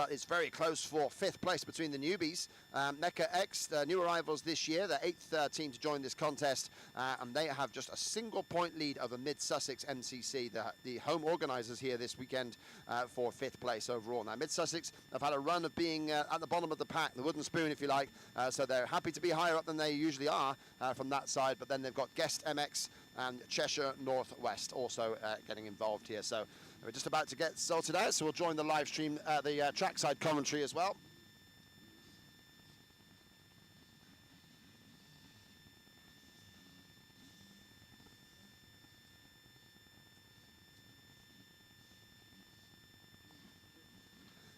but it's very close for 5th place between the newbies. Mecha X, new arrivals this year, the 8th team to join this contest, and they have just a single point lead over Mid-Sussex MCC, the home organisers here this weekend for 5th place overall. Now, Mid-Sussex have had a run of being at the bottom of the pack, the wooden spoon, if you like, so they're happy to be higher up than they usually are from that side, but then they've got Guest MX and Cheshire Northwest also getting involved here. So we're just about to get sorted out, so we'll join the live stream, the trackside commentary as well.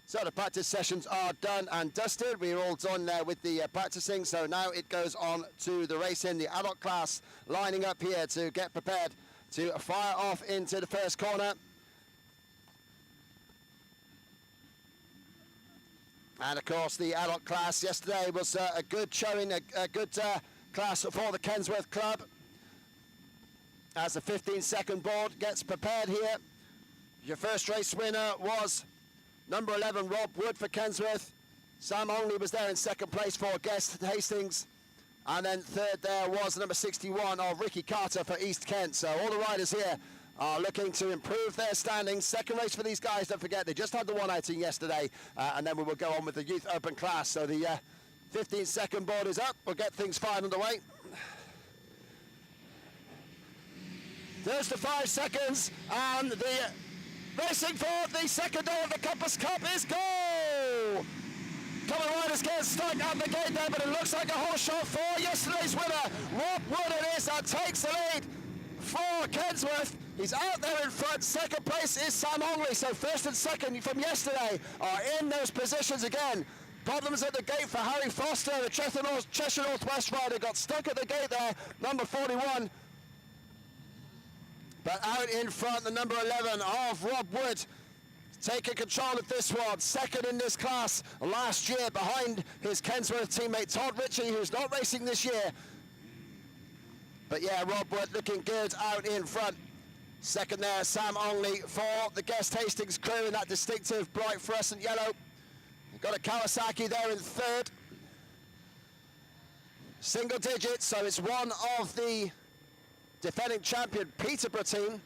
So the practice sessions are done and dusted. We're all done with the practicing, so now it goes on to the racing. The adult class lining up here to get prepared to fire off into the first corner. And of course the adult class yesterday was a good showing, a good class for the Kensworth Club. As the 15-second board gets prepared here, your first race winner was number 11, Rob Wood for Kensworth. Sam Onley was there in 2nd place for Guest Hastings. And then 3rd there was number 61 of Ricky Carter for East Kent. So all the riders here are looking to improve their standings. 2nd race for these guys, don't forget, they just had the one outing yesterday. And then we will go on with the Youth Open class. So the 15-second board is up. We'll get things fired underway. There's the 5 seconds, and the racing for the second day of the Compass Cup is go! Couple of riders get stuck at the gate there, but it looks like a whole shot for yesterday's winner. Rob Wood it is that takes the lead for Kensworth. He's out there in front. 2nd place is Sam Onley, so 1st and 2nd from yesterday are in those positions again. Problems at the gate for Harry Foster, the Cheshire Northwest rider, got stuck at the gate there, number 41. But out in front, the number 11 of Rob Wood, taking control of this one. 2nd in this class last year behind his Kensworth teammate Todd Ritchie, who's not racing this year. But yeah, Rob Wood looking good out in front. 2nd there, Sam Onley for the Guest Hastings crew in that distinctive bright fluorescent yellow. You've got a Kawasaki there in 3rd. Single digits, so it's one of the defending champion Peterborough team.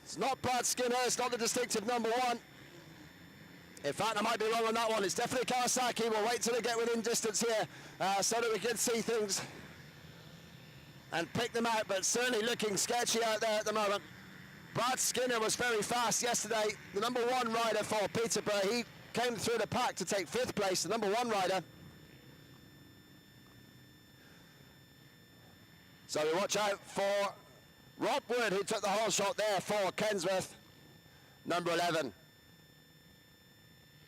It's not Brad Skinner, it's not the distinctive number 1. In fact, I might be wrong on that one. It's definitely Kawasaki. We'll wait till they get within distance here so that we can see things and pick them out, but certainly looking sketchy out there at the moment. Brad Skinner was very fast yesterday. The number 1 rider for Peterborough. He came through the pack to take 5th place, the number 1 rider. So we watch out for Rob Wood, who took the whole shot there for Kensworth, number 11.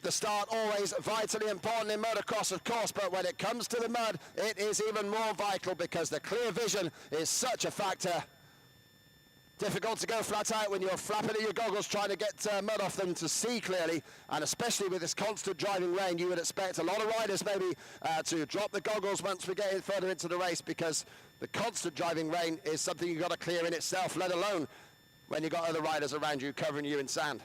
The start always vitally important in motocross, of course, but when it comes to the mud, it is even more vital because the clear vision is such a factor. Difficult to go flat out when you're flapping at your goggles trying to get mud off them to see clearly, and especially with this constant driving rain, you would expect a lot of riders maybe to drop the goggles once we get in further into the race, because the constant driving rain is something you've got to clear in itself, let alone when you've got other riders around you covering you in sand.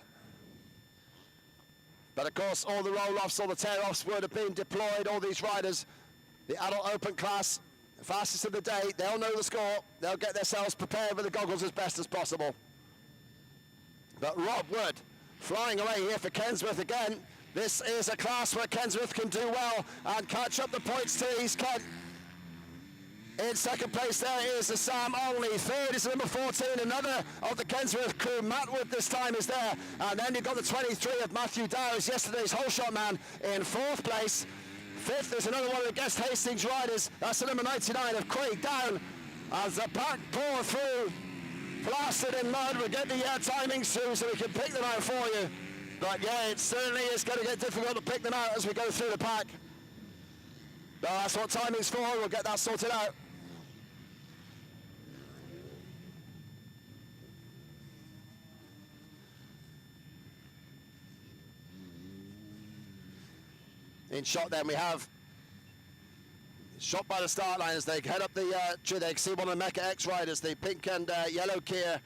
But of course, all the roll-offs, all the tear-offs would have been deployed, all these riders, the adult open class, the fastest of the day, they'll know the score, they'll get themselves prepared with the goggles as best as possible. But Rob Wood flying away here for Kensworth again. This is a class where Kensworth can do well and catch up the points to East Kent. In 2nd place there is the Sam Onley. 3rd is number 14, another of the Kensworth crew. Matt Wood this time is there. And then you've got the 23 of Matthew Dowers, yesterday's whole shot man, in 4th place. 5th is another one of the Guest Hastings riders. That's the number 99 of Craig Down. As the pack pour through, plastered in mud, we'll get the timings through so we can pick them out for you. But yeah, it certainly is going to get difficult to pick them out as we go through the pack. But that's what timing's for, we'll get that sorted out. In shot then we have shot by the start line as they head up the they can see one of the Mecha X riders, the pink and yellow gear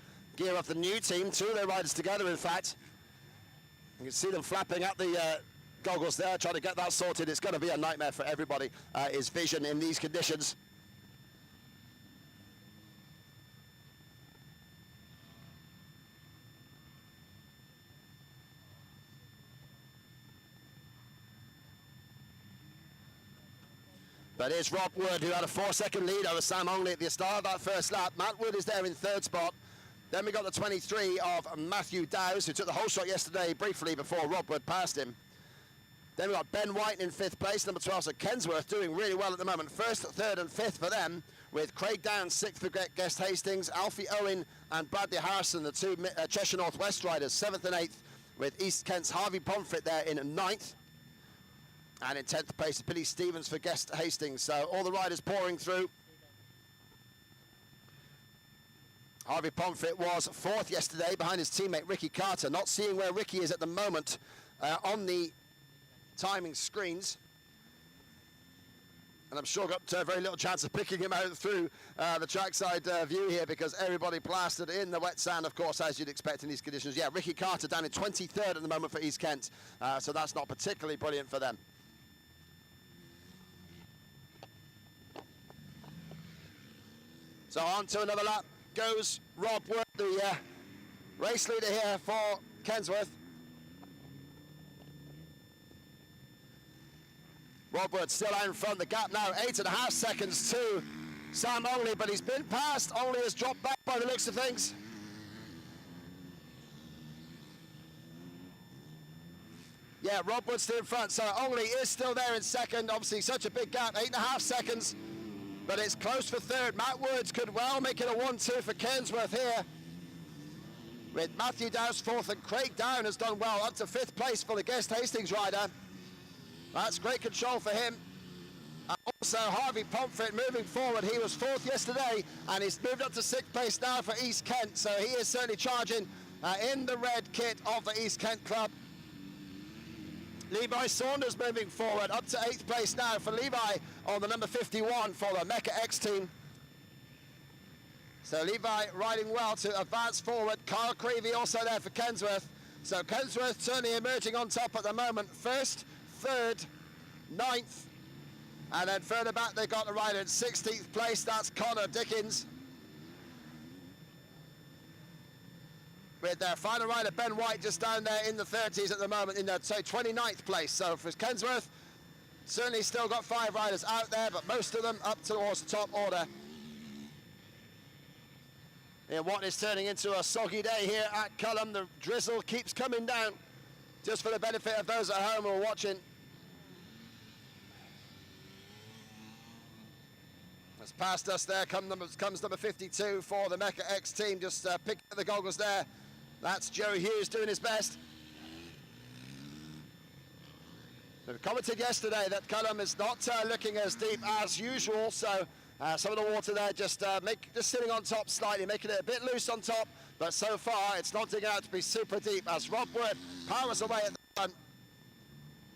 of the new team, 2 of their riders together in fact. You can see them flapping up the goggles there, trying to get that sorted. It's going to be a nightmare for everybody, his vision in these conditions. But here's Rob Wood, who had a 4-second lead over Sam Ongley at the start of that first lap. Matt Wood is there in third spot. Then we got the 23 of Matthew Dowes, who took the whole shot yesterday briefly before Rob Wood passed him. Then we got Ben White in 5th place, number 12, so Kensworth doing really well at the moment. 1st, 3rd and 5th for them, with Craig Downs 6th for Guest Hastings, Alfie Owen and Bradley Harrison, the two Cheshire North West riders, 7th and 8th, with East Kent's Harvey Pomfret there in 9th. And in 10th place, Billy Stevens for Guest Hastings. So all the riders pouring through. Harvey Pomfret was 4th yesterday behind his teammate Ricky Carter. Not seeing where Ricky is at the moment on the timing screens. And I'm sure got very little chance of picking him out through the trackside view here, because everybody plastered in the wet sand, of course, as you'd expect in these conditions. Yeah, Ricky Carter down in 23rd at the moment for East Kent. So that's not particularly brilliant for them. So on to another lap goes Rob Wood, the race leader here for Kensworth. Rob Wood still out in front. The gap now 8.5 seconds to Sam Ongley, but he's been passed. Ongley has dropped back by the looks of things. Yeah, Rob Wood's still in front, so Ongley is still there in second. Obviously such a big gap, 8.5 seconds. But it's close for third. Matt Woods could well make it a 1-2 for Kensworth here, with Matthew Dowes 4th, and Craig Down has done well, up to 5th place for the Guest Hastings rider. That's great control for him. And also Harvey Pomfret moving forward. He was 4th yesterday, and he's moved up to 6th place now for East Kent. So he is certainly charging in the red kit of the East Kent club. Levi Saunders moving forward, up to 8th place now for Levi on the number 51 for the Mecca X team. So Levi riding well to advance forward. Kyle Creevy also there for Kensworth. So Kensworth certainly emerging on top at the moment. 1st, 3rd, 9th, and then further back they got the rider in 16th place. That's Connor Dickens, with their final rider Ben White just down there in the 30s at the moment, in the 29th place. So for Kensworth, certainly still got 5 riders out there, but most of them up towards the top order in what is turning into a soggy day here at CULHAM. The drizzle keeps coming down, just for the benefit of those at home who are watching. As past us there comes number 52 for the Mecca X team, just picking up the goggles there. That's Joe Hughes doing his best. We commented yesterday that CULHAM is not looking as deep as usual, so some of the water there just sitting on top slightly, making it a bit loose on top, but so far it's not digging out to be super deep as Rob Wood powers away at the front.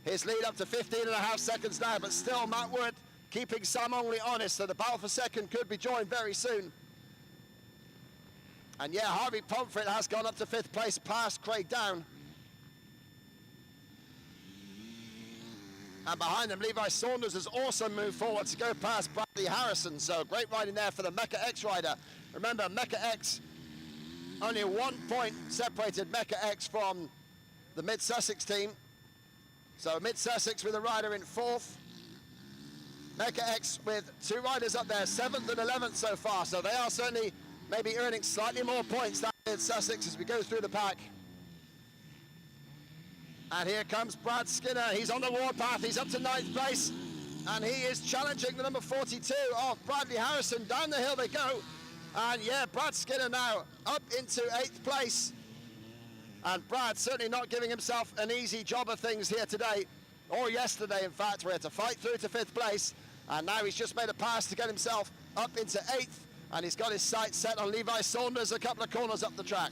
His lead up to 15.5 seconds now, but still Matt Wood keeping Sam Ongley honest, so the battle for second could be joined very soon. And yeah, Harvey Pomfret has gone up to 5th place past Craig Down. And behind them, Levi Saunders has also moved forward to go past Bradley Harrison. So great riding there for the Mecca X rider. Remember, Mecca X, only 1 point separated Mecca X from the Mid-Sussex team. So Mid-Sussex with a rider in 4th. Mecca X with 2 riders up there, 7th and 11th so far. So they are certainly maybe earning slightly more points than Mid-Sussex as we go through the pack. And here comes Brad Skinner. He's on the warpath. He's up to 9th place. And he is challenging the number 42 of Bradley Harrison. Down the hill they go. And yeah, Brad Skinner now up into 8th place. And Brad certainly not giving himself an easy job of things here today. Or yesterday, in fact, where he had to fight through to 5th place. And now he's just made a pass to get himself up into 8th. And he's got his sights set on Levi Saunders a couple of corners up the track.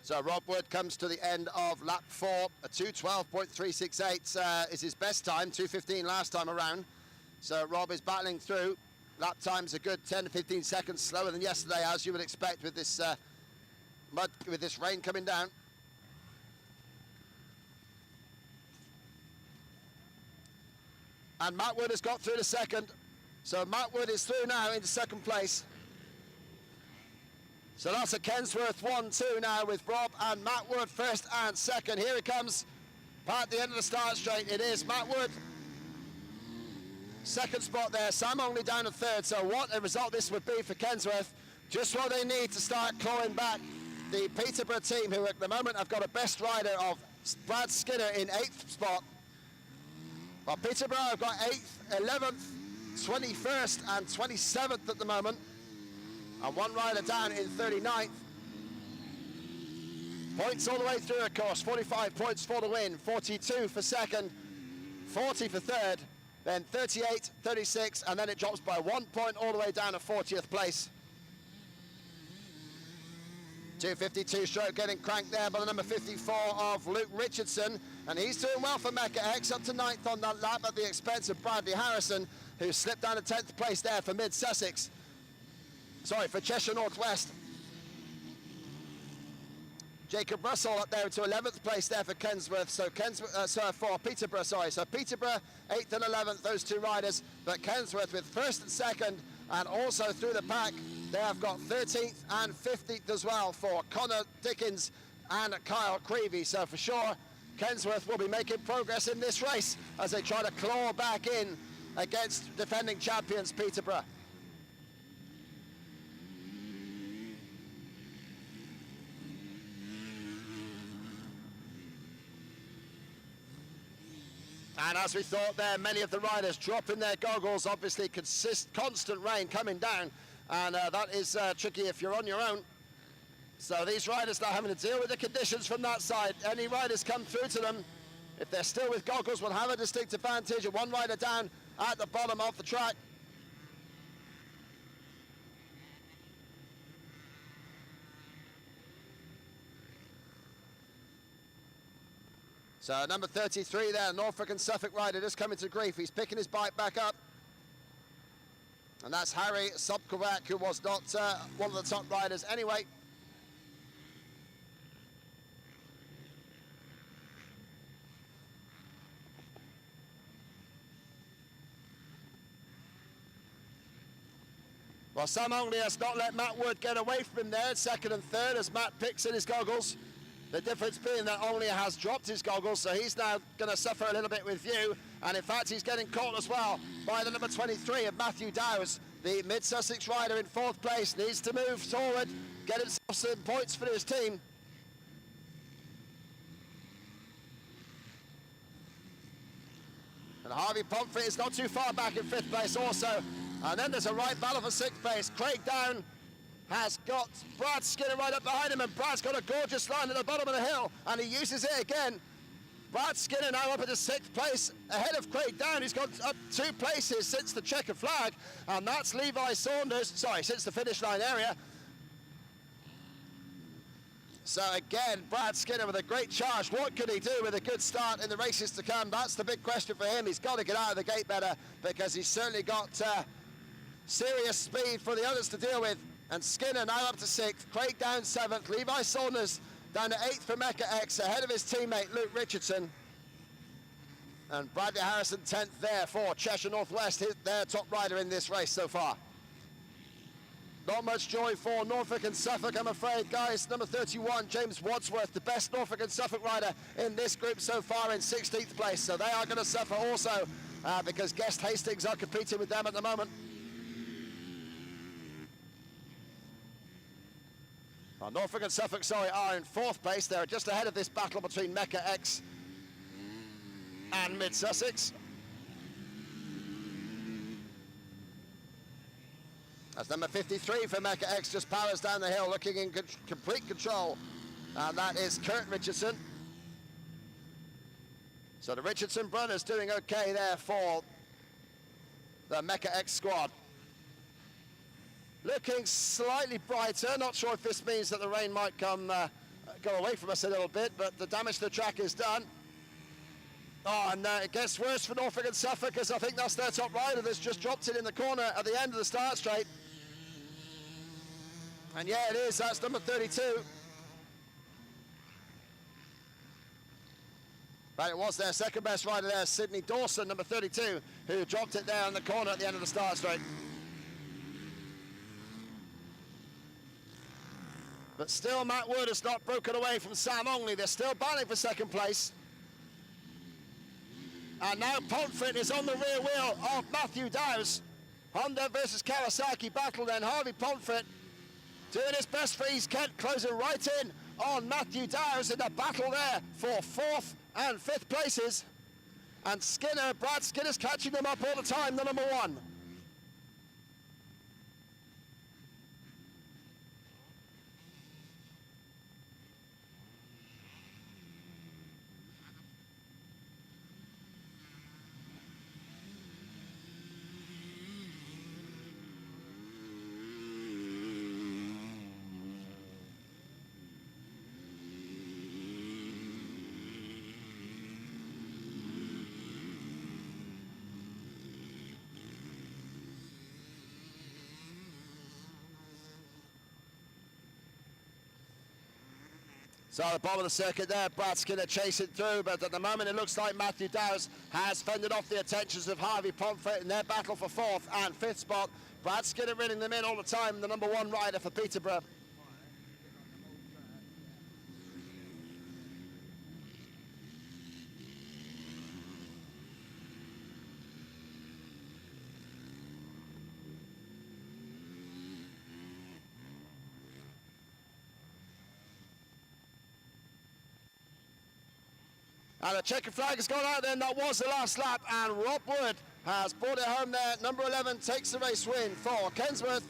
So Rob Wood comes to the end of lap 4. A 2:12.368 is his best time, 2:15 last time around. So Rob is battling through. Lap time's a good 10 to 15 seconds slower than yesterday, as you would expect with this with this rain coming down. And Matt Wood has got through the second. So Matt Wood is through now into second place. So that's a Kensworth 1-2 now with Rob and Matt Wood first and second. Here it comes at the end of the start straight. It is Matt Wood. Second spot there, Sam only down to third. So what a result this would be for Kensworth. Just what they need to start clawing back the Peterborough team, who at the moment have got a best rider of Brad Skinner in 8th spot. Well, Peterborough have got 8th, 11th, 21st and 27th at the moment. And one rider down in 39th. Points all the way through, of course. 45 points for the win, 42 for second, 40 for third, then 38, 36, and then it drops by 1 point all the way down to 40th place. 2:52 stroke getting cranked there by the number 54 of Luke Richardson, and he's doing well for Mecca X, up to 9th on that lap at the expense of Bradley Harrison, who slipped down to 10th place there for Mid-Sussex. Sorry, for Cheshire Northwest. Jacob Russell up there to 11th place there for Kensworth, so for Peterborough, sorry. So Peterborough 8th and 11th, those two riders, but Kensworth with 1st and 2nd, and also through the pack, they have got 13th and 15th as well for Connor Dickens and Kyle Creevy. So for sure, Kensworth will be making progress in this race as they try to claw back in against defending champions Peterborough. And as we thought there, many of the riders dropping their goggles, obviously constant rain coming down, and that is tricky if you're on your own. So these riders now having to deal with the conditions from that side. Any riders come through to them, if they're still with goggles, will have a distinct advantage. And one rider down at the bottom of the track. So number 33 there, Norfolk and Suffolk rider, just coming to grief. He's picking his bike back up. And that's Harry Sobkovac, who was not one of the top riders anyway. Well, Sam Ongley has not let Matt Wood get away from him there, 2nd and 3rd, as Matt picks in his goggles. The difference being that Ongley has dropped his goggles, so he's now going to suffer a little bit with view. And in fact, he's getting caught as well by the number 23 of Matthew Dowes. The Mid-Sussex rider in 4th place needs to move forward, get himself some points for his team. And Harvey Pomfrey is not too far back in 5th place also. And then there's a right battle for 6th place. Craig Down has got Brad Skinner right up behind him, and Brad's got a gorgeous line at the bottom of the hill, and he uses it again. Brad Skinner now up at the 6th place, ahead of Craig Down. He's got up 2 places since the checkered flag, and that's Levi Saunders, sorry, since the finish line area. So again, Brad Skinner with a great charge. What could he do with a good start in the races to come? That's the big question for him. He's got to get out of the gate better, because he's certainly got serious speed for the others to deal with. And Skinner now up to 6th, Craig Down 7th, Levi Saunders down to 8th for Mecca X, ahead of his teammate Luke Richardson. And Bradley Harrison 10th there for Cheshire Northwest, their top rider in this race so far. Not much joy for Norfolk and Suffolk, I'm afraid, guys. Number 31, James Wadsworth, the best Norfolk and Suffolk rider in this group so far, in 16th place. So they are going to suffer also because Guest Hastings are competing with them at the moment. Well, Norfolk and Suffolk, sorry, are in 4th place. They're just ahead of this battle between Mecca X and Mid-Sussex. That's number 53 for Mecca X, just powers down the hill, looking in complete control. And that is Kurt Richardson. So the Richardson brothers doing okay there for the Mecca X squad. Looking slightly brighter, not sure if this means that the rain might come go away from us a little bit, but the damage to the track is done. Oh, and it gets worse for Norfolk and Suffolk, as I think that's their top rider that's just dropped it in the corner at the end of the start straight. And yeah, it is, that's number 32. But it was their second best rider there, Sydney Dawson, number 32, who dropped it there in the corner at the end of the start straight. But still, Matt Wood has not broken away from Sam Ongley. They're still battling for second place. And now Pomfret is on the rear wheel of Matthew Dowes. Honda versus Kawasaki battle then. Harvey Pomfret doing his best for East Kent, closing right in on Matthew Dowes in the battle there for 4th and 5th places. And Skinner, Brad Skinner's catching them up all the time, the number 1. So at the bottom of the circuit there, Brad Skinner chasing through, but at the moment it looks like Matthew Dowes has fended off the attentions of Harvey Pomfret in their battle for 4th and 5th spot. Brad Skinner reeling them in all the time, the number 1 rider for Peterborough. And the checkered flag has gone out there, and that was the last lap, and Rob Wood has brought it home there. Number 11 takes the race win for Kensworth.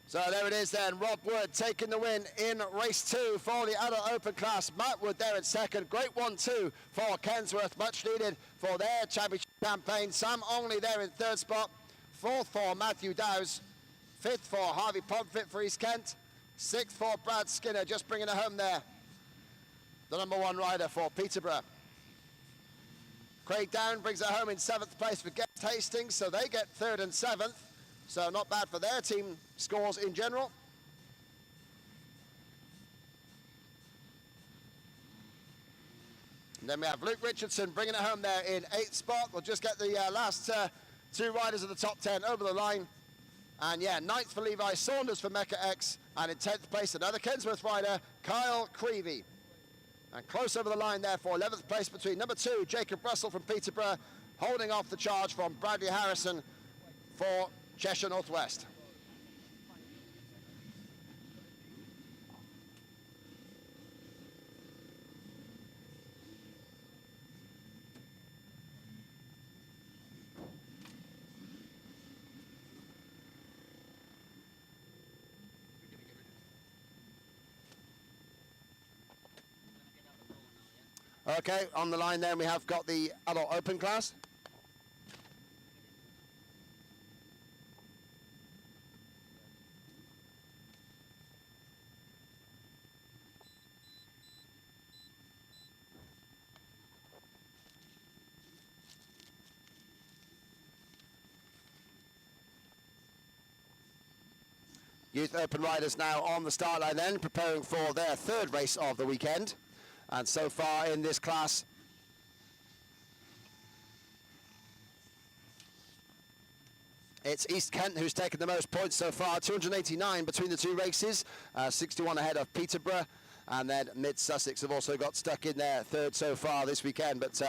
So there it is then, Rob Wood taking the win in race 2 for the adult open class. Matt Wood there in second. Great 1-2 for Kensworth, much needed for their championship campaign. Sam Ongley there in 3rd spot. 4th for Matthew Dowes. 5th for Harvey Pomfret for East Kent. 6th for Brad Skinner, just bringing it home there. The number 1 rider for Peterborough. Craig Down brings it home in 7th place for Guest Hastings, so they get 3rd and 7th. So not bad for their team scores in general. And then we have Luke Richardson bringing it home there in 8th spot. We'll just get the last 2 riders of the top 10 over the line. And yeah, 9th for Levi Saunders for Mecca X. And in 10th place, another Kensworth rider, Kyle Creevy. And close over the line there for 11th place between number 2, Jacob Russell from Peterborough, holding off the charge from Bradley Harrison for Cheshire Northwest. Okay, on the line then we have got the adult open class. Youth Open riders now on the start line then, preparing for their 3rd race of the weekend. And so far in this class, it's East Kent who's taken the most points so far, 289 between the 2 races, 61 ahead of Peterborough. And then Mid Sussex have also got stuck in there 3rd so far this weekend. But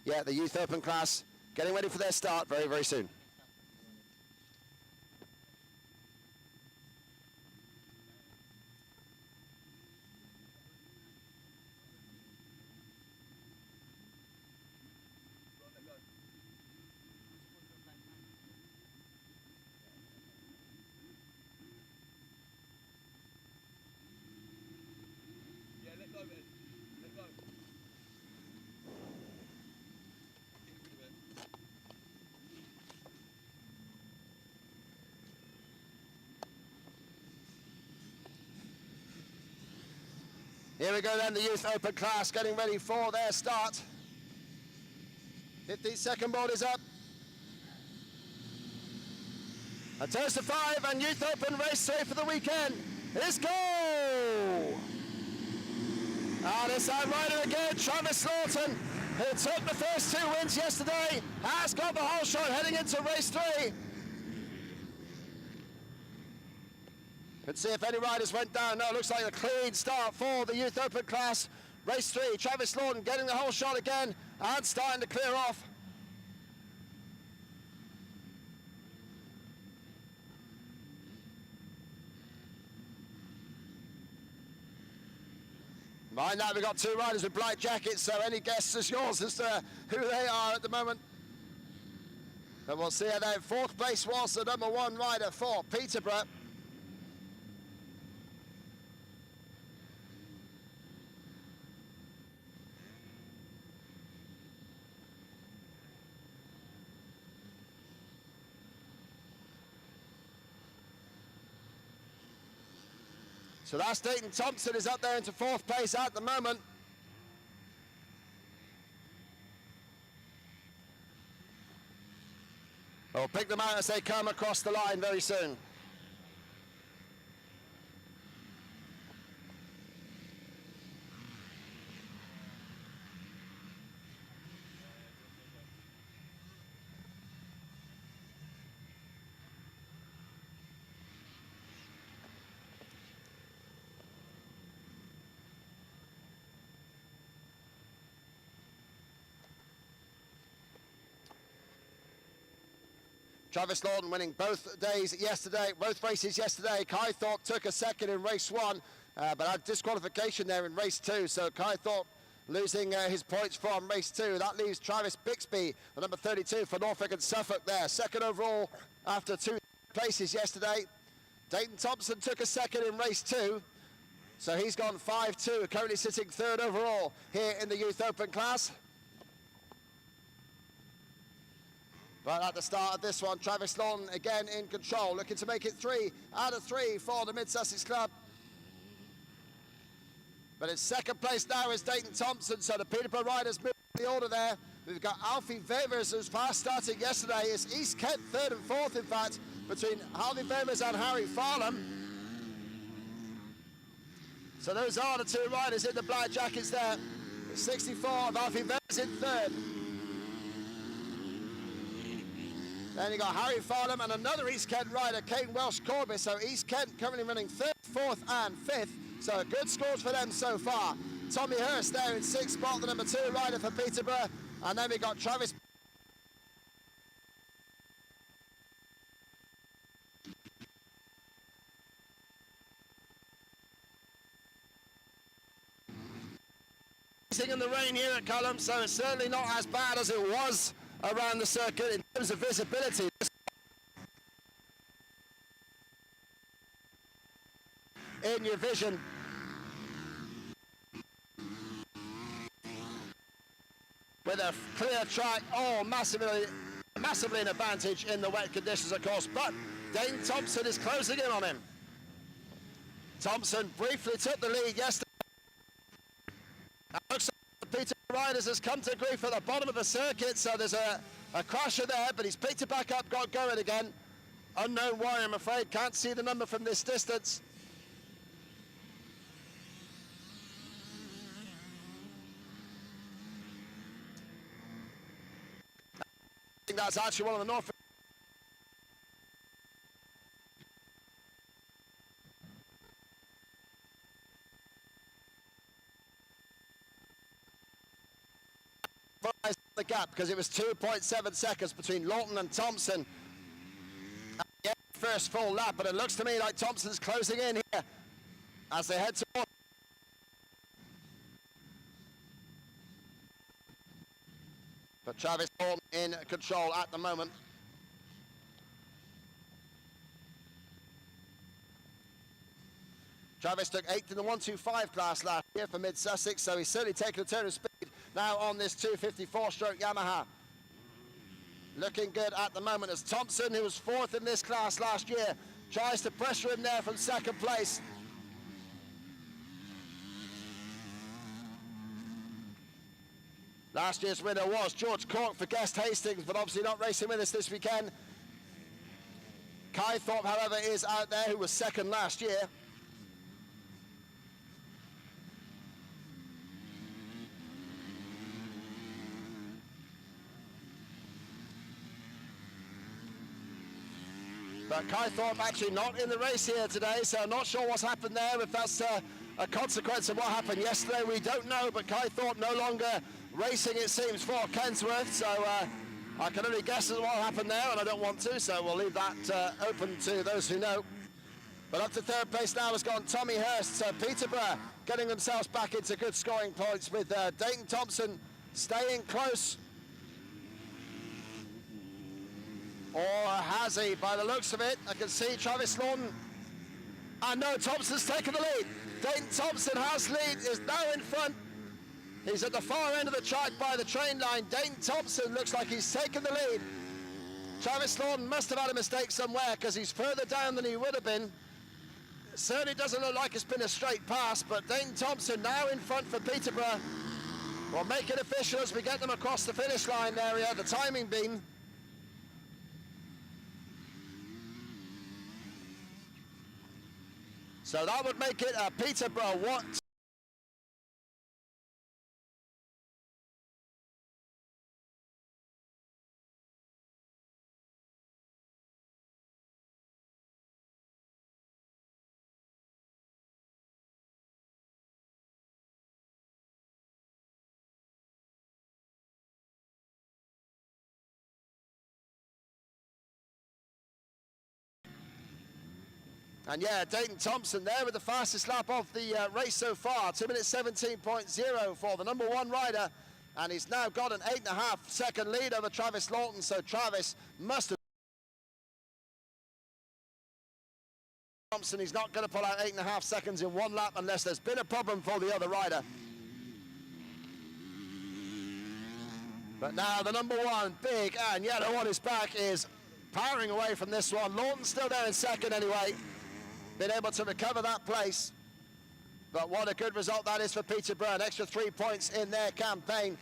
yeah, the Youth Open class getting ready for their start very, very soon. Here we go then, the Youth Open class getting ready for their start. 15-second board is up. A toast to 5 and Youth Open race 3 for the weekend. Let's go! And it's our rider again, Travis Lawton, who took the first 2 wins yesterday, has got the whole shot heading into race 3. Let's see if any riders went down. No, it looks like a clean start for the Youth Open class. Race 3, Travis Lawton getting the whole shot again and starting to clear off. Mind that, we've got 2 riders with black jackets, so any guess is yours as to who they are at the moment. And we'll see how that. 4th place was the number 1 rider for Peterborough. So that's Dayton Thompson is up there into 4th place at the moment. We'll pick them out as they come across the line very soon. Travis Lawton winning both races yesterday. Kai Thorpe took a second in race 1, but had disqualification there in race 2. So Kai Thorpe losing his points from race 2. That leaves Travis Bixby, the number 32 for Norfolk and Suffolk there. Second overall after 2 places yesterday. Dayton Thompson took a second in race 2. So he's gone 5-2, currently sitting 3rd overall here in the Youth Open class. But at the start of this one, Travis Lawton again in control, looking to make it 3 out of 3 for the Mid-Sussex club. But in 2nd place now is Dayton Thompson, so the Peterborough riders move the order there. We've got Alfie Vevers, who's fast starting yesterday. It's East Kent 3rd and 4th, in fact, between Harvey Vevers and Harry Farnham. So those are the 2 riders in the black jackets there. 64 of Alfie Vevers in 3rd. Then you got Harry Farnham and another East Kent rider, Kane Welsh Corbis. So East Kent currently running 3rd, 4th and 5th. So good scores for them so far. Tommy Hurst there in 6th spot, the number 2 rider for Peterborough. And then we got Travis. In the rain here at CULHAM, so it's certainly not as bad as it was around the circuit in terms of visibility. In your vision. With a clear track, massively an advantage in the wet conditions, of course, but Dayton Thompson is closing in on him. Thompson briefly took the lead yesterday. Looks like the Peterborough riders has come to grief at the bottom of the circuit, so there's a crasher there, but he's picked it back up, got going again. Unknown why, I'm afraid, can't see the number from this distance. I think that's actually one of the Norfolk. The gap, because it was 2.7 seconds between Lawton and Thompson at the first full lap, but it looks to me like Thompson's closing in here as they head towards. But Travis Lawton in control at the moment. Travis took 8th in the 125 class last year for Mid-Sussex, so he's certainly taken a turn of speed now on this 254-stroke Yamaha. Looking good at the moment as Thompson, who was 4th in this class last year, tries to pressure him there from 2nd place. Last year's winner was George Cork for Guest Hastings, but obviously not racing with us this weekend. Kai Thorpe, however, is out there, who was second last year. But Kai Thorpe actually not in the race here today, so I'm not sure what's happened there. If that's a consequence of what happened yesterday, we don't know. But Kai Thorpe no longer racing, it seems, for Kensworth. So I can only guess at what happened there, and I don't want to, so we'll leave that open to those who know. But up to third place now has gone Tommy Hurst. So Peterborough getting themselves back into good scoring points with Dayton Thompson staying close. Or has he? By the looks of it, I can see Travis Lawton. And no, Thompson's taken the lead. Dayton Thompson has lead, is now in front. He's at the far end of the track by the train line. Dayton Thompson looks like he's taken the lead. Travis Lawton must have had a mistake somewhere because he's further down than he would have been. It certainly doesn't look like it's been a straight pass, but Dayton Thompson now in front for Peterborough. We'll make it official as we get them across the finish line area, the timing being. So that would make it a Peterborough what? And yeah, Dayton Thompson there with the fastest lap of the race so far, 2 minutes 17.0 for the number one rider. And he's now got an 8.5 second lead over Travis Lawton, so Travis must have. Thompson, he's not going to pull out 8.5 seconds in one lap unless there's been a problem for the other rider. But now the number one, big and yellow on his back, is powering away from this one. Lawton's still there in second anyway. Been able to recover that place. But what a good result that is for Peterborough. An extra 3 points in their campaign.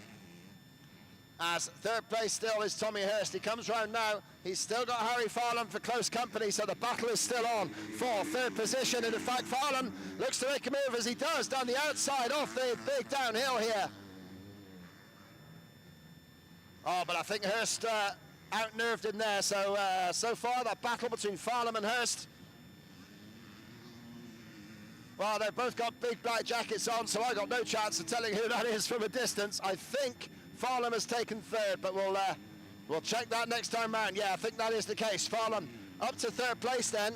As third place still is Tommy Hurst. He comes round now. He's still got Harry Farlam for close company, so the battle is still on for third position. And in fact, Farlam looks to make a move as he does down the outside off the big downhill here. Oh, but I think Hurst out-nerved him there. So, so far, that battle between Farlam and Hurst. Well, they've both got big black jackets on, so I got no chance of telling who that is from a distance. I think Farlam has taken third, but we'll check that next time round. Yeah, I think that is the case. Farlam up to third place then.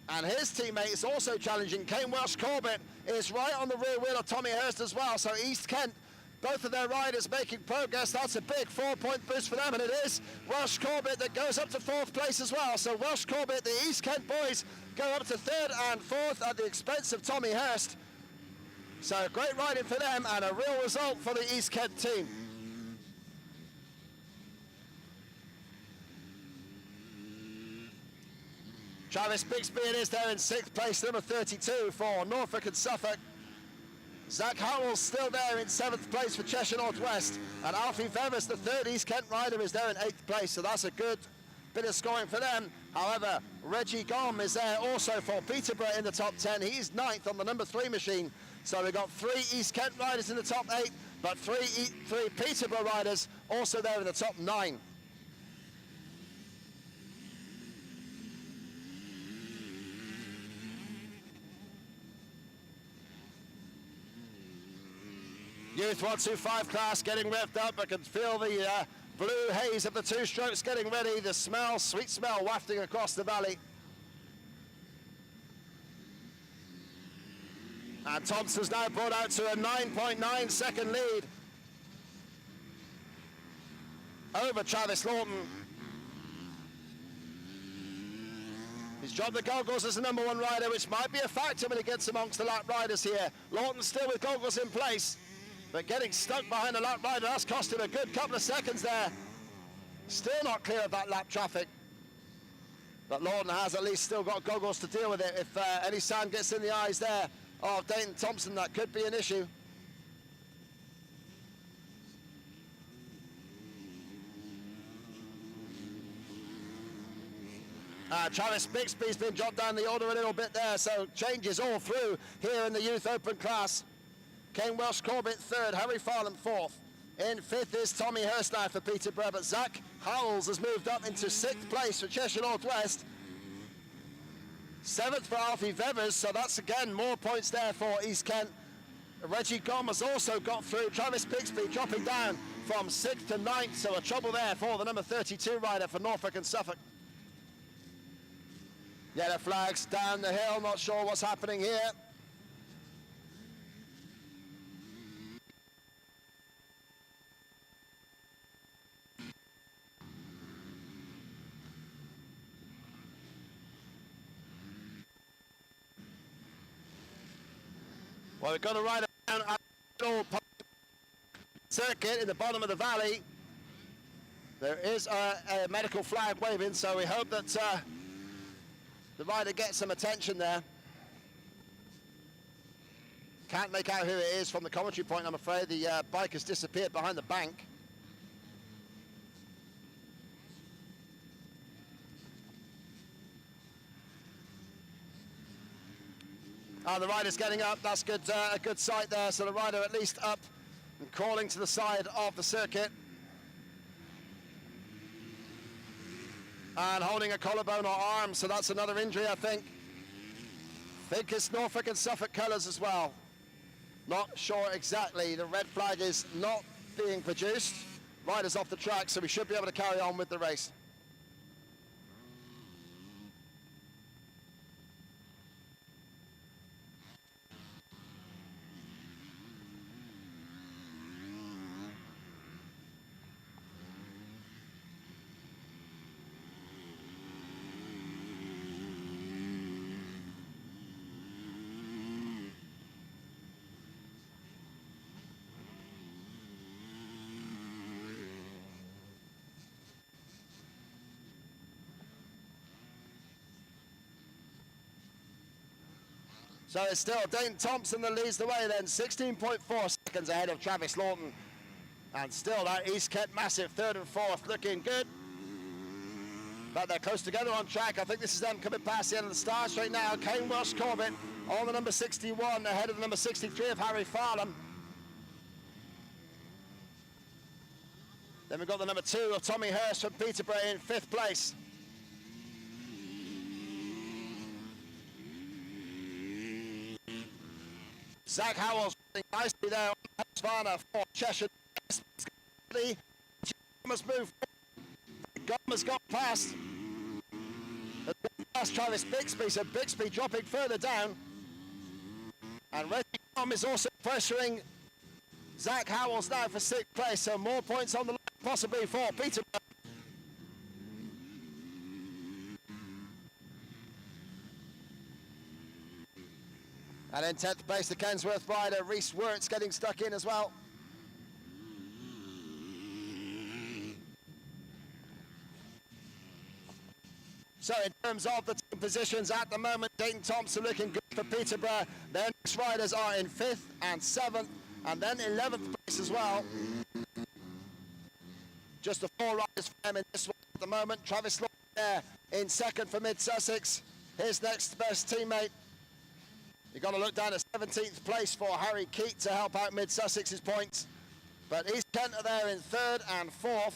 And his teammate is also challenging. Kane Welsh Corbett is right on the rear wheel of Tommy Hurst as well. So East Kent, both of their riders making progress. That's a big 4-point boost for them, and it is Welsh Corbett that goes up to fourth place as well. So Welsh Corbett, the East Kent boys, go up to third and fourth at the expense of Tommy Hurst. So great riding for them and a real result for the East Kent team. Travis Bixby it is there in sixth place, number 32 for Norfolk and Suffolk. Zach Howell's still there in seventh place for Cheshire North West, and Alfie Feathers, the third East Kent rider, is there in eighth place, so that's a good bit of scoring for them. However, Reggie Gom is there also for Peterborough in the top 10. He's ninth on the number 3 machine. So we've got 3 East Kent riders in the top 8, but three Peterborough riders also there in the top 9. Youth 125 class getting revved up. I can feel the blue haze of the two strokes getting ready. The smell, sweet smell wafting across the valley. And Thompson's now brought out to a 9.9 second lead over Travis Lawton. He's dropped the goggles as the number 1 rider, which might be a factor when he gets amongst the lap riders here. Lawton still with goggles in place, but getting stuck behind a lap rider, that's cost him a good couple of seconds there. Still not clear of that lap traffic. But Lawton has at least still got goggles to deal with it. If any sand gets in the eyes there of Dayton Thompson, that could be an issue. Travis Bixby's been dropped down the order a little bit there, so changes all through here in the Youth Open class. Kane Welsh Corbett third, Harry Farland fourth. In fifth is Tommy Hurst now for Peterborough, but Zach Howells has moved up into sixth place for Cheshire North West. Seventh for Alfie Vevers, so that's again more points there for East Kent. Reggie Gom has also got through. Travis Bixby dropping down from 6th to 9th, so a trouble there for the number 32 rider for Norfolk and Suffolk. Yellow flags down the hill, not sure what's happening here. Well, we've got to ride around our circuit in the bottom of the valley. There is a medical flag waving, so we hope that the rider gets some attention there. Can't make out who it is from the commentary point, I'm afraid. The bike has disappeared behind the bank. The rider's getting up, that's good, a good sight there, so the rider at least up and crawling to the side of the circuit. And holding a collarbone or arm, so that's another injury, I think. Think it's Norfolk and Suffolk colours as well. Not sure exactly, the red flag is not being produced. Rider's off the track, so we should be able to carry on with the race. So it's still Dayton Thompson that leads the way then, 16.4 seconds ahead of Travis Lawton. And still that East Kent massive, third and fourth, looking good. But they're close together on track. I think this is them coming past the end of the start straight now. Kane Welsh Corbett on the number 61, ahead of the number 63 of Harry Farland. Then we've got the number 2 of Tommy Hurst from Peterborough in 5th place. Zach Howells nicely there on Husqvarna for Cheshire. Must move. Gomez got past. Past Travis Bixby, so Bixby dropping further down. And Reggie Gom is also pressuring Zach Howells now for 6th place, so more points on the line possibly for Peterborough. And in 10th place, the Kensworth rider, Reese Wirtz, getting stuck in as well. So in terms of the team positions at the moment, Dayton Thompson looking good for Peterborough. Their next riders are in 5th and 7th, and then 11th place as well. Just the 4 riders for them in this one at the moment. Travis Lawton there in 2nd for Mid-Sussex, his next best teammate. You've got to look down at 17th place for Harry Keat to help out Mid-Sussex's points. But East Kent are there in 3rd and 4th.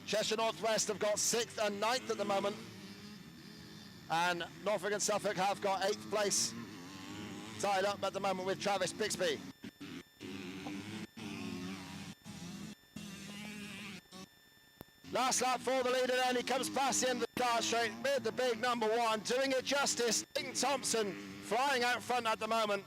Cheshire North West have got 6th and 9th at the moment. And Norfolk and Suffolk have got 8th place tied up at the moment with Travis Bixby. Last lap for the leader, and he comes past the end of the car straight with the big number 1, doing it justice. Dayton Thompson flying out front at the moment.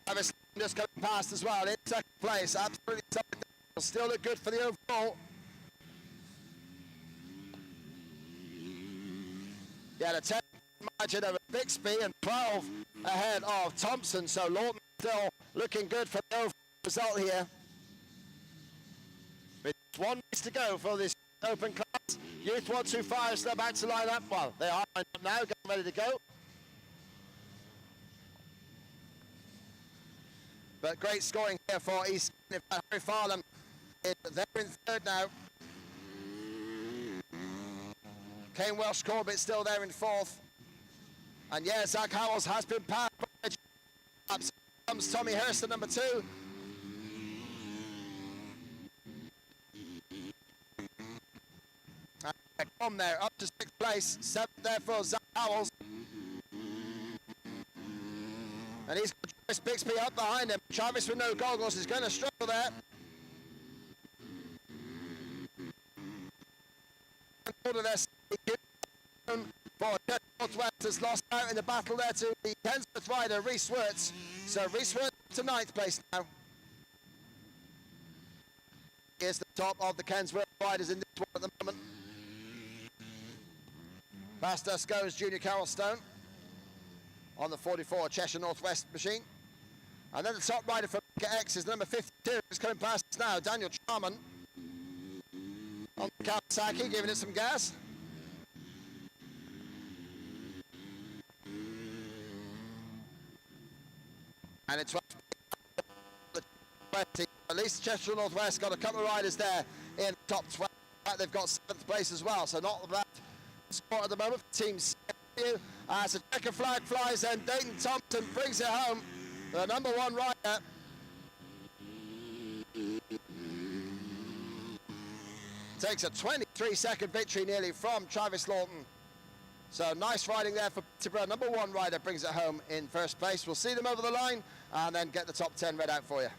Travis just coming past as well in 2nd place, absolutely solid. Still look good for the overall. Yeah, the 10 margin over Bixby and 12 ahead of Thompson, so Lawton still looking good for the overall result here. With 1 race to go for this open class. Youth 125 is about to line up. Well, they are lined up now, getting ready to go. But great scoring here for East. Harry Farlam, they're in third now. Kane Welsh Corbett still there in fourth. And yeah, Zach Howells has been passed. Comes Tommy Hurst at number 2. And from there, up to 6th place. 7th there for Zach Howells. And he's got Travis Bixby up behind him. Travis with no goggles is going to struggle there. For Northwest has lost out in the battle there to the Kensworth rider, Reese Wirtz. So Reese Wirtz to 9th place now. Here's the top of the Kensworth riders in this one at the moment. Past us goes Junior Carroll Stone on the 44 Cheshire Northwest machine. And then the top rider from X is number 52, who's coming past us now, Daniel Charman. On the Kawasaki, giving it some gas. And it's at least Cheshire Northwest got a couple of riders there in the top 12. They've got 7th place as well, so not that score at the moment for Team CU. As a checker flag flies, and Dayton Thompson brings it home, the number 1 rider. Takes a 23-second victory nearly from Travis Lawton. So nice riding there for Peterborough. Number 1 rider brings it home in first place. We'll see them over the line and then get the top 10 read out for you.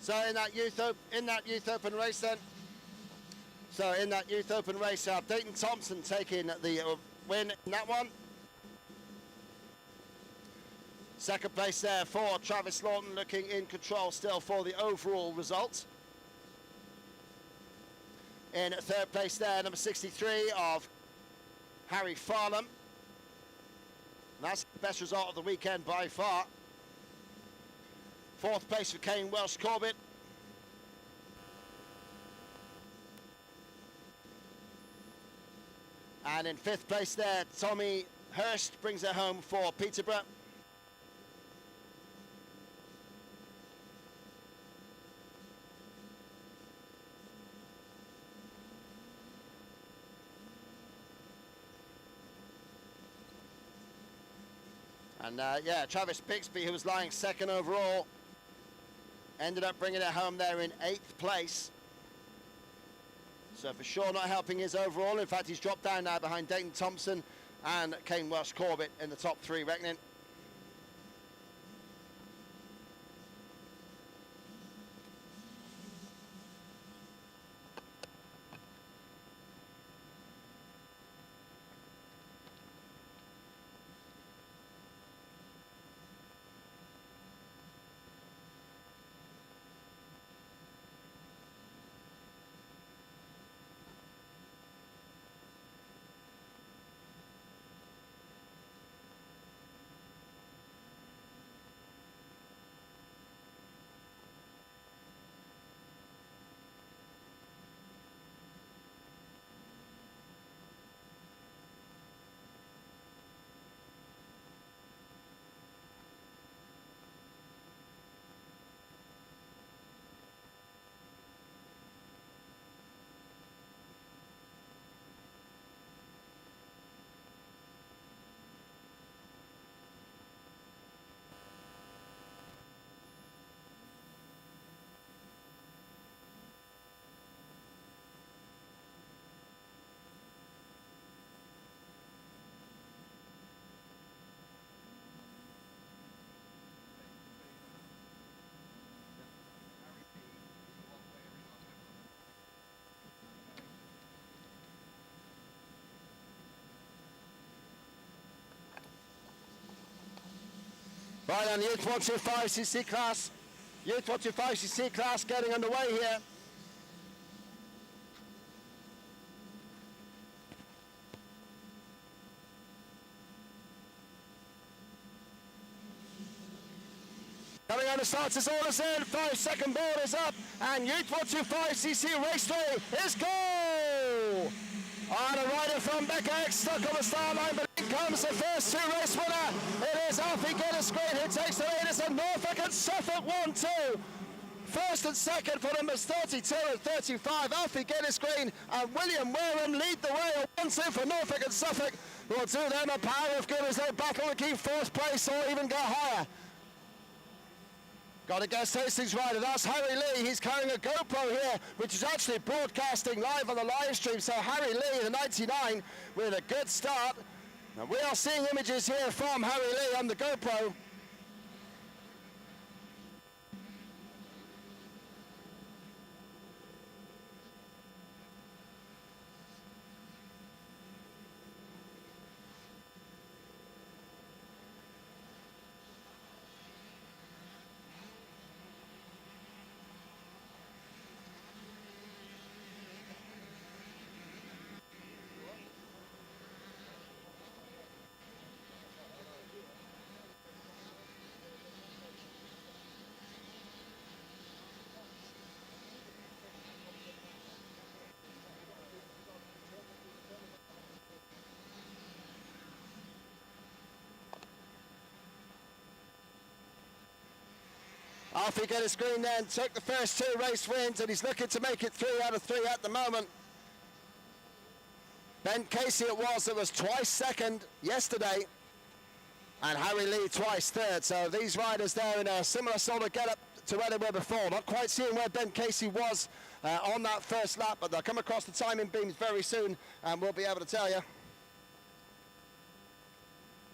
So in that youth open race then. So in that youth open race, Dayton Thompson taking the win in that one. Second place there for Travis Lawton, looking in control still for the overall result. In third place there, number 63 of Harry Farlam. That's the best result of the weekend by far. Fourth place for Kane Welsh Corbett. And in fifth place there, Tommy Hurst brings it home for Peterborough. And yeah, Travis Bixby, who was lying second overall, ended up bringing it home there in 8th place. So for sure not helping his overall. In fact, he's dropped down now behind Dayton Thompson and Kane Welsh Corbett in the top 3 reckoning. Right, on the Youth 125cc class. Youth 125cc class getting underway here. Coming on the starts, is all is in. 5-second board is up, and Youth 125cc race 3 is go! On a rider from Becker, stuck on the start line, but in comes the first 2 race winner. It is Alfie Gettisgreen who takes the lead. It's a Norfolk and Suffolk 1-2. First and second for numbers 32 and 35. Alfie Gettisgreen and William Wareham lead the way. A 1-2 for Norfolk and Suffolk. Will do them a power of good as they battle to keep first place or even go higher. Got a guest Hastings rider, that's Harry Lee. He's carrying a GoPro here, which is actually broadcasting live on the live stream. So Harry Lee, the 99, with a good start. And we are seeing images here from Harry Lee on the GoPro. Alfie Gettisgreen then took the first 2 race wins, and he's looking to make it 3 out of 3 at the moment. Ben Casey it was twice second yesterday, and Harry Lee twice third. So these riders there in a similar sort of get-up to where they were before. Not quite seeing where Ben Casey was on that first lap, but they'll come across the timing beams very soon, and we'll be able to tell you.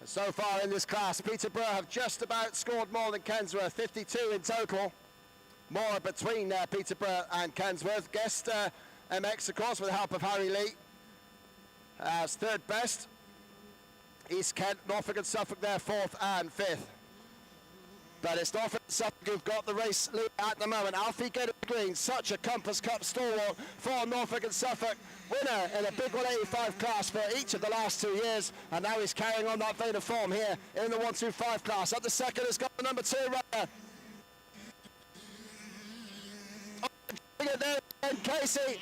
So far in this class, Peterborough have just about scored more than Kensworth, 52 in total. More between Peterborough and Kensworth. Guest MX, of course, with the help of Harry Lee, as 3rd best. East Kent, Norfolk and Suffolk there 4th and 5th. But it's Norfolk and Suffolk who've got the race lead at the moment. Alfie Gettisgreen, such a Compass Cup stalwart for Norfolk and Suffolk. Winner in a big 185 class for each of the last 2 years. And now he's carrying on that vein of form here in the 125 class. Up the second has got the number 2 rider. There, Ben Casey.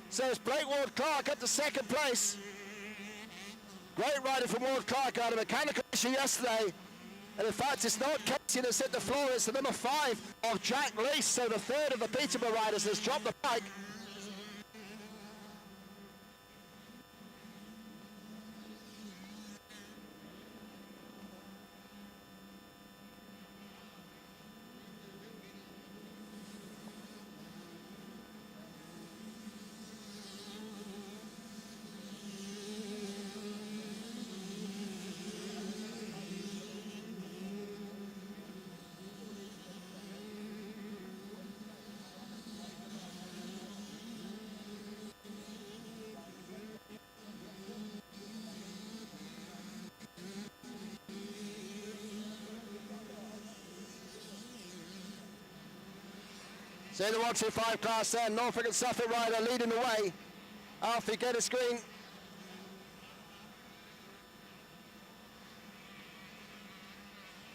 So it's Blake Ward-Clark up to 2nd place. Great rider from Ward-Clark. Had a mechanical issue yesterday. And in fact, it's not Casey that's hit the floor, it's the number 5 of Jack Lease. So the 3rd of the Peterborough riders has dropped the bike. So in the 125 class then, Norfolk and Suffolk rider leading the way. Alfie Gettisgreen.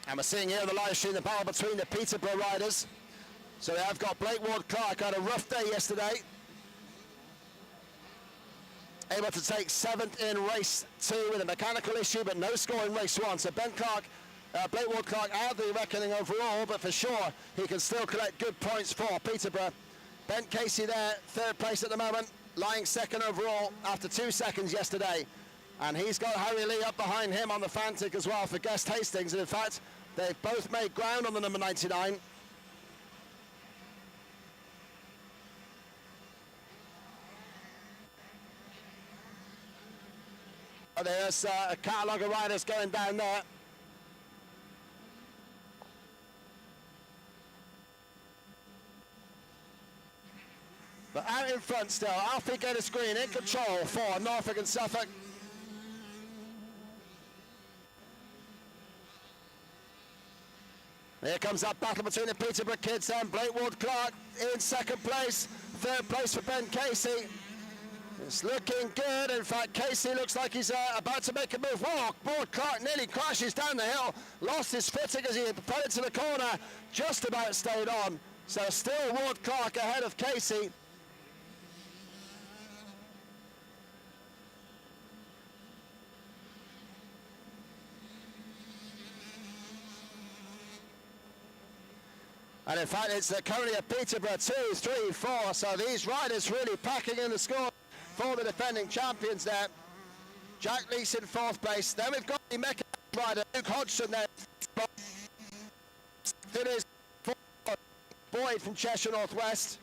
And we're seeing here on the live stream the battle between the Peterborough riders. So they have got Blake Ward-Clark, had a rough day yesterday. Able to take 7th in race 2 with a mechanical issue, but no score in race 1. So Blake Ward-Clark out of the reckoning overall, but for sure he can still collect good points for Peterborough. Ben Casey there, 3rd place at the moment, lying 2nd overall after 2 seconds yesterday. And he's got Harry Lee up behind him on the Fantic as well for Guest Hastings. And in fact, they've both made ground on the number 99. There's a catalogue of riders going down there. But out in front still, Alfie Gettisgreen in control for Norfolk and Suffolk. Here comes that battle between the Peterborough kids and Blake Ward-Clark in second place. Third place for Ben Casey. It's looking good. In fact, Casey looks like he's about to make a move. Whoa, Ward-Clark nearly crashes down the hill. Lost his footing as he fell into the corner. Just about stayed on. So still Ward-Clark ahead of Casey. And in fact, it's currently a Peterborough 2, 3, 4. So these riders really packing in the score for the defending champions there. Jack Lees in fourth place. Then we've got the Mecca rider, Luke Hodgson there. It is Boyd from Cheshire Northwest.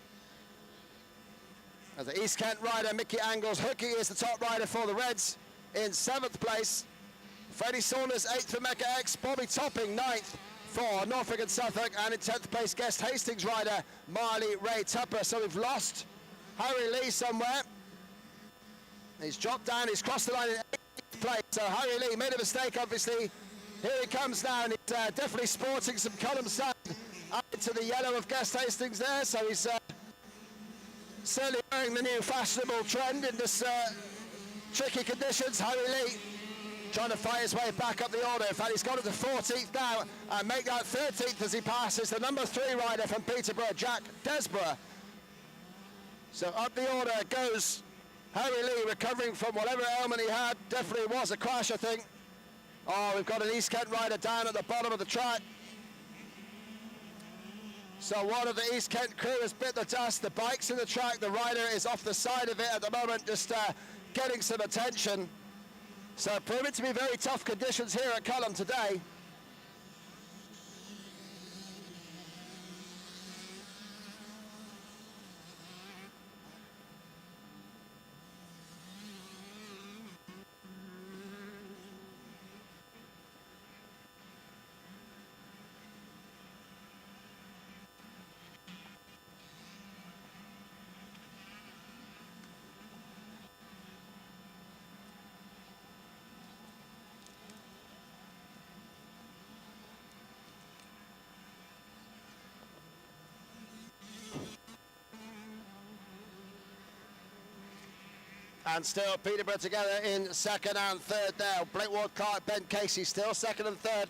As the East Kent rider, Mickey Angles. Hookie is the top rider for the Reds in seventh place. Freddie Saunders, eighth for Mecca X. Bobby Topping, ninth for Norfolk and Suffolk, and in 10th place guest Hastings rider Marley Ray Tupper. So we've lost Harry Lee somewhere. He's dropped down, he's crossed the line in 8th place. So Harry Lee made a mistake, obviously. Here he comes now, and he's definitely sporting some CULHAM sand up into the yellow of guest Hastings there. So he's certainly wearing the new fashionable trend in this tricky conditions. Harry Lee trying to fight his way back up the order. In fact, he's got it to 14th now and make that 13th as he passes the number 3 rider from Peterborough, Jack Desborough. So up the order goes Harry Lee, recovering from whatever ailment he had. Definitely was a crash, I think. Oh, we've got an East Kent rider down at the bottom of the track. So one of the East Kent crew has bit the dust. The bike's in the track. The rider is off the side of it at the moment, just getting some attention. So proving to be very tough conditions here at CULHAM today. And still Peterborough together in second and third there. Blake Ward-Clark, Ben Casey still second and third.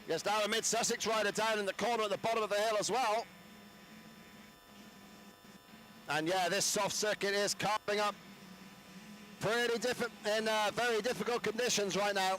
Yes, now a mid-Sussex rider down in the corner at the bottom of the hill as well. And yeah, this soft circuit is carving up pretty different in very difficult conditions right now.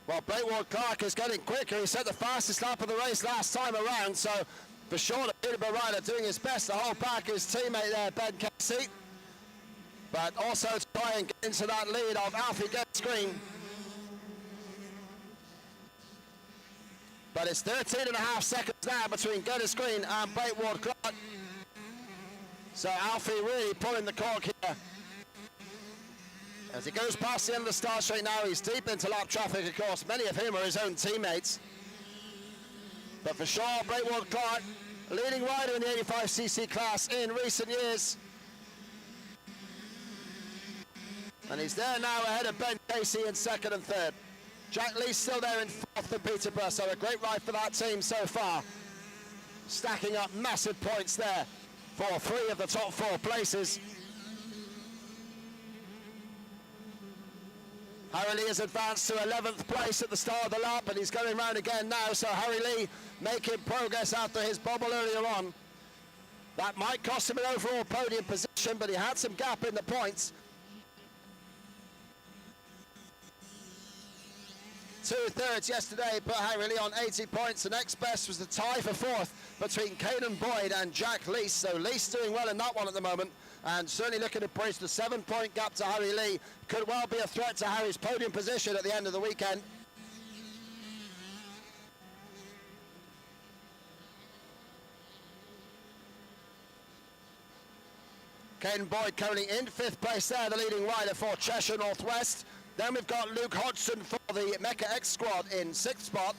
Well, Blake Ward-Clark is getting quicker. He set the fastest lap of the race last time around, so for sure the Peterborough rider doing his best to hold back his teammate there, Ben Casey, but also to try and get into that lead of Alfie Getz-Green. But it's 13.5 seconds now between Getz-Green and Blake Ward-Clark. So Alfie really pulling the cork here. As he goes past the end of the start straight now, he's deep into lap traffic, of course. Many of whom are his own teammates. But for sure, Blake Ward-Clark, leading rider in the 85cc class in recent years. And he's there now ahead of Ben Casey in second and third. Jack Lee's still there in fourth for Peterborough, so a great ride for that team so far. Stacking up massive points there for 3 of the top 4 places. Harry Lee has advanced to 11th place at the start of the lap, and he's going round again now, so Harry Lee making progress after his bobble earlier on. That might cost him an overall podium position, but he had some gap in the points. 2/3 yesterday put Harry Lee on 80 points. The next best was the tie for 4th between Caden Boyd and Jack Lease. So Lease doing well in that one at the moment, and certainly looking to bridge the 7-point gap to Harry Lee. Could well be a threat to Harry's podium position at the end of the weekend. Caden Boyd currently in 5th place there, the leading rider for Cheshire North West. Then we've got Luke Hodgson for the Mecca X squad in 6th spot.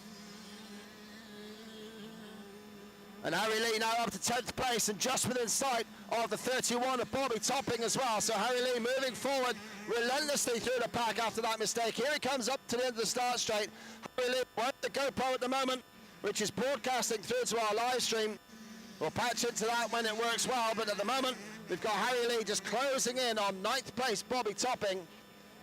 And Harry Lee now up to 10th place and just within sight of the 31 of Bobby Topping as well. So Harry Lee moving forward relentlessly through the pack after that mistake. Here he comes up to the end of the start straight. Harry Lee with the GoPro at the moment, which is broadcasting through to our live stream. We'll patch into that when it works well, but at the moment we've got Harry Lee just closing in on 9th place Bobby Topping.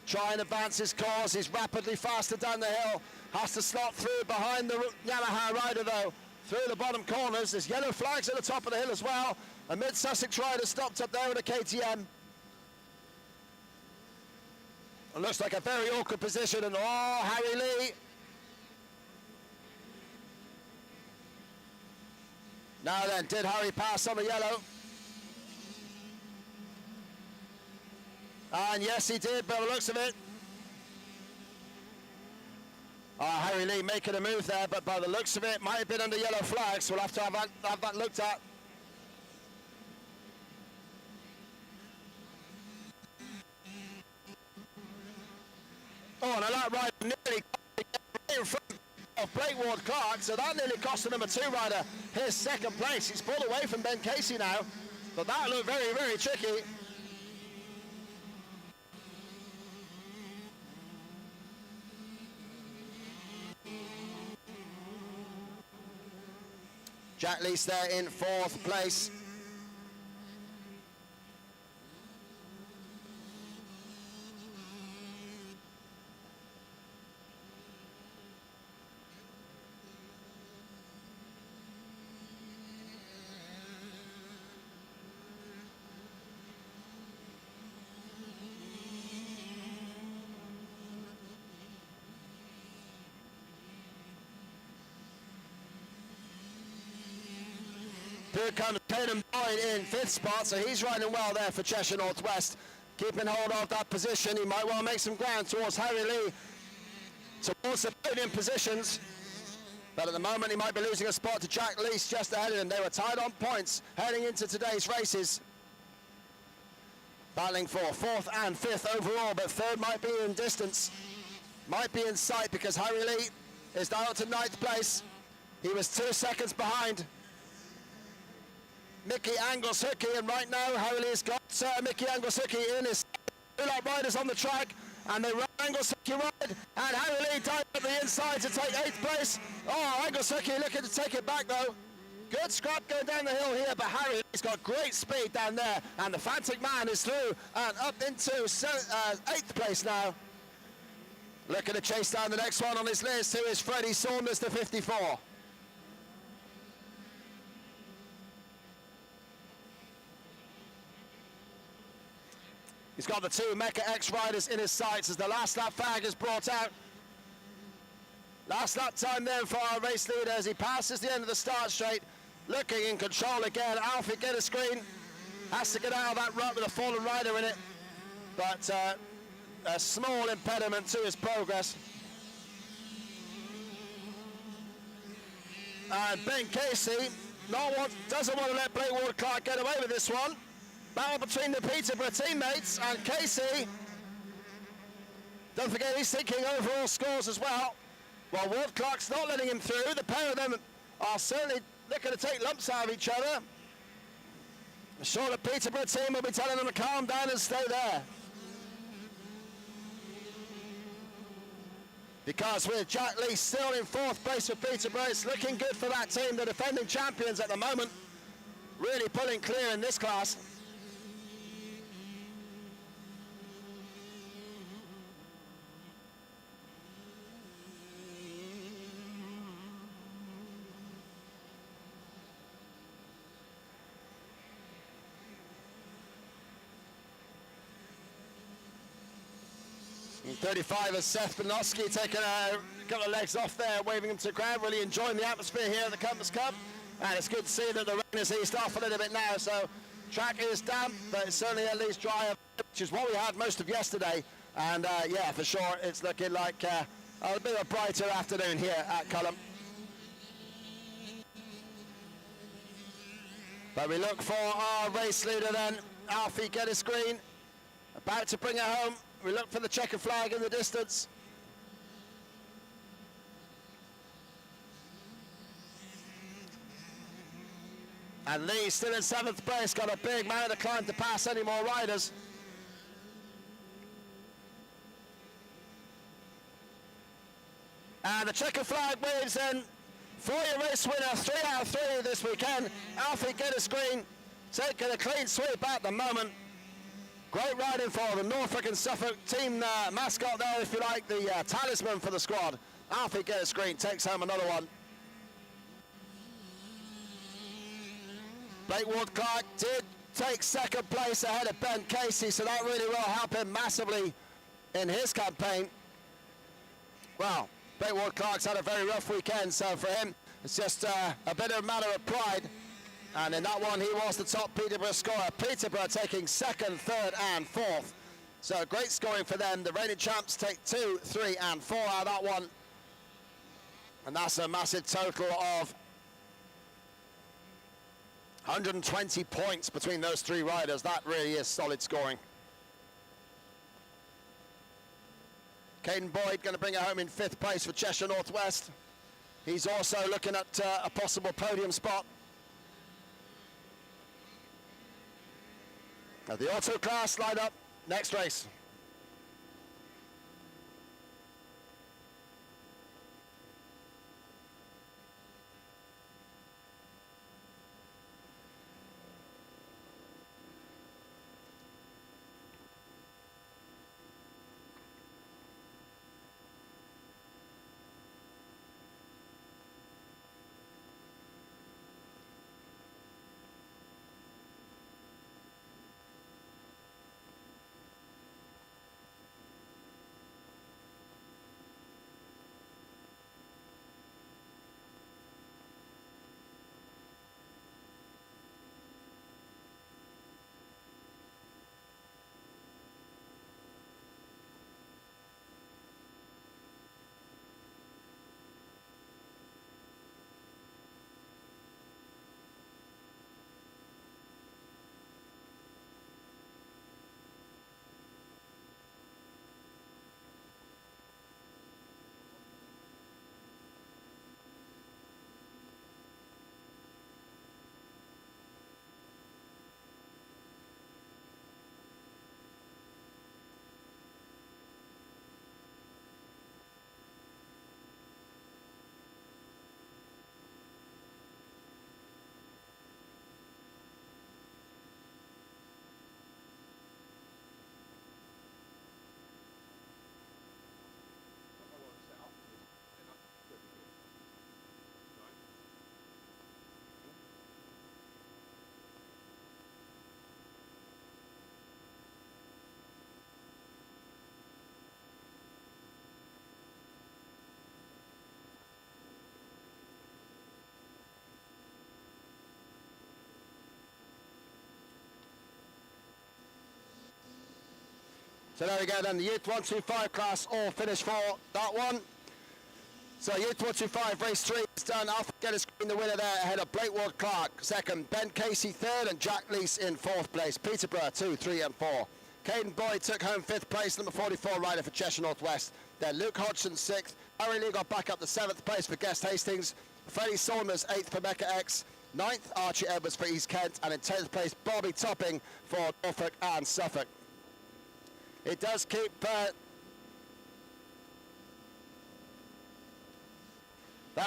Try and advance his cause. He's rapidly faster down the hill. Has to slot through behind the Yamaha rider though. Through the bottom corners. There's yellow flags at the top of the hill as well. A mid-Sussex rider stopped up there in a KTM. It looks like a very awkward position, and oh, Harry Lee. Now then, did Harry pass on the yellow? And yes, he did, by the looks of it. Harry Lee making a move there, but by the looks of it, might have been under yellow flags. We'll have to have that looked at. Oh, and a lap rider nearly got in front of Blake Ward-Clark, so that nearly cost the number 2 rider his 2nd place. He's pulled away from Ben Casey now, but that looked very, very tricky. Jack Lease there in 4th place. Here comes Caden Boyd in 5th spot, so he's riding well there for Cheshire North West. Keeping hold of that position, he might well make some ground towards Harry Lee, towards the podium positions. But at the moment, he might be losing a spot to Jack Lease just ahead of him. They were tied on points heading into today's races. Battling for 4th and 5th overall, but 3rd might be in distance. Might be in sight because Harry Lee is down to 9th place. He was 2 seconds behind Mickey Angleshookie, and right now Harry Lee's got Mickey Angleshookie in his 2-lap riders on the track, and they run Angleshookie ride, and Harry Lee down at the inside to take 8th place. Oh, Angleshookie looking to take it back though. Good scrap going down the hill here, but Harry Lee's got great speed down there, and the Fantic Man is through and up into 8th place now. Looking to chase down the next one on his list, who is Freddie Saunders, the 54. He's got the 2 Mecca X riders in his sights as the last lap fag is brought out. Last lap time then for our race leader as he passes the end of the start straight. Looking in control again. Alfie get a screen. Has to get out of that rut with a fallen rider in it. But a small impediment to his progress. And Ben Casey doesn't want to let Blake Ward-Clark get away with this one. Battle between the Peterborough teammates and Casey. Don't forget he's thinking overall scores as well. While Ward-Clark's not letting him through, the pair of them are certainly looking to take lumps out of each other. I'm sure the Peterborough team will be telling them to calm down and stay there. Because with Jack Lee still in 4th place for Peterborough, it's looking good for that team, the defending champions at the moment. Really pulling clear in this class. 35 is Seth Benoski, taking a couple of legs off there, waving them to the crowd, really enjoying the atmosphere here at the Compass Cup. And it's good to see that the rain has eased off a little bit now, so track is damp, but it's certainly at least drier, which is what we had most of yesterday. And yeah, for sure, it's looking like a bit of a brighter afternoon here at CULHAM. But we look for our race leader then, Alfie Geddes-Green, about to bring it home. We look for the checker flag in the distance. And Lee still in 7th place, got a big mountain to climb to pass any more riders. And the checker flag waves in for your race winner, 3 out of 3 this weekend. Alfie Geddes-Green taking a clean sweep at the moment. Great riding for the Norfolk and Suffolk team mascot there, if you like, the talisman for the squad. Alfie Geddes-Green takes home another one. Blake Ward-Clark did take 2nd place ahead of Ben Casey, so that really will help him massively in his campaign. Well, Blake Ward-Clark's had a very rough weekend, so for him, it's just a bit of a matter of pride. And in that one, he was the top Peterborough scorer. Peterborough taking 2nd, 3rd, and 4th. So great scoring for them. The reigning champs take 2, 3, and 4 out of that one. And that's a massive total of 120 points between those 3 riders. That really is solid scoring. Caden Boyd going to bring it home in 5th place for Cheshire North West. He's also looking at a possible podium spot. Now the auto class line up, next race. So there we go then, the Youth 125 class all finished for that one. So Youth 125 race 3 is done. Alfie Geddes-Green the winner there ahead of Blake Ward-Clark 2nd, Ben Casey 3rd, and Jack Leese in 4th place. Peterborough 2, 3, and 4. Caden Boyd took home 5th place, number 44 rider for Cheshire North West. Then Luke Hodgson 6th. Harry Lee got back up to 7th place for Guest Hastings. Freddie Saunders 8th for Mecca X. 9th Archie Edwards for East Kent, and in 10th place Bobby Topping for Norfolk and Suffolk. It does keep that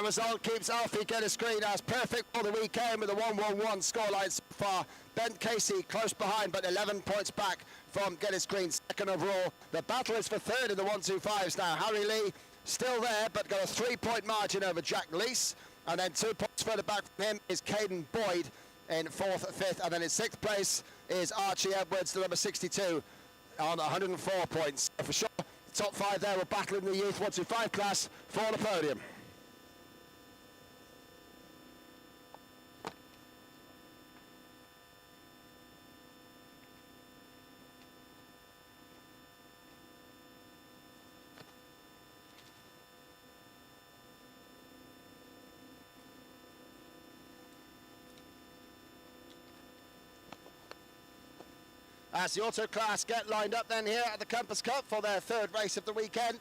result keeps Alfie Geddes-Green as perfect for the weekend with a 1-1-1 scoreline so far. Ben Casey close behind, but 11 points back from Geddes-Green, 2nd overall. The battle is for 3rd in the 125s now. Harry Lee still there, but got a 3-point margin over Jack Leese. And then 2 points further back from him is Caden Boyd in 4th, 5th. And then in 6th place is Archie Edwards, the number 62, on 104 points. For sure, top 5 there will battle in the Youth 125 class for the podium. As the auto class get lined up then here at the Compass Cup for their 3rd race of the weekend.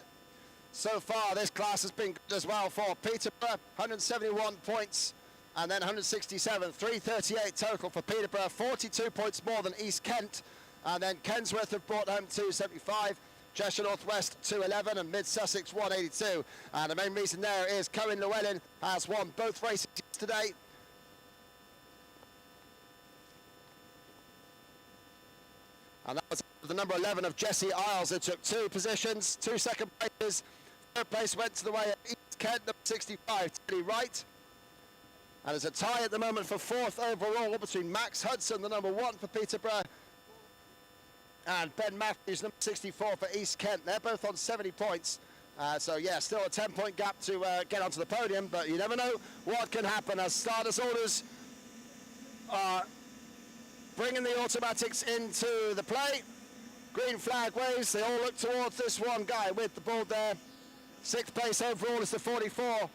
So far this class has been good as well for Peterborough, 171 points and then 167, 338 total for Peterborough, 42 points more than East Kent, and then Kensworth have brought home 275, Cheshire North West 211 and Mid Sussex 182. And the main reason there is Cohen Llewellyn has won both races today. And that was the number 11 of Jesse Isles, who took 2 positions, 2 second places. 3rd place went to the way of East Kent, number 65, Teddy Wright. And there's a tie at the moment for 4th overall between Max Hudson, the number 1 for Peterborough, and Ben Matthews, number 64 for East Kent. They're both on 70 points. So yeah, still a 10-point gap to get onto the podium, but you never know what can happen as starters orders are bringing the automatics into the play. Green flag waves, they all look towards this one guy with the ball there. 6th place overall is the 44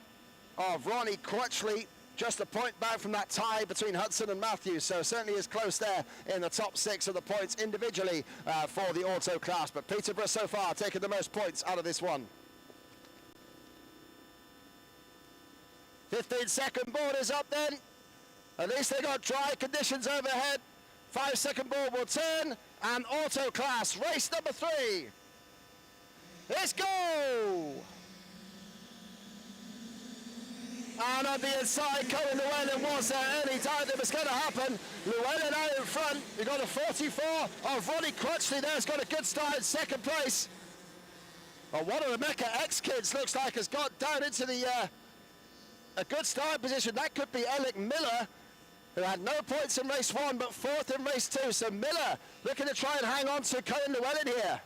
of Ronnie Crutchley, just a point back from that tie between Hudson and Matthews, so certainly is close there in the top 6 of the points individually for the auto class. But Peterborough so far taking the most points out of this one. 15-second board is up then. At least they got dry conditions overhead. 5-second board will turn, and auto class, race number 3. Let's go! And on the inside, Cohen Llewellyn was there any time it was going to happen. Llewellyn out in front. You've got a 44 of Ronnie Crutchley there, has got a good start in 2nd place. Well, one of the Mecca X-Kids looks like has got down into the a good start position. That could be Alec Miller, who had no points in race 1 but 4th in race 2. So Miller looking to try and hang on to Cohen Llewellyn here.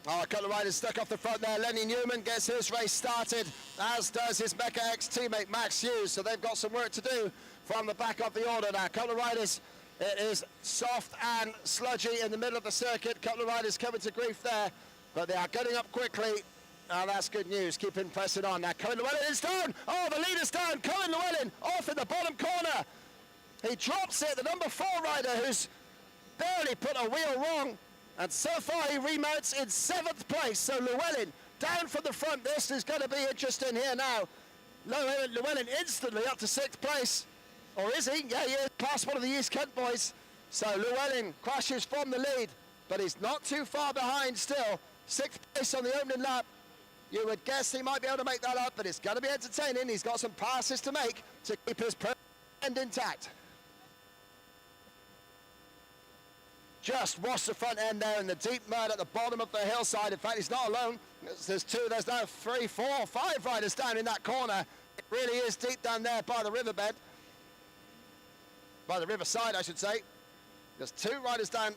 Oh, a couple of riders stuck off the front there. Lenny Newman gets his race started, as does his Mecca X teammate Max Hughes. So they've got some work to do from the back of the order now. A couple of riders, it is soft and sludgy in the middle of the circuit. A couple of riders coming to grief there, but they are getting up quickly. Oh, that's good news. Keep pressing on. Now Cohen Llewellyn is down. Oh, the leader's down. Cohen Llewellyn off in the bottom corner. He drops it. The number 4 rider who's barely put a wheel wrong. And so far he remounts in 7th place. So Llewellyn down from the front. This is going to be interesting here now. Llewellyn instantly up to 6th place. Or is he? Yeah, he is. Class 1 of the East Kent boys. So Llewellyn crashes from the lead, but he's not too far behind still. 6th place on the opening lap. You would guess he might be able to make that up, but it's going to be entertaining. He's got some passes to make to keep his end intact. Just washed the front end there in the deep mud at the bottom of the hillside. In fact, he's not alone. There's now 3, 4, 5 riders down in that corner. It really is deep down there by the riverbed. By the riverside, I should say. There's 2 riders down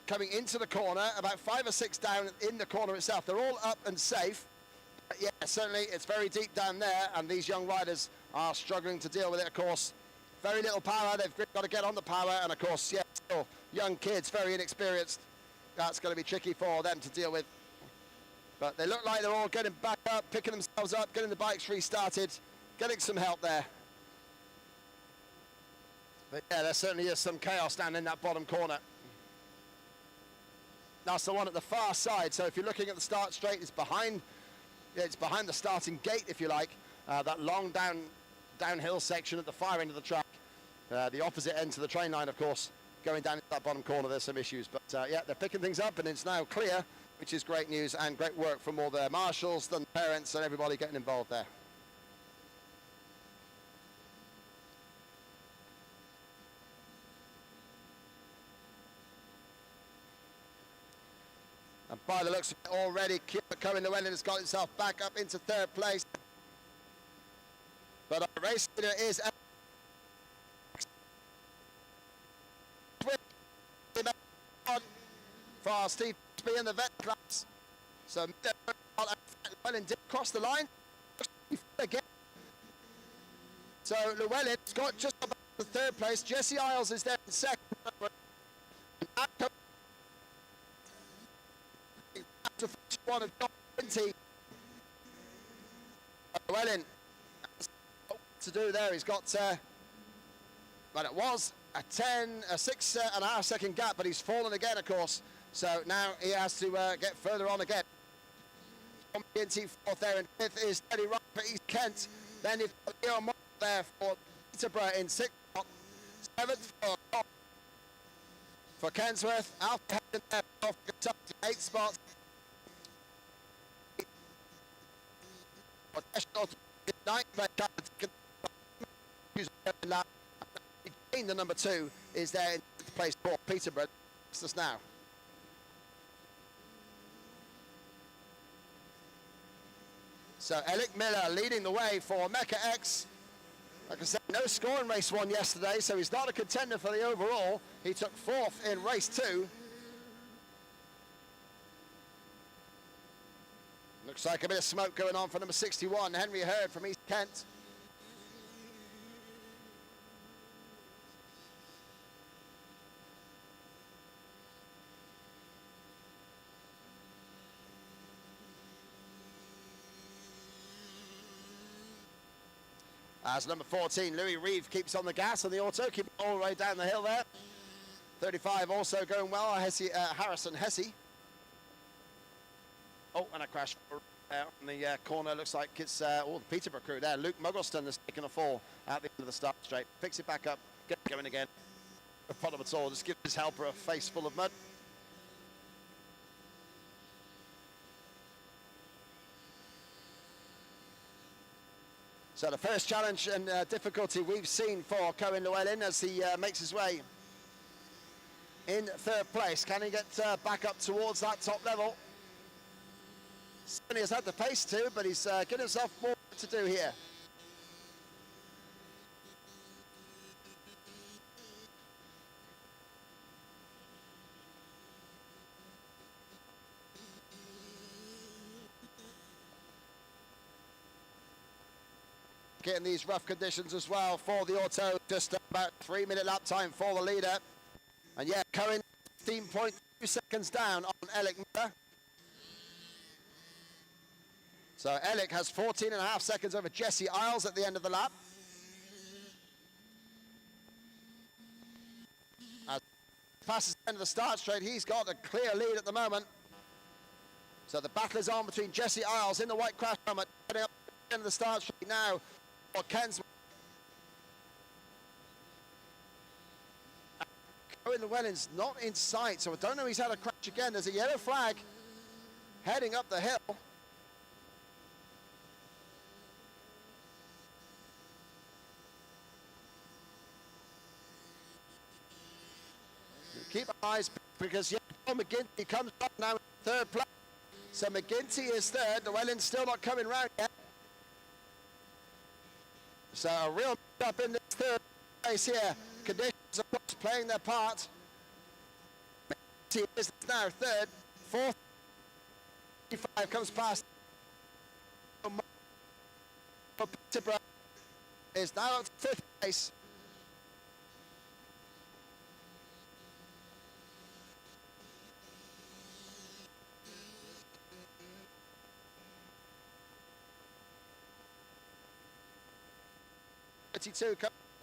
coming into the corner, about 5 or 6 down in the corner itself. They're all up and safe. But yeah, certainly it's very deep down there, and these young riders are struggling to deal with it, of course. Very little power, they've got to get on the power, and of course, yeah, still young kids, very inexperienced. That's going to be tricky for them to deal with. But they look like they're all getting back up, picking themselves up, getting the bikes restarted, getting some help there. But yeah, there certainly is some chaos down in that bottom corner. That's the one at the far side, so if you're looking at the start straight, it's behind the starting gate, if you like, that long downhill section at the far end of the track, the opposite end to the train line, of course. Going down into that bottom corner, there's some issues, but yeah, they're picking things up, and it's now clear, which is great news and great work from all the marshals, the parents, and everybody getting involved there. And by the looks of it already, Cohen Llewellyn has got himself back up into 3rd place. But our race leader is for Steve in the vet class. So Llewellyn did cross the line again. So Llewellyn's got just about the third place. Jesse Isles is there in second. To 1 of 20. Llewellyn to do there. He's got, but it was a 6.5 second gap, but he's fallen again, of course. So now he has to get further on again. McGinty fourth there, and fifth is Teddy Wright for East Kent. Then you've got Leo Moore there for Peterborough in sixth spot. Seventh for Kensworth. Alfie Hayden there for Kentucky, 8 spots. The number 2 is there in place for Peterborough. It's us now. So Alec Miller leading the way for Mecca X. Like I said, no score in race 1 yesterday, so he's not a contender for the overall. He took 4th in race 2. Looks like a bit of smoke going on for number 61, Henry Hurd from East Kent. As number 14, Louis Reeve keeps on the gas on the auto, keeping all the way down the hill there. 35 also going well, Harrison Hesse. Oh, and a crash out in the corner. Looks like it's all the Peterborough crew there. Luke Muggleston has taken a fall at the end of the start straight. Picks it back up, gets going again. No problem at all, just gives his helper a face full of mud. So the first challenge and difficulty we've seen for Cohen Llewellyn as he makes his way in 3rd place. Can he get back up towards that top level? Certainly has had the pace to, but he's getting himself more to do here. In these rough conditions as well for the auto, just about 3-minute lap time for the leader. And yeah, Cohen 15.2 seconds down on Alec Miller. So Alec has 14.5 seconds over Jesse Isles at the end of the lap. As passes the end of the start straight, he's got a clear lead at the moment. So the battle is on between Jesse Isles in the white crash helmet, heading up to the end of the start straight now. For Kensworth. Cohen Llewellyn's not in sight, so I don't know if he's had a crash again. There's a yellow flag heading up the hill. Keep our eyes because McGinty comes up now in 3rd place. So McGinty is 3rd. Llewellyn's still not coming round yet. So a real up in this 3rd place here. Conditions, of course, playing their part. He is now 3rd. 4th, 55 comes past. Peterborough is now up to 5th place.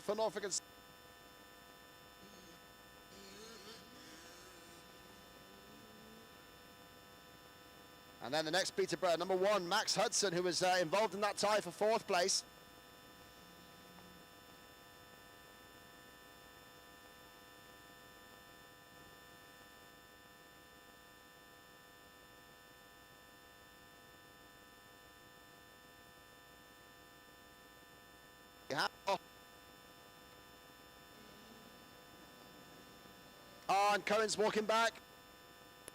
For Norfolk and then the next Peterborough, number 1, Max Hudson, who was involved in that tie for 4th place. Oh, and Cohen's walking back.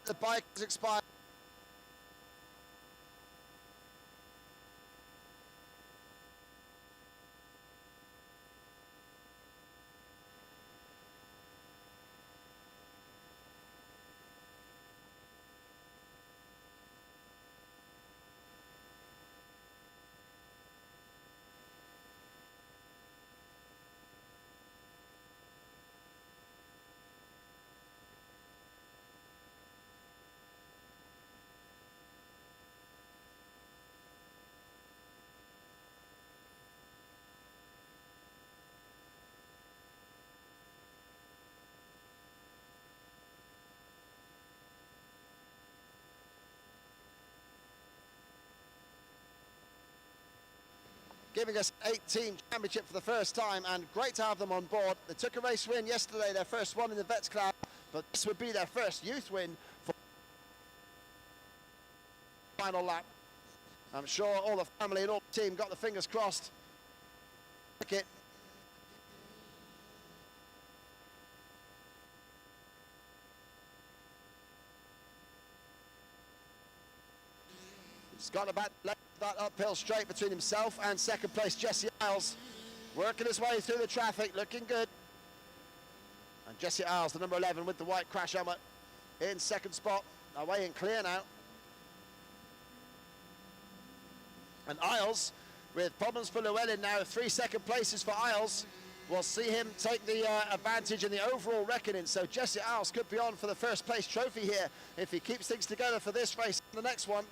The bike has expired. giving us 18 championship for the first time, and great to have them on board. They took a race win yesterday, their first one in the Vets Club, but this would be their first youth win for the final lap. I'm sure all the family and all the team got the fingers crossed. It. He's got about that uphill straight between himself and second place Jesse Isles, working his way through the traffic, looking good. And Jesse Isles, the number 11 with the white crash helmet, in second spot, away and clear now. And Isles, with problems for Llewellyn now, 3 second places for Isles. We'll see him take the advantage in the overall reckoning. So Jesse Isles could be on for the first place trophy here if he keeps things together for this race and the next one.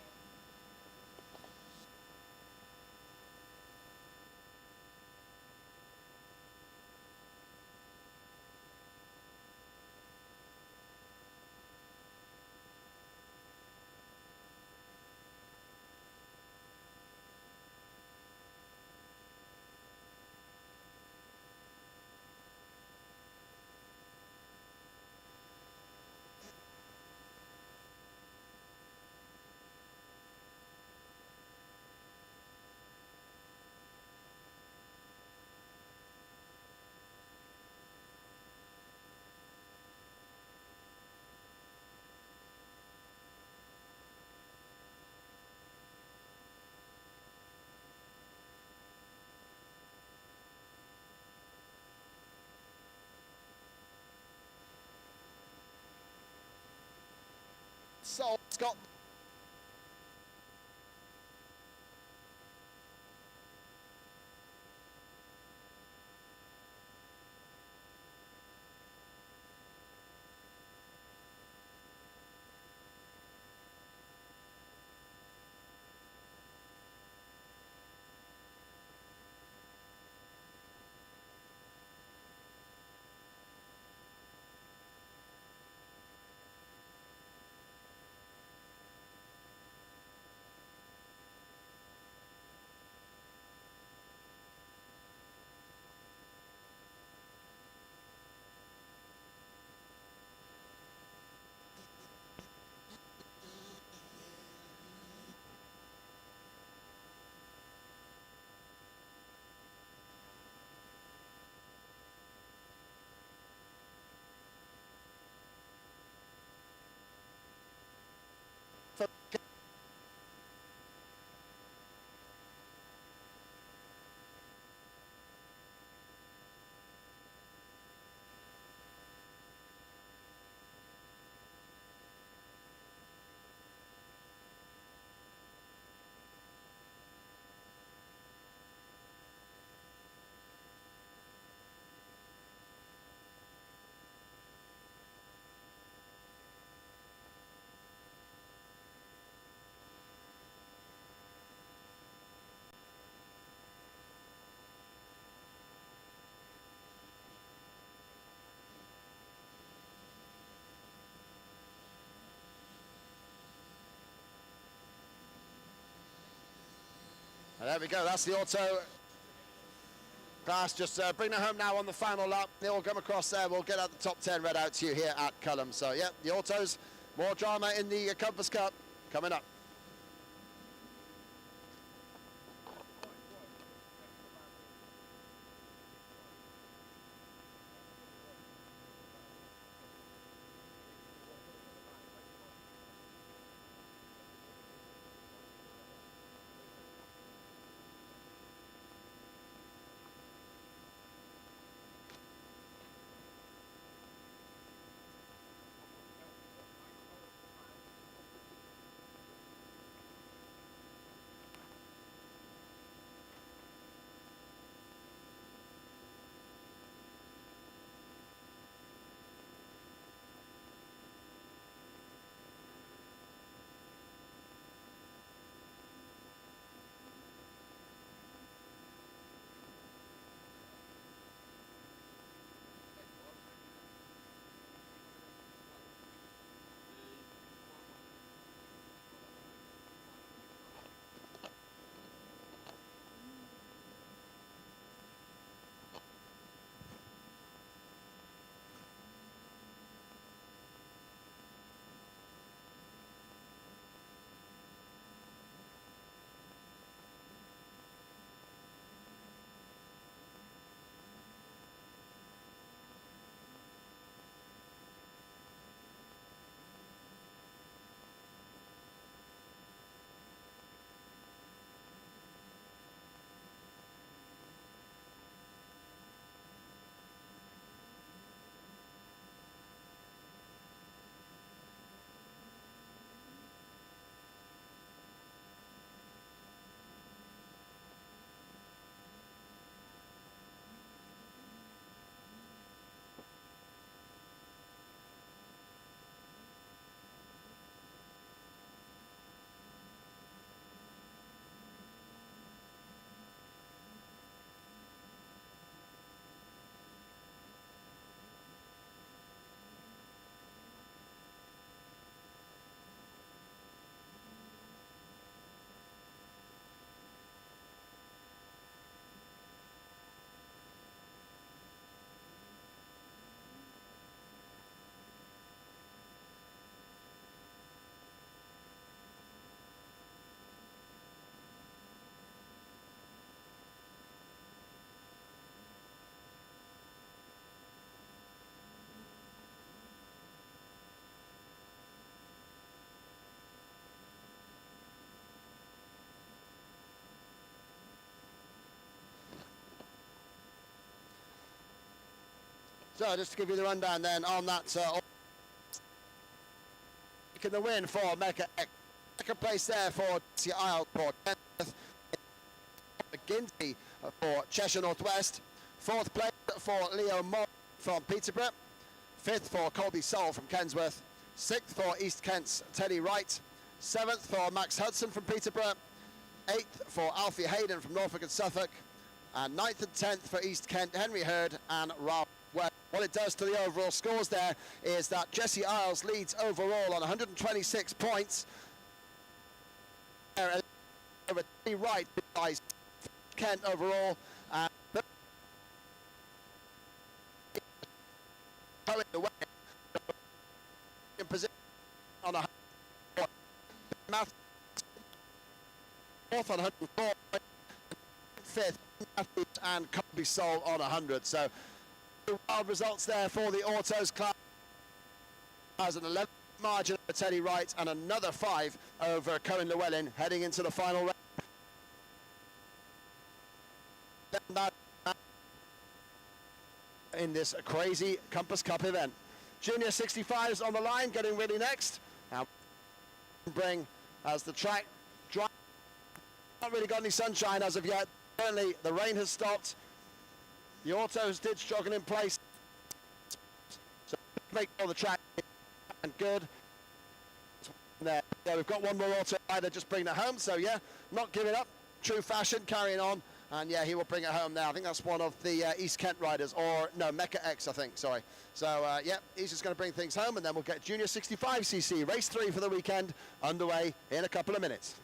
So Scott. And there we go, that's the auto class. Just bring it home now on the final lap. They all come across there. We'll get out the top 10 read out to you here at CULHAM. So, yeah, the autos, more drama in the Compass Cup coming up. So just to give you the rundown then on that, taking the win for Mecca X. Second place there for Jesse Isles for Kenneth. McGinty for Cheshire Northwest. Fourth place for Leo Moore from Peterborough. Fifth for Colby Sol from Kensworth. Sixth for East Kent's Teddy Wright. Seventh for Max Hudson from Peterborough. Eighth for Alfie Hayden from Norfolk and Suffolk. And ninth and 10th for East Kent, Henry Hurd and Ralph Webb. What it does to the overall scores there is that Jesse Isles leads overall on 126 points. Over Teddy Wright besides Kent overall. In position on 100. Fourth on 104. Fifth, Matthews and Colby Sol on 100. So wild results there for the autos class. Has an 11 margin for Teddy Wright and another 5 over Cohen Llewellyn heading into the final round. In this crazy Compass Cup event. Junior 65s on the line, getting ready next. Now bring as the track dry. Not really got any sunshine as of yet. Apparently the rain has stopped. The autos did struggle in place. So make all the track and good. There. Yeah, we've got one more auto rider just bringing it home. So yeah, not giving up. True fashion, carrying on. And yeah, he will bring it home now. I think that's one of the East Kent riders, or no, Mecca X, I think, sorry. So yeah, he's just going to bring things home, and then we'll get Junior 65cc, race 3 for the weekend, underway in a couple of minutes.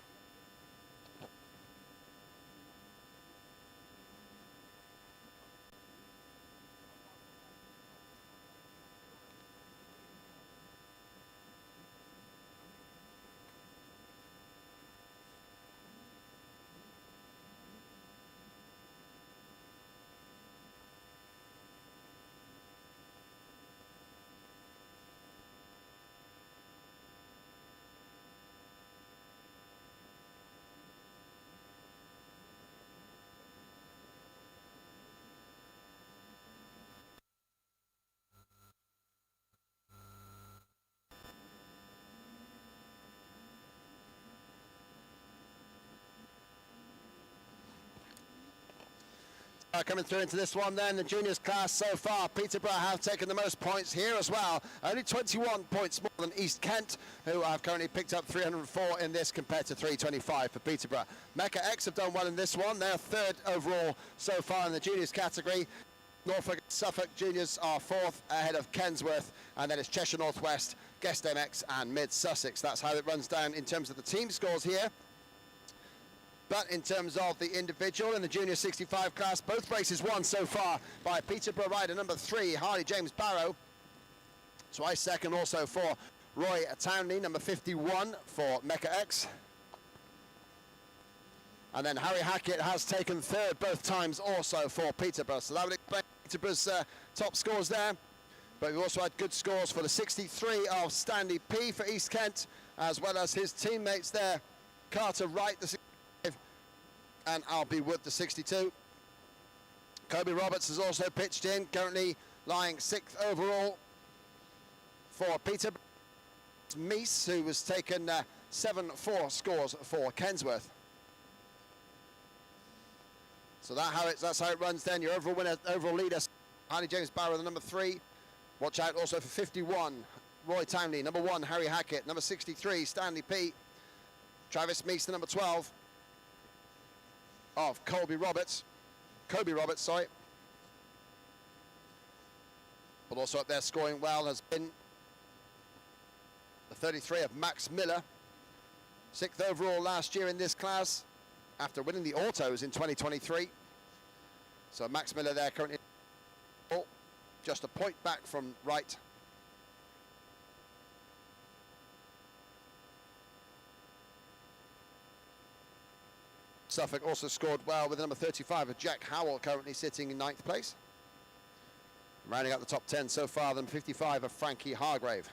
Coming through into this one then, the juniors class so far, Peterborough have taken the most points here as well. Only 21 points more than East Kent, who have currently picked up 304 in this compared to 325 for Peterborough. Mecca X have done well in this one. They're third overall so far in the juniors category. Norfolk and Suffolk juniors are fourth ahead of Kensworth, and then it's Cheshire Northwest, Guest MX and Mid Sussex. That's how it runs down in terms of the team scores here. But in terms of the individual in the Junior 65 class, both races won so far by Peterborough rider number 3, Harley James Barrow. Twice second also for Roy Townley, number 51 for Mecca X. And then Harry Hackett has taken third both times also for Peterborough. So that would explain Peterborough's top scores there. But we've also had good scores for the 63 of Stanley P for East Kent, as well as his teammates there, Carter Wright, the 65, and Albie Wood, the 62. Kobe Roberts has also pitched in, currently lying 6th overall for Peterborough. Meese, who was taken 7-4 scores for Kensworth. So that's how it runs then. Your overall winner, overall leader, Harley James Barrow, the number 3. Watch out also for 51, Roy Townley, number 1, Harry Hackett, number 63, Stanley P. Travis Meese, the number 12 of Kobe Roberts, sorry. But also up there scoring well has been the 33 of Max Miller, 6th overall last year in this class after winning the autos in 2023. So Max Miller there currently just a point back from Wright. Suffolk also scored well with the number 35 of Jack Howell, currently sitting in 9th place. Rounding out the top 10 so far, then 55 of Frankie Hargrave.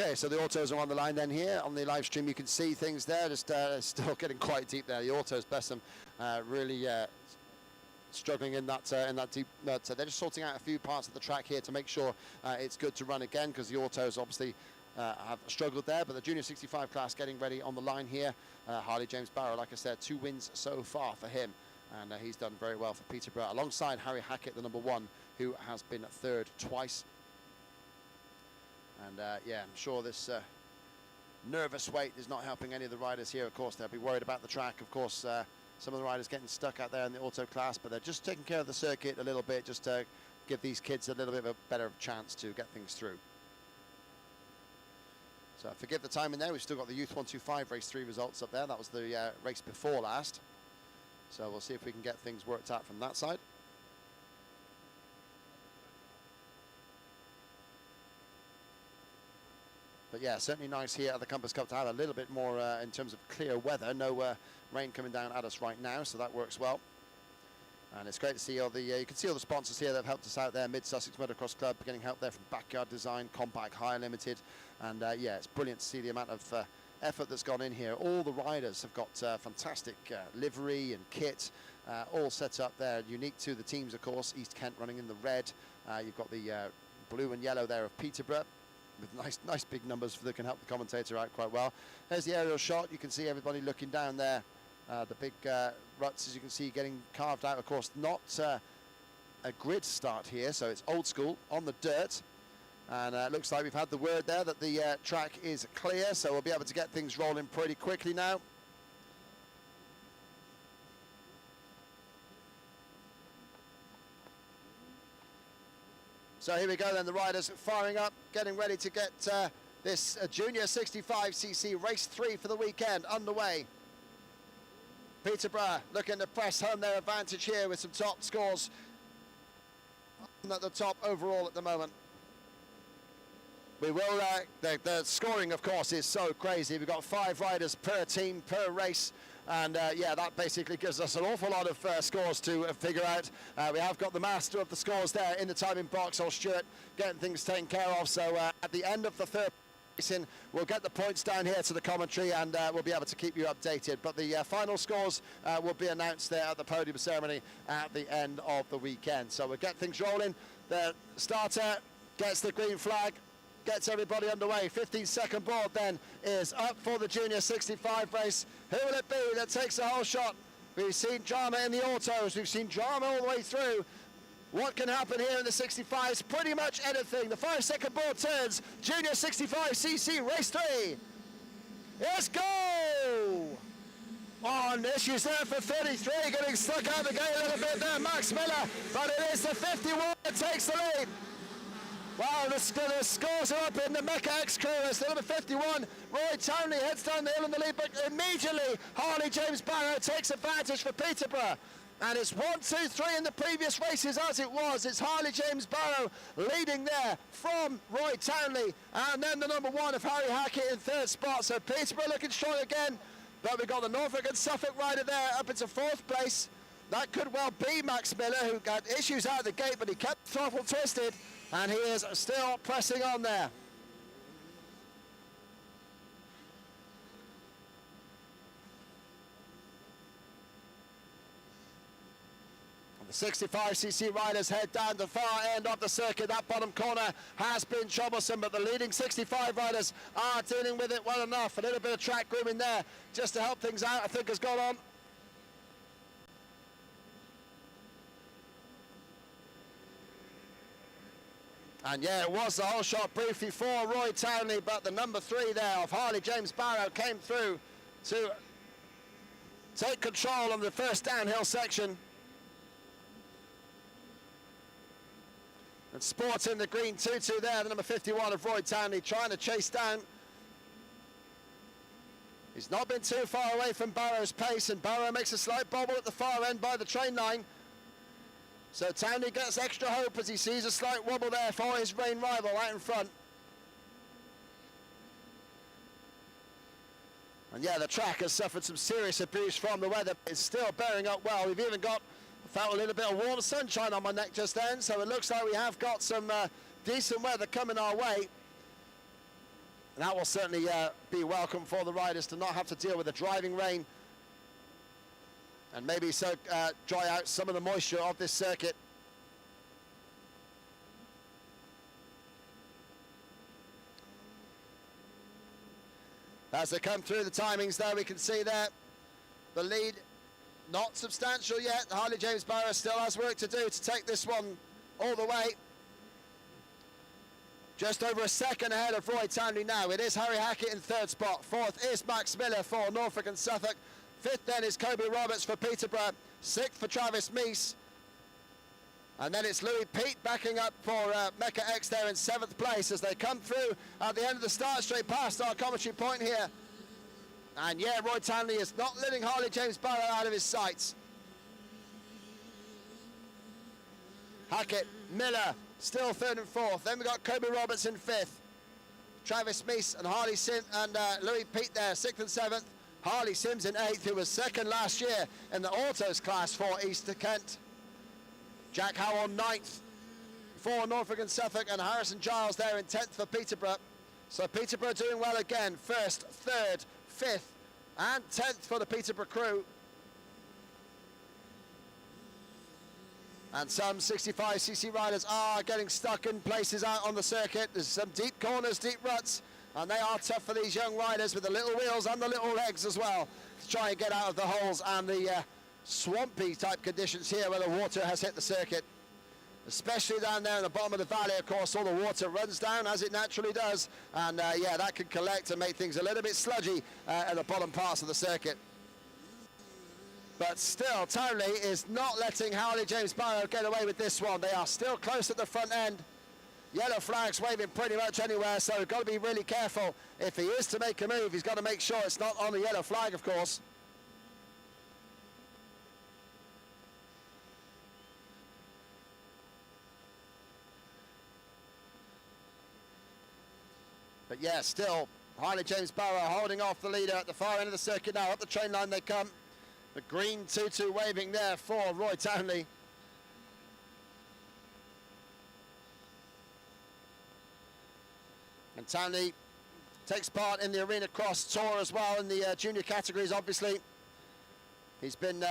Okay, so the autos are on the line then here. On the live stream you can see things there, just still getting quite deep there. The autos, bless them, really struggling in that deep nut. So they're just sorting out a few parts of the track here to make sure it's good to run again, because the autos obviously have struggled there. But the Junior 65 class getting ready on the line here. Harley James Barrow, like I said, 2 wins so far for him. And he's done very well for Peterborough, alongside Harry Hackett, the number 1, who has been 3rd twice. And yeah, I'm sure this nervous wait is not helping any of the riders here. Of course, they'll be worried about the track. Of course, some of the riders getting stuck out there in the auto class, but they're just taking care of the circuit a little bit, just to give these kids a little bit of a better chance to get things through. So forgive the time in there. We've still got the Youth 125 race 3 results up there. That was the race before last. So we'll see if we can get things worked out from that side. But yeah, certainly nice here at the Compass Cup to have a little bit more in terms of clear weather. No rain coming down at us right now, so that works well. And it's great to see all the, you can see all the sponsors here that have helped us out there. Mid-Sussex Motocross Club, getting help there from Backyard Design, Compact Hire Limited. And yeah, it's brilliant to see the amount of effort that's gone in here. All the riders have got fantastic livery and kit, all set up there, unique to the teams, of course. East Kent running in the red. You've got the blue and yellow there of Peterborough, with nice big numbers that can help the commentator out quite well. There's the aerial shot. You can see everybody looking down there. The big ruts, as you can see, getting carved out. Of course, not a grid start here, so it's old school on the dirt. And it looks like we've had the word there that the track is clear, so we'll be able to get things rolling pretty quickly now. So here we go then, the riders firing up, getting ready to get this Junior 65cc race 3 for the weekend underway. Peterborough looking to press home their advantage here with some top scores at the top overall at the moment. We will, the scoring of course is so crazy. We've got 5 riders per team, per race. And yeah, that basically gives us an awful lot of scores to figure out. We have got the master of the scores there in the timing box, old Stuart, getting things taken care of. So at the end of the 3rd racing, we'll get the points down here to the commentary, and we'll be able to keep you updated. But the final scores will be announced there at the podium ceremony at the end of the weekend. So we'll get things rolling. The starter gets the green flag, gets everybody underway. 15-second board then is up for the Junior 65 race. Who will it be that takes the whole shot? We've seen drama in the autos. We've seen drama all the way through. What can happen here in the 65s? Pretty much anything. The 5-second board turns. Junior 65cc race 3. Let's go! On issues there for 33, getting stuck out the gate a little bit there, Max Miller, but it is the 51 that takes the lead. Wow, the scores are up in the Mecca X crew. It's the number 51. Roy Townley heads down the hill in the lead, but immediately Harley James Barrow takes advantage for Peterborough. And it's 1, 2, 3 in the previous races as it was. It's Harley James Barrow leading there from Roy Townley. And then the number 1 of Harry Hackett in 3rd spot. So Peterborough looking strong again. But we've got the Norfolk and Suffolk rider there up into 4th place. That could well be Max Miller, who got issues out of the gate, but he kept the throttle twisted. And he is still pressing on there. The 65cc riders head down the far end of the circuit. That bottom corner has been troublesome, but the leading 65 riders are dealing with it well enough. A little bit of track grooming there just to help things out, I think, has gone on. And yeah, it was the whole shot briefly for Roy Townley, but the number 3 there of Harley James Barrow came through to take control on the first downhill section. And sporting the green tutu there, the number 51 of Roy Townley trying to chase down. He's not been too far away from Barrow's pace, and Barrow makes a slight bobble at the far end by the train line. So Townley gets extra hope as he sees a slight wobble there for his main rival out in front. And yeah, the track has suffered some serious abuse from the weather. It's still bearing up well. We've even got, felt a little bit of warm sunshine on my neck just then, so it looks like we have got some decent weather coming our way. And that will certainly be welcome for the riders to not have to deal with the driving rain and maybe so dry out some of the moisture of this circuit. As they come through the timings there, we can see there the lead not substantial yet. Harley James Barrow still has work to do to take this one all the way. Just over a second ahead of Roy Townley now. It is Harry Hackett in third spot. Fourth is Max Miller for Norfolk and Suffolk. Fifth then is Kobe Roberts for Peterborough. Sixth for Travis Meese. And then it's Louis Peat backing up for Mecca X there in seventh place as they come through at the end of the start straight past our commentary point here. And yeah, Roy Townley is not letting Harley James Barrow out of his sights. Hackett, Miller, still third and fourth. Then we've got Kobe Roberts in fifth. Travis Meese and Harley Sims and Louis Peat there, sixth and seventh. Harley Sims in eighth, who was second last year in the autos class for Easter Kent. Jack Howell ninth for Norfolk and Suffolk, and Harrison Giles there in 10th for Peterborough. So Peterborough doing well again, first, third, fifth and 10th for the Peterborough crew. And some 65cc riders are getting stuck in places out on the circuit. There's some deep corners, deep ruts, and they are tough for these young riders with the little wheels and the little legs as well to try and get out of the holes and the swampy type conditions here where the water has hit the circuit. Especially down there in the bottom of the valley, of course, all the water runs down as it naturally does, and yeah, that can collect and make things a little bit sludgy at the bottom parts of the circuit. But still, Townley is not letting Harley James Barrow get away with this one. They are still close at the front end. Yellow flags waving pretty much anywhere, so we've got to be really careful. If he is to make a move, he's got to make sure it's not on the yellow flag, of course. But yeah, still, Harley James Barrow holding off the leader at the far end of the circuit now. Up the train line they come. The green 2-2 waving there for Roy Townley. And Townley takes part in the Arena Cross Tour as well in the junior categories, obviously. He's been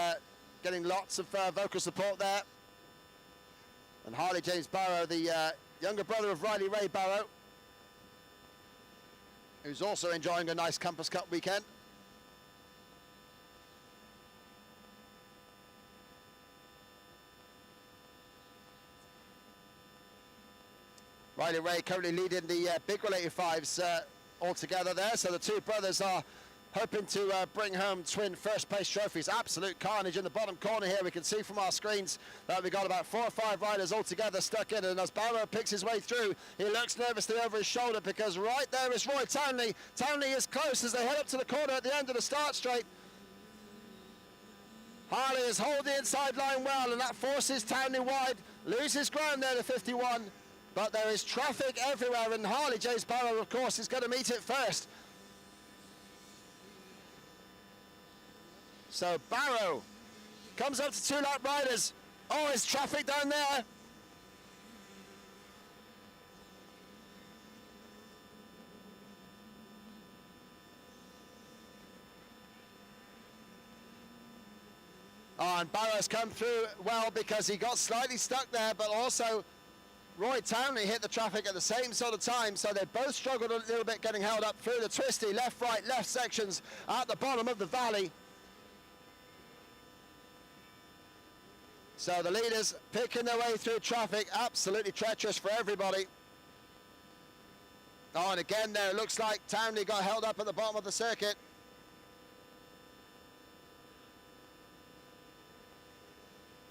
getting lots of vocal support there. And Harley James Barrow, the younger brother of Riley Ray Barrow, who's also enjoying a nice Compass Cup weekend. Riley Ray currently leading the big related fives altogether there, so the two brothers are hoping to bring home twin first place trophies. Absolute carnage in the bottom corner here. We can see from our screens that we've got about 4 or 5 riders altogether stuck in, and as Barrow picks his way through, he looks nervously over his shoulder because right there is Roy Townley. Townley is close as they head up to the corner at the end of the start straight. Harley is holding the inside line well, and that forces Townley wide, loses ground there to 51, but there is traffic everywhere, and Harley James Barrow, of course, is going to meet it first. So Barrow comes up to 2 lap riders. Oh, there's traffic down there. Oh, and Barrow's come through well because he got slightly stuck there, but also Roy Townley hit the traffic at the same sort of time, so they both struggled a little bit getting held up through the twisty left, right, left sections at the bottom of the valley. So the leaders picking their way through traffic, absolutely treacherous for everybody. Oh, and again there, it looks like Townley got held up at the bottom of the circuit.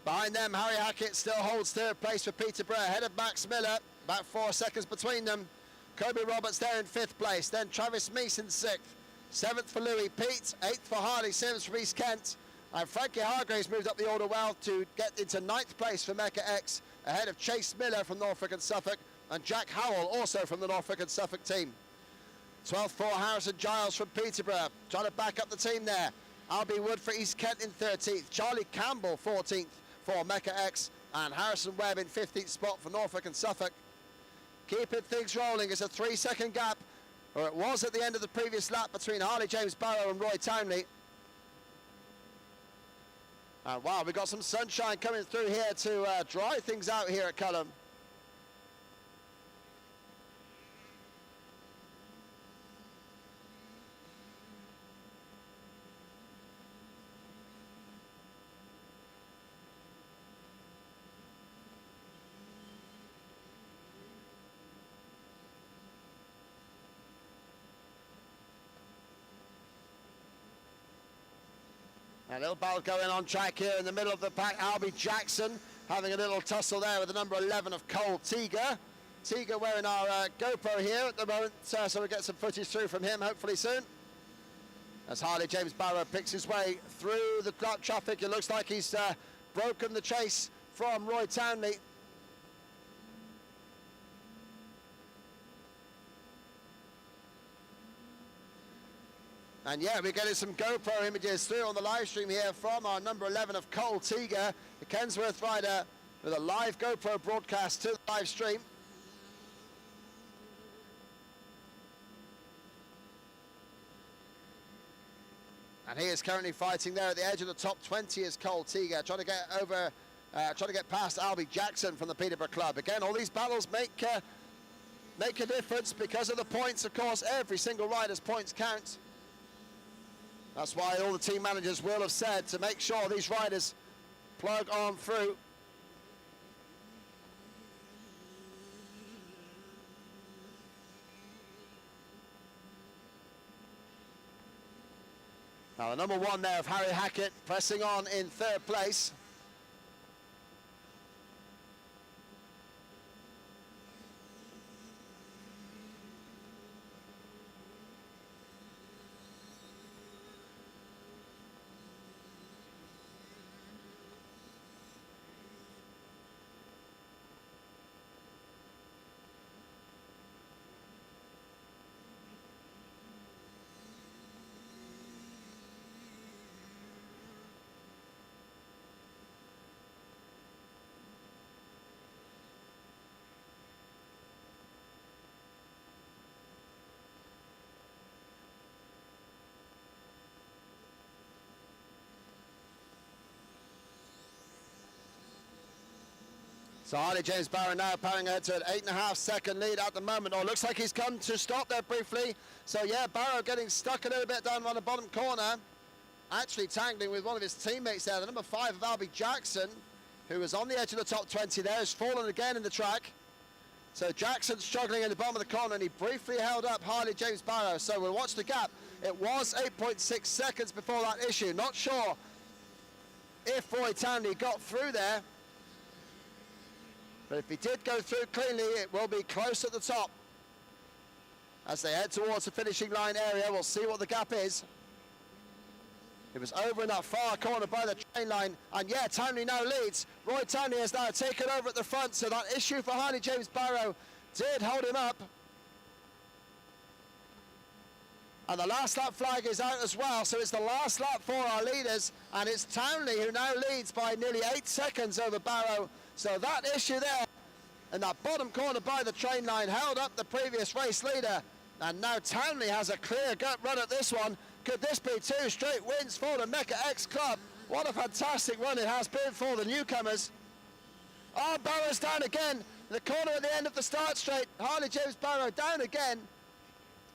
Behind them, Harry Hackett still holds third place for Peterborough, ahead of Max Miller, about 4 seconds between them. Kobe Roberts there in 5th place, then Travis Meese in 6th. 7th for Louis Peat, 8th for Harley Sims from East Kent. And Frankie Hargraves moved up the order well to get into 9th place for Mecca X, ahead of Chase Miller from Norfolk and Suffolk, and Jack Howell also from the Norfolk and Suffolk team. 12th for Harrison Giles from Peterborough, trying to back up the team there. Albie Wood for East Kent in 13th, Charlie Campbell 14th for Mecca X, and Harrison Webb in 15th spot for Norfolk and Suffolk. Keeping things rolling, it's a 3-second gap or it was at the end of the previous lap between Harley James Barrow and Roy Townley. And wow, we've got some sunshine coming through here to dry things out here at CULHAM. A little battle going on track here in the middle of the pack. Albie Jackson having a little tussle there with the number 11 of Cole Teager. Teager wearing our GoPro here at the moment, so we'll get some footage through from him hopefully soon. As Harley James Barrow picks his way through the traffic, it looks like he's broken the chase from Roy Townley. And yeah, we're getting some GoPro images through on the live stream here from our number 11 of Cole Teager, the Kensworth rider, with a live GoPro broadcast to the live stream. And he is currently fighting there at the edge of the top 20 as Cole Teager, trying to get over, trying to get past Albie Jackson from the Peterborough Club. Again, all these battles make a difference because of the points. Of course, every single rider's points count. That's why all the team managers will have said to make sure these riders plug on through. Now the number 1 there of Harry Hackett pressing on in 3rd place. So Harley James Barrow now powering ahead to an 8.5-second lead at the moment. Or looks like he's come to stop there briefly. So yeah, Barrow getting stuck a little bit down on the bottom corner. Actually tangling with one of his teammates there, the number 5 of Albie Jackson, who was on the edge of the top 20 there, has fallen again in the track. So Jackson struggling in the bottom of the corner, and he briefly held up Harley James Barrow. So we'll watch the gap. It was 8.6 seconds before that issue. Not sure if Roy Townley got through there. But if he did go through cleanly, it will be close at the top. As they head towards the finishing line area, we'll see what the gap is. It was over in that far corner by the train line. And yeah, Townley now leads. Roy Townley has now taken over at the front. So that issue for Harley James Barrow did hold him up. And the last lap flag is out as well. So it's the last lap for our leaders. And it's Townley who now leads by nearly 8 seconds over Barrow. So that issue there in that bottom corner by the train line held up the previous race leader. And now Townley has a clear gut run at this one. Could this be 2 straight wins for the Mecca X Club? What a fantastic run it has been for the newcomers. Oh, Barrow's down again. The corner at the end of the start straight. Harley James Barrow down again.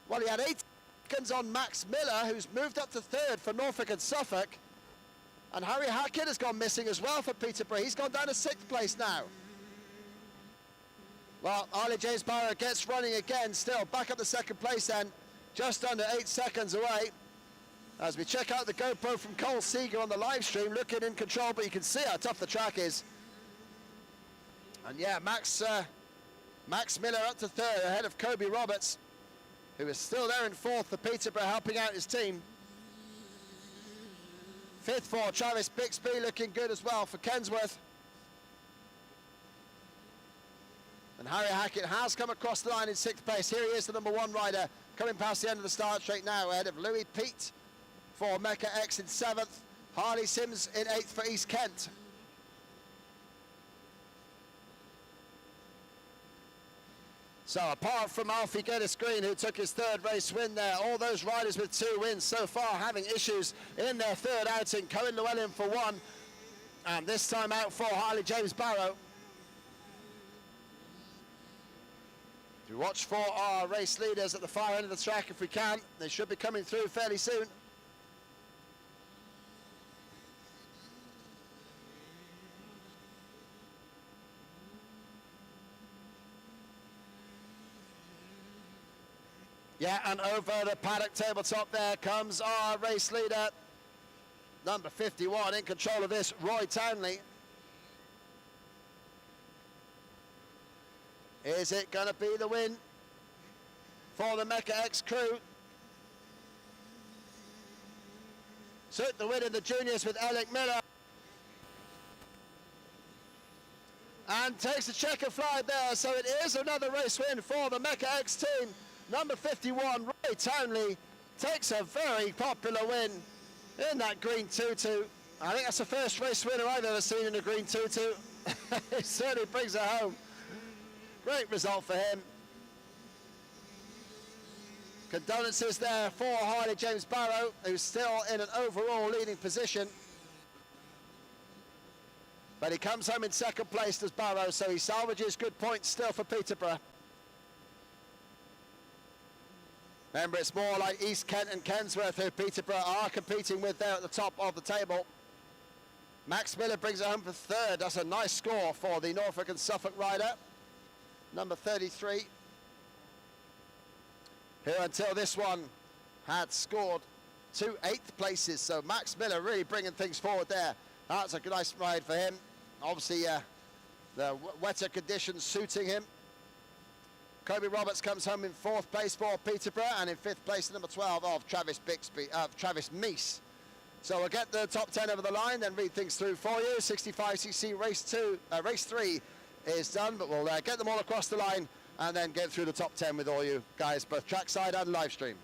Well, he had 8 seconds on Max Miller, who's moved up to 3rd for Norfolk and Suffolk. And Harry Hackett has gone missing as well for Peterborough. He's gone down to 6th place now. Well, Harley James Barrow gets running again, still back up to 2nd place then, just under 8 seconds away. As we check out the GoPro from Cole Seeger on the live stream, looking in control, but you can see how tough the track is. And yeah, Max Miller up to 3rd ahead of Kobe Roberts, who is still there in 4th for Peterborough, helping out his team. 5th for Travis Bixby, looking good as well for Kensworth. And Harry Hackett has come across the line in 6th place. Here he is, the number 1 rider, coming past the end of the start straight now, ahead of Louis Pete for Mecca X in 7th. Harley Sims in 8th for East Kent. So apart from Alfie Geddes Green, who took his third race win there, all those riders with 2 wins so far having issues in their third outing. Cohen Llewellyn for 1, and this time out for Harley James Barrow. We watch for our race leaders at the far end of the track if we can. They should be coming through fairly soon. Yeah, and over the paddock tabletop there comes our race leader, number 51, in control of this, Roy Townley. Is it going to be the win for the Mecca X crew? Took the win in the juniors with Alec Miller. And takes a checker flag there, so it is another race win for the Mecca X team. Number 51, Roy Townley, takes a very popular win in that green tutu. I think that's the first race winner I've ever seen in a green tutu. It certainly brings it home. Great result for him. Condolences there for Harley James Barrow, who's still in an overall leading position. But he comes home in second place, does Barrow, so he salvages good points still for Peterborough. Remember, it's more like East Kent and Kensworth who Peterborough are competing with there at the top of the table. Max Miller brings it home for third. That's a nice score for the Norfolk and Suffolk rider, number 33, who until this one had scored 2 8th places. So Max Miller really bringing things forward there. That's a nice ride for him. Obviously, the wetter conditions suiting him. Kobe Roberts comes home in 4th place for Peterborough, and in 5th place, number 12 of Travis Meese. So we'll get the top 10 over the line, then read things through for you. 65cc race 3 is done, but we'll get them all across the line and then get through the top 10 with all you guys, both trackside and live stream.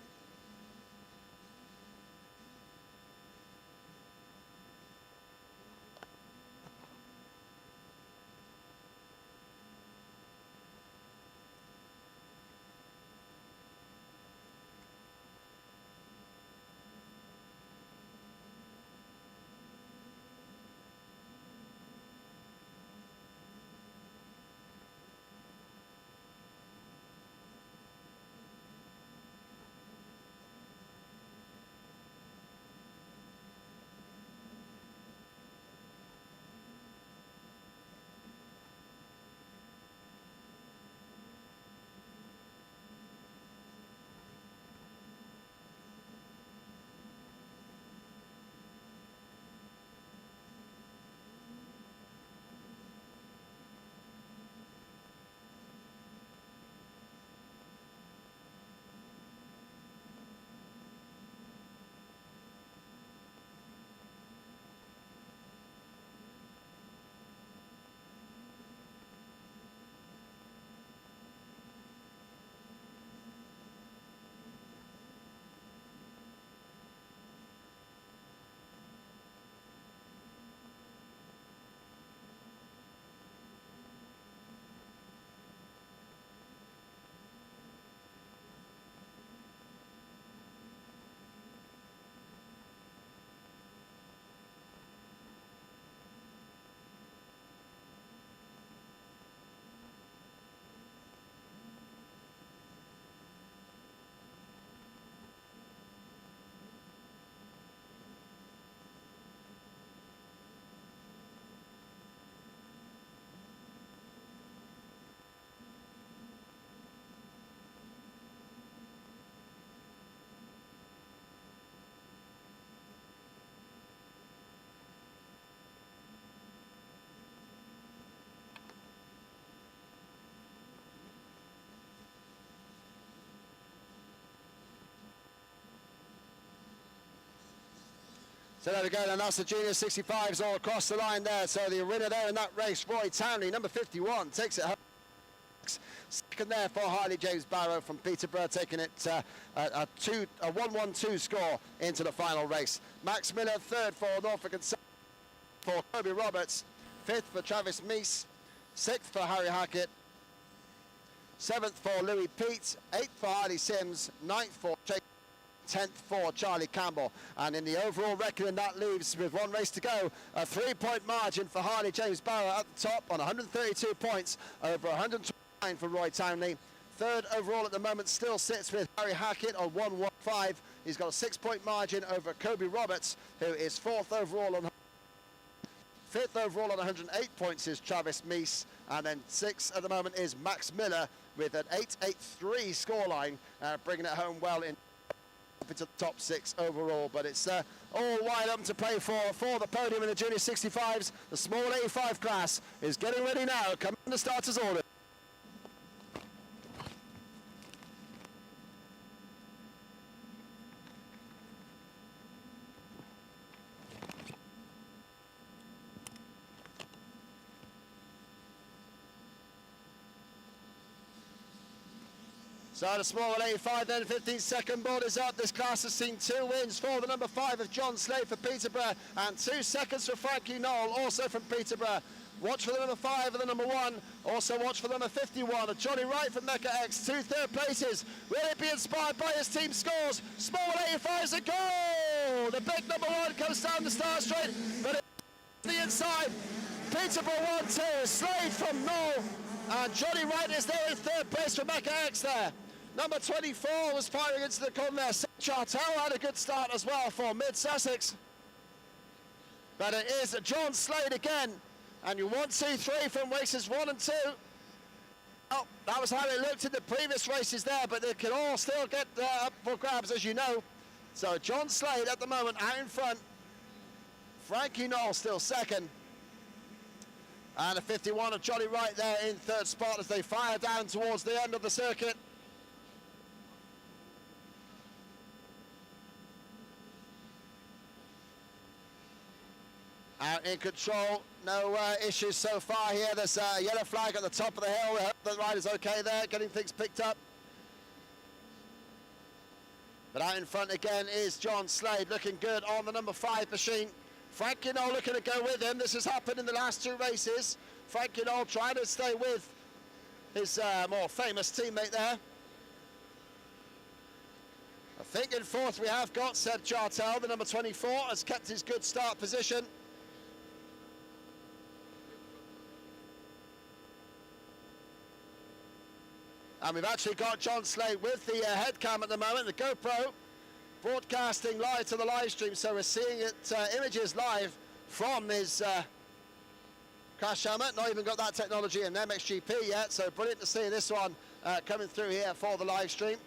So there we go, and that's the Junior 65s all across the line there. So the winner there in that race, Roy Townley, number 51, takes it home. Second there for Harley James Barrow from Peterborough, taking it a 1-1-2 score into the final race. Max Miller, third for Norfolk and Suffolk for Kobe Roberts, 5th for Travis Meese, 6th for Harry Hackett, 7th for Louis Pete, 8th for Hardy Sims, 9th for Jake, 10th for Charlie Campbell. And in the overall reckoning, that leaves, with one race to go, a 3-point margin for Harley James Barrow at the top on 132 points over 129 for Roy Townley. Third overall at the moment still sits with Harry Hackett on 115. He's got a 6-point margin over Kobe Roberts, who is 4th overall on 5th overall on 108 points is Travis Meese, and then 6th at the moment is Max Miller with an 8.83 scoreline, bringing it home well into the top 6 overall. But it's all wide up to play for the podium in the Junior 65s. The small 85 class is getting ready now. Come in the starters order. So the small 85 then, 15-second board is up. This class has seen 2 wins for the number 5 of John Slade for Peterborough and 2 seconds for Frankie Knoll, also from Peterborough. Watch for the number 5 and the number 1. Also watch for the number 51 of Johnny Wright from Mecca X. 2 third places. Will it be inspired by his team scores? Small 85's a goal! The big number 1 comes down the start straight, but it's the inside. Peterborough 1-2. Slade from Knoll. And Johnny Wright is there in 3rd place for Mecca X there. Number 24 was firing into the corner there. Chartel had a good start as well for Mid-Sussex. But it is John Slade again. And you 1, 2, 3 from races 1 and 2. Oh, that was how it looked in the previous races there, but they can all still get up for grabs, as you know. So John Slade at the moment out in front. Frankie Knoll still 2nd. And a 51 of Johnny Wright there in 3rd spot as they fire down towards the end of the circuit. Out in control, no issues so far here. There's a yellow flag at the top of the hill. We hope the rider's okay there, getting things picked up. But out in front again is John Slade, looking good on the number 5 machine. Frankie Knoll looking to go with him. This has happened in the last 2 races. Frankie Knoll trying to stay with his more famous teammate there. I think in 4th we have got Seb Chartel, the number 24, has kept his good start position. And we've actually got John Slade with the head cam at the moment, the GoPro, broadcasting live to the live stream, so we're seeing it images live from his crash helmet. Not even got that technology in MXGP yet, so brilliant to see this one coming through here for the live stream.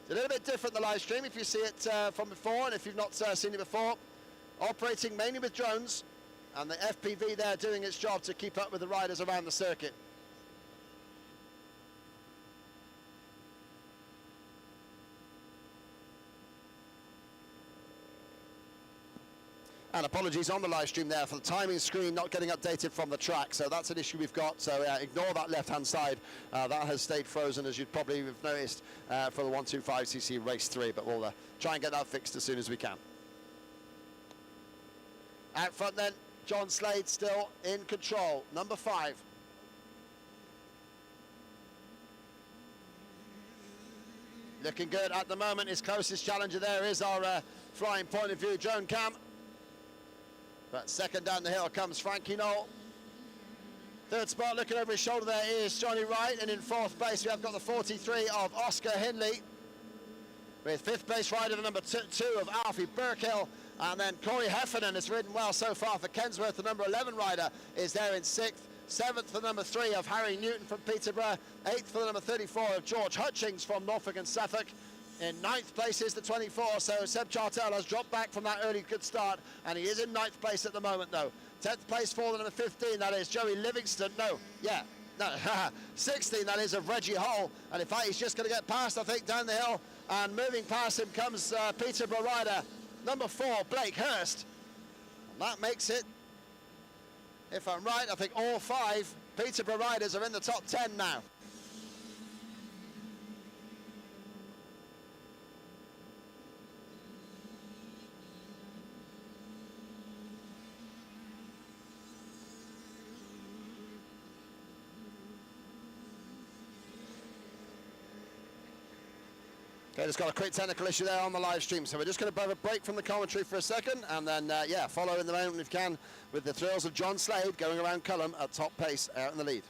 It's a little bit different, the live stream, if you see it from before, and if you've not seen it before. Operating mainly with drones, and the FPV there doing its job to keep up with the riders around the circuit. And apologies on the live stream there for the timing screen not getting updated from the track, so that's an issue we've got, so ignore that left-hand side. That has stayed frozen, as you'd probably have noticed, for the 125cc race 3, but we'll try and get that fixed as soon as we can. Out front then, John Slade still in control, number 5. Looking good at the moment. His closest challenger there is our flying point of view drone cam. But 2nd down the hill comes Frankie Knoll. 3rd spot, looking over his shoulder there is Johnny Wright, and in 4th place we have got the 43 of Oscar Hindley, with 5th place rider the number 2 of Alfie Burkill, and then Corey Heffernan has ridden well so far for Kensworth. The number 11 rider is there in 6th. 7th for the number 3 of Harry Newton from Peterborough. 8th for the number 34 of George Hutchings from Norfolk and Suffolk. In 9th place is the 24, so Seb Chartel has dropped back from that early good start, and he is in 9th place at the moment though. 10th place for the number 15, that is Joey Livingston. 16, that is of Reggie Hull, and in fact he's just going to get past, I think, down the hill, and moving past him comes Peterborough rider number 4, Blake Hurst. And that makes it, if I'm right, I think all 5 Peterborough riders are in the top 10 now. Okay, just got a quick technical issue there on the live stream, so we're just going to have a break from the commentary for a second, and then, yeah, follow in the moment if you can with the thrills of John Slade going around Culham at top pace out in the lead.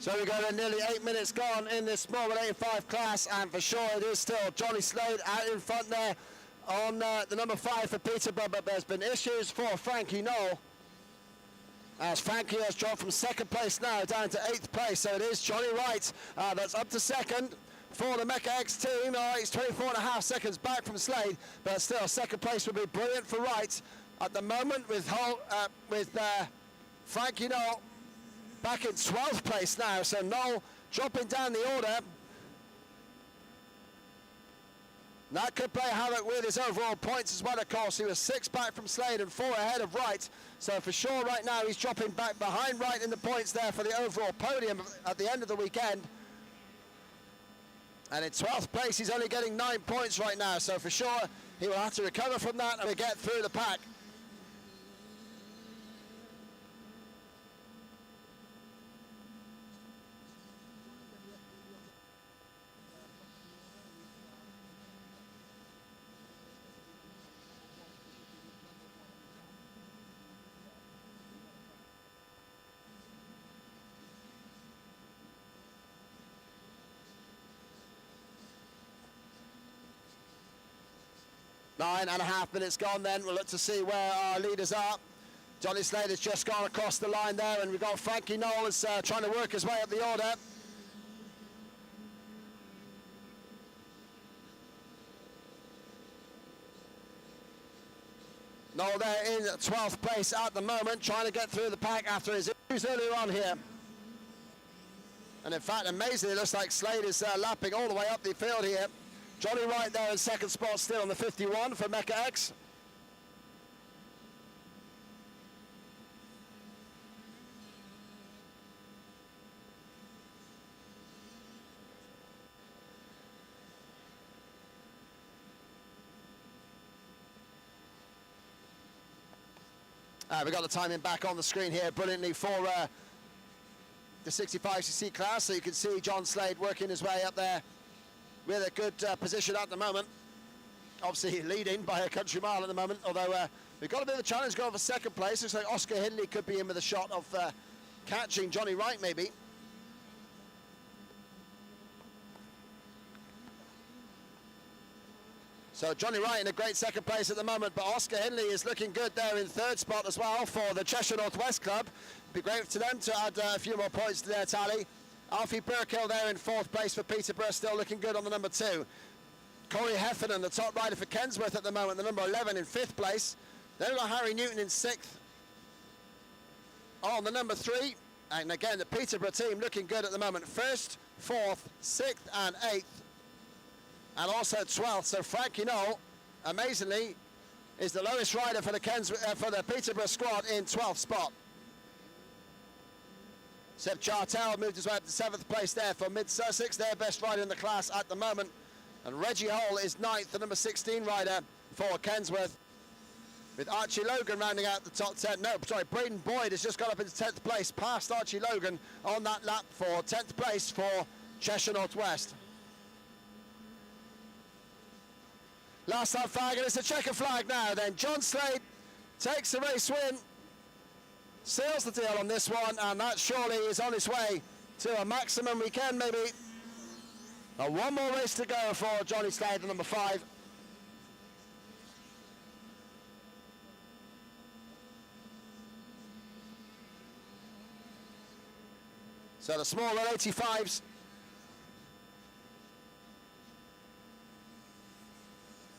So we got nearly 8 minutes gone in this small 85 class, and for sure it is still Johnny Slade out in front there on the number 5 for Peterborough, but there's been issues for Frankie Knoll, as Frankie has dropped from 2nd place now down to 8th place. So it is Johnny Wright that's up to 2nd for the Mecca X team. He's 24.5 seconds back from Slade, but still 2nd place would be brilliant for Wright at the moment, with Frankie Knoll back in 12th place now. So Knoll dropping down the order. That could play havoc with his overall points as well, of course. He was 6 back from Slade and 4 ahead of Wright. So for sure right now he's dropping back behind Wright in the points there for the overall podium at the end of the weekend. And in 12th place he's only getting 9 points right now. So for sure he will have to recover from that and get through the pack. Nine and a half minutes gone then. We'll look to see where our leaders are. Johnny Slade has just gone across the line there, and we've got Frankie Knowles trying to work his way up the order. Knoll there in 12th place at the moment, trying to get through the pack after his issues earlier on here. And in fact, amazingly, it looks like Slade is lapping all the way up the field here. Johnny Wright there in second spot still on the 51 for Mecha X. We've got the timing back on the screen here brilliantly for the 65cc class, so you can see John Slade working his way up there with a good position at the moment. Obviously leading by a country mile at the moment, although we've got a bit of a challenge going for second place. Looks like Oscar Hindley could be in with a shot of catching Johnny Wright maybe. So Johnny Wright in a great second place at the moment, but Oscar Hindley is looking good there in third spot as well for the Cheshire North West Club. Be great to them to add a few more points to their tally. Alfie Burkill there in fourth place for Peterborough, still looking good on the number 2. Corey Heffernan, the top rider for Kensworth at the moment, the number 11 in 5th place. Then we've got Harry Newton in 6th on the number 3. And again, the Peterborough team looking good at the moment. 1st, 4th, 6th and 8th. And also 12th. So Frankie Knoll, amazingly, is the lowest rider for the Peterborough squad in 12th spot. Seb Chartel moved his way up to 7th place there for Mid-Sussex, their best rider in the class at the moment. And Reggie Hull is 9th, the number 16 rider for Kensworth. With Archie Logan rounding out the top 10. No, sorry, Braden Boyd has just got up into 10th place, past Archie Logan on that lap for 10th place for Cheshire North West. Last lap flag, and it's a checker flag now then. John Slade takes the race win. Seals the deal on this one, and that surely is on its way to a maximum weekend maybe. And one more race to go for Johnny Slade, the number 5. So the small 85s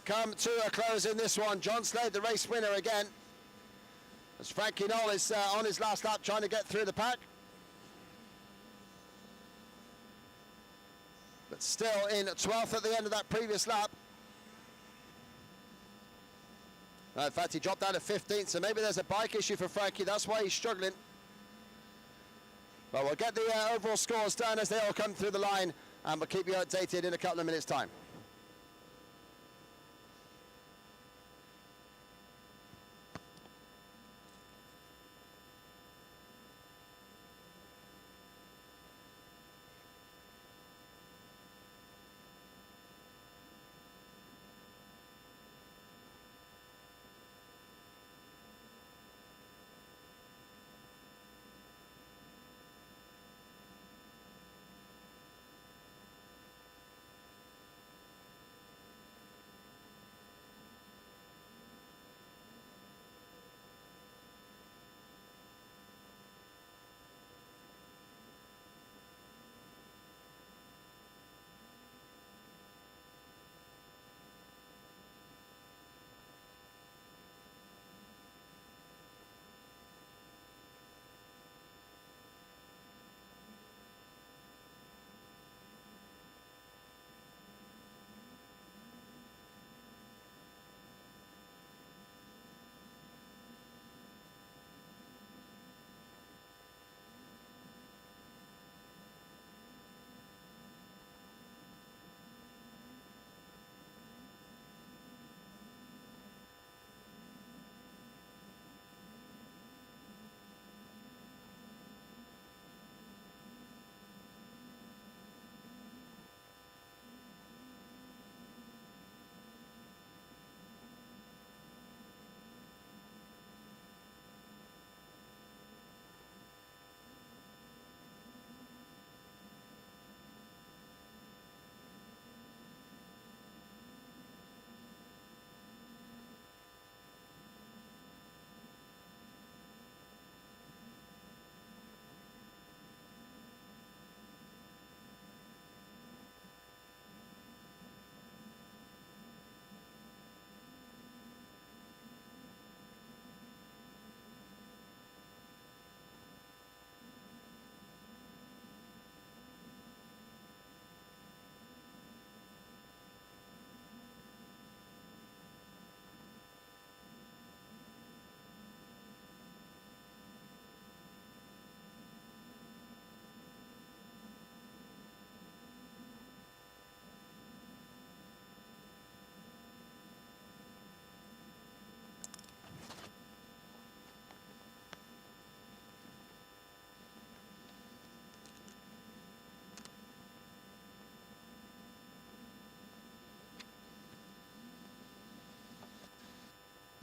come to a close in this one. John Slade, the race winner again, as Frankie Knoll is on his last lap trying to get through the pack. But still in 12th at the end of that previous lap. In fact, he dropped down to 15th, so maybe there's a bike issue for Frankie. That's why he's struggling. But we'll get the overall scores done as they all come through the line, and we'll keep you updated in a couple of minutes' time.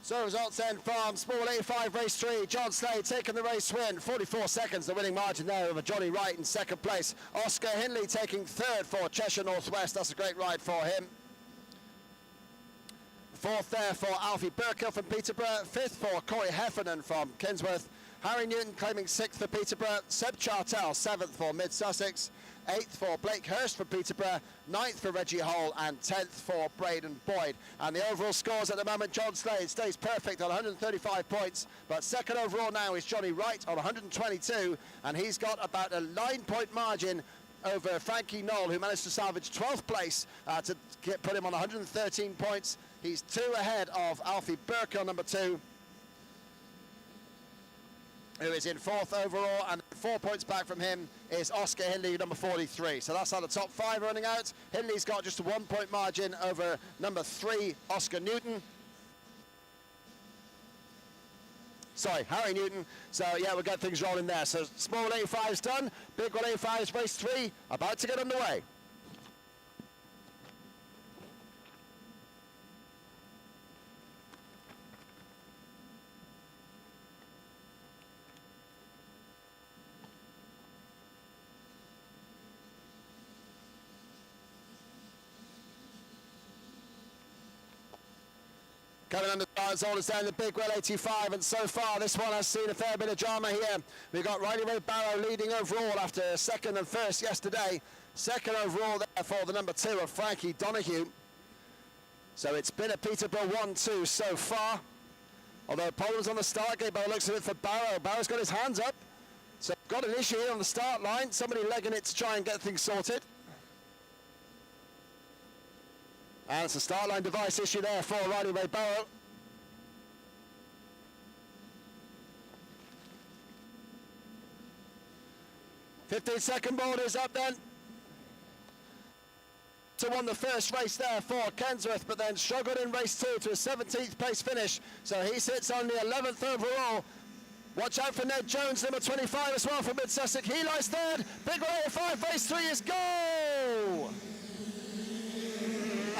So results then from Small 85 race 3. John Slade taking the race win. 44 seconds, the winning margin there over Johnny Wright in second place. Oscar Hindley taking third for Cheshire Northwest. That's a great ride for him. Fourth there for Alfie Burkill from Peterborough. Fifth for Corey Heffernan from Kinsworth. Harry Newton claiming sixth for Peterborough. Seb Chartel seventh for Mid Sussex. Eighth for Blake Hurst for Peterborough. Ninth for Reggie Hole, and 10th for Braden Boyd. And the overall scores at the moment, John Slade stays perfect on 135 points, but second overall now is Johnny Wright on 122, and he's got about a 9-point margin over Frankie Knoll, who managed to salvage 12th place to put him on 113 points. He's 2 ahead of Alfie Burkill, number 2, who is in 4th overall, and 4 points back from him is Oscar Hindley, number 43. So that's how the top 5 running out. Hindley's got just a 1-point margin over number 3, Oscar Newton. Sorry, Harry Newton. So yeah, we'll get things rolling there. So Small 85's done. Big 185's race 3 about to get underway. Coming under the holders down the big well 85, and so far this one has seen a fair bit of drama here. We've got Riley Ray Barrow leading overall after second and first yesterday. Second overall there for the number 2 of Frankie Donoghue. So it's been a Peterborough 1-2 so far. Although problems on the start gate by the looks of it for Barrow. Barrow's got his hands up. So got an issue here on the start line. Somebody legging it to try and get things sorted. And it's a start line device issue there for Riley Ray Barrow. "15-second board is up then. So won the first race there for Kensworth, but then struggled in race 2 to a 17th place finish. So he sits on the 11th overall. Watch out for Ned Jones, number 25 as well from Mid Sussex. He lies third. Big 185, race 3 is go!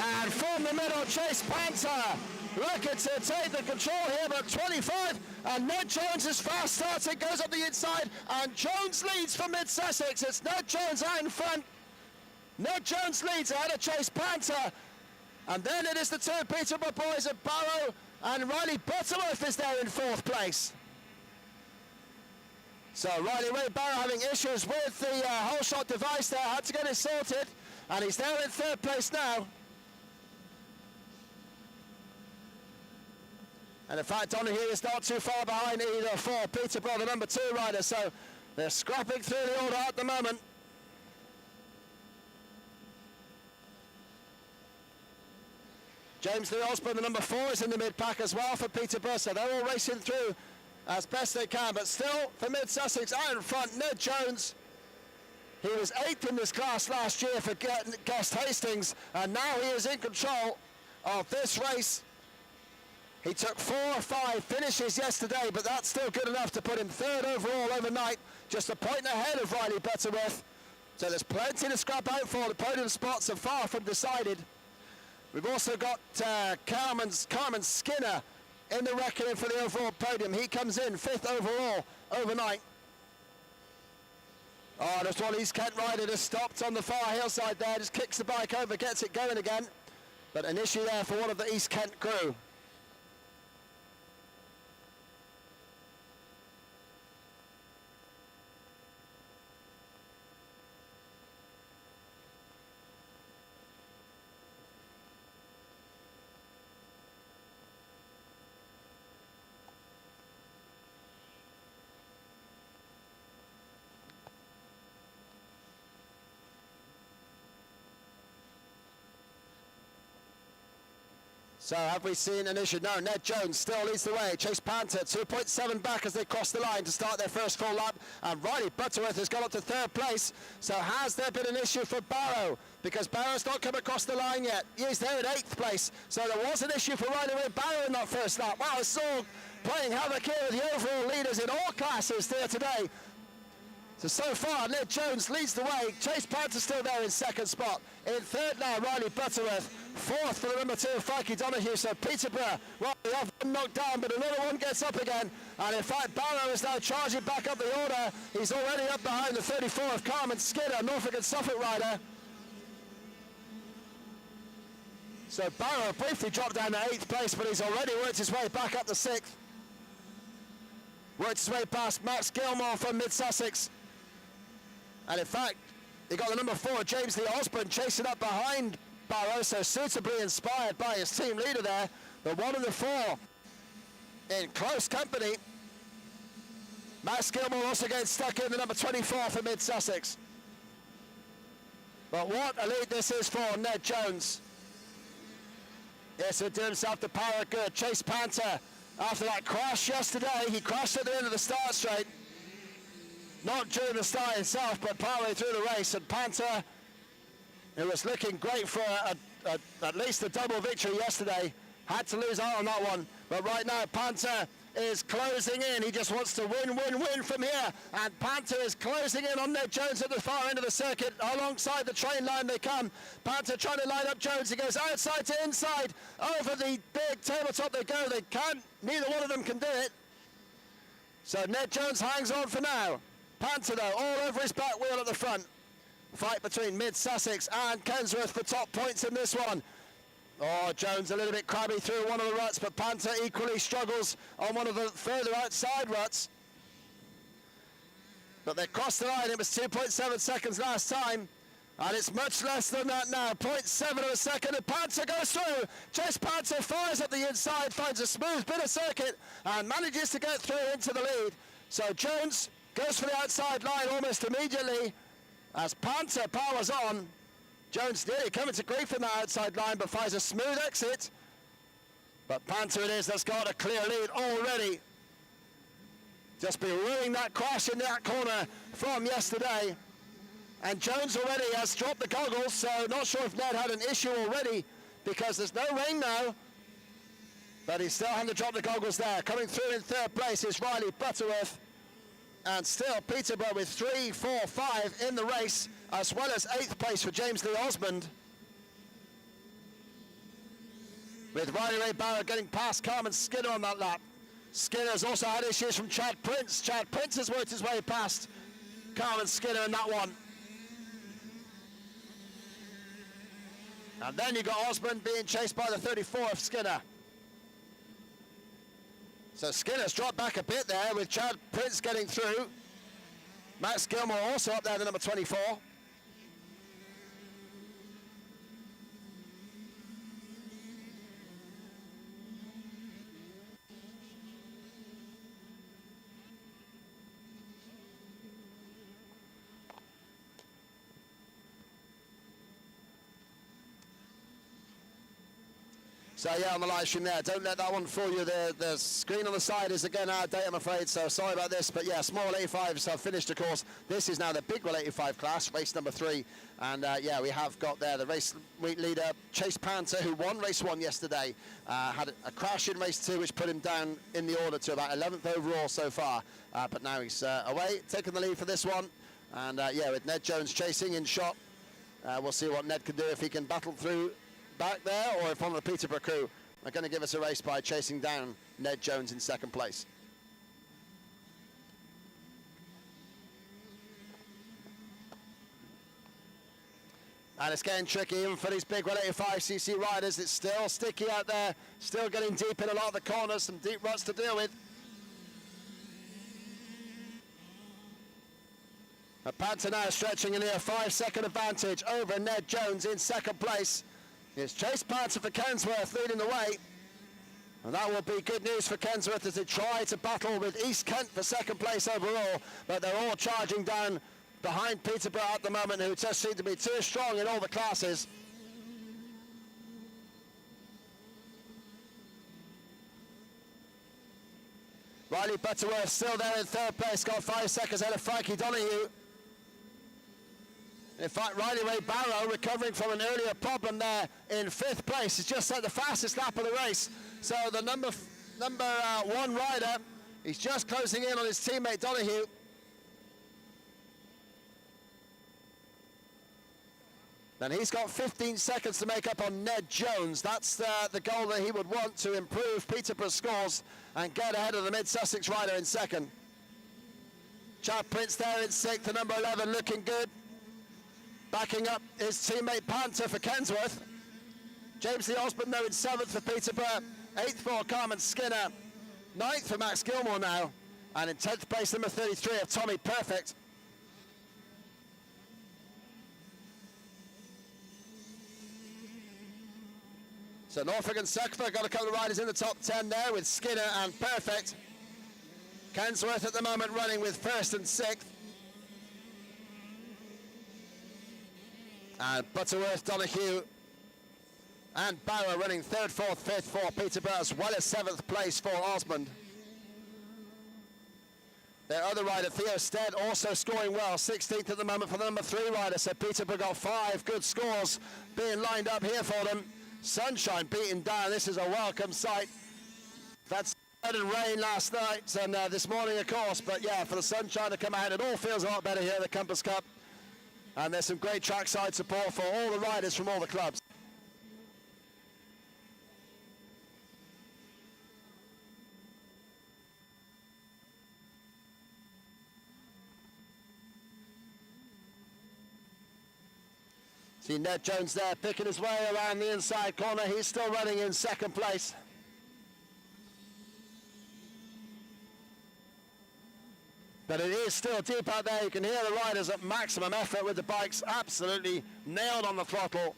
And from the middle, Chase Panther looking to take the control here, but 25, and Ned Jones is fast starting, goes up the inside, and Jones leads for Mid Sussex. It's Ned Jones out in front. Ned Jones leads ahead of Chase Panther, and then it is the 2 Peterborough boys of Barrow, and Riley Butterworth is there in 4th place. So Riley Ray Barrow having issues with the whole shot device there, had to get it sorted, and he's there in 3rd place now. And in fact, Donoghue is not too far behind either for Peterborough, the number 2 rider. So they're scrapping through the order at the moment. James Lee Osborne, the number 4, is in the mid-pack as well for Peterborough. So they're all racing through as best they can. But still, for Mid-Sussex, out in front, Ned Jones. He was 8th in this class last year for Guest Hastings. And now he is in control of this race. He took 4 or 5 finishes yesterday, but that's still good enough to put him 3rd overall overnight, just a point ahead of Riley Butterworth. So there's plenty to scrap out for. The podium spots are far from decided. We've also got Carmen Skinner in the reckoning for the overall podium. He comes in 5th overall overnight. Oh, just one East Kent rider just stopped on the far hillside there, just kicks the bike over, gets it going again. But an issue there for one of the East Kent crew. So have we seen an issue? No, Ned Jones still leads the way. Chase Panther 2.7 back as they cross the line to start their first full lap. And Riley Butterworth has got up to 3rd place. So has there been an issue for Barrow? Because Barrow's not come across the line yet. He's there in 8th place. So there was an issue for Riley Ray Barrow in that first lap. Wow, it's all playing havoc here with the overall leaders in all classes there today. So far, Ned Jones leads the way. Chase Panther still there in 2nd spot. In 3rd now, Riley Butterworth. Fourth for the number 2, Frankie Donahue. So Peterborough, well, they have one knocked down, but another one gets up again. And in fact, Barrow is now charging back up the order. He's already up behind the 34 of Carmen Skinner, Norfolk and Suffolk rider. So Barrow briefly dropped down to 8th place, but he's already worked his way back up to 6th. Worked his way past Max Gilmore from Mid-Sussex. And in fact, he got the number 4, James Lee Osborne, chasing up behind Barrow, so suitably inspired by his team leader there. The 1 and the 4 in close company. Max Gilmore also getting stuck in the number 24 for Mid-Sussex. But what a lead this is for Ned Jones. Yes, he'll do himself the power good. Chase Panther, after that crash yesterday, he crashed at the end of the start straight. Not during the start itself, but partway through the race. And Panther, who was looking great for at least a double victory yesterday, had to lose out on that one. But right now, Panther is closing in. He just wants to win from here. And Panther is closing in on Ned Jones at the far end of the circuit. Alongside the train line they come. Panther trying to line up Jones. He goes outside to inside. Over the big tabletop they go. They can't, neither one of them can do it. So Ned Jones hangs on for now. Panther though, all over his back wheel at the front. Fight between Mid-Sussex and Kensworth for top points in this one. Oh, Jones a little bit crabby through one of the ruts, but Panther equally struggles on one of the further outside ruts. But they crossed the line. It was 2.7 seconds last time, and it's much less than that now. 0.7 of a second, and Panther goes through. Chase Panther fires up the inside, finds a smooth bit of circuit, and manages to get through into the lead. So Jones goes for the outside line almost immediately as Panther powers on. Jones nearly coming to grief in that outside line, but finds a smooth exit. But Panther it is that's got a clear lead already. Just been ruining that crash in that corner from yesterday. And Jones already has dropped the goggles, so not sure if Ned had an issue already because there's no rain now. But he's still having to drop the goggles there. Coming through in 3rd place is Riley Butterworth. And still Peterborough with 3, 4, 5 in the race, as well as 8th place for James Lee Osmond. With Riley Ray Barrow getting past Carmen Skinner on that lap. Skinner's also had issues from Chad Prince. Chad Prince has worked his way past Carmen Skinner in that one. And then you got Osmond being chased by the 34 of Skinner. So Skinner's dropped back a bit there with Chad Prince getting through. Max Gilmore also up there, the number 24. So yeah, on the live stream there, don't let that one fool you. The screen on the side is again out of date, I'm afraid, so sorry about this. But yeah, small 85s have finished, of course. This is now the big 85 class, race number 3. And yeah, we have got there the race week leader, Chase Panther, who won race 1 yesterday. Had a crash in race 2, which put him down in the order to about 11th overall so far. But now he's away, taking the lead for this one. And yeah, with Ned Jones chasing in shot, we'll see what Ned can do if he can battle through back there, or if one of the Peterborough crew are going to give us a race by chasing down Ned Jones in 2nd place. And it's getting tricky even for these big 185cc riders. It's still sticky out there, still getting deep in a lot of the corners, some deep ruts to deal with. But Panther now stretching a near 5-second advantage over Ned Jones in 2nd place. It's Chase Panther for Kensworth leading the way. And that will be good news for Kensworth as they try to battle with East Kent for 2nd place overall. But they're all charging down behind Peterborough at the moment, who just seem to be too strong in all the classes. Riley Butterworth still there in 3rd place, got 5 seconds ahead of Frankie Donahue. In fact, Riley Ray Barrow, recovering from an earlier problem there in 5th place, has just set the fastest lap of the race. So the number 1 rider, he's just closing in on his teammate Donahue. Then he's got 15 seconds to make up on Ned Jones. That's the goal that he would want to improve Peterborough's scores and get ahead of the Mid-Sussex rider in second. Chad Prince there in sixth, the number 11 looking good. Backing up his teammate Panther for Kensworth. James Lee Osborne though in seventh for Peterborough. Eighth for Carmen Skinner. Ninth for Max Gilmore now. And in 10th place, number 33 of Tommy Perfect. So Norfolk and Suckford got a couple of riders in the top 10 there with Skinner and Perfect. Kensworth at the moment running with first and sixth. And Butterworth, Donahue and Barrow running third, fourth, fifth for Peterborough, as well as seventh place for Osmond. Their other rider, Theo Stead, also scoring well, 16th at the moment for the number 3 rider. So Peterborough got 5 good scores being lined up here for them. Sunshine beating down. This is a welcome sight. That's and rain last night and this morning, of course. But yeah, for the sunshine to come out, it all feels a lot better here at the Compass Cup. And there's some great trackside support for all the riders from all the clubs. See Ned Jones there picking his way around the inside corner. He's still running in second place. But it is still deep out there. You can hear the riders at maximum effort with the bikes absolutely nailed on the throttle.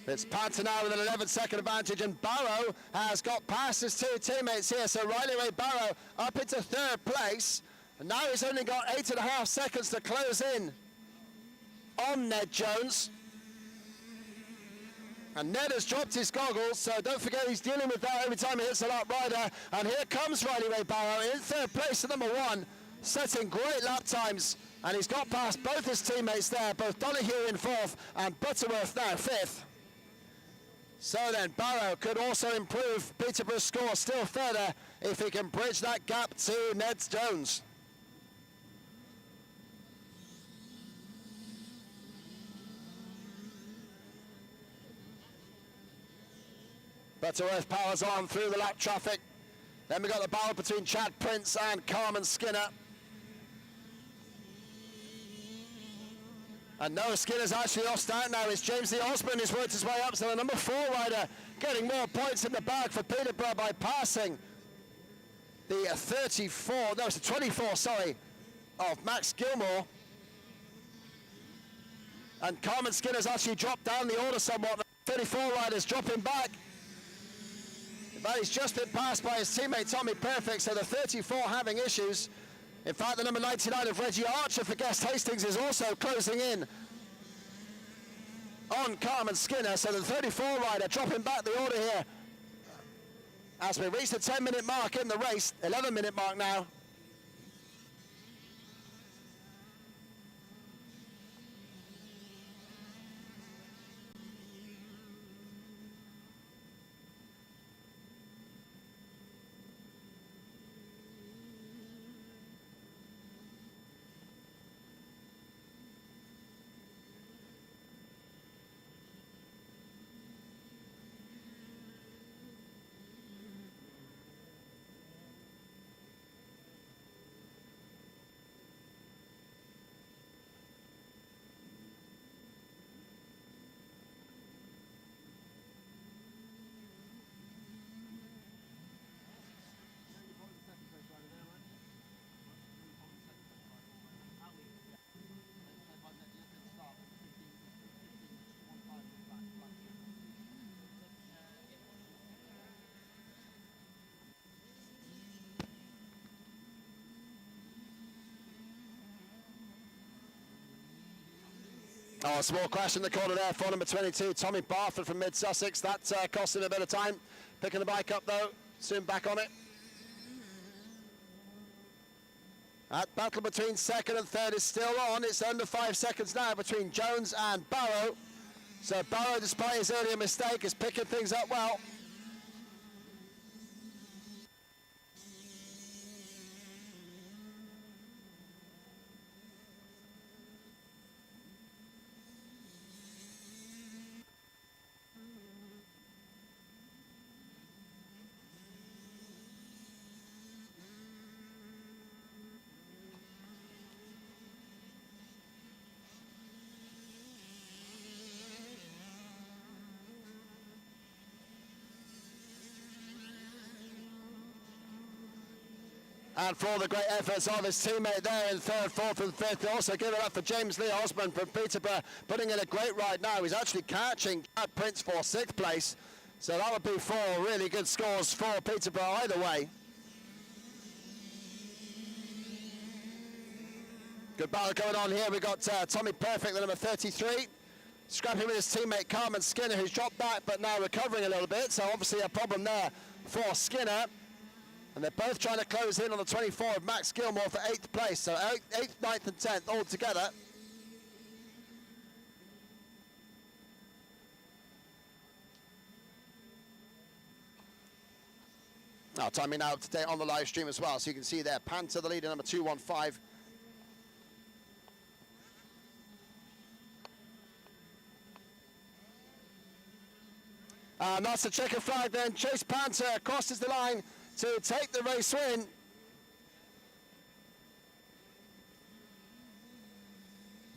It's Panther now with an 11-second advantage, and Barrow has got past his 2 teammates here. So Riley Ray Barrow up into third place. And now he's only got 8.5 seconds to close in on Ned Jones. And Ned has dropped his goggles, so don't forget he's dealing with that every time he hits a lap rider. And here comes Riley Ray Barrow in third place at number 1, setting great lap times. And he's got past both his teammates there, both Donahue in fourth and Butterworth now fifth. So then Barrow could also improve Peterborough's score still further if he can bridge that gap to Ned Jones. Butterworth powers on through the lap traffic. Then we've got the battle between Chad Prince and Carmen Skinner. And no, Skinner's actually off start now. It's James Lee Osborne who's worked his way up. So the number 4 rider getting more points in the bag for Peterborough by passing the 24, sorry, of Max Gilmore. And Carmen Skinner's actually dropped down the order somewhat. The 34 rider's dropping back. But he's just been passed by his teammate Tommy Perfect, so the 34 having issues. In fact, the number 99 of Reggie Archer for Guest Hastings is also closing in on Carmen Skinner, so the 34 rider dropping back the order here as we reach the 10-minute mark in the race, 11-minute mark now. Oh, a small crash in the corner there for number 22, Tommy Barford from Mid-Sussex. That cost him a bit of time. Picking the bike up, though. Soon back on it. That battle between second and third is still on. It's under 5 seconds now between Jones and Barrow. So Barrow, despite his earlier mistake, is picking things up well. And for all the great efforts of his teammate there in third, fourth and fifth. Also give it up for James Lee Osmond from Peterborough, putting in a great ride now. He's actually catching Chad Prince for sixth place. So that would be four really good scores for Peterborough either way. Good battle going on here. We've got Tommy Perfect, the number 33. Scrapping with his teammate Carmen Skinner, who's dropped back but now recovering a little bit. So obviously a problem there for Skinner. And they're both trying to close in on the 24 of Max Gilmore for 8th place. So 8th, 9th and 10th all together. Now timing out today on the live stream as well. So you can see there, Panther, the leader, number 215. And that's the checker flag then. Chase Panther crosses the line to take the race win.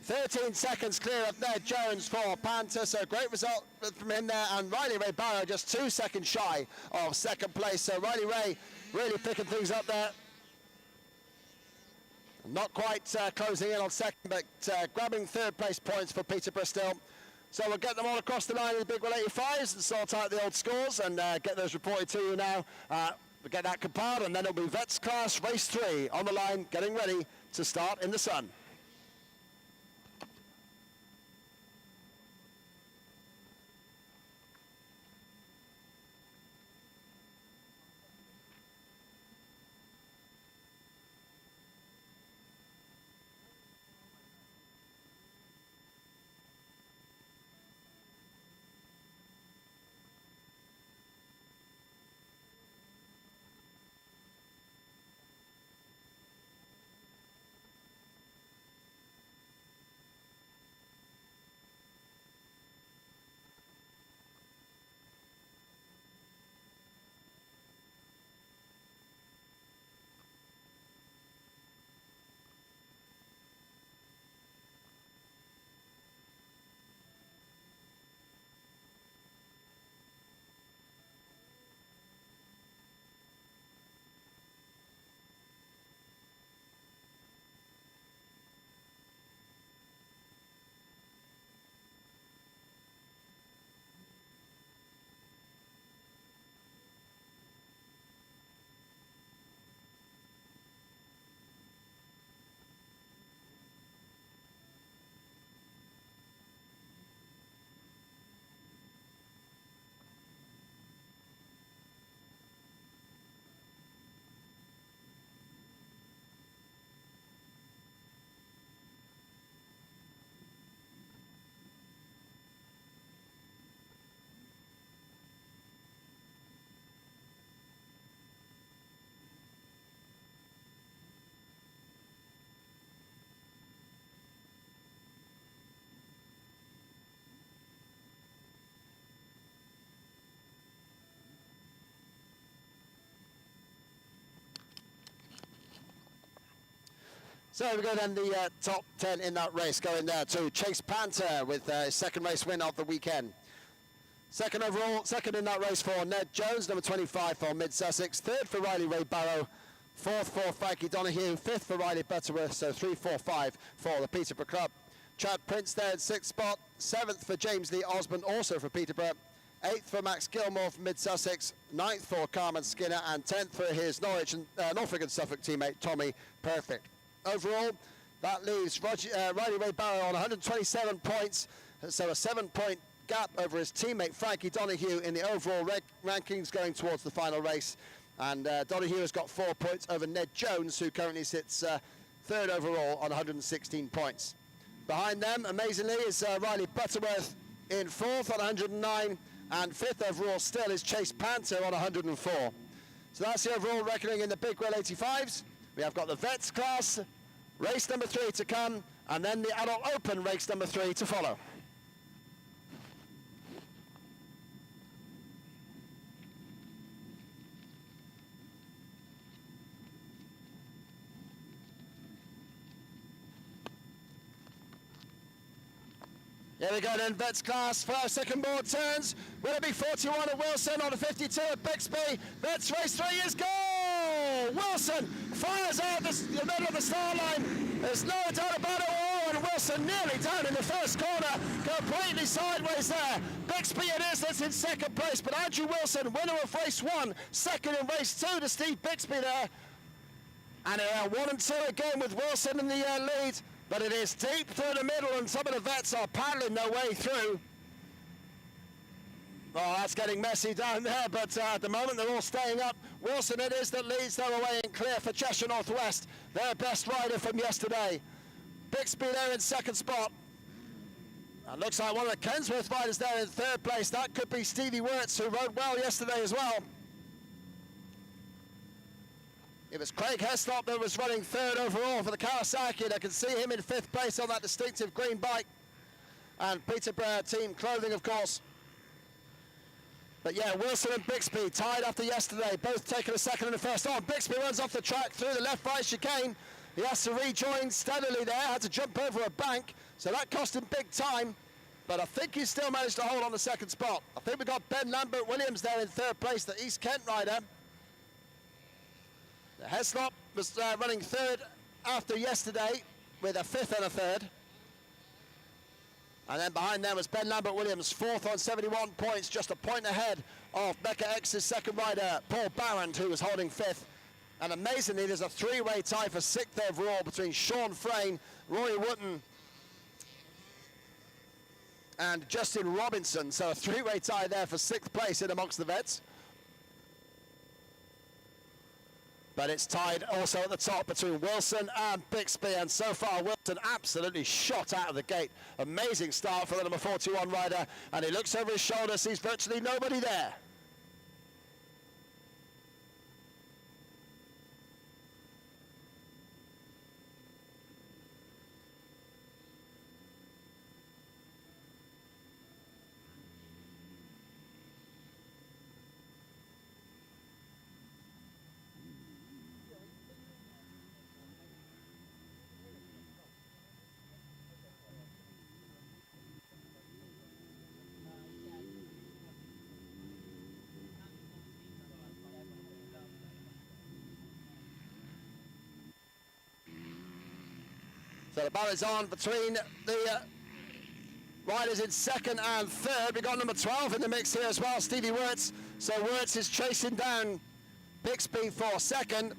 "13 seconds clear of Ned Jones for Panther, so great result from him there. And Riley Ray Barrow just 2 seconds shy of second place. So Riley Ray really picking things up there. Not quite closing in on second, but grabbing third place points for Peterborough still. So we'll get them all across the line in the Big Wheel 85s and sort out the old scores and get those reported to you now. We'll get that compiled, and then it'll be Vets Class Race 3 on the line, getting ready to start in the sun. So we go then the top 10 in that race going there to Chase Panther with his second race win of the weekend. Second overall, second in that race for Ned Jones, number 25 for Mid-Sussex. Third for Riley Ray Barrow. Fourth for Frankie Donahue. Fifth for Riley Butterworth, so 3, 4, 5 for the Peterborough Club. Chad Prince there in sixth spot. Seventh for James Lee Osmond, also for Peterborough. Eighth for Max Gilmore from Mid-Sussex. Ninth for Carmen Skinner. And 10th for his Norwich and Norfolk and Suffolk teammate, Tommy Perfect. Overall, that leaves Riley Ray Barrow on 127 points, so a 7-point gap over his teammate Frankie Donahue in the overall rankings going towards the final race. And Donahue has got 4 points over Ned Jones, who currently sits third overall on 116 points. Behind them, amazingly, is Riley Butterworth in fourth on 109, and fifth overall still is Chase Panther on 104. So that's the overall reckoning in the Big Wheel 85s. We have got the Vets Class, race number 3 to come, and then the Adult Open, race number 3 to follow. Here we go then, Vets Class, first, second board turns. Will it be 41 at Wilson or the 52 at Bixby? Vets race 3 is go! Wilson fires out the middle of the start line. There's no doubt about it all, and Wilson nearly down in the first corner, completely sideways there. Bixby it is that's in second place, but Andrew Wilson, winner of race 1, second in race 2 to Steve Bixby there. And 1 and 2 again with Wilson in the lead, but it is deep through the middle, and some of the vets are paddling their way through. Oh, that's getting messy down there, but at the moment they're all staying up. Wilson it is that leads their way in clear for Cheshire North West, their best rider from yesterday. Bixby there in second spot. And looks like one of the Kensworth riders there in third place. That could be Stevie Wirtz, who rode well yesterday as well. It was Craig Heslop that was running third overall for the Kawasaki, and I can see him in fifth place on that distinctive green bike. And Peterborough team clothing, of course. But yeah, Wilson and Bixby tied after yesterday, both taking a second and a first on. Bixby runs off the track through the left-right chicane. He has to rejoin steadily there, had to jump over a bank, so that cost him big time. But I think he still managed to hold on the second spot. I think we got Ben Lambert-Williams there in third place, the East Kent rider. The Heslop was running third after yesterday with a fifth and a third. And then behind them was Ben Lambert-Williams, fourth on 71 points, just a point ahead of Becca X's second rider, Paul Barrand, who was holding fifth. And amazingly, there's a three-way tie for sixth overall between Sean Frayne, Rory Wootton, and Justin Robinson. So a three-way tie there for sixth place in amongst the vets. But it's tied also at the top between Wilson and Bixby, and so far Wilson absolutely shot out of the gate. Amazing start for the number 41 rider, and he looks over his shoulder, sees virtually nobody there. So the battle is on between the riders in second and third. We've got number 12 in the mix here as well, Stevie Wirtz. So Wirtz is chasing down Bixby for second.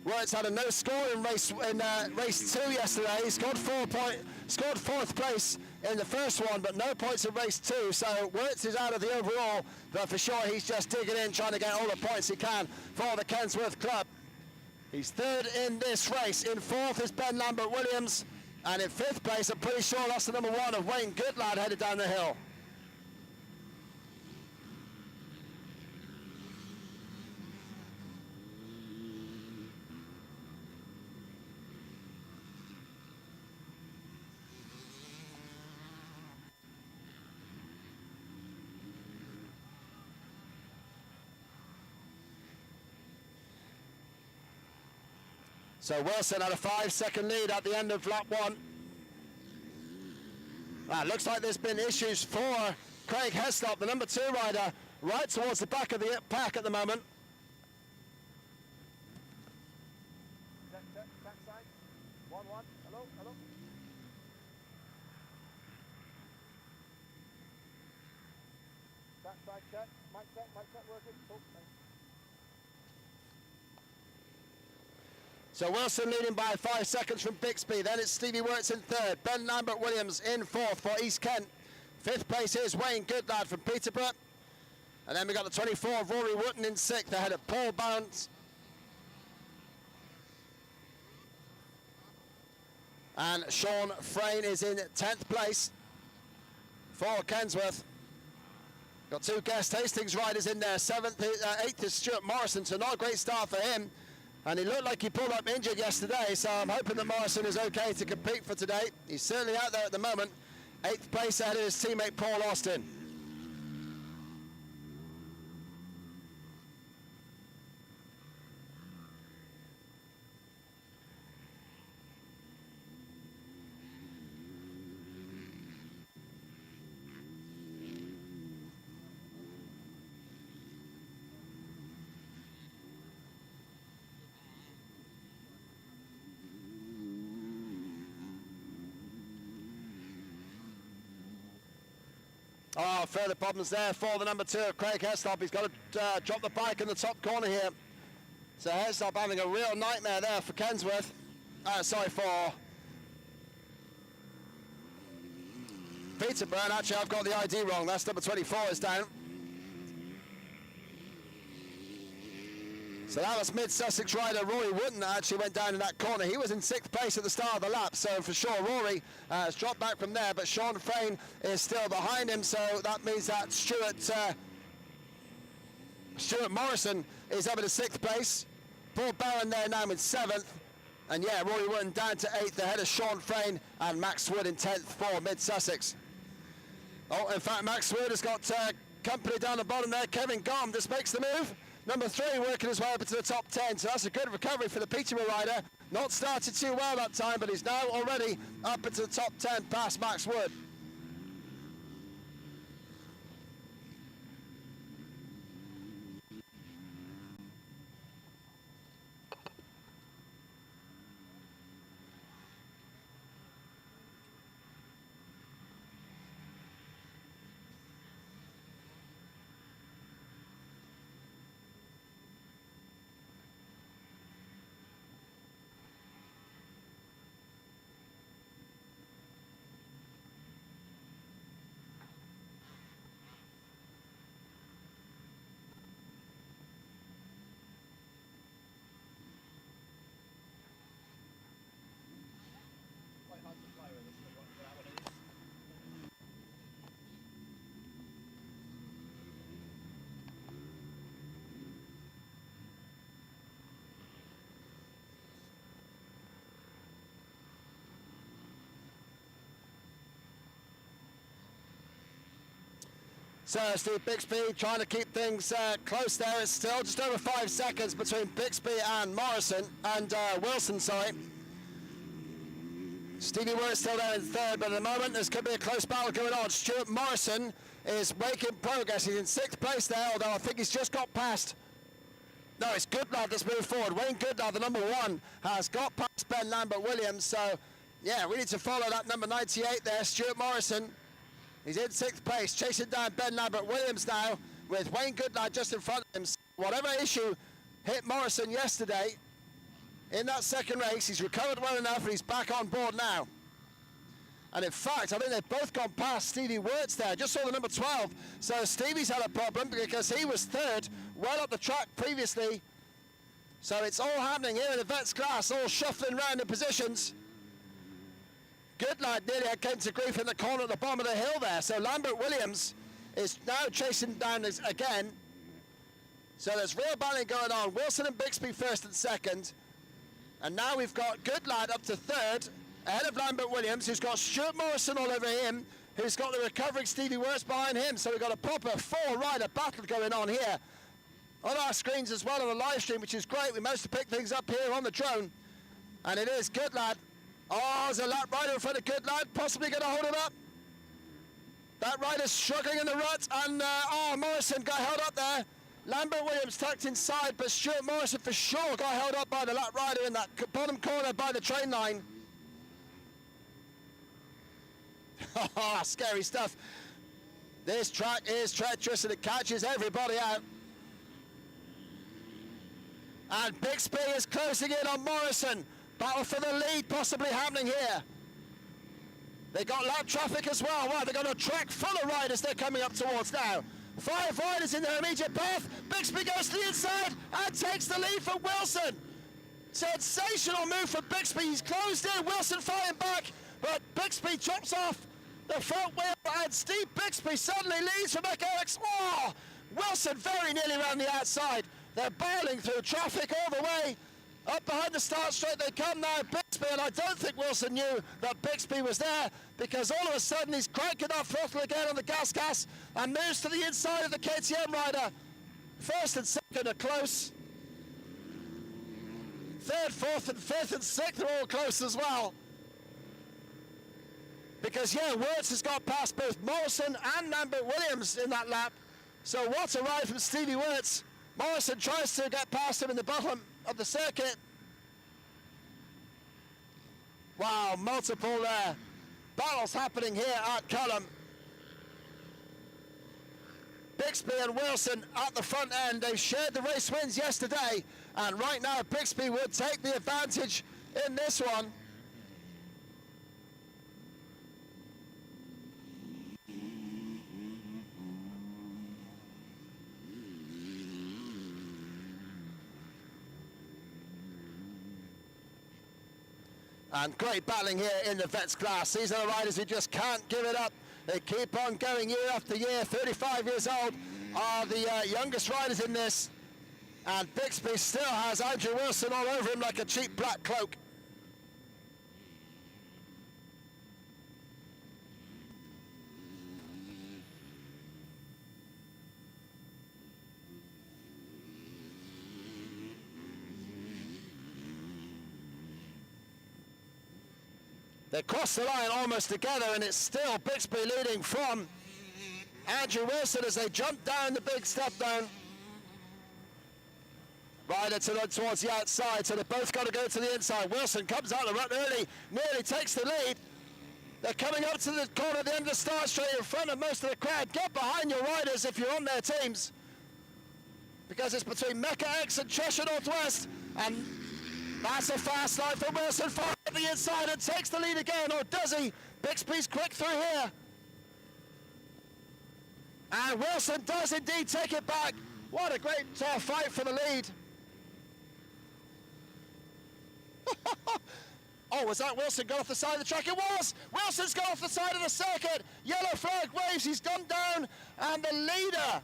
Wirtz had a no score in race 2 yesterday. He scored fourth place in the first one, but no points in race 2. So Wirtz is out of the overall, but for sure he's just digging in, trying to get all the points he can for the Kensworth Club. He's third in this race. In fourth is Ben Lambert-Williams. And in fifth place, I'm pretty sure that's the number 1 of Wayne Goodlad headed down the hill. So Wilson had a 5-second lead at the end of lap 1. Looks like there's been issues for Craig Heslop, the number 2 rider, right towards the back of the pack at the moment. Backside. 1-1. Hello, hello. Backside check. Mic check working. Cool. Thanks. So Wilson leading by 5 seconds from Bixby. Then it's Stevie Wirtz in third. Ben Lambert-Williams in fourth for East Kent. Fifth place is Wayne Goodlad from Peterborough. And then we got the 24 of Rory Wootton in sixth, ahead of Paul Barrand. And Sean Frayne is in 10th place for Kensworth. Got 2 guest Hastings riders in there. 8th is Stuart Morrison, so not a great start for him. And he looked like he pulled up injured yesterday, so I'm hoping that Morrison is okay to compete for today. He's certainly out there at the moment. 8th place ahead of his teammate Paul Austin. Wow, further problems there for the number 2 of Craig Heslop. He's got to drop the bike in the top corner here. So Heslop having a real nightmare there for Kensworth. For Peterborough. Actually, I've got the ID wrong. That's number 24 is down. So that was mid-Sussex rider Rory Wooden that actually went down in that corner. He was in 6th place at the start of the lap, so for sure Rory has dropped back from there, but Sean Frayne is still behind him, so that means that Stuart Morrison is up in the 6th place. Paul Barron there now in 7th, and yeah, Rory Wooden down to 8th ahead of Sean Frayne and Max Wood in 10th for mid-Sussex. Oh, in fact, Max Wood has got company down the bottom there. Kevin Gom just makes the move. Number 3 working his way up into the top 10, so that's a good recovery for the Peterborough rider. Not started too well that time, but he's now already up into the top 10 past Max Wood. So Steve Bixby trying to keep things close there. It's still just over 5 seconds between Bixby and Morrison, and Wilson, sorry. Stevie Wirtz still there in 3rd, but at the moment there's going to be a close battle going on. Stuart Morrison is making progress. He's in 6th place there, although I think he's just got past. No, it's Goodlad that's moved forward. Wayne Goodlad, the number 1, has got past Ben Lambert-Williams. So, yeah, we need to follow that number 98 there, Stuart Morrison. He's in 6th place, chasing down Ben Lambert-Williams now, with Wayne Goodlad just in front of him. Whatever issue hit Morrison yesterday in that second race, he's recovered well enough and he's back on board now. And in fact, I think they've both gone past Stevie Wirtz there. Just saw the number 12. So Stevie's had a problem because he was 3rd, well up the track previously. So it's all happening here in the vets class, all shuffling around in positions. Goodlad nearly came to grief in the corner at the bottom of the hill there. So Lambert-Williams is now chasing down this again. So there's real battling going on. Wilson and Bixby 1st and 2nd. And now we've got Goodlad up to 3rd, ahead of Lambert-Williams, who's got Stuart Morrison all over him, who's got the recovering Stevie Wirtz behind him. So we've got a proper 4-rider battle going on here on our screens as well on the live stream, which is great. We managed to pick things up here on the drone. And it is Goodlad. Oh, there's a lap rider in front of Goodlad, possibly going to hold him up. That rider's struggling in the rut, and Morrison got held up there. Lambert-Williams tucked inside, but Stuart Morrison for sure got held up by the lap rider in that bottom corner by the train line. Scary stuff. This track is treacherous and it catches everybody out. And Bixby is closing in on Morrison. Battle for the lead possibly happening here. They got lap traffic as well. Wow, they've got a track full of riders they're coming up towards now. 5 riders in their immediate path. Bixby goes to the inside and takes the lead from Wilson. Sensational move from Bixby. He's closed in. Wilson fighting back, but Bixby chops off the front wheel, and Steve Bixby suddenly leads from Alex. Oh, Wilson very nearly around the outside. They're barreling through traffic all the way. Up behind the start straight they come now, Bixby, and I don't think Wilson knew that Bixby was there, because all of a sudden he's cranking up throttle again on the gas and moves to the inside of the KTM rider. 1st and 2nd are close. 3rd, 4th and 5th and 6th are all close as well. Because yeah, Wirtz has got past both Morrison and Lambert-Williams in that lap. So what a ride from Stevie Wirtz. Morrison tries to get past him in the bottom of the circuit. Wow, multiple battles happening here at CULHAM. Bixby and Wilson at the front end. They shared the race wins yesterday, and right now Bixby would take the advantage in this one. And great battling here in the vets class. These are the riders who just can't give it up. They keep on going year after year. 35 years old are the youngest riders in this. And Bixby still has Andrew Wilson all over him like a cheap black cloak. They cross the line almost together, and it's still Bixby leading from Andrew Wilson as they jump down the big step down. Rider towards the outside, so they both got to go to the inside. Wilson comes out the rut early, nearly takes the lead. They're coming up to the corner at the end of the start straight in front of most of the crowd. Get behind your riders if you're on their teams, because it's between Mecca X and Cheshire Northwest, and that's a fast line for Wilson. Far at the inside and takes the lead again, or does he? Bixby's quick through here. And Wilson does indeed take it back. What a great fight for the lead. Oh, was that Wilson got off the side of the track? It was! Wilson's got off the side of the circuit. Yellow flag waves, he's gone down, and the leader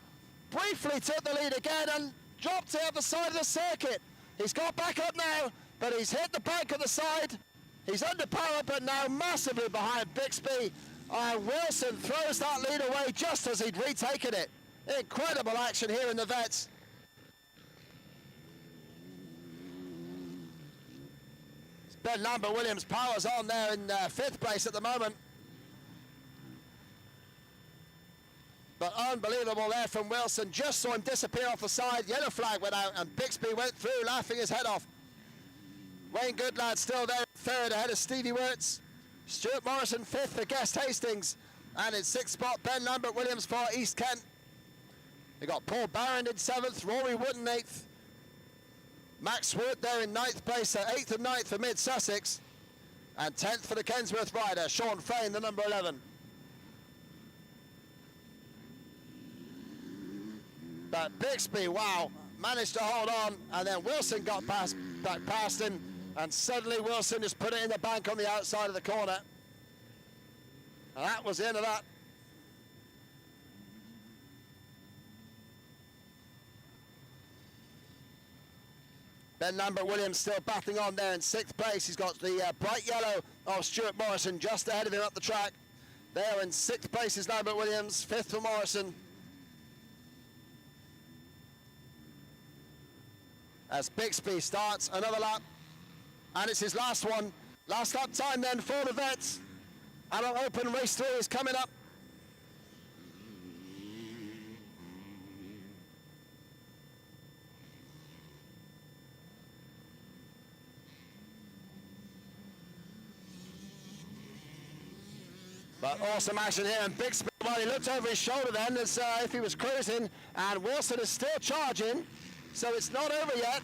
briefly took the lead again and dropped it at the side of the circuit. He's got back up now, but he's hit the bank at the side. He's under power, but now massively behind Bixby. And Wilson throws that lead away just as he'd retaken it. Incredible action here in the vets. Ben Lambert Williams powers on there in 5th place at the moment. But unbelievable there from Wilson. Just saw him disappear off the side. Yellow flag went out and Bixby went through laughing his head off. Wayne Goodlad still there in 3rd ahead of Stevie Wirtz. Stuart Morrison 5th for Guest Hastings. And in 6th spot, Ben Lambert Williams for East Kent. They got Paul Barron in 7th, Rory Wood in 8th. Max Wood there in 9th place, 8th and 9th for Mid Sussex. And 10th for the Kensworth rider, Sean Frayne, the number 11. But Bixby, wow, managed to hold on, and then Wilson got back past him, and suddenly Wilson just put it in the bank on the outside of the corner. And that was the end of that. Ben Lambert Williams still battling on there in 6th place. He's got the bright yellow of Stuart Morrison just ahead of him up the track. There in 6th place is Lambert Williams, 5th for Morrison. As Bixby starts another lap, and it's his last one. Last lap time then for the vets. Adult Open race 3 is coming up. But awesome action here, and Bixby, well, he looked over his shoulder then as if he was cruising, and Wilson is still charging, so it's not over yet.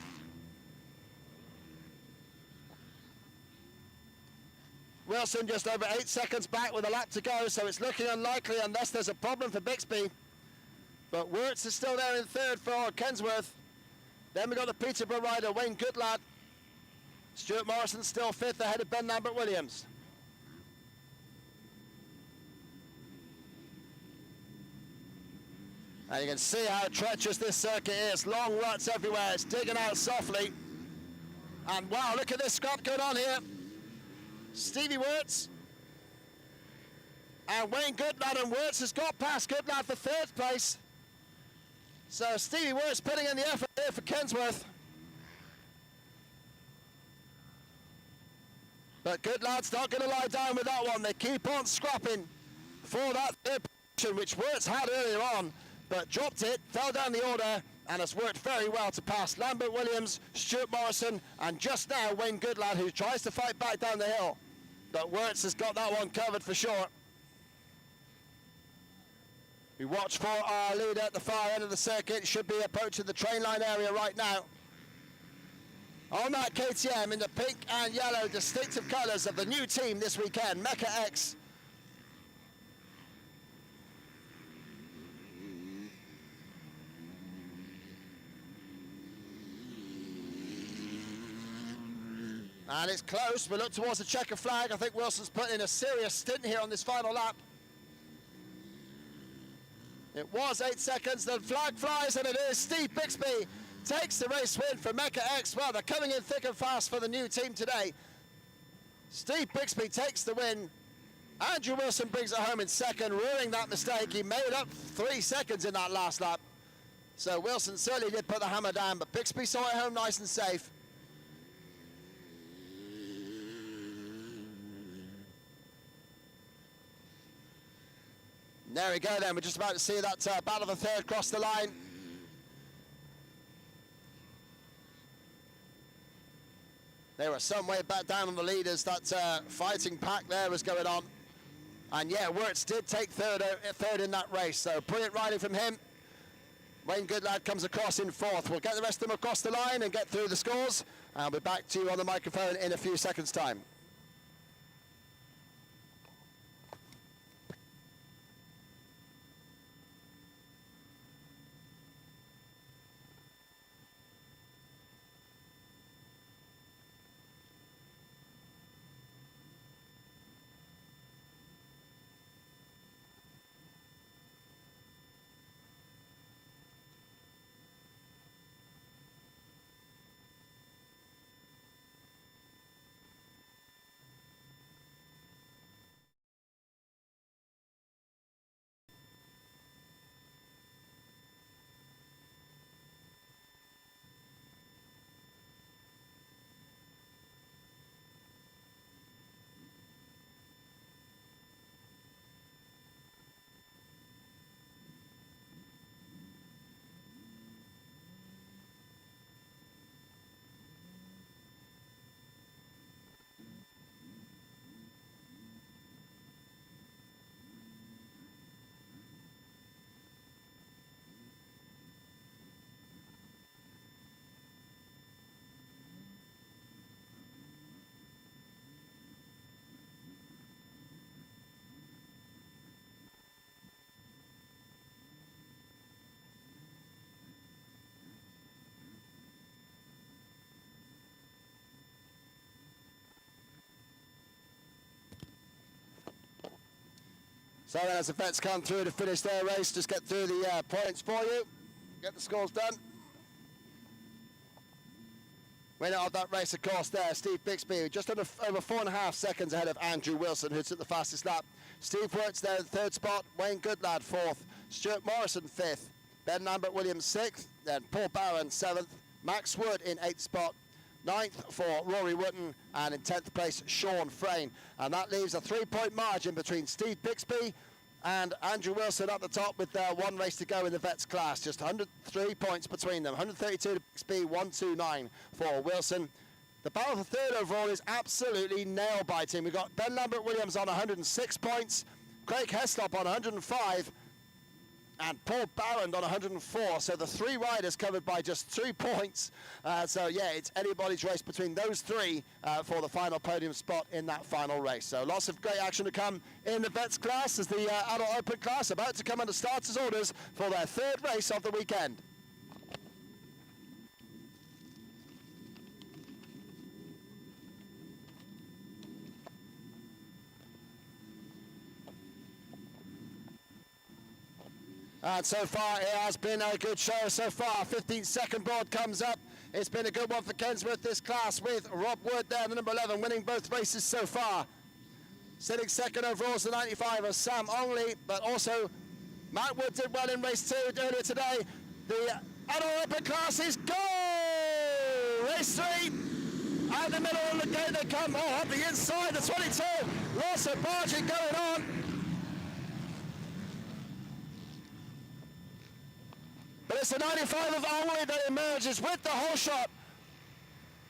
Wilson just over 8 seconds back with a lap to go, so it's looking unlikely unless there's a problem for Bixby. But Wirtz is still there in 3rd for Kensworth. Then we've got the Peterborough rider, Wayne Goodlad. Stuart Morrison still 5th ahead of Ben Lambert Williams. And you can see how treacherous this circuit is. Long ruts everywhere. It's digging out softly. And wow, look at this scrap going on here. Stevie Wirtz and Wayne Goodlad, and Wirtz has got past Goodlad for 3rd place. So Stevie Wirtz putting in the effort here for Kensworth. But Goodlad's not going to lie down with that one. They keep on scrapping for that 3rd position, which Wirtz had earlier on, but dropped it, fell down the order, and has worked very well to pass Lambert Williams, Stuart Morrison, and just now Wayne Goodlad, who tries to fight back down the hill. But Wirtz has got that one covered for sure. We watch for our leader at the far end of the circuit. Should be approaching the train line area right now. On that KTM in the pink and yellow distinctive colours of the new team this weekend, Mecha X. And it's close. We look towards the checker flag. I think Wilson's put in a serious stint here on this final lap. It was 8 seconds. The flag flies, and it is Steve Bixby takes the race win for Mecha X. Well, they're coming in thick and fast for the new team today. Steve Bixby takes the win. Andrew Wilson brings it home in second, ruining that mistake. He made up 3 seconds in that last lap. So Wilson certainly did put the hammer down, but Bixby saw it home nice and safe. There we go then, we're just about to see that battle of the third cross the line. They were some way back down on the leaders. That fighting pack there was going on. And yeah, Wirtz did take third in that race, so brilliant riding from him. Wayne Goodlad comes across in fourth. We'll get the rest of them across the line and get through the scores. I'll be back to you on the microphone in a few seconds' time. So then as the vets come through to finish their race, just get through the points for you, get the scores done. Winner of that race, of course, there, Steve Bixby, just over 4.5 seconds ahead of Andrew Wilson, who took the fastest lap. Steve Wirtz there in third spot, Wayne Goodlad fourth, Stuart Morrison fifth, Ben Lambert-Williams sixth, then Paul Barron seventh, Max Wood in eighth spot, 9th for Rory Wootton, and in 10th place Sean Frayne. And that leaves a 3-point margin between Steve Bixby and Andrew Wilson up the top with one race to go in the vets class. Just 103 points between them. 132 to Bixby, 129 for Wilson. The battle for third overall is absolutely nail-biting. We've got Ben Lambert-Williams on 106 points, Craig Heslop on 105, and Paul Barron on 104. So the 3 riders covered by just 3 points. So yeah, it's anybody's race between those 3 for the final podium spot in that final race. So lots of great action to come in the vets class as the adult open class about to come under starters orders for their 3rd race of the weekend. And so far, it has been a good show so far. 15-second board comes up. It's been a good one for Kensworth, this class, with Rob Wood there, the number 11, winning both races so far. Sitting second overall is the 95 of Sam Ongley, but also Matt Wood did well in race 2 earlier today. The adult open class is go! Race 3, out the middle of the gate they come. Oh, up the inside, the 22. Lots of barging going on. But it's the 95 of Ongley that emerges with the whole shot.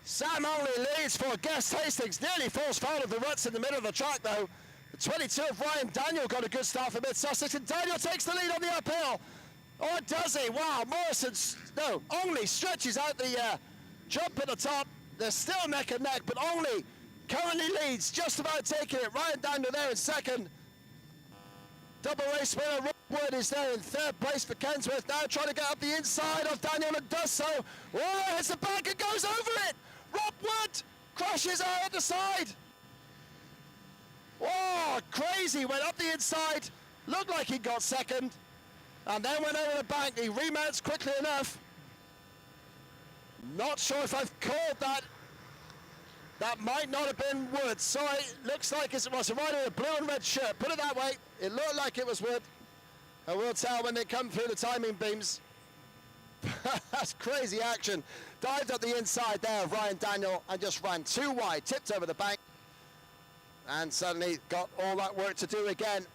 Sam Ongley leads for Guest Hastings, nearly falls foul of the ruts in the middle of the track though. The 22 of Ryan Daniel got a good start for Mid-Sussex, and Daniel takes the lead on the uphill. Oh, does he? Wow, Only stretches out the jump at the top. They're still neck and neck, but Only currently leads, just about taking it. Ryan Daniel there in second. Double race winner Rob Wood is there in third place for Kensworth, now trying to get up the inside of Daniel and does so. Oh, hits the back and goes over it. Rob Wood crashes out at the side. Oh, crazy, went up the inside, looked like he got second, and then went over the bank. He remounts quickly enough. Not sure if I've called that. That might not have been Wood. Sorry, looks like it was a rider in a blue and red shirt. Put it that way. It looked like it was Wood. And we'll tell when they come through the timing beams. That's crazy action. Dived up the inside there of Ryan Daniel and just ran too wide. Tipped over the bank. And suddenly got all that work to do again.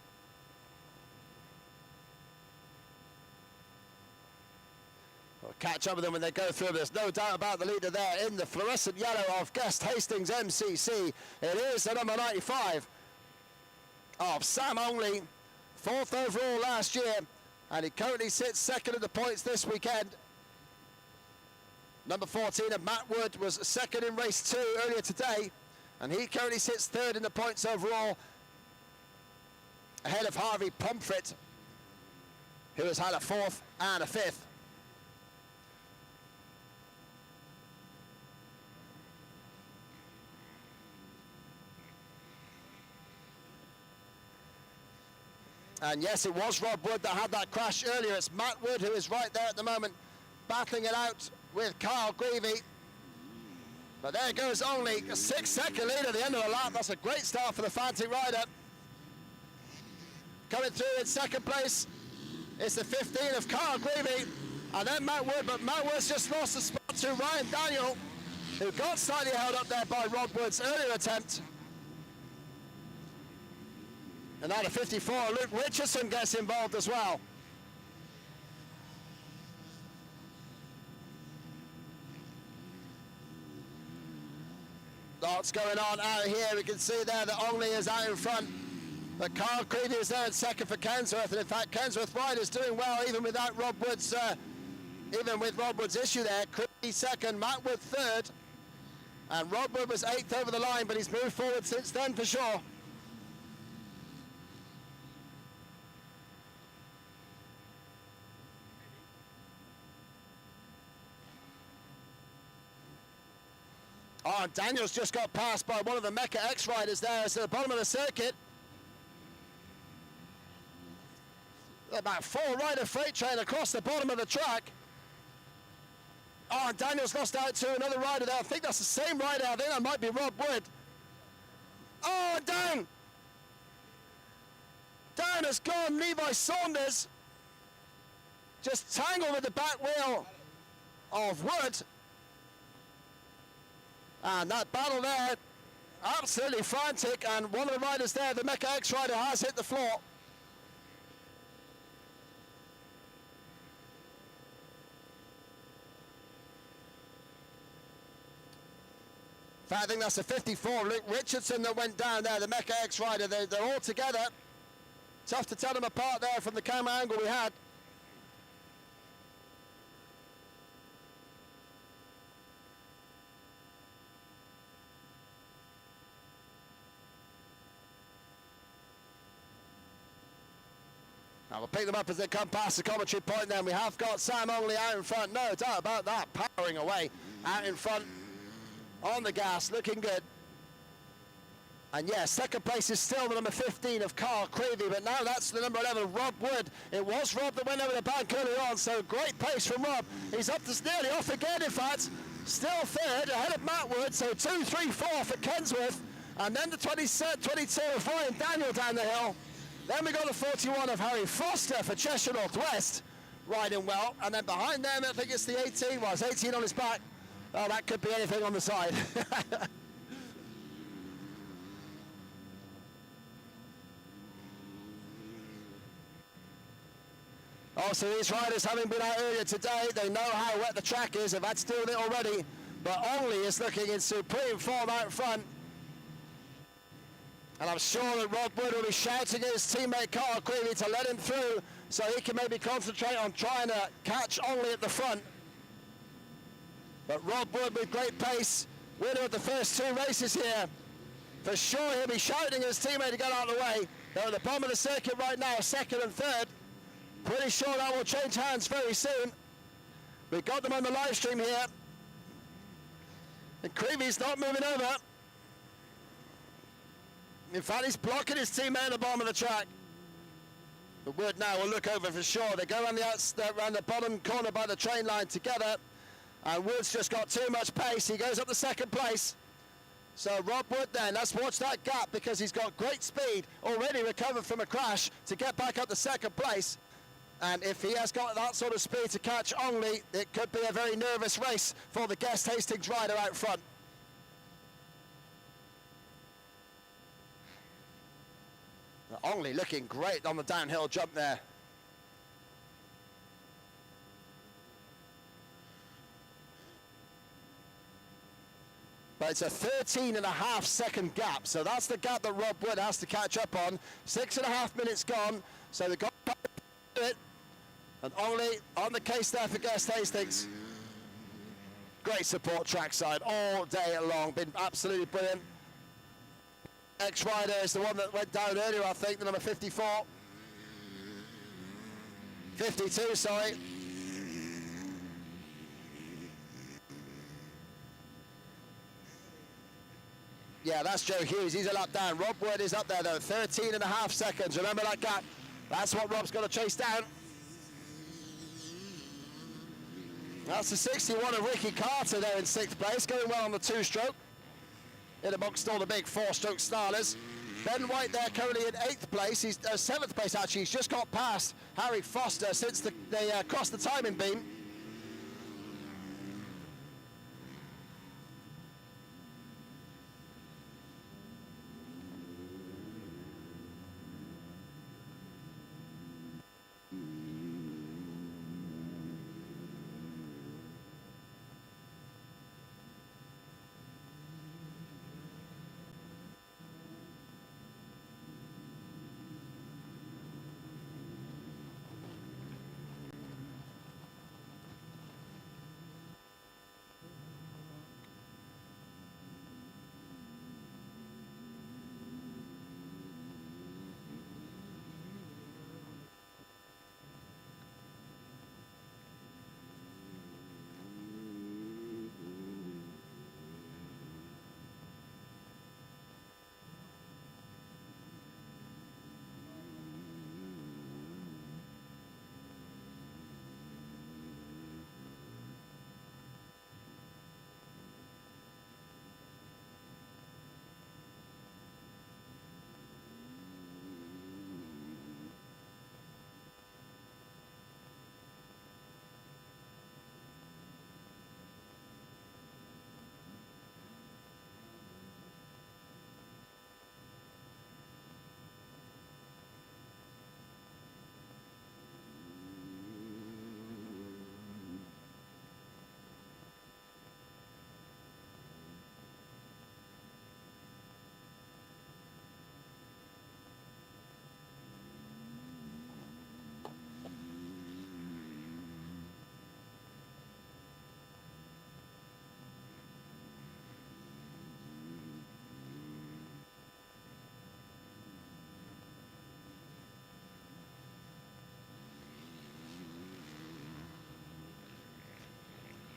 We'll catch up with them when they go through. There's no doubt about the leader there in the fluorescent yellow of Guest Hastings MCC. It is the number 95 of Sam Only, 4th overall last year, and he currently sits second in the points this weekend. Number 14 of Matt Wood was second in race 2 earlier today, and he currently sits third in the points overall, ahead of Harvey Pomfret, who has had a 4th and a 5th. And yes, it was Rob Wood that had that crash earlier. It's Matt Wood who is right there at the moment, battling it out with Kyle Greavy. But there goes Only, a 6-second lead at the end of the lap. That's a great start for the Fantic rider. Coming through in second place, it's the 15 of Kyle Greavy, and then Matt Wood, but Matt Wood's just lost the spot to Ryan Daniel, who got slightly held up there by Rob Wood's earlier attempt. And now the 54, Luke Richardson gets involved as well. Lots going on out here. We can see there that Only is out in front. But Carl Creedy is there in second for Kensworth. And in fact, Kensworth riders doing well, even without Rob Wood's, even with Rob Wood's issue there. Creedy second, Matt Wood third. And Rob Wood was 8th over the line, but he's moved forward since then for sure. Oh, and Daniel's just got passed by one of the Mecca X riders there. It's at the bottom of the circuit. About 4-rider freight train across the bottom of the track. Oh, and Daniel's lost out to another rider there. I think that's the same rider. I think that might be Rob Wood. Oh, and down. Down has gone Levi Saunders. Just tangled with the back wheel of Wood. And that battle there, absolutely frantic, and one of the riders there, the Mecca X rider, has hit the floor. In fact, I think that's the 54, Luke Richardson, that went down there, the Mecca X rider. They're all together. Tough to tell them apart there from the camera angle we had. Now we'll pick them up as they come past the commentary point then. We have got Sam Only out in front, no doubt about that, powering away out in front on the gas, looking good. And yes, second place is still the number 15 of Carl Creevy, but now that's the number 11 of Rob Wood. It was Rob that went over the bank early on, so great pace from Rob. He's up to nearly off again, in fact. Still third, ahead of Matt Wood, so 2, 3, 4 for Kensworth. And then the 22 of Ryan Daniel down the hill. Then we got the 41 of Harry Foster for Cheshire North West, riding well. And then behind them, I think it's the 18. Well, it's 18 on his back. Oh, that could be anything on the side. Also, these riders, having been out earlier today, they know how wet the track is. They've had to deal with it already. But Only is looking in supreme form out front. And I'm sure that Rob Wood will be shouting at his teammate Carl Creevy to let him through so he can maybe concentrate on trying to catch Only at the front. But Rob Wood with great pace, winner of the first two races here. For sure he'll be shouting at his teammate to get out of the way. They're at the bottom of the circuit right now, second and third. Pretty sure that will change hands very soon. We've got them on the live stream here. And Creevy's not moving over. In fact, he's blocking his teammate at the bottom of the track. But Wood now will look over for sure. They go around the bottom corner by the train line together. And Wood's just got too much pace. He goes up to second place. So Rob Wood then, let's watch that gap because he's got great speed, already recovered from a crash to get back up to second place. And if he has got that sort of speed to catch Only, it could be a very nervous race for the Guest Hastings rider out front. Only looking great on the downhill jump there. But it's a 13.5-second gap, so that's the gap that Rob Wood has to catch up on. 6.5 minutes gone, so they've got to do it. And Only on the case there for Guest Hastings. Great support trackside all day long, been absolutely brilliant. Ex-rider is the one that went down earlier, I think, the number 54. 52, sorry. Yeah, that's Joe Hughes, he's a lap down. Rob Wood is up there though, 13.5 seconds. Remember that gap? That's what Rob's got to chase down. That's the 61 of Ricky Carter there in 6th place, going well on the 2-stroke. In amongst all the big 4-stroke snarlers. Ben White there currently in 8th place. He's 7th place actually. He's just got past Harry Foster since they crossed the timing beam.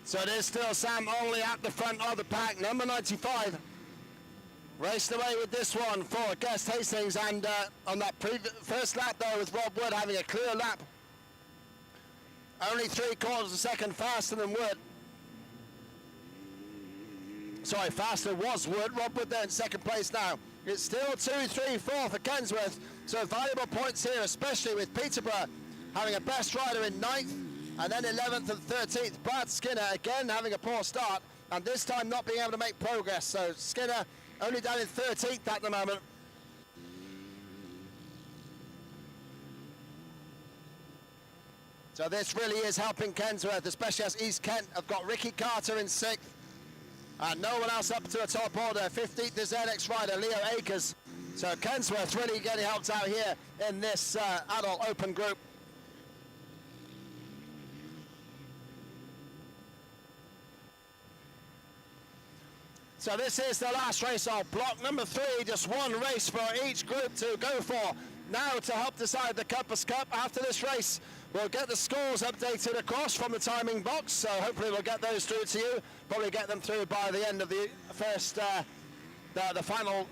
So it is still Sam Only at the front of the pack, number 95. Raced away with this one for Guest Hastings, and on that first lap there with Rob Wood having a clear lap. Only 3/4 of a second faster than Wood. Sorry, faster was Wood. Rob Wood there in second place now. It's still 2, 3, 4 for Kensworth. So valuable points here, especially with Peterborough having a best rider in 9th. And then 11th and 13th, Brad Skinner again having a poor start, and this time not being able to make progress. So Skinner only down in 13th at the moment. So this really is helping Kensworth, especially as East Kent have got Ricky Carter in 6th. And no one else up to a top order. 15th is their next rider, Leo Akers. So Kensworth really getting helped out here in this adult open group. So this is the last race of block number 3, just one race for each group to go for. Now to help decide the Compass Cup after this race, we'll get the scores updated across from the timing box, so hopefully we'll get those through to you. Probably get them through by the end of the first, the final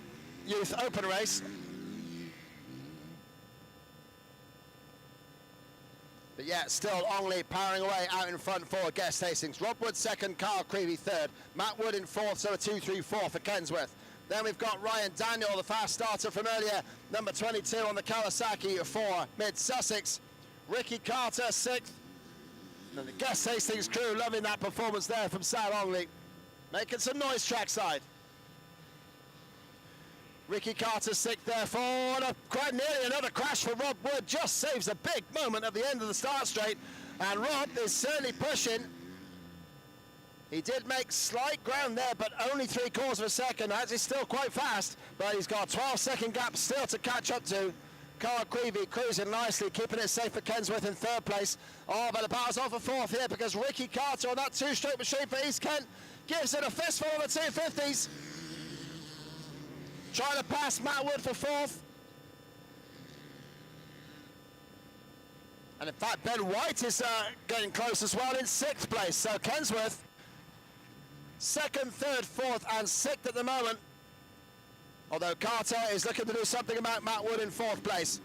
youth open race. But yeah, still Ongley powering away out in front for Guest Hastings. Rob Wood second, Carl Creevy third, Matt Wood in fourth, so a 2-3-4 for Kensworth. Then we've got Ryan Daniel, the fast starter from earlier, number 22 on the Kawasaki for Mid-Sussex. Ricky Carter sixth. And the Guest Hastings crew loving that performance there from Sam Ongley, making some noise trackside. Ricky Carter sixth there for quite nearly another crash for Rob Wood. Just saves a big moment at the end of the start straight. And Rob is certainly pushing. He did make slight ground there, but only 3/4 of a second. That is still quite fast, but he's got a 12-second gap still to catch up to. Carl Creevy cruising nicely, keeping it safe for Kensworth in third place. Oh, but the battle's on for fourth here because Ricky Carter on that two-stroke machine for East Kent gives it a fistful of the 250s. Trying to pass Matt Wood for fourth. And in fact, Ben White is getting close as well in sixth place. So Kensworth, second, third, fourth, and sixth at the moment. Although Carter is looking to do something about Matt Wood in fourth place.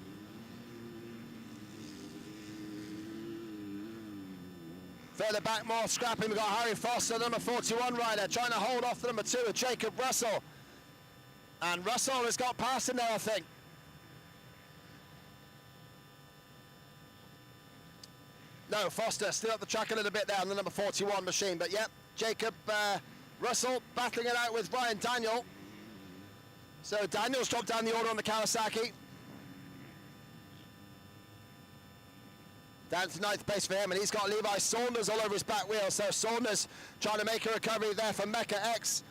Further back, more scrapping. We've got Harry Foster, number 41 rider, trying to hold off the number 2 with Jacob Russell. And Russell has got past him there, I think. No, Foster still up the track a little bit there on the number 41 machine. But yeah, Jacob Russell battling it out with Ryan Daniel. So Daniel's dropped down the order on the Kawasaki. Down to 9th place for him, and he's got Levi Saunders all over his back wheel. So Saunders trying to make a recovery there for Mecca X.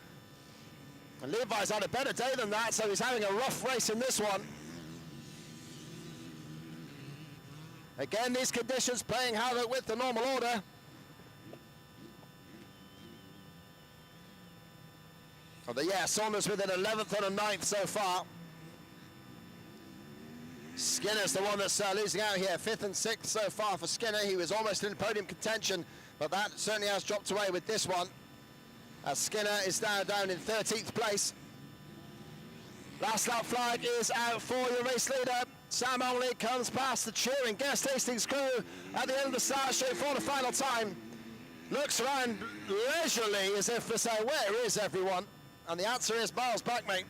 And Levi's had a better day than that, so he's having a rough race in this one. Again, these conditions playing havoc with the normal order. But yeah, Saunders with an 11th and a 9th so far. Skinner's the one that's losing out here. 5th and 6th so far for Skinner. He was almost in podium contention, but that certainly has dropped away with this one. As Skinner is now down in 13th place. Last lap flag is out for your race leader. Sam Ongley comes past the cheering Guest Hastings crew at the end of the start straight for the final time. Looks around leisurely as if to say, where is everyone? And the answer is miles back, mate.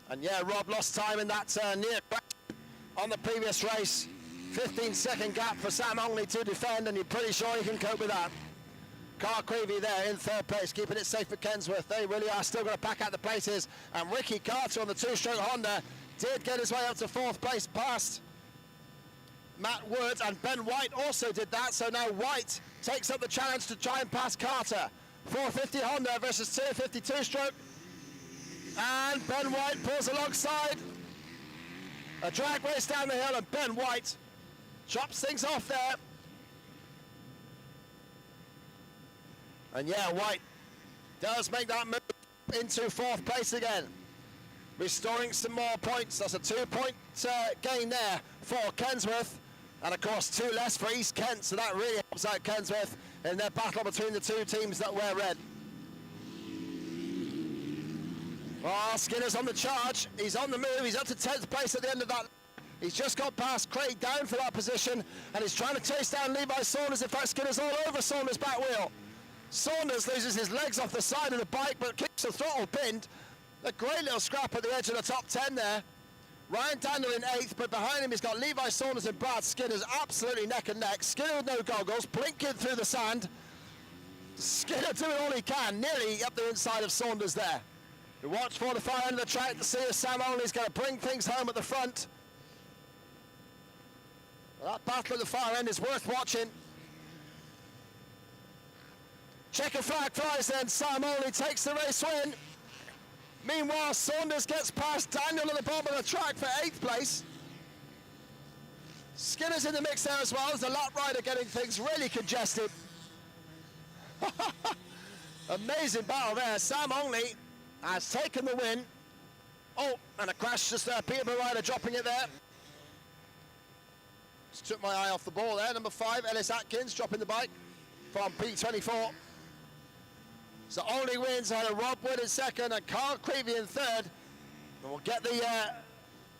And yeah, Rob lost time in that near crash on the previous race. 15-second gap for Sam Ongley to defend, and you're pretty sure he can cope with that. Carl Creevy there in third place, keeping it safe for Kensworth. They really are still going to pack out the places. And Ricky Carter on the two-stroke Honda did get his way up to fourth place past Matt Wood, and Ben White also did that. So now White takes up the challenge to try and pass Carter. 450 Honda versus 250 two-stroke. And Ben White pulls alongside. A drag race down the hill, and Ben White chops things off there. And yeah, White does make that move into fourth place again, restoring some more points. That's a 2-point gain there for Kensworth, and of course 2 less for East Kent, so that really helps out Kensworth in their battle between the two teams that wear red. Oh, Skinner's on the charge. He's on the move. He's up to 10th place at the end of that. He's just got past Craig down for that position, and he's trying to chase down Levi Saunders. In fact, Skinner's all over Saunders' back wheel. Saunders loses his legs off the side of the bike, but keeps the throttle pinned. A great little scrap at the edge of the top 10 there. Ryan Daniel in 8th, but behind him he's got Levi Saunders and Brad Skinner's absolutely neck and neck. Skinner with no goggles, blinking through the sand. Skinner doing all he can, nearly up the inside of Saunders there. We watch for the far end of the track to see if Sam Ongley's going to bring things home at the front. Well, that battle at the far end is worth watching. Checker flag flies then, Sam Ongley takes the race win Meanwhile, Saunders gets past Daniel at the bottom of the track for 8th place. Skinner's in the mix there as well as the lap rider getting things really congested. Amazing battle there. Sam Ongley has taken the win. Oh, and a crash just there. Peter Rider dropping it there. Just took my eye off the ball there. Number 5, Ellis Atkins dropping the bike from P24. So Ongley wins ahead of Rob Wood in 2nd and Carl Creevy in 3rd. And we'll get the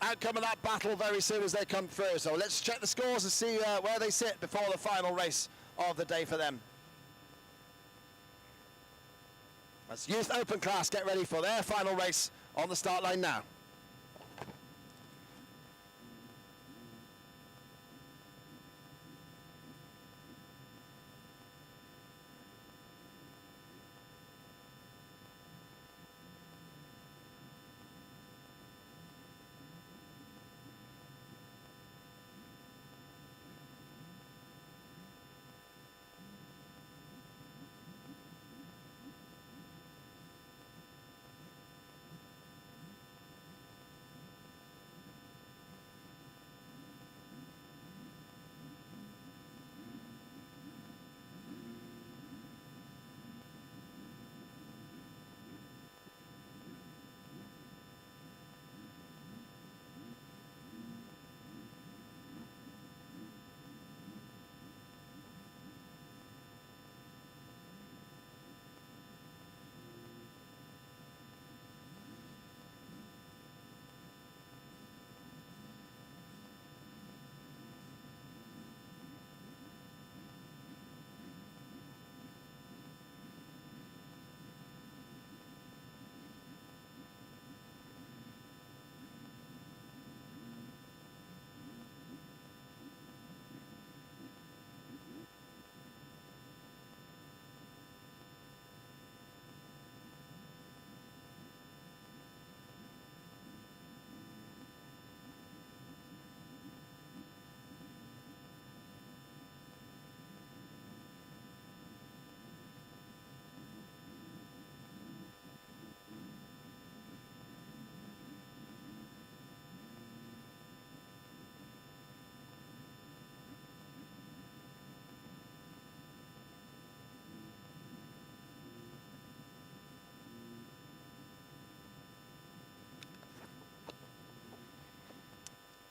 outcome of that battle very soon as they come through. So let's check the scores and see where they sit before the final race of the day for them. As Youth Open Class get ready for their final race on the start line now.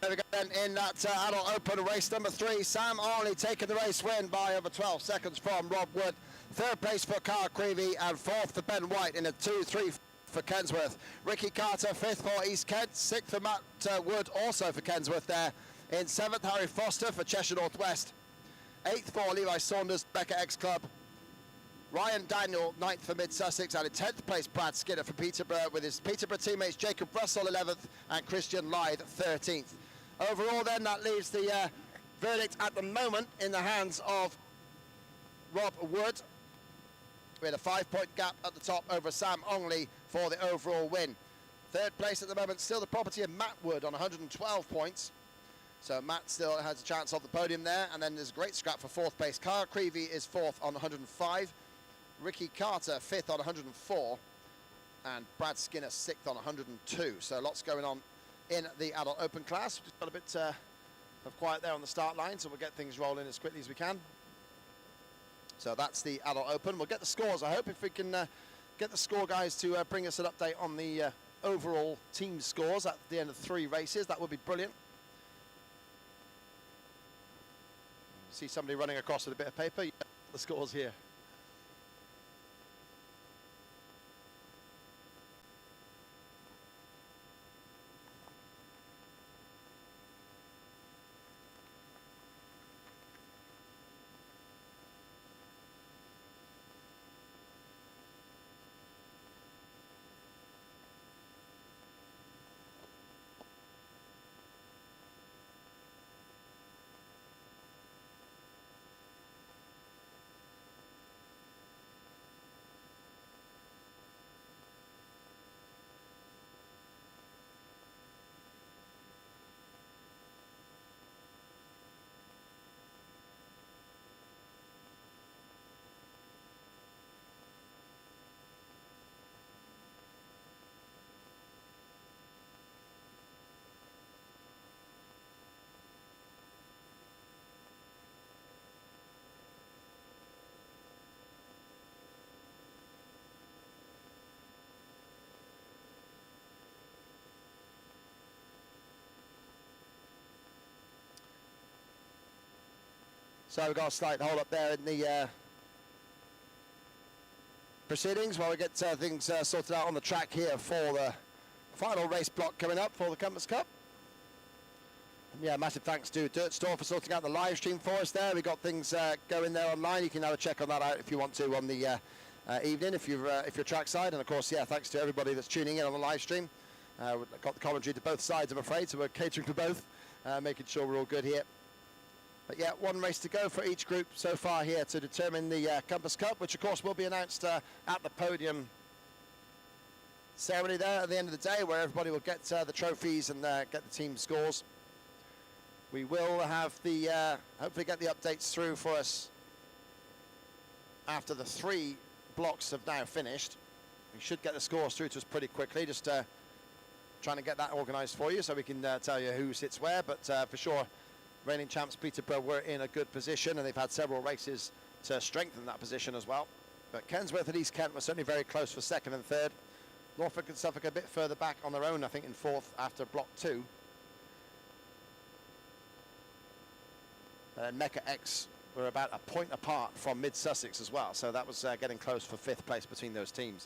There we go then in that adult open race number 3. Sam Arley taking the race win by over 12 seconds from Rob Wood. 3rd place for Carl Creevy and 4th for Ben White in a 2-3 for Kensworth. Ricky Carter 5th for East Kent. 6th for Matt Wood also for Kensworth there. In 7th, Harry Foster for Cheshire North West. 8th for Levi Saunders, Becca X Club. Ryan Daniel 9th for Mid Sussex, and in 10th place Brad Skinner for Peterborough with his Peterborough teammates Jacob Russell 11th and Christian Lythe 13th. Overall then, that leaves the verdict at the moment in the hands of Rob Wood, with a 5-point gap at the top over Sam Ongley for the overall win. 3rd place at the moment still the property of Matt Wood on 112 points. So Matt still has a chance of the podium there, and then there's a great scrap for 4th place. Carl Creevy is 4th on 105. Ricky Carter 5th on 104. And Brad Skinner 6th on 102. So lots going on in the adult open class. We've just got a bit of quiet there on the start line, so we'll get things rolling as quickly as we can. So that's the adult open. We'll get the scores, I hope, if we can get the score guys to bring us an update on the overall team scores at the end of 3 races. That would be brilliant. See somebody running across with a bit of paper. Yeah, the scores here. So we've got a slight hold up there in the proceedings while we get things sorted out on the track here for the final race block coming up for the Compass Cup. And yeah, massive thanks to Dirt Store for sorting out the live stream for us there. We got things going there online. You can have a check on that out if you want to on the evening if you're trackside. And of course, yeah, thanks to everybody that's tuning in on the live stream. We've got the commentary to both sides, I'm afraid, so we're catering to both, making sure we're all good here. But yeah, one race to go for each group so far here to determine the Compass Cup, which of course will be announced at the podium ceremony there at the end of the day, where everybody will get the trophies and get the team scores. We will have the hopefully get the updates through for us after the 3 blocks have now finished. We should get the scores through to us pretty quickly, just trying to get that organised for you so we can tell you who sits where, but for sure reigning champs Peterborough were in a good position, and they've had several races to strengthen that position as well. But Kensworth and East Kent were certainly very close for 2nd and 3rd. Norfolk and Suffolk a bit further back on their own, I think in 4th after block 2. And Mecca X were about a point apart from Mid Sussex as well, so that was getting close for 5th place between those teams.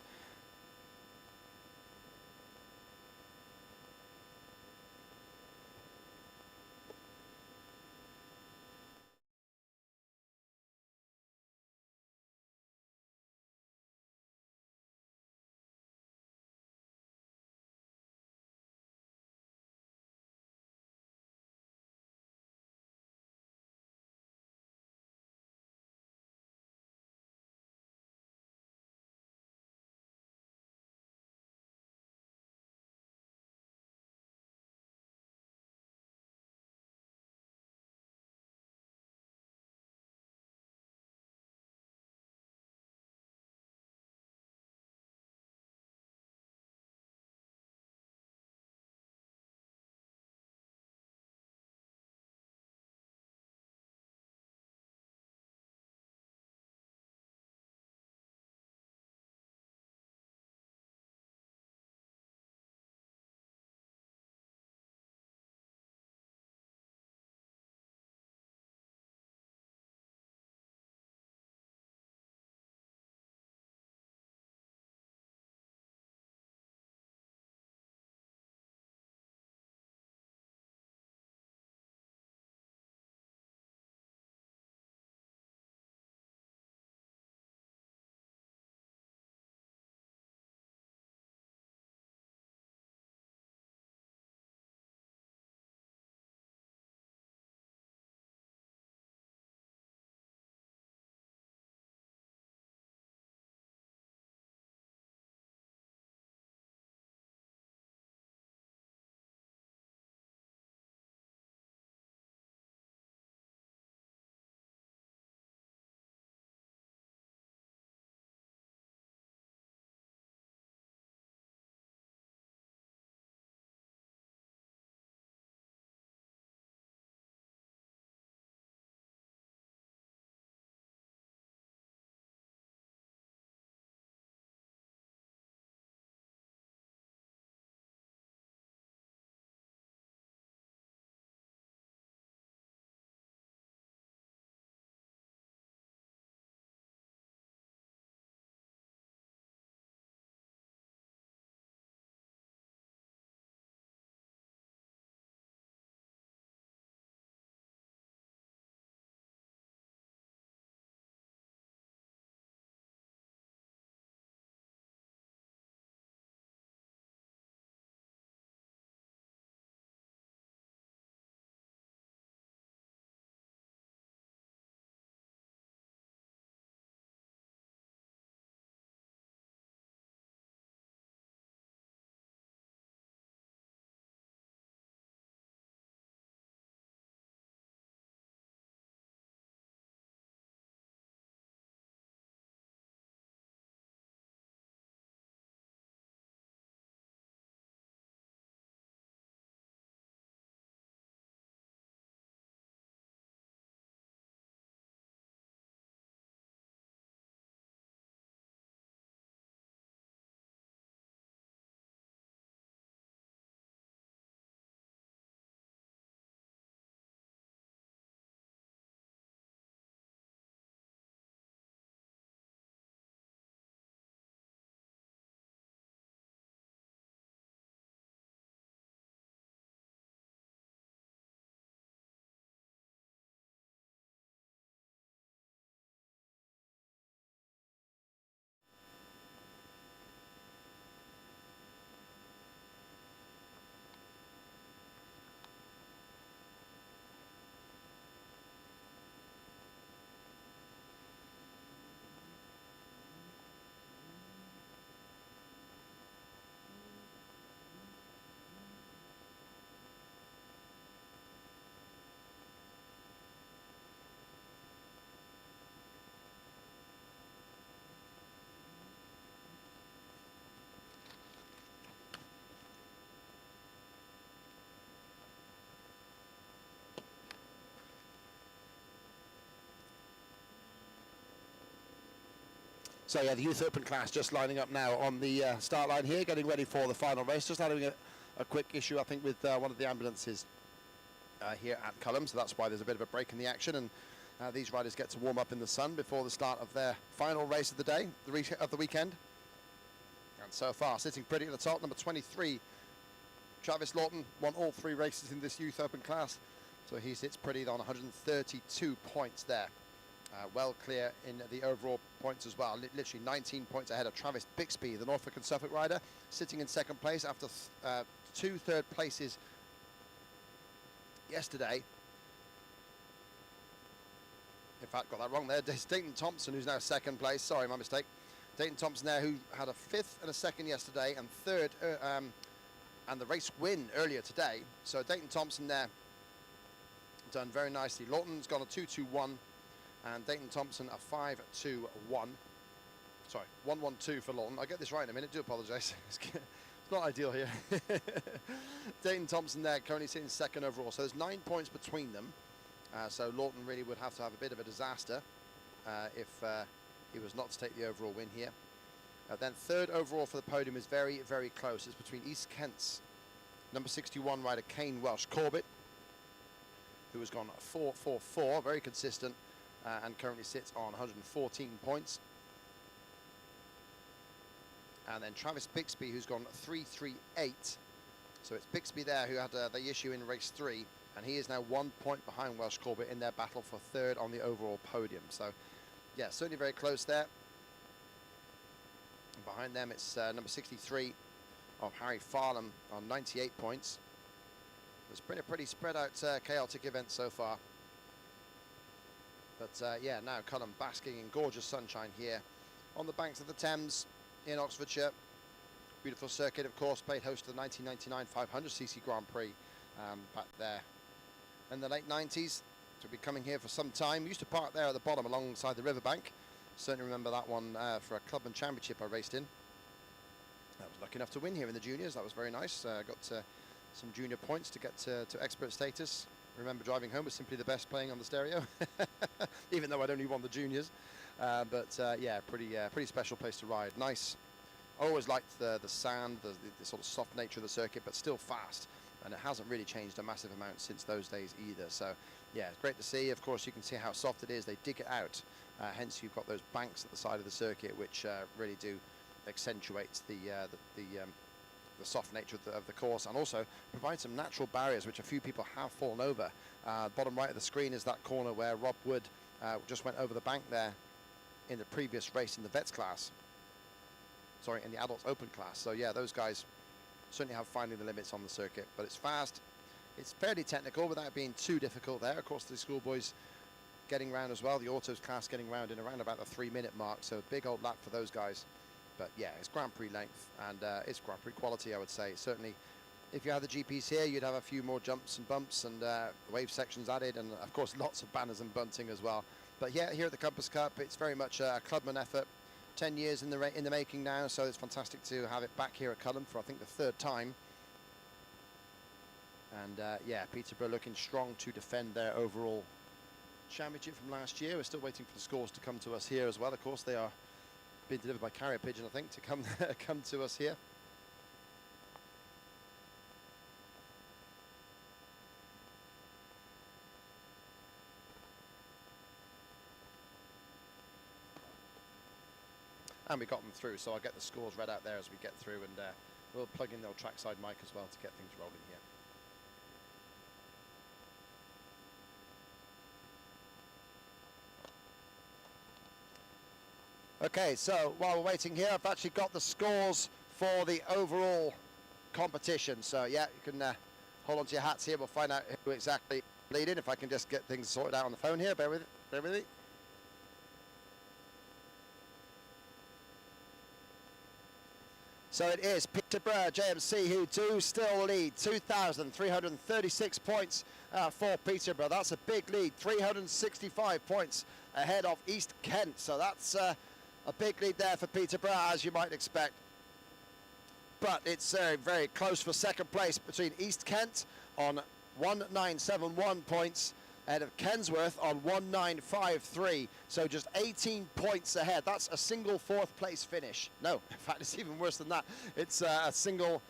So yeah, the Youth Open class just lining up now on the start line here, getting ready for the final race. Just having a quick issue, I think, with one of the ambulances here at CULHAM, so that's why there's a bit of a break in the action, and these riders get to warm up in the sun before the start of their final race of the day, of the weekend. And so far, sitting pretty at the top, number 23, Travis Lawton, won all 3 races in this Youth Open class, so he sits pretty on 132 points there. Well clear in the overall points as well, literally 19 points ahead of Travis Bixby, the Norfolk and Suffolk rider, sitting in second place after 2 third places yesterday. In fact, got that wrong there. There's Dayton Thompson, who's now second place. Sorry, my mistake. Dayton Thompson there, who had a 5th and a 2nd yesterday, and 3rd, and the race win earlier today. So Dayton Thompson there, done very nicely. Lawton's gone a 2-2-1. And Dayton Thompson a 5-2-1. Sorry, 1-1-2 for Lawton. I'll get this right in a minute, do apologise. It's not ideal here. Dayton Thompson there currently sitting second overall. So there's 9 points between them. So Lawton really would have to have a bit of a disaster if he was not to take the overall win here. Then 3rd overall for the podium is very, very close. It's between East Kent's number 61 rider Kane Welsh Corbett, who has gone 4-4-4, very consistent. And currently sits on 114 points. And then Travis Bixby, who's gone 3-3-8. So it's Bixby there who had the issue in race 3, and he is now 1 point behind Welsh Corbett in their battle for 3rd on the overall podium. So yeah, certainly very close there. And behind them it's number 63 of Harry Farlam on 98 points. It's been a pretty spread out chaotic event so far. But yeah, now CULHAM basking in gorgeous sunshine here on the banks of the Thames in Oxfordshire. Beautiful circuit, of course, played host to the 1999 500cc Grand Prix back there in the late 90s. So we'll be coming here for some time. We used to park there at the bottom alongside the riverbank. Certainly remember that one for a Clubman Championship I raced in. I was lucky enough to win here in the juniors. That was very nice. Got some junior points to get to expert status. Remember driving home was simply the best playing on the stereo, even though I'd only won the juniors. Yeah, pretty special place to ride. Nice. I always liked the sand, the sort of soft nature of the circuit, but still fast. And it hasn't really changed a massive amount since those days either. So yeah, it's great to see. Of course, you can see how soft it is. They dig it out. Hence, you've got those banks at the side of the circuit, which really do accentuate the soft nature of the course, and also provide some natural barriers which a few people have fallen over. Bottom right of the screen is that corner where Rob Wood just went over the bank there in the previous race in the vets class, sorry, in the adults open class. So yeah, those guys certainly have finding the limits on the circuit, but it's fast, it's fairly technical without being too difficult there. Of course, the schoolboys getting round as well, the autos class getting round in around about the 3-minute mark, so a big old lap for those guys. But yeah, it's Grand Prix length, and it's Grand Prix quality, I would say. Certainly, if you had the GPs here, you'd have a few more jumps and bumps and wave sections added, and of course lots of banners and bunting as well. But yeah, here at the Compass Cup, it's very much a Clubman effort. 10 years in the making now, so it's fantastic to have it back here at CULHAM for I think the 3rd time. And yeah, Peterborough looking strong to defend their overall championship from last year. We're still waiting for the scores to come to us here as well. Of course, they are being delivered by carrier pigeon, I think, to come to us here. And we got them through, so I'll get the scores read out there as we get through, and we'll plug in the old trackside mic as well to get things rolling here. Okay, so while we're waiting here, I've actually got the scores for the overall competition. So yeah, you can hold on to your hats here. We'll find out who exactly leading. If I can just get things sorted out on the phone here, bear with me. So it is Peterborough JMC who do still lead, 2,336 points for Peterborough. That's a big lead, 365 points ahead of East Kent. So that's a big lead there for Peterborough, as you might expect. But it's very close for second place between East Kent on 1971 points ahead of Kensworth on 1953, so just 18 points ahead. That's a single fourth place finish. No, in fact, it's even worse than that. It's a single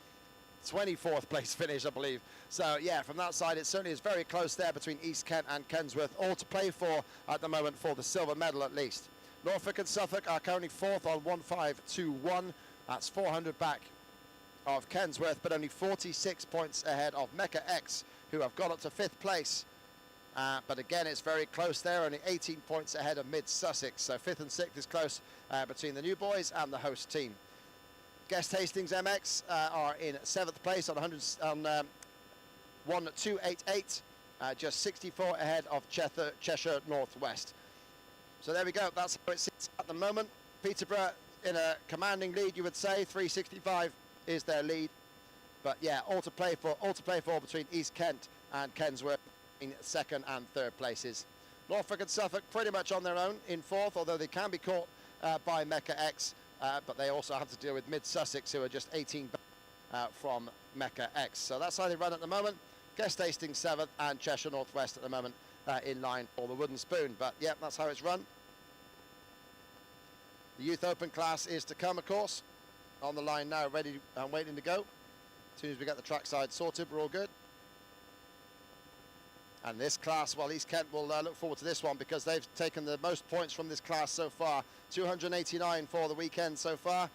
24th place finish, I believe. So yeah, from that side, it certainly is very close there between East Kent and Kensworth, all to play for at the moment for the silver medal at least. Norfolk and Suffolk are currently fourth on 1521. That's 400 back of Kensworth, but only 46 points ahead of Mecca X, who have got up to fifth place. But again, it's very close there, only 18 points ahead of Mid Sussex. So fifth and sixth is close between the new boys and the host team. Guest Hastings MX are in seventh place on 1288, just 64 ahead of Cheshire Northwest. So there we go, that's how it sits at the moment. Peterborough in a commanding lead, you would say. 365 is their lead. But yeah, all to play for between East Kent and Kensworth in second and third places. Norfolk and Suffolk pretty much on their own in fourth, although they can be caught by Mecca X, but they also have to deal with Mid Sussex, who are just 18 back from Mecca X. So that's how they run at the moment. Guest Hastings seventh and Cheshire Northwest at the moment in line for the wooden spoon. But yeah, that's how it's run. The Youth Open class is to come, of course. On the line now, ready and waiting to go. As soon as we get the trackside sorted, we're all good. And this class, well, East Kent will look forward to this one because they've taken the most points from this class so far. 289 for the weekend so far.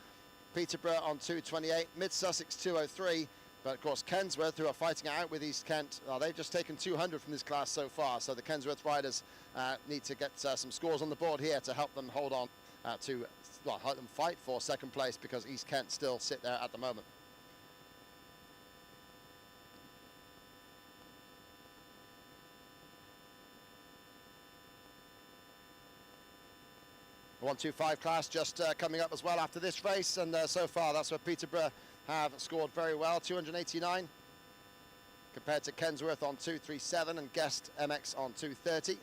Peterborough on 228, Mid Sussex 203. But of course, Kensworth, who are fighting it out with East Kent, they've just taken 200 from this class so far. So the Kensworth riders need to get some scores on the board here to help them hold on help them fight for second place, because East Kent still sit there at the moment. The 125 class just coming up as well after this race, and so far that's where Peterborough have scored very well, 289 compared to Kensworth on 237 and Guest MX on 230.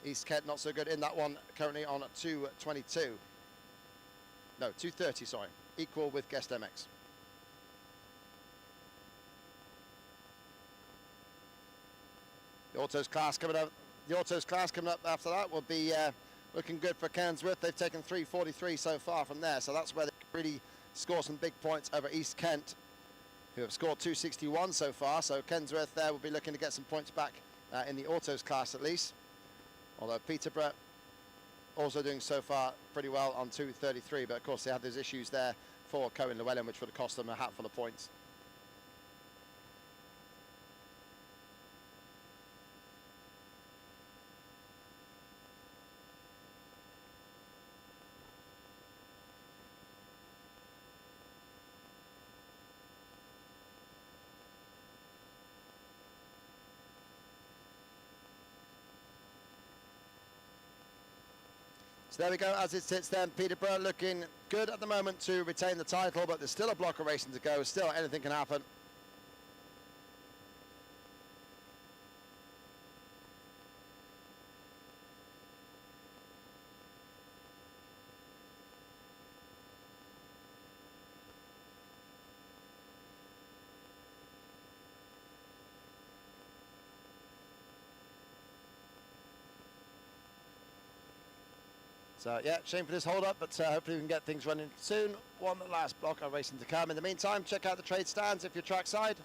East Kent not so good in that one, currently on 222. No, 230, sorry, equal with Guest MX. The Autos class coming up. The Autos class coming up after that will be looking good for Kensworth. They've taken 343 so far from there, so that's where they really score some big points over East Kent, who have scored 261 so far. So Kensworth there will be looking to get some points back in the Autos class at least. Although Peterborough also doing so far pretty well on 233, but of course they had those issues there for Cohen Llewellyn, which would have cost them a hatful of points. So there we go, as it sits then, Peterborough looking good at the moment to retain the title, but there's still a block of racing to go, still anything can happen. So yeah, shame for this hold up, but hopefully we can get things running soon. One last block of racing to come. In the meantime, check out the trade stands if you're trackside.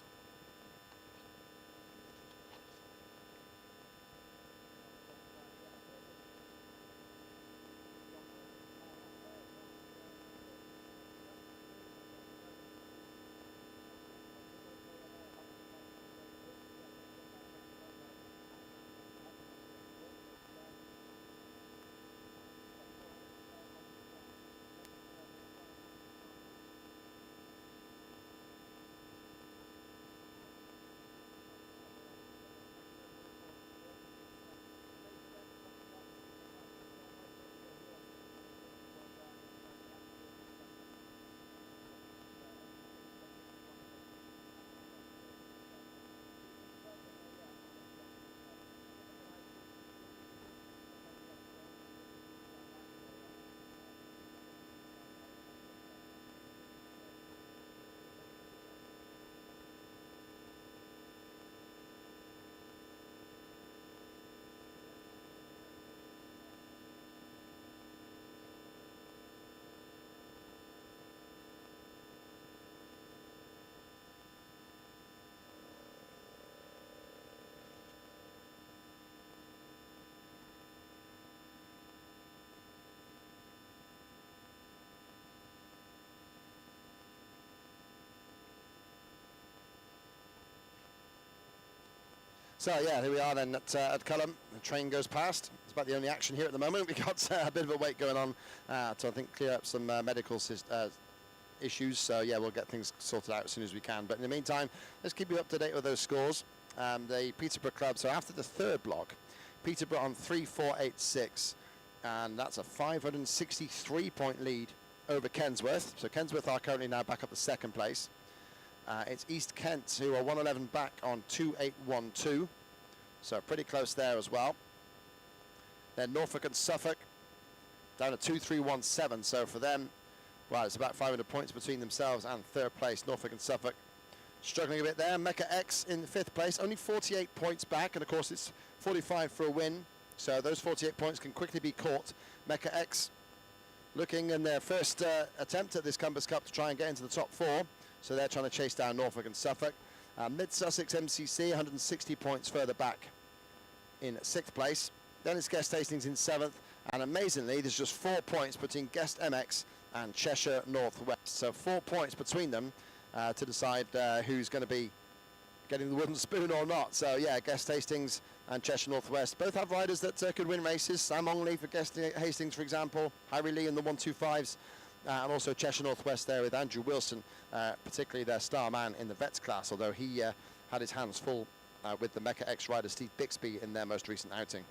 So yeah, here we are then at CULHAM. The train goes past. It's about the only action here at the moment. We've got a bit of a wait going on to, I think, clear up some medical issues. So yeah, we'll get things sorted out as soon as we can. But in the meantime, let's keep you up to date with those scores. The Peterborough club, so after the third block, Peterborough on 3-4-8-6, and that's a 563-point lead over Kensworth. So Kensworth are currently now back up to second place. It's East Kent who are 111 back on 2-8-1-2, so pretty close there as well. Then Norfolk and Suffolk down to 2-3-1-7, so for them, well, it's about 500 points between themselves and third place. Norfolk and Suffolk struggling a bit there. Mecca X in fifth place, only 48 points back, and of course it's 45 for a win, so those 48 points can quickly be caught. Mecca X looking in their first attempt at this Compass Cup to try and get into the top four, so they're trying to chase down Norfolk and Suffolk. Mid-Sussex MCC 160 points further back in sixth place. Then it's Guest Hastings in seventh, and amazingly there's just 4 points between Guest MX and Cheshire Northwest, so 4 points between them to decide who's going to be getting the wooden spoon or not. So yeah, Guest Hastings and Cheshire Northwest both have riders that could win races. Sam Ongley for Guest Hastings, for example, Harry Lee in the 125s, and also Cheshire Northwest there with Andrew Wilson, particularly their star man in the vets class, although he had his hands full with the Mecca X rider Steve Bixby in their most recent outing.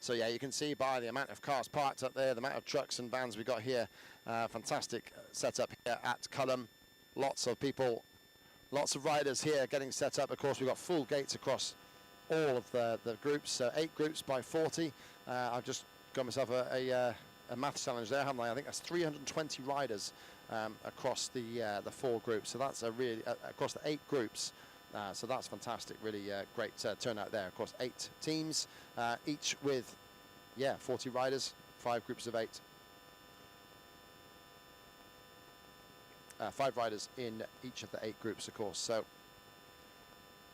So yeah, you can see by the amount of cars parked up there, the amount of trucks and vans we got here, fantastic setup here at CULHAM. Lots of people, lots of riders here getting set up. Of course, we've got full gates across all of the groups, so 8 groups by 40. I've just got myself a math challenge there, haven't I? I think that's 320 riders across the 4 groups. So that's a really across the 8 groups. So that's fantastic, really great turnout there. Of course, 8 teams, each with, 40 riders, 5 groups of 8. 5 riders in each of the 8 groups, of course. So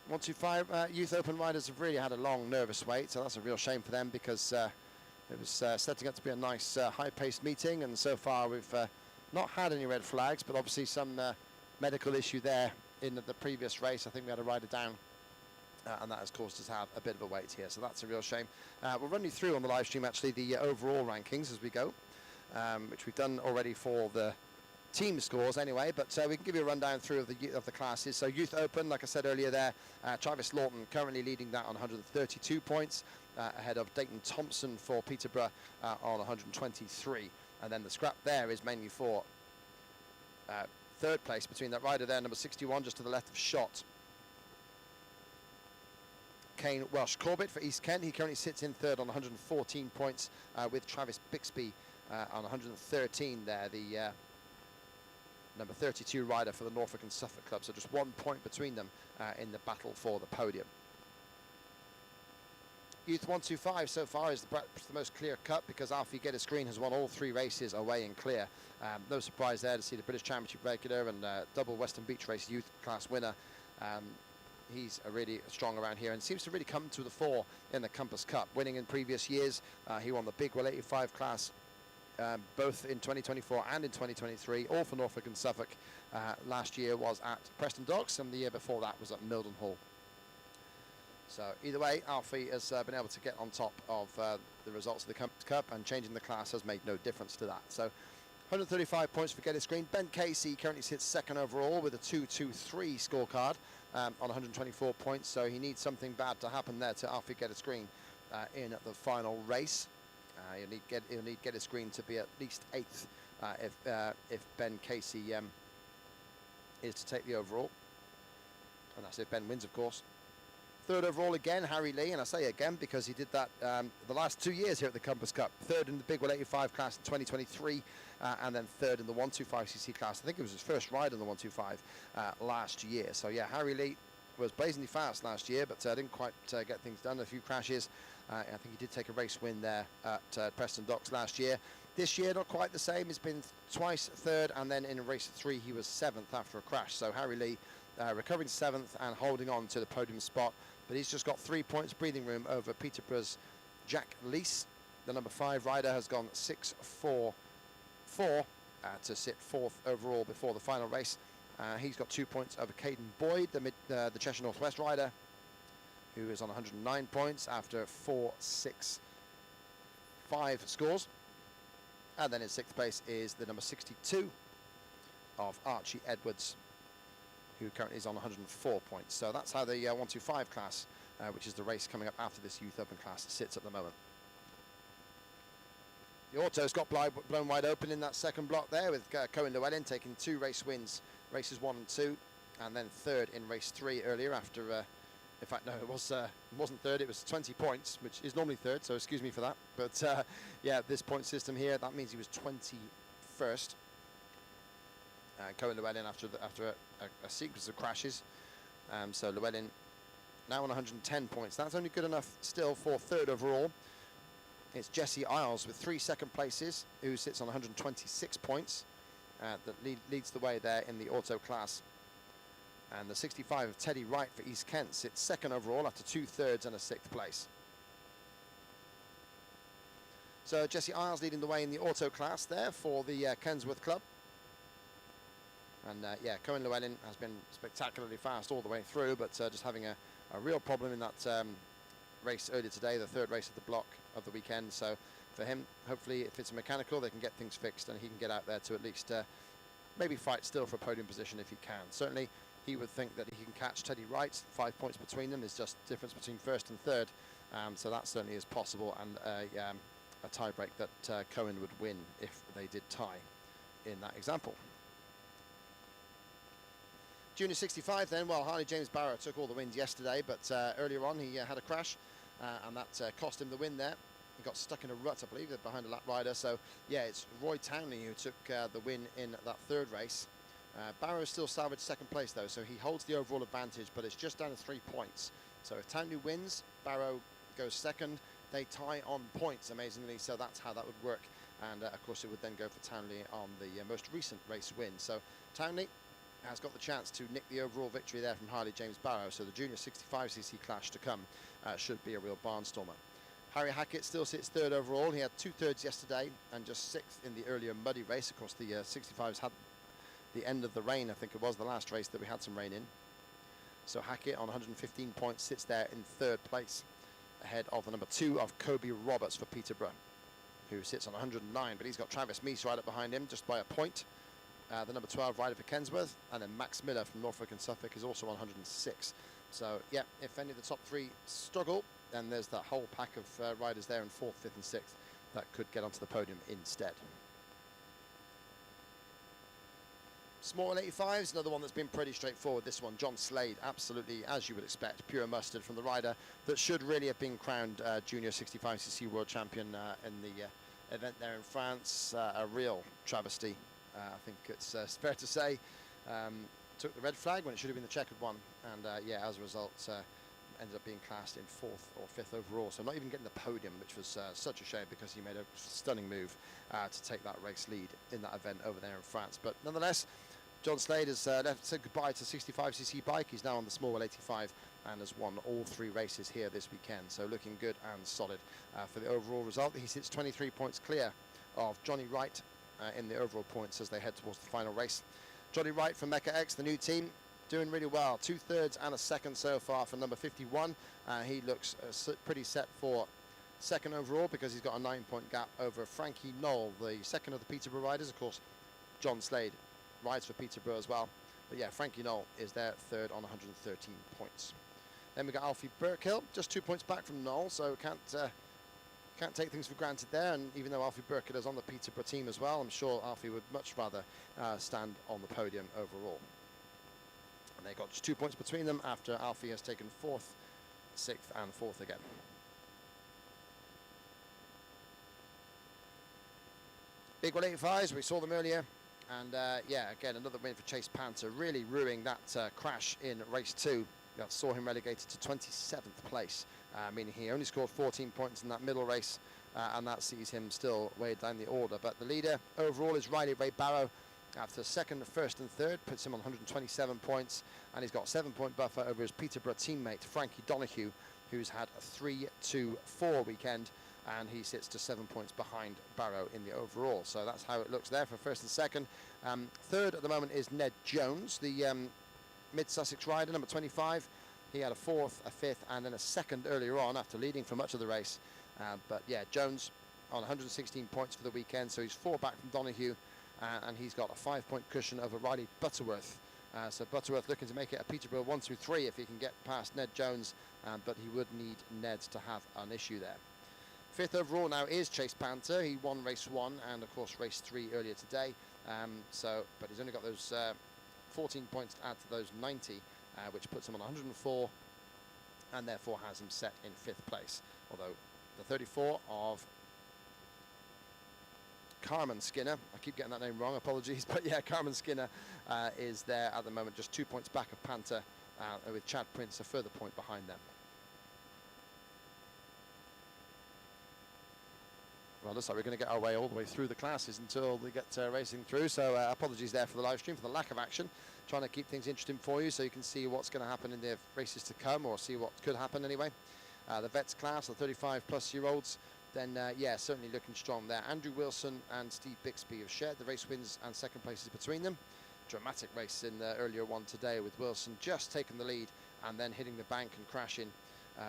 125 Youth Open riders have really had a long, nervous wait, so that's a real shame for them, because it was setting up to be a nice, high-paced meeting, and so far we've not had any red flags, but obviously some medical issue there in the previous race. I think we had a rider down, and that has caused us to have a bit of a wait here, so that's a real shame. We'll run you through on the live stream actually the overall rankings as we go, which we've done already for the team scores anyway, but we can give you a rundown through of the classes. So Youth Open, like I said earlier there, Travis Lawton currently leading that on 132 points, ahead of Dayton Thompson for Peterborough on 123, and then the scrap there is mainly for third place between that rider there, number 61, just to the left of Shot. Kane Welsh Corbett for East Kent, he currently sits in third on 114 points, with Travis Bixby on 113 there, the number 32 rider for the Norfolk and Suffolk club, so just 1 point between them in the battle for the podium. Youth 125 so far is the most clear cut, because Alfie Geddes Green has won all 3 races away and clear. No surprise there to see the British Championship regular and double Western Beach Race youth class winner. He's really strong around here and seems to really come to the fore in the Compass Cup, winning in previous years. He won the Big Well 85 class both in 2024 and in 2023, all for Norfolk and Suffolk. Last year was at Preston Docks, and the year before that was at Mildenhall. So either way, Alfie has been able to get on top of the results of the Compass Cup, and changing the class has made no difference to that. So 135 points for Geddes Green. Ben Casey currently sits second overall with a 2-2-3 scorecard on 124 points, so he needs something bad to happen there to Alfie Geddes Green in the final race. He'll need Geddes Green to be at least 8th if Ben Casey is to take the overall, and that's if Ben wins, of course. Third overall again, Harry Lee, and I say again because he did that the last 2 years here at the Compass Cup. Third in the Big Well 85 class in 2023, and then third in the 125cc class. I think it was his first ride in the 125 last year. So yeah, Harry Lee was blazingly fast last year, but didn't quite get things done. A few crashes. I think he did take a race win there at Preston Docks last year. This year, not quite the same. He's been twice third, and then in race 3, he was 7th after a crash. So Harry Lee recovering 7th and holding on to the podium spot. But he's just got 3 points breathing room over Peterborough's Jack Leese The number 5 rider has gone 6-4-4 to sit 4th overall before the final race. He's got 2 points over Caden Boyd, the Cheshire Northwest rider, who is on 109 points after 4-6-5 scores. And then in 6th place is the number 62 of Archie Edwards, who currently is on 104 points. So that's how the 125 class, which is the race coming up after this Youth Open class, sits at the moment. The autos got blown wide open in that second block there, with Cohen Llewellyn taking 2 race wins, races 1 and 2, and then 3rd in race 3 earlier after, in fact, no, it wasn't 3rd, it was 20 points, which is normally 3rd, so excuse me for that. But yeah, this point system here, that means he was 21st. Cohen Llewellyn after a sequence of crashes. So Llewellyn now on 110 points. That's only good enough still for 3rd overall. It's Jesse Isles with 3 second places, who sits on 126 points. That leads the way there in the auto class. And the 65 of Teddy Wright for East Kent sits 2nd overall after 2 thirds and a 6th place. So Jesse Isles leading the way in the auto class there for the Kensworth Club. And yeah, Cohen Llewellyn has been spectacularly fast all the way through, but just having a real problem in that race earlier today, the 3rd race of the block of the weekend. So for him, hopefully if it's a mechanical, they can get things fixed and he can get out there to at least maybe fight still for a podium position if he can. Certainly he would think that he can catch Teddy Wright. 5 points between them is just difference between 1st and 3rd. So that certainly is possible, and a tie break that Cohen would win if they did tie in that example. Junior 65 then, well, Harley James Barrow took all the wins yesterday, but earlier on he had a crash and that cost him the win there. He got stuck in a rut, I believe, behind a lap rider. So yeah, it's Roy Townley who took the win in that 3rd race. Barrow still salvaged 2nd place though, so he holds the overall advantage, but it's just down to 3 points. So if Townley wins, Barrow goes 2nd. They tie on points, amazingly, so that's how that would work. And of course it would then go for Townley on the most recent race win. So Townley has got the chance to nick the overall victory there from Harley James Barrow. So the Junior 65cc clash to come should be a real barnstormer. Harry Hackett still sits 3rd overall. He had 2 thirds yesterday and just 6th in the earlier muddy race. Of course, the 65s had the end of the rain, I think it was the last race that we had some rain in. So Hackett on 115 points sits there in 3rd place, ahead of the number 2 of Kobe Roberts for Peterborough, who sits on 109, but he's got Travis Meese right up behind him just by a point. The number 12 rider for Kensworth, and then Max Miller from Norfolk and Suffolk is also on 106. So yeah, if any of the top 3 struggle, then there's that whole pack of riders there in 4th, 5th and 6th that could get onto the podium instead. Small 85s, another one that's been pretty straightforward. This one, John Slade, absolutely, as you would expect, pure mustard from the rider that should really have been crowned Junior 65cc World Champion in the event there in France. A real travesty, I think it's fair to say. Took the red flag when it should have been the checkered one, and yeah, as a result, ended up being classed in 4th or 5th overall, so not even getting the podium, which was such a shame because he made a stunning move to take that race lead in that event over there in France. But nonetheless, John Slade has said goodbye to 65cc bike. He's now on the small 85 and has won all 3 races here this weekend, so looking good and solid for the overall result. He sits 23 points clear of Johnny Wright in the overall points as they head towards the final race. Johnny Wright from Mecca X, the new team, doing really well. 2 thirds and a 2nd so far for number 51. He looks pretty set for 2nd overall because he's got a 9-point gap over Frankie Knoll, the 2nd of the Peterborough riders. Of course, John Slade rides for Peterborough as well. But yeah, Frankie Knoll is there 3rd on 113 points. Then we got Alfie Burkill, just 2 points back from Knoll, so can't take things for granted there. And even though Alfie Burkill is on the Peterborough team as well, I'm sure Alfie would much rather stand on the podium overall. And they got just 2 points between them after Alfie has taken 4th, 6th and 4th again. Big 185s, we saw them earlier. And yeah, again, another win for Chase Panther, really ruining that crash in race 2. That saw him relegated to 27th place, meaning he only scored 14 points in that middle race, and that sees him still way down the order. But the leader overall is Riley Ray Barrow. After 2nd, 1st and 3rd, puts him on 127 points, and he's got a 7-point buffer over his Peterborough teammate Frankie Donoghue, who's had a 3-2-4 weekend and he sits to 7 points behind Barrow in the overall. So that's how it looks there for first and second. Third at the moment is Ned Jones, the mid-Sussex rider, number 25. He had a fourth, a fifth, and then a second earlier on after leading for much of the race. But yeah, Jones on 116 points for the weekend, so he's 4 back from Donoghue, and he's got a 5-point cushion over Riley Butterworth. So Butterworth looking to make it a Peterborough 1 through 3 if he can get past Ned Jones, but he would need Ned to have an issue there. Fifth overall now is Chase Panther. He won race 1 and of course race 3 earlier today. But he's only got those 14 points to add to those 90, which puts him on 104 and therefore has him set in 5th place. Although the 34 of Carmen Skinner, I keep getting that name wrong, apologies, but yeah, Carmen Skinner is there at the moment, just 2 points back of Panther, with Chad Prince a further point behind them. Well, looks like we're going to get our way all the way through the classes until we get racing through, so apologies there for the live stream, for the lack of action. Trying to keep things interesting for you so you can see what's going to happen in the races to come, or see what could happen anyway. The vets class, the 35-plus-year-olds, then yeah, certainly looking strong there. Andrew Wilson and Steve Bixby have shared the race wins and second places between them. Dramatic race in the earlier one today, with Wilson just taking the lead and then hitting the bank and crashing,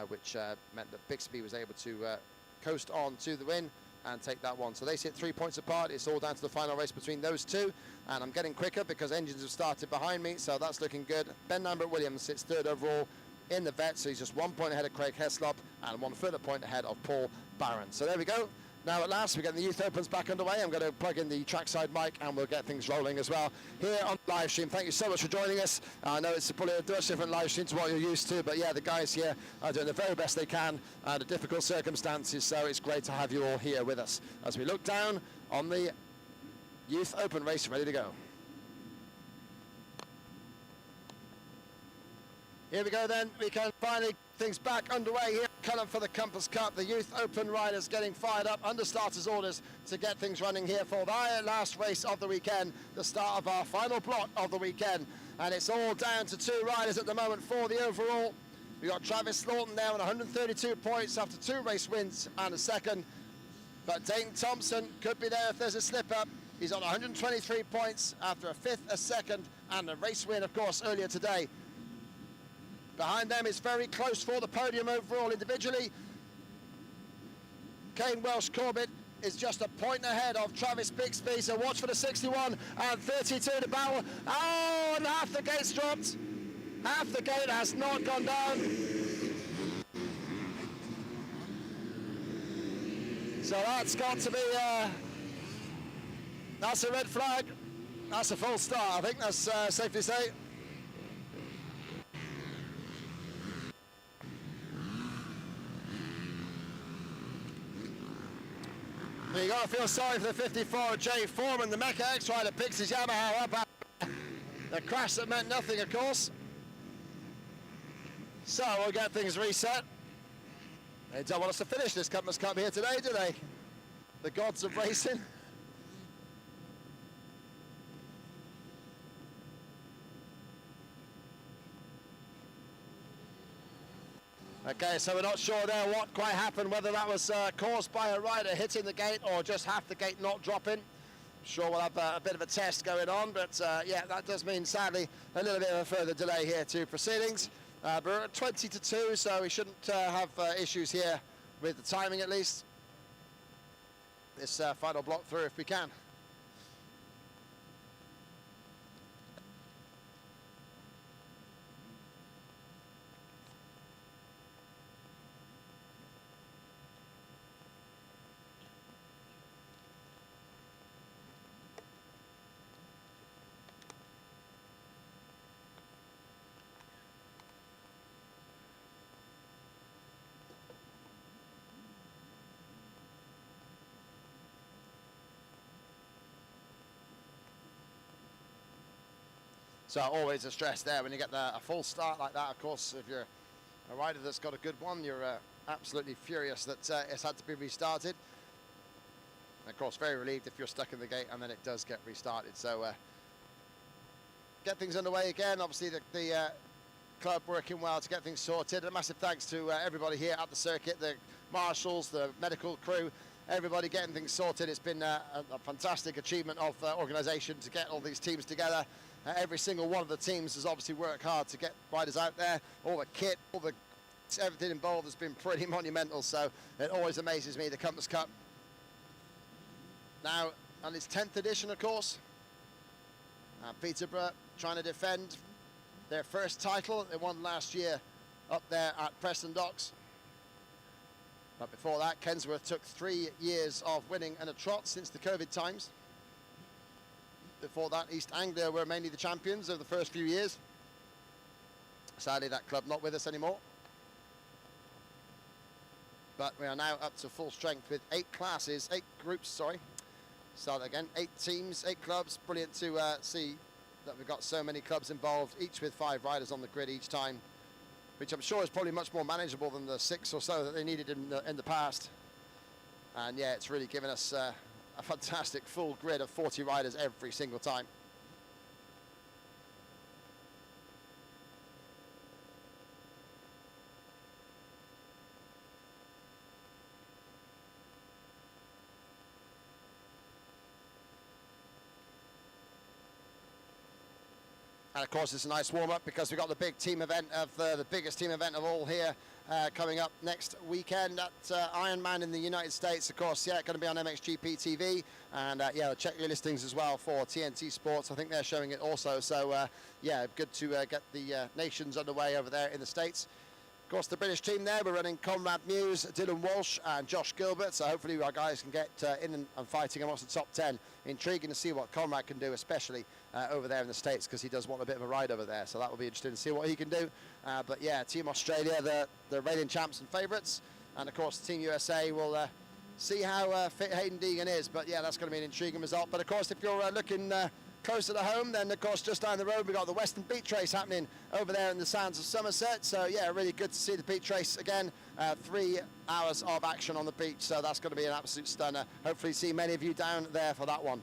which meant that Bixby was able to coast on to the win and take that one. So they sit 3 points apart. It's all down to the final race between those two, and I'm getting quicker because engines have started behind me, so that's looking good. Ben Lambert-Williams sits 3rd overall in the vet, so he's just 1 point ahead of Craig Heslop and 1 further point ahead of Paul Barron. So there we go. Now at last we're getting the Youth Opens back underway. I'm going to plug in the trackside mic and we'll get things rolling as well here on the live stream. Thank you so much for joining us. I know it's probably a much different live stream to what you're used to, but yeah, the guys here are doing the very best they can under difficult circumstances, so it's great to have you all here with us as we look down on the Youth Open race ready to go. Here we go then, we can finally things back underway here. Culham for the Compass Cup, the Youth Open riders getting fired up under starters orders to get things running here for the last race of the weekend, the start of our final block of the weekend. And it's all down to 2 riders at the moment for the overall. We've got Travis Lawton there on 132 points after 2 race wins and a second. But Dayton Thompson could be there if there's a slip up. He's on 123 points after a 5th, a 2nd, and a race win, of course, earlier today. Behind them is very close for the podium overall individually. Kane Welsh Corbett is just a point ahead of Travis Bixby, so watch for the 61 and 32 to battle. Oh, and half the gate's dropped. Half the gate has not gone down. So that's got to be, that's a red flag. That's a false start, I think that's safe to say. You got to feel sorry for the 54 Jay Foreman. The Mecca X rider picks his Yamaha up after the crash that meant nothing, of course. So we'll get things reset. They don't want us to finish this Compass Cup here today, do they? The gods of racing. Okay, so we're not sure there what quite happened, whether that was caused by a rider hitting the gate or just half the gate not dropping. Sure, we'll have a bit of a test going on, but yeah, that does mean, sadly, a little bit of a further delay here to proceedings. But we're at 20 to 2, so we shouldn't have issues here with the timing, at least. This final block through if we can. So always a stress there when you get a full start like that. Of course, if you're a rider that's got a good one, you're absolutely furious that it's had to be restarted. And of course, very relieved if you're stuck in the gate and then it does get restarted. So get things underway again. Obviously, the club working well to get things sorted. A massive thanks to everybody here at the circuit, the marshals, the medical crew, everybody getting things sorted. It's been a fantastic achievement of organisation to get all these teams together. Every single one of the teams has obviously worked hard to get riders out there. All the kit, everything involved has been pretty monumental, so it always amazes me, the Compass Cup. Now, on its 10th edition, of course, Peterborough trying to defend their first title. They won last year up there at Preston Docks. But before that, Kensworth took 3 years of winning in a trot since the COVID times. Before that, East Anglia were mainly the champions of the first few years. Sadly, that club not with us anymore. But we are now up to full strength with 8 groups, sorry. Start again, 8 teams, 8 clubs. Brilliant to see that we've got so many clubs involved, each with 5 riders on the grid each time, which I'm sure is probably much more manageable than the 6 or so that they needed in the past. And yeah, it's really given us a fantastic full grid of 40 riders every single time. And of course, it's a nice warm-up because we've got the big team event of the biggest team event of all here coming up next weekend at Ironman in the United States. Of course, yeah, going to be on MXGP TV, and yeah, check your listings as well for TNT Sports. I think they're showing it also. So yeah, good to get the nations underway over there in the States. Of course, the British team there, we're running Conrad Muse, Dylan Walsh and Josh Gilbert, so hopefully our guys can get in and fighting amongst the top 10. Intriguing to see what Conrad can do, especially over there in the States, because he does want a bit of a ride over there, so that will be interesting to see what he can do. But yeah, Team Australia, the reigning champs and favourites, and of course Team USA will see how fit Hayden Deegan is, but yeah, that's going to be an intriguing result. But of course, if you're looking closer to home, then of course just down the road we've got the Western Beach Race happening over there in the sands of Somerset. So yeah, really good to see the beach race again. 3 hours of action on the beach, so that's going to be an absolute stunner. Hopefully see many of you down there for that one.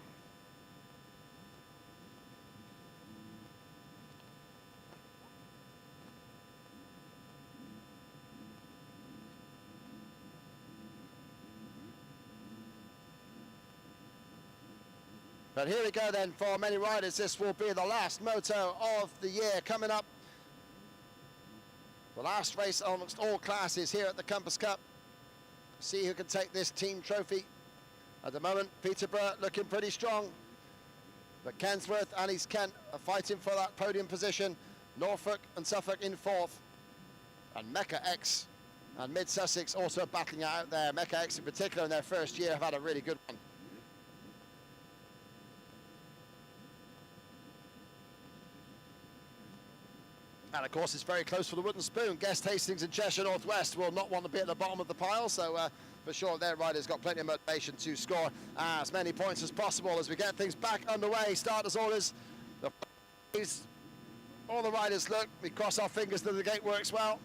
But here we go then, for many riders, this will be the last moto of the year coming up. The last race amongst all classes here at the Compass Cup. See who can take this team trophy. At the moment, Peterborough looking pretty strong. But Kensworth and East Kent are fighting for that podium position. Norfolk and Suffolk in 4th. And Mecca X and Mid Sussex also battling out there. Mecca X in particular in their first year have had a really good one. And of course, it's very close for the wooden spoon. Guest Hastings and Cheshire North West will not want to be at the bottom of the pile, so for sure their riders got plenty of motivation to score as many points as possible as we get things back underway. Starters orders. All the riders look. We cross our fingers that the gate works well.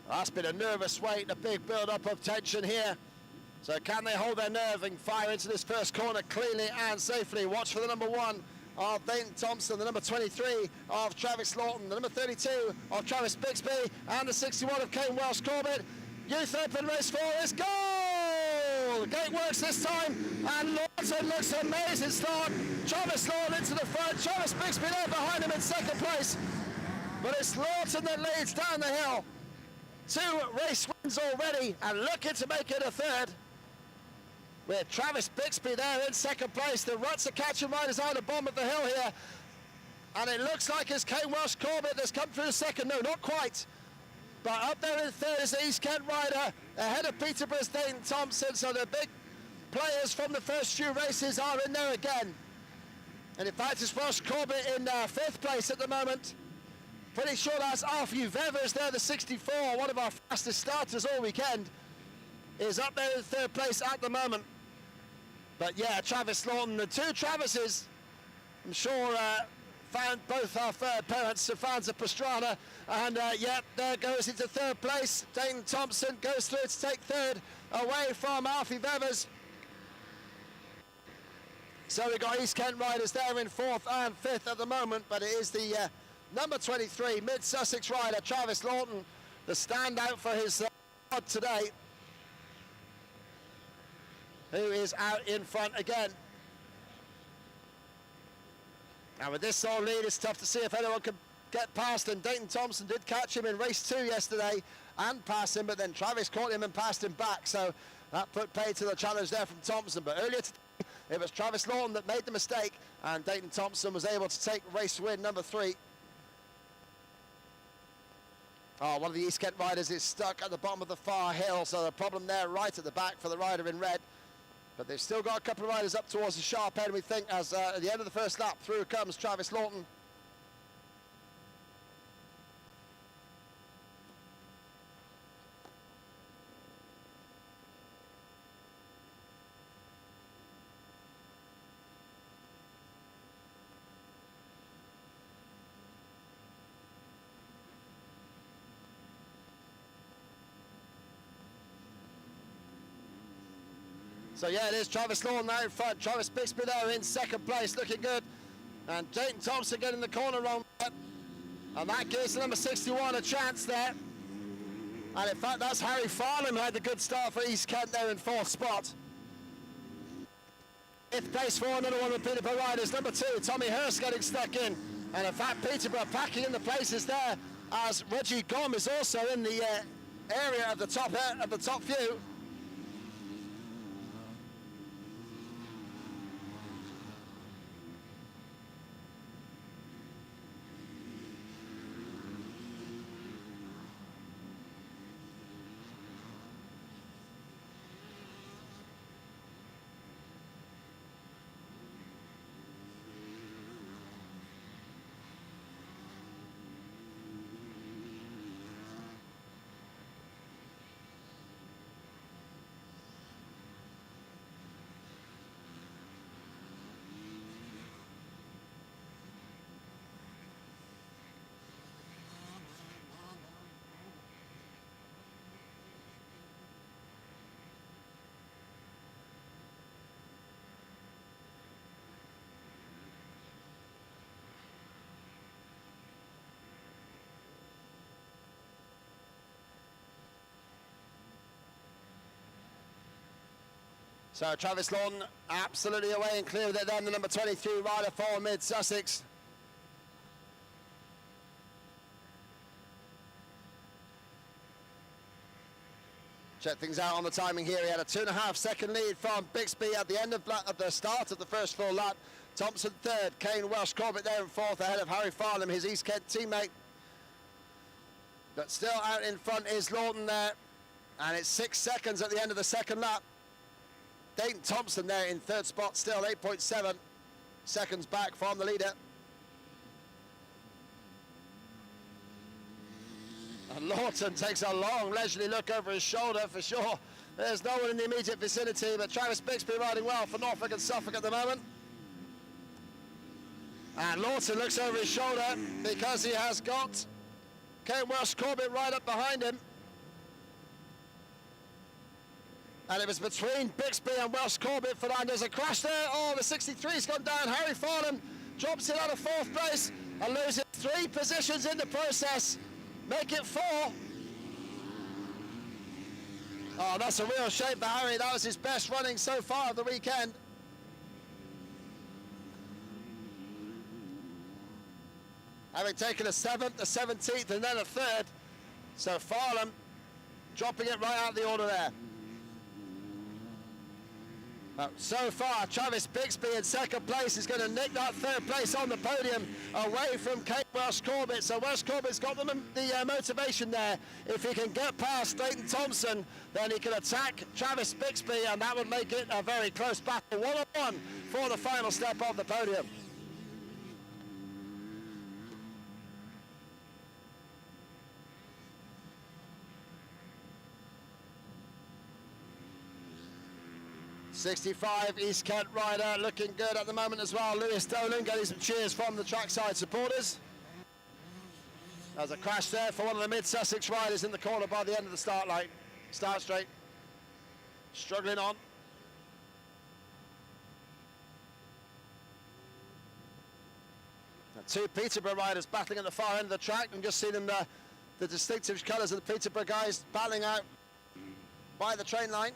That's been a nervous wait, a big build-up of tension here. So can they hold their nerve and fire into this first corner cleanly and safely? Watch for the number 1 of Dayton Thompson, the number 23 of Travis Lawton, the number 32 of Travis Bixby, and the 61 of Kane Welsh Corbett. Youth Open race 4 is goal! The gate works this time, and Lawton looks amazing start. Travis Lawton into the front, Travis Bixby there behind him in 2nd place. But it's Lawton that leads down the hill. 2 race wins already, and looking to make it a 3rd. With Travis Bixby there in 2nd place. The ruts are catching riders on the bottom of the hill here. And it looks like it's Kane Welsh Corbett that's come through 2nd. No, not quite. But up there in 3rd is the East Kent rider, ahead of Peterborough's Dayton Thompson. So the big players from the first few races are in there again. And in fact, it's Welsh Corbett in 5th place at the moment. Pretty sure that's Alfie Vevers there, the 64, one of our fastest starters all weekend, is up there in 3rd place at the moment. But yeah, Travis Lawton, the 2 Travises, I'm sure found both our third parents, the fans of Pastrana, and yeah, there goes into 3rd place. Dayton Thompson goes through to take 3rd away from Alfie Vevers. So we've got East Kent riders there in 4th and 5th at the moment, but it is the number 23, Mid-Sussex rider Travis Lawton, the standout for his squad today, who is out in front again. And with this sole lead, it's tough to see if anyone can get past him. Dayton Thompson did catch him in race 2 yesterday and pass him, but then Travis caught him and passed him back, so that put paid to the challenge there from Thompson. But earlier today, it was Travis Lawton that made the mistake, and Dayton Thompson was able to take race win number 3. Oh, one of the East Kent riders is stuck at the bottom of the far hill, so the problem there right at the back for the rider in red. But they've still got a couple of riders up towards the sharp end, we think, as at the end of the first lap, through comes Travis Lawton. So yeah, it is Travis Lawton now in front. Travis Bixby there in second place, looking good. And Dayton Thompson getting the corner wrong. And that gives the number 61 a chance there. And in fact, that's Harry Farnham who had the good start for East Kent there in 4th spot. 5th place for another one of the Peterborough riders, number 2, Tommy Hurst getting stuck in. And in fact, Peterborough packing in the places there, as Reggie Gom is also in the area of the top few. So Travis Lawton absolutely away and clear with it then, the number 23 rider for Mid-Sussex. Check things out on the timing here. He had a 2.5 second lead from Bixby at the end of the start of the first full lap. Thompson 3rd, Kane Welsh Corbett there in 4th ahead of Harry Farnham, his East Kent teammate. But still out in front is Lawton there, and it's 6 seconds at the end of the second lap. Dayton Thompson there in 3rd spot, still 8.7 seconds back from the leader. And Lawton takes a long leisurely look over his shoulder for sure. There's no one in the immediate vicinity, but Travis Bixby riding well for Norfolk and Suffolk at the moment. And Lawton looks over his shoulder because he has got Kane Welsh Corbett right up behind him. And it was between Bixby and Welsh Corbett for that. There's a crash there. Oh, the 63's gone down. Harry Farnham drops it out of 4th place and loses 3 positions in the process. Make it 4. Oh, that's a real shame for Harry. That was his best running so far of the weekend. Having taken a 7th, a 17th, and then a 3rd. So Farnham dropping it right out of the order there. So far, Travis Bixby in 2nd place is going to nick that 3rd place on the podium away from Kate Welsh Corbett. So Welsh Corbett's got the motivation there. If he can get past Dayton Thompson, then he can attack Travis Bixby, and that would make it a very close battle. 1-on-1 for the final step of the podium. '65 East Kent rider looking good at the moment as well. Lewis Dolan getting some cheers from the trackside supporters. There's a crash there for one of the Mid-Sussex riders in the corner by the end of the start line. Start straight. Struggling on. Two Peterborough riders battling at the far end of the track, and just see them the distinctive colours of the Peterborough guys battling out by the train line.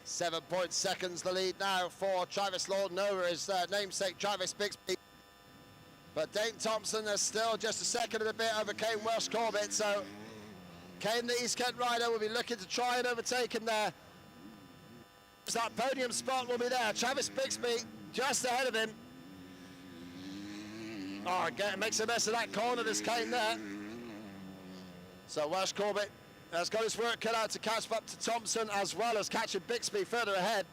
.7 the lead now for Travis Lawton over his namesake Travis Bixby. But Dayton Thompson is still just a second and a bit over Kane Welsh Corbett, so Kane, the East Kent rider, will be looking to try and overtake him there. So that podium spot will be there. Travis Bixby just ahead of him. Oh, again, makes a mess of that corner, there's Kane there. So Welsh Corbett has got his work cut out to catch up to Thompson, as well as catching Bixby further ahead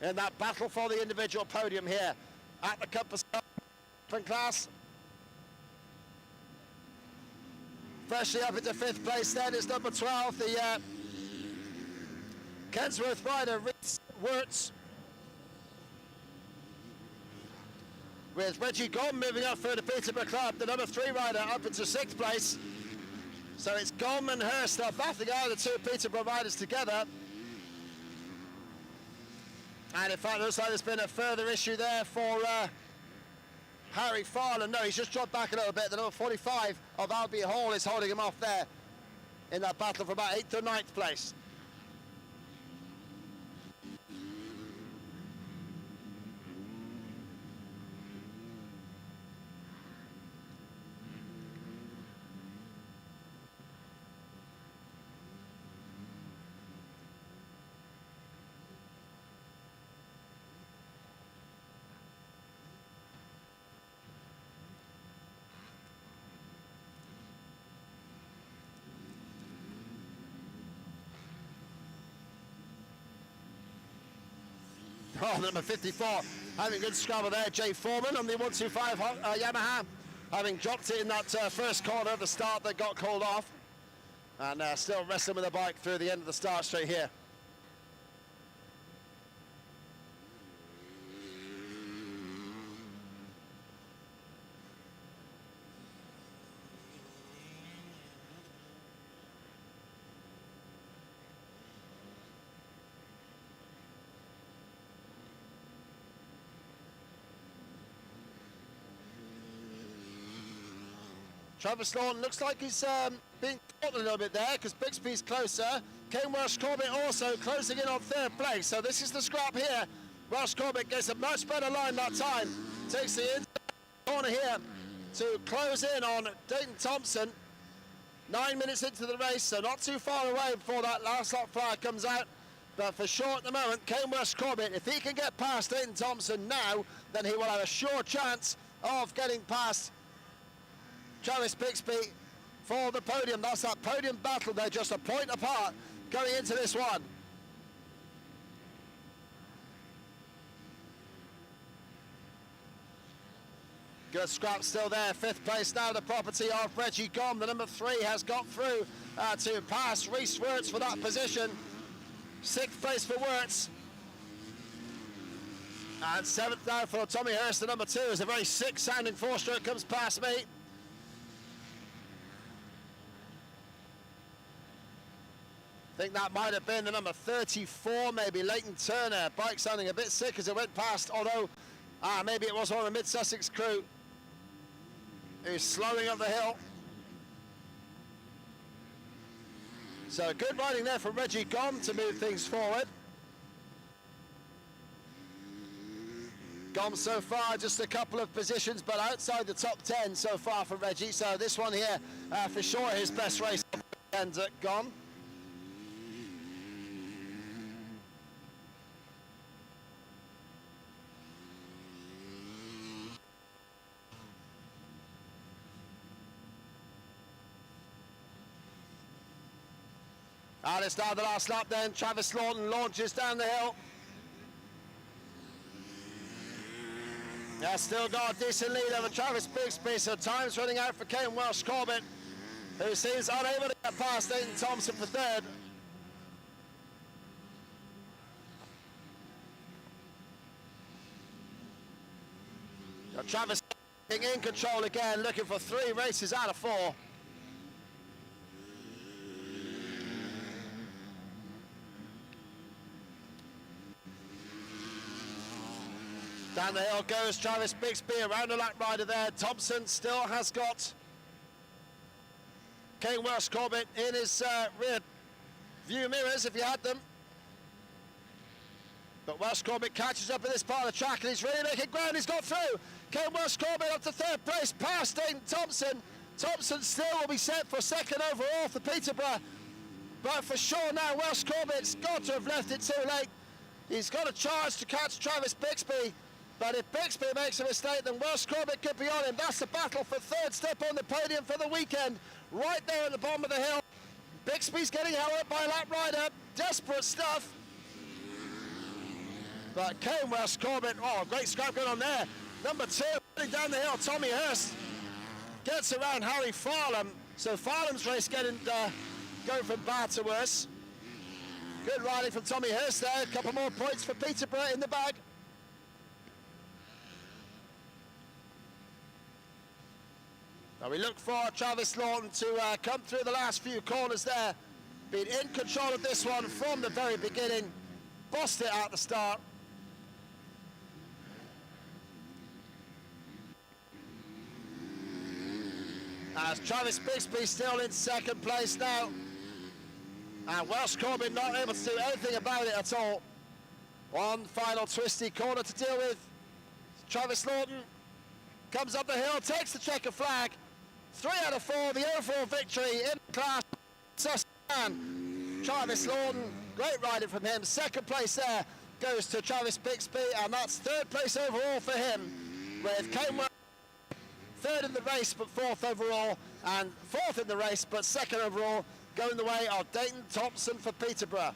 in that battle for the individual podium here at the Cup of Scotland class. Freshly up into 5th place then is number 12, the Kensworth rider, Reece Wirtz. With Reggie Gom moving up for the Peterborough Club, the number 3 rider up into 6th place. So it's Gom and Hurst battling out the two Peterborough riders together. And in fact, it looks like there's been a further issue there for Harry Farland. No, he's just dropped back a little bit. The number 45 of Albie Hall is holding him off there in that battle for about 8th or 9th place. Oh, number 54, having a good scrabble there, Jay Foreman on the 125 Yamaha, having dropped it in that first corner at the start that got called off, and still wrestling with the bike through the end of the start straight here. Travis Lawton looks like he's being caught a little bit there because Bixby's closer. Kane Welsh Corbett also closing in on 3rd place. So this is the scrap here. Welsh Corbett gets a much better line that time. Takes the inside corner here to close in on Dayton Thompson. 9 minutes into the race, so not too far away before that last lap flyer comes out. But for sure at the moment, Kane Welsh Corbett, if he can get past Dayton Thompson now, then he will have a sure chance of getting past Travis Bixby for the podium. That's that podium battle. They're just a point apart going into this one. Good scrap still there. 5th place now, the property of Reggie Gom. The number 3 has got through to pass Reece Wirtz for that position. 6th place for Wirtz. And 7th now for Tommy Hurst, the number 2. Is a very sick sounding 4-stroke comes past me. I think that might have been the number 34, maybe Leighton Turner. Bike sounding a bit sick as it went past, although maybe it was one of the Mid-Sussex crew who's slowing up the hill. So good riding there from Reggie Gom to move things forward. Gom so far just a couple of positions, but outside the top 10 so far for Reggie. So this one here, for sure, his best race and Gom. And it's now the last lap then. Travis Lawton launches down the hill. Yeah, still got a decent lead over Travis Bixby, so time's running out for Kane Welsh Corbett, who seems unable to get past Dayton Thompson for 3rd. Now Travis in control again, looking for 3 races out of 4. Down the hill goes Travis Bixby, around the lap rider there. Thompson still has got Kane Welsh Corbett in his rear view mirrors if you had them. But Welsh Corbett catches up in this part of the track and he's really making ground. He's got through. Kane Welsh Corbett up to third place past Dayton Thompson. Thompson still will be set for second overall for Peterborough. But for sure now, Welsh Corbett's got to have left it too late. He's got a charge to catch Travis Bixby. But if Bixby makes a mistake, then Welsh Corbett could be on him. That's the battle for third step on the podium for the weekend. Right there at the bottom of the hill. Bixby's getting held up by a lap rider. Desperate stuff. But Kane Welsh Corbett, oh, great scrap going on there. Number 2, running down the hill, Tommy Hurst gets around Harry Farlam. So Farlam's race getting going from bad to worse. Good riding from Tommy Hurst there. A couple more points for Peterborough in the bag. Now we look for Travis Lawton to come through the last few corners there. Been in control of this one from the very beginning. Bossed it at the start. As Travis Bixby still in second place now. And Welsh Corbett not able to do anything about it at all. One final twisty corner to deal with. Travis Lawton comes up the hill, takes the checker flag. 3 out of 4, the overall victory in the class. Travis Lawton, great riding from him. Second place there goes to Travis Bixby, and that's third place overall for him, with Kane Welsh third in the race but fourth overall, and fourth in the race but second overall, going the way of Dayton Thompson for Peterborough.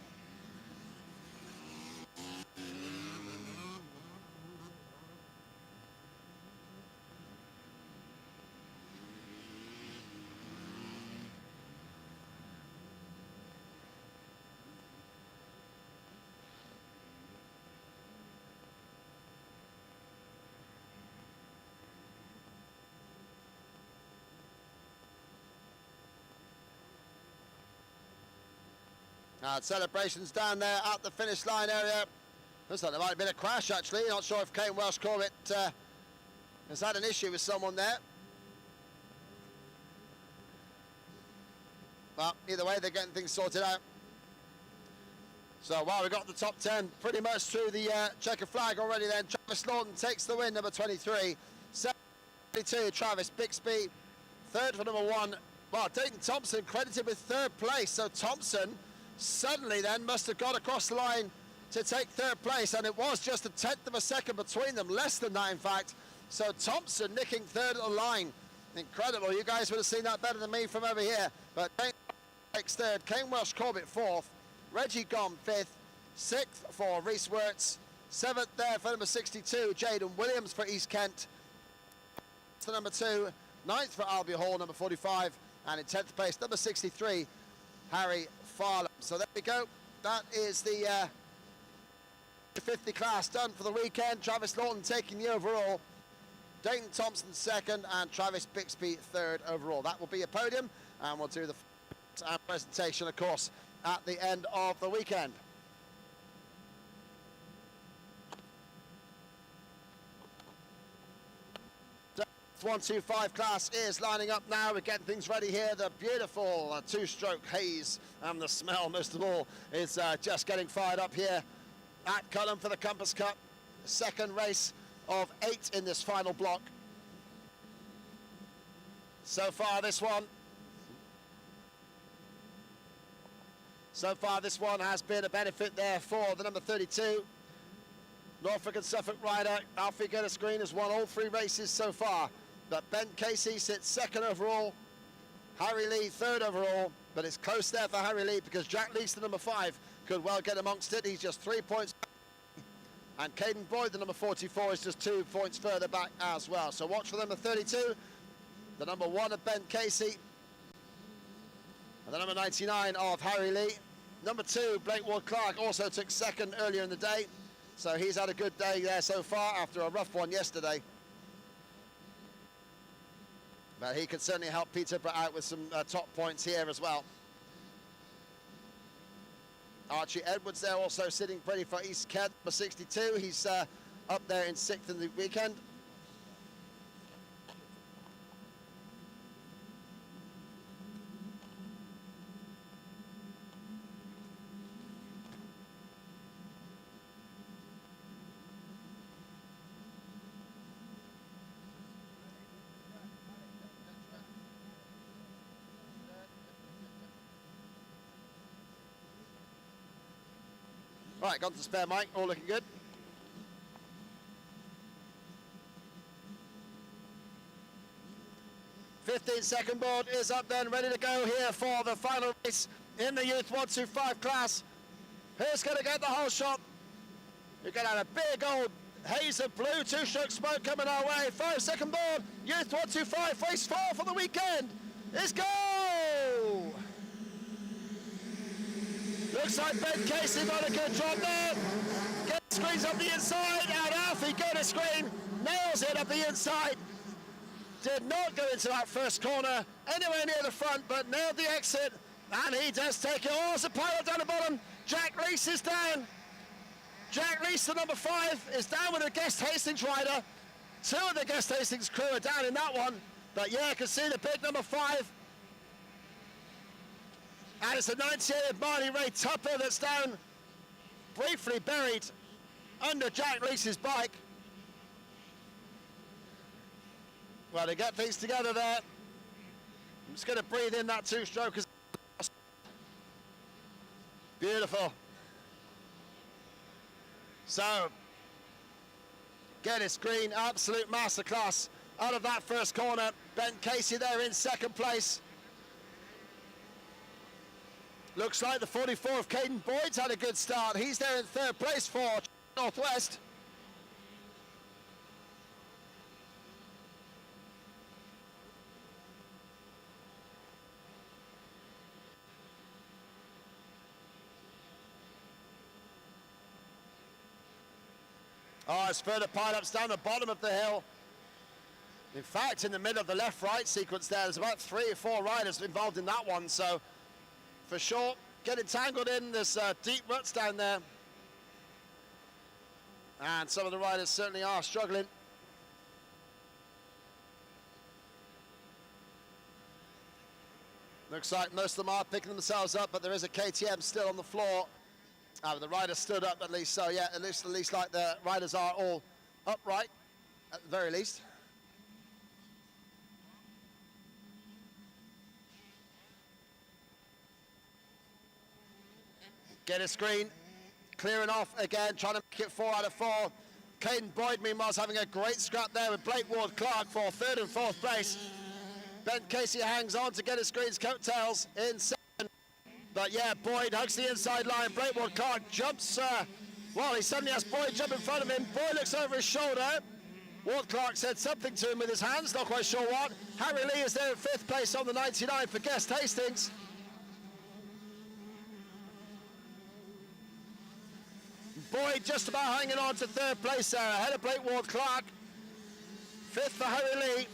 Celebrations down there at the finish line area. Looks like there might have been a crash actually. Not sure if Kane Welsh Corbett has had an issue with someone there. But either way, they're getting things sorted out. So while we've got the top 10 pretty much through the checker flag already then, Travis Lawton takes the win, number 23. 72, Travis Bixby. Third for number 1. Well, Dayton Thompson credited with third place. So Thompson suddenly then must have got across the line to take third place, and it was just a 1/10 of a second between them, less than that in fact. So Thompson nicking third at the line. Incredible. You guys would have seen that better than me from over here. But Dayton takes third, Kane Welsh Corbett fourth, Reggie Gombe fifth, sixth for Reese Wirtz, seventh there for number 62, Jaden Williams for East Kent, to number 2, ninth for Albie Hall, number 45, and in 10th place, number 63, Harry Farlam. So there we go. That is the 50 class done for the weekend. Travis Lawton taking the overall, Dayton Thompson second, and Travis Bixby third overall. That will be a podium, and we'll do the presentation, of course, at the end of the weekend. 125 class is lining up now. We're getting things ready here. The beautiful two-stroke haze and the smell, most of all, is just getting fired up here at CULHAM for the Compass Cup. Second race of 8 in this final block. So far this one has been a benefit there for the number 32. Norfolk and Suffolk rider Alfie Guinness Green has won all 3 races so far. But Ben Casey sits second overall, Harry Lee third overall, but it's close there for Harry Lee because Jack Lee's the number 5 could well get amongst it. He's just 3 points. And Caden Boyd, the number 44, is just 2 points further back as well. So watch for number 32, the number 1 of Ben Casey, and the number 99 of Harry Lee. Number 2, Blake Ward-Clark, also took second earlier in the day. So he's had a good day there so far after a rough one yesterday. But he could certainly help Peterborough out with some top points here as well. Archie Edwards there also sitting pretty for East Kent, number 62. He's up there in 6th in the weekend. Right, gone to spare Mike, all looking good. Second board is up then, ready to go here for the final race in the Youth 125 class. Who's going to get the whole shot? You're going to have a big old haze of blue, two-stroke smoke coming our way. 5-second board, Youth 125, race 4 for the weekend. Is go! Looks like Ben Casey got a good drop there. Get the screens up the inside, and Alfie get a screen, nails it up the inside. Did not go into that first corner, anywhere near the front, but nailed the exit, and he does take it. Oh, there's a pilot down the bottom. Jack Reese is down. Jack Reese, the number 5, is down with a Guest Hastings rider. 2 of the Guest Hastings crew are down in that one, but yeah, I can see the big number 5. And it's a 98 of Marnie Ray Tupper that's down, briefly buried under Jack Reese's bike. Well, to get things together there, I'm just going to breathe in that two-stroke. Beautiful. So, get his green, absolute masterclass out of that first corner. Ben Casey there in second place. Looks like the 44 of Caden Boyd's had a good start. He's there in third place for Northwest. Oh, it's further pile-ups down the bottom of the hill. In fact, in the middle of the left-right sequence there's about 3 or 4 riders involved in that one, so for sure, getting tangled in, there's deep ruts down there. And some of the riders certainly are struggling. Looks like most of them are picking themselves up, but there is a KTM still on the floor. The riders stood up at least, so yeah, at least like the riders are all upright, at the very least. Get a screen, clearing off again, trying to make it 4 out of 4. Caden Boyd, meanwhile, is having a great scrap there with Blake Ward-Clark for 3rd and 4th place. Ben Casey hangs on to get his screen's coattails in 2nd. But yeah, Boyd hugs the inside line. Blake Ward-Clark jumps, well, he suddenly has Boyd jump in front of him. Boyd looks over his shoulder. Ward-Clark said something to him with his hands, not quite sure what. Harry Lee is there in 5th place on the 99 for Guest Hastings. Boyd just about hanging on to 3rd place there, ahead of Blake Ward-Clark. 5th for Harry Lee.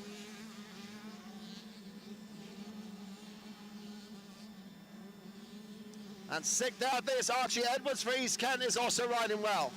And 6th out there is Archie Edwards for East Kent, is also riding well.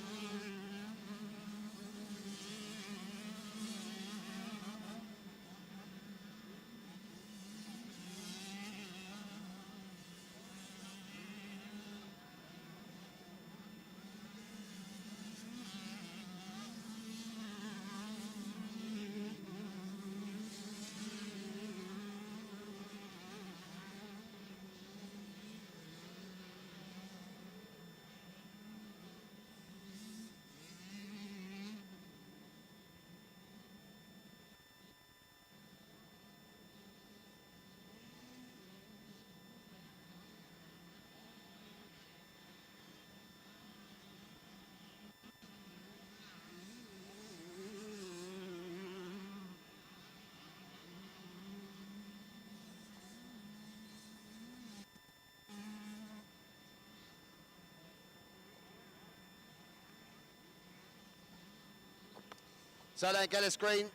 So then Gillis Green,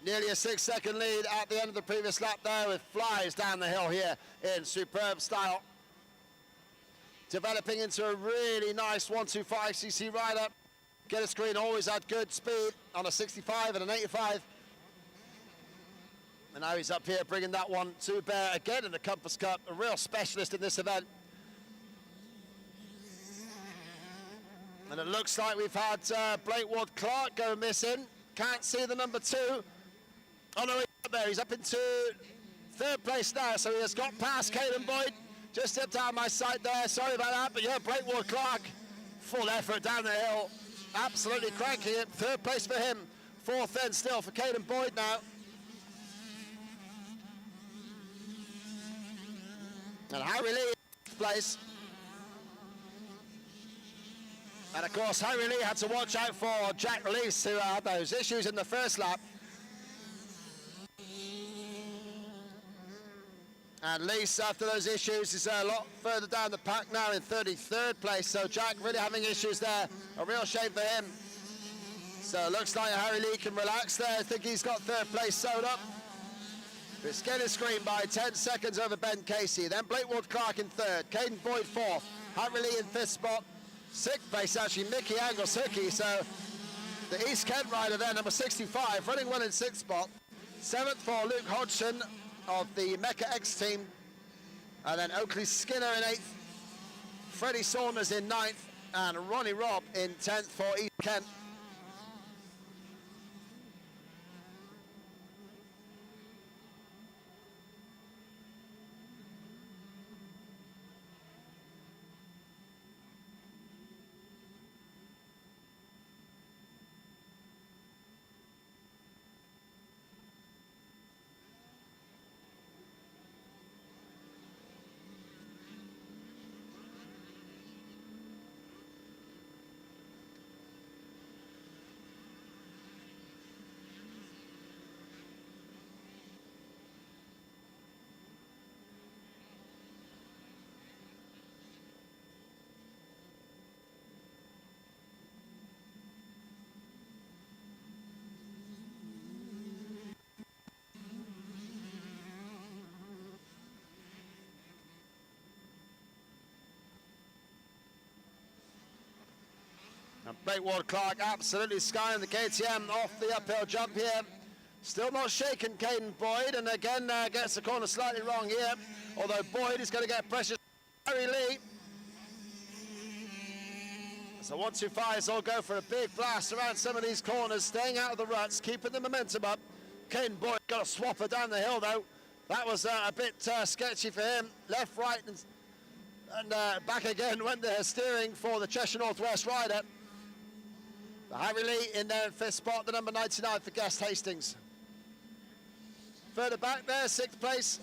nearly a 6-second lead at the end of the previous lap there, with flies down the hill here in superb style. Developing into a really nice 125cc rider. Get a screen always had good speed on a 65 and an 85. And now he's up here bringing that one to bear again in the Compass Cup, a real specialist in this event. And it looks like we've had Blake Ward-Clark go missing. Can't see the number 2. Oh no, he's up there. He's up into 3rd place now, so he has got past Caden Boyd. Just stepped out of my sight there. Sorry about that, but yeah, Blake Ward-Clark, full effort down the hill. Absolutely cranking it. 3rd place for him. 4th then still for Caden Boyd now. And Harry Lee in 5th place. And of course, Harry Lee had to watch out for Jack Leese, who had those issues in the first lap. And Leese, after those issues, is a lot further down the pack now in 33rd place. So Jack really having issues there. A real shame for him. So it looks like Harry Lee can relax there. I think he's got 3rd place sewed up. It's getting screened by 10 seconds over Ben Casey. Then Blake Ward-Clark in 3rd. Caden Boyd 4th. Harry Lee in 5th spot. 6th place actually Mickey Anglesookie. So the East Kent rider there, number 65, running well in 6th spot. 7th for Luke Hodgson of the Mecca X team. And then Oakley Skinner in 8th. Freddie Saunders in 9th. And Ronnie Robb in 10th for East Kent. And Blake Ward-Clark absolutely skying the KTM off the uphill jump here. Still not shaken, Caden Boyd, and again gets the corner slightly wrong here. Although Boyd is going to get pressure. Harry Lee. So 1-2-5s all go for a big blast around some of these corners, staying out of the ruts, keeping the momentum up. Caden Boyd got a swapper down the hill though. That was a bit sketchy for him. Left, right, and back again went there, steering for the Cheshire Northwest rider. Harry Lee in there in 5th spot, the number 99 for Guest Hastings. Further back there, 6th place.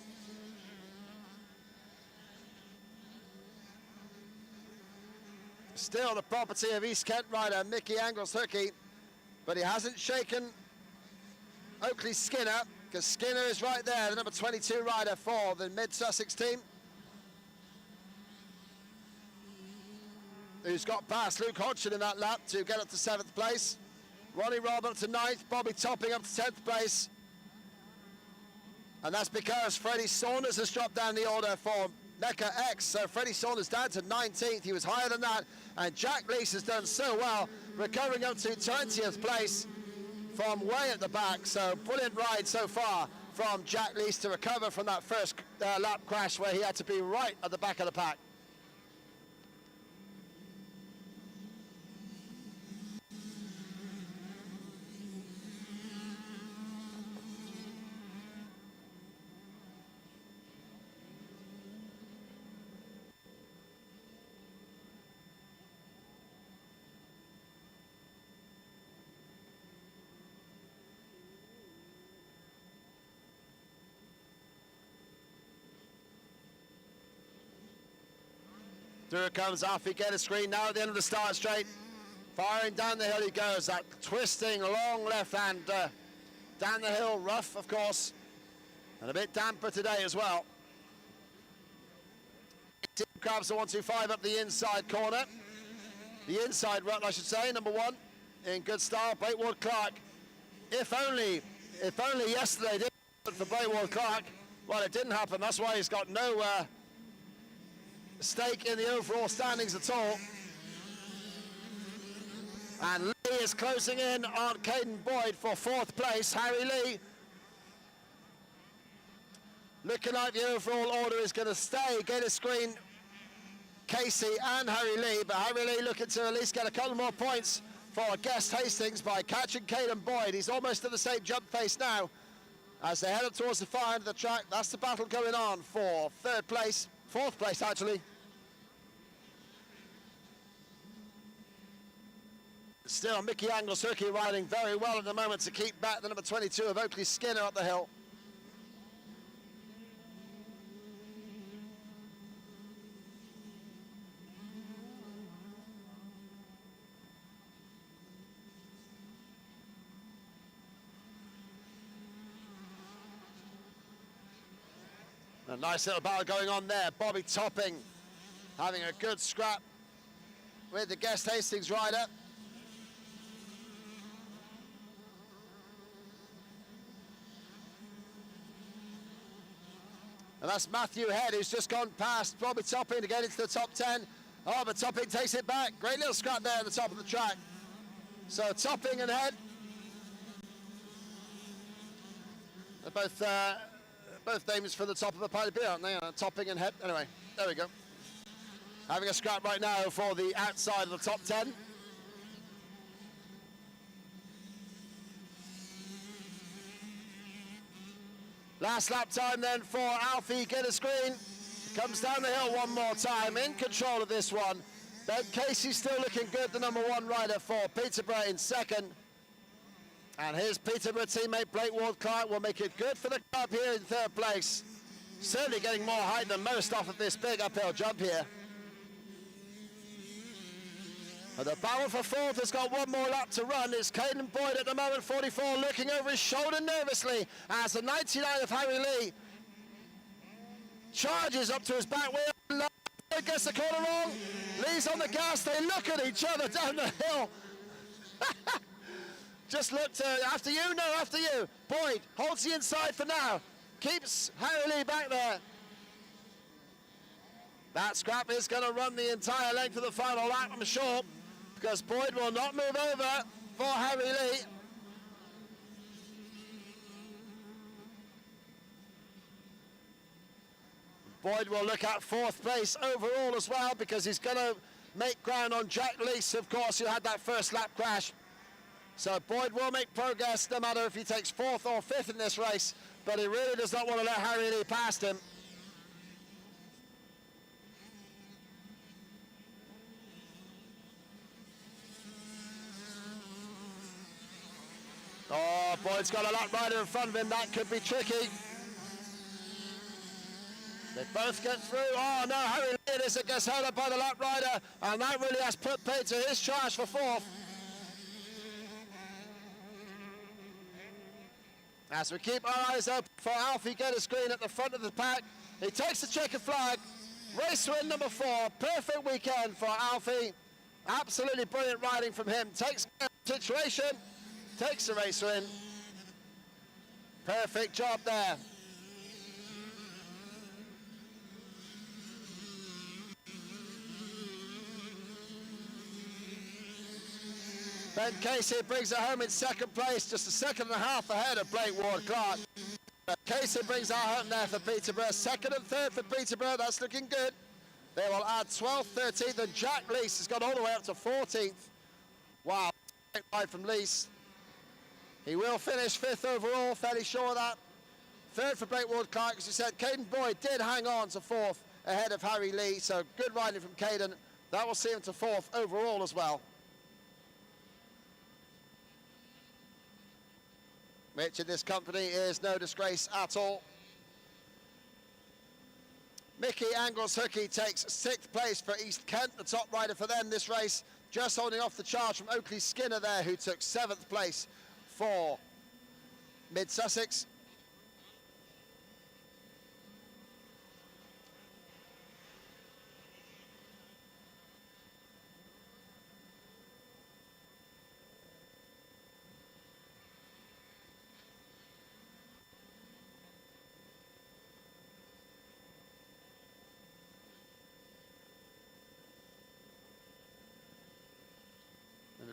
Still the property of East Kent rider Mickey Anglesookie, but he hasn't shaken Oakley Skinner, because Skinner is right there, the number 22 rider for the Mid-Sussex team, who's got past Luke Hodgson in that lap to get up to 7th place. Ronnie Robb up to 9th, Bobby Topping up to 10th place. And that's because Freddie Saunders has dropped down the order for Mecca X. So Freddie Saunders down to 19th, he was higher than that. And Jack Leese has done so well, recovering up to 20th place from way at the back. So brilliant ride so far from Jack Leese to recover from that first lap crash where he had to be right at the back of the pack. Through it comes Alfie Getterscreen now at the end of the start straight. Firing down the hill he goes, that twisting long left hand down the hill, rough of course, and a bit damper today as well. Grabs the 1-2-5 up the inside corner. The inside rut, I should say, number 1 in good style, Blake Ward-Clark. If only yesterday didn't happen for Blake Ward-Clark. Well, it didn't happen, that's why he's got no stake in the overall standings at all. And Lee is closing in on Caden Boyd for 4th place. Harry Lee looking like the overall order is going to stay. Gator Screen, Casey and Harry Lee, but Harry Lee looking to at least get a couple more points for Guest Hastings by catching Caden Boyd. He's almost at the same jump pace now as they head up towards the far end of the track. That's the battle going on for 3rd place, 4th place actually. Still, Mickey Anglesirky riding very well at the moment to keep back the number 22 of Oakley Skinner up the hill. A nice little battle going on there. Bobby Topping having a good scrap with the Guest Hastings rider. And that's Matthew Head, who's just gone past Bobby Topping to get into the top 10. Oh, but Topping takes it back. Great little scrap there at the top of the track. So Topping and Head are both names for the top of a pile of beer, aren't they? Topping and Head. Anyway, there we go. Having a scrap right now for the outside of the top 10. Last lap time then for Alfie Gitterscreen. Comes down the hill one more time, in control of this one. Ben Casey still looking good, the number 1 rider for Peterborough in 2nd. And his Peterborough teammate Blake Ward-Clark will make it good for the club here in 3rd place. Certainly getting more height than most off of this big uphill jump here. And the battle for 4th has got one more lap to run. It's Caden Boyd at the moment, 44, looking over his shoulder nervously as the 99 of Harry Lee charges up to his back wheel. Gets the corner wrong. Lee's on the gas. They look at each other down the hill. Just looked after you, no, after you. Boyd holds the inside for now. Keeps Harry Lee back there. That scrap is going to run the entire length of the final lap, I'm sure, because Boyd will not move over for Harry Lee. Boyd will look at 4th place overall as well, because he's going to make ground on Jack Lease, of course, who had that first lap crash. So Boyd will make progress no matter if he takes 4th or 5th in this race, but he really does not want to let Harry Lee past him. Oh, Boyd's got a lap rider in front of him. That could be tricky. They both get through. Oh, no, Harry Lee it is that gets held up by the lap rider, and that really has put paid to his charge for 4th. As we keep our eyes open for Alfie Gitterscreen at the front of the pack. He takes the checkered flag. Race win number 4. Perfect weekend for Alfie. Absolutely brilliant riding from him. Takes the situation. Takes the race win. Perfect job there. Ben Casey brings it home in 2nd place, just a 2.5 seconds ahead of Blake Ward-Clark. Casey brings that home there for Peterborough. 2nd and 3rd for Peterborough, that's looking good. They will add 12th, 13th, and Jack Lease has got all the way up to 14th. Wow, great ride from Lease. He will finish 5th overall, fairly sure of that. 3rd for Blake Ward-Clark, as you said. Caden Boyd did hang on to 4th ahead of Harry Lee, so good riding from Caden. That will see him to 4th overall as well. Which in this company is no disgrace at all. Mickey Anglesirky takes 6th place for East Kent, the top rider for them this race, just holding off the charge from Oakley Skinner there, who took 7th place for Mid-Sussex.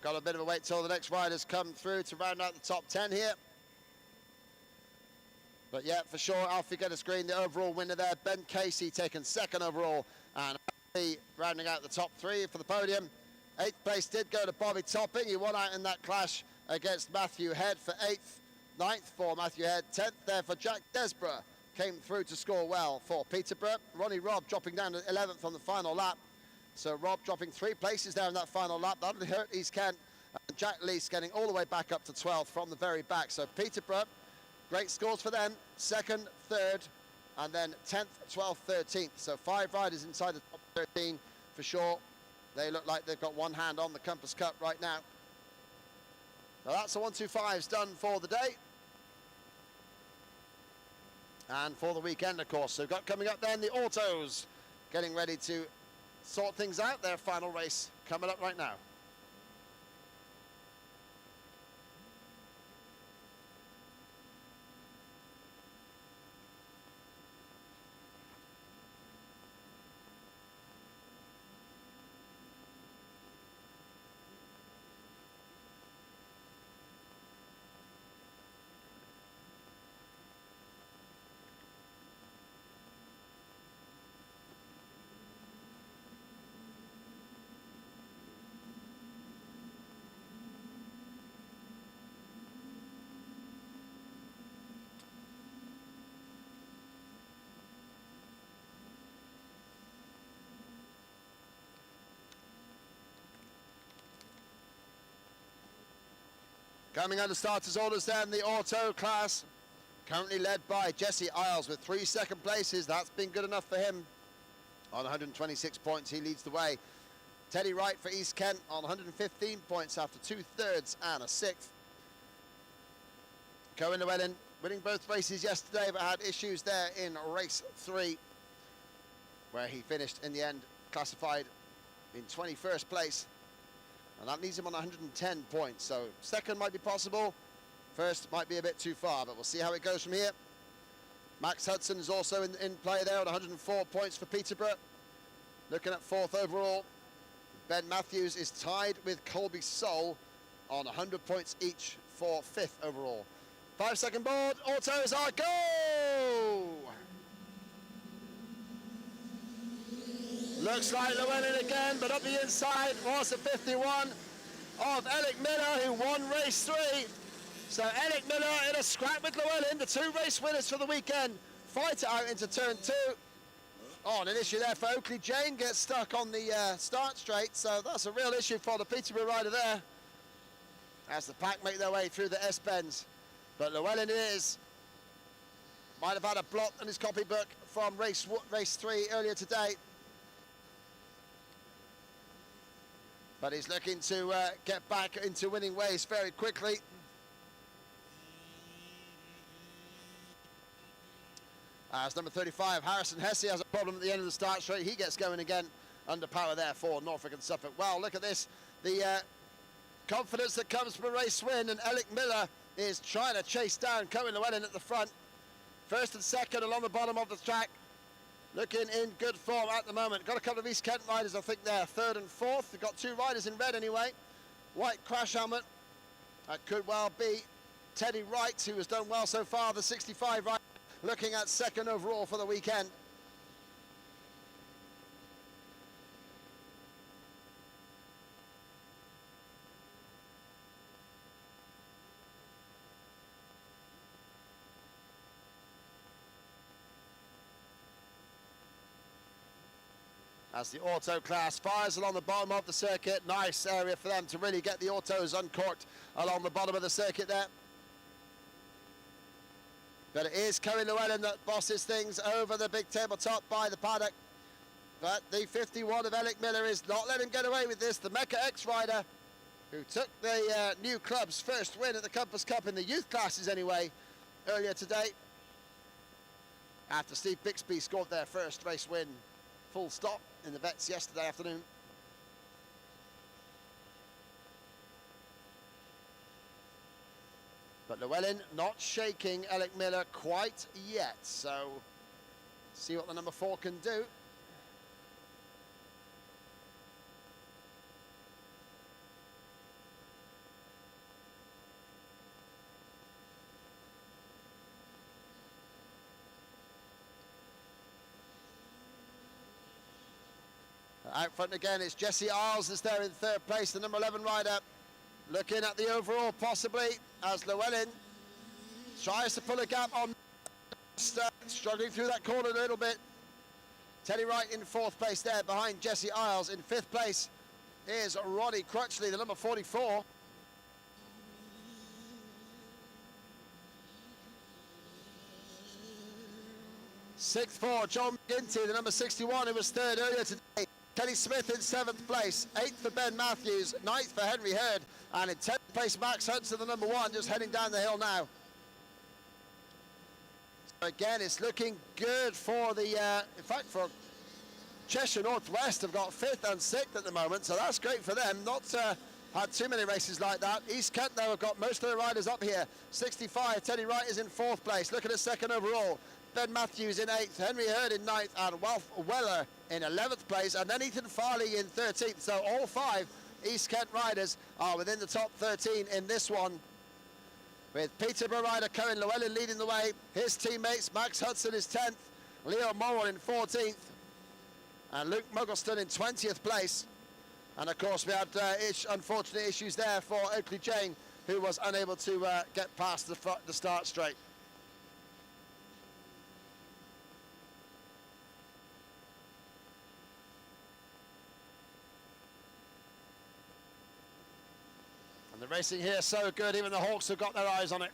got a bit of a wait till the next riders come through to round out the top 10 here. But yeah, for sure, Alfie Geddes Green, the overall winner there. Ben Casey taken second overall, and Alfie rounding out the top 3 for the podium. 8th place did go to Bobby Topping. He won out in that clash against Matthew Head for 8th. 9th for Matthew Head. 10th there for Jack Desborough. Came through to score well for Peterborough. Ronnie Robb dropping down to 11th on the final lap. So Rob dropping 3 places down that final lap. That would hurt East Kent. And Jack Lease getting all the way back up to 12th from the very back. So Peterborough, great scores for them. 2nd, 3rd, and then 10th, 12th, 13th. So 5 riders inside the top 13 for sure. They look like they've got one hand on the Compass Cup right now. Now that's the 1-2-5s done for the day. And for the weekend, of course. So we've got coming up then the autos, getting ready to sort things out. Their final race coming up right now. Coming under starters orders then, the auto class, currently led by Jesse Isles with 3 second places. That's been good enough for him. On 126 points, he leads the way. Teddy Wright for East Kent on 115 points after 2/3 and a 6th. Cohen Llewellyn winning both races yesterday, but had issues there in race 3, where he finished in the end classified in 21st place. And that leaves him on 110 points. So 2nd might be possible. 1st might be a bit too far, but we'll see how it goes from here. Max Hudson is also in play there at 104 points for Peterborough. Looking at 4th overall. Ben Matthews is tied with Colby Soul on 100 points each for 5th overall. 5 second board, autos are go! Looks like Llewellyn again, but up the inside was the 51 of Alec Miller, who won race 3. So Alec Miller in a scrap with Llewellyn, the 2 race winners for the weekend, fight it out into turn 2. Oh, and an issue there for Oakley. Jane gets stuck on the start straight, so that's a real issue for the Peterborough rider there, as the pack make their way through the S-bends. But Llewellyn might have had a blot in his copybook from race 3 earlier today. But he's looking to get back into winning ways very quickly. As number 35, Harrison Hesse has a problem at the end of the start straight. He gets going again under power there for Norfolk and Suffolk. Wow, look at this. The confidence that comes from a race win, and Alec Miller is trying to chase down Cohen Llewellyn at the front. 1st and 2nd along the bottom of the track. Looking in good form at the moment. Got a couple of East Kent riders, I think, there. 3rd and 4th. They've got 2 riders in red anyway. White crash helmet. That could well be Teddy Wright, who has done well so far. The 65 rider looking at 2nd overall for the weekend. As the auto class fires along the bottom of the circuit. Nice area for them to really get the autos uncorked along the bottom of the circuit there. But it is Cohen Llewellyn that bosses things over the big tabletop by the paddock. But the 51 of Alec Miller is not letting him get away with this. The Mecca X rider, who took the new club's first win at the Compass Cup in the youth classes anyway, earlier today. After Steve Bixby scored their first race win, full stop, in the vets yesterday afternoon. But Llewellyn not shaking Alec Miller quite yet, so see what the number 4 can do. Out front again, it's Jesse Isles that's there in third place, the number 11 rider. Looking at the overall possibly as Llewellyn tries to pull a gap on, struggling through that corner a little bit. Teddy Wright in fourth place there behind Jesse Isles. In fifth place is Ronnie Crutchley, the number 44. Sixth for John McGinty, the number 61, who was third earlier today. Kenny Smith in seventh place. Eighth for Ben Matthews. Ninth for Henry Hurd. And in 10th place, Max Hudson, the number 1, just heading down the hill now. So again, it's looking good for the, in fact, for Cheshire Northwest have got 5th and 6th at the moment, so that's great for them. Not had too many races like that. East Kent, though, have got most of the riders up here. 65, Teddy Wright is in 4th place. Look at his second overall. Ben Matthews in 8th, Henry Hurd in 9th, and Ralph Weller in 11th place, and then Ethan Farley in 13th. So all 5 East Kent riders are within the top 13 in this one, with Peterborough rider Cohen Llewellyn leading the way. His teammates, Max Hudson is 10th, Leo Morrell in 14th, and Luke Muggleston in 20th place. And of course we had unfortunate issues there for Oakley Jane, who was unable to get past the start straight. And the racing here is so good, even the Hawks have got their eyes on it.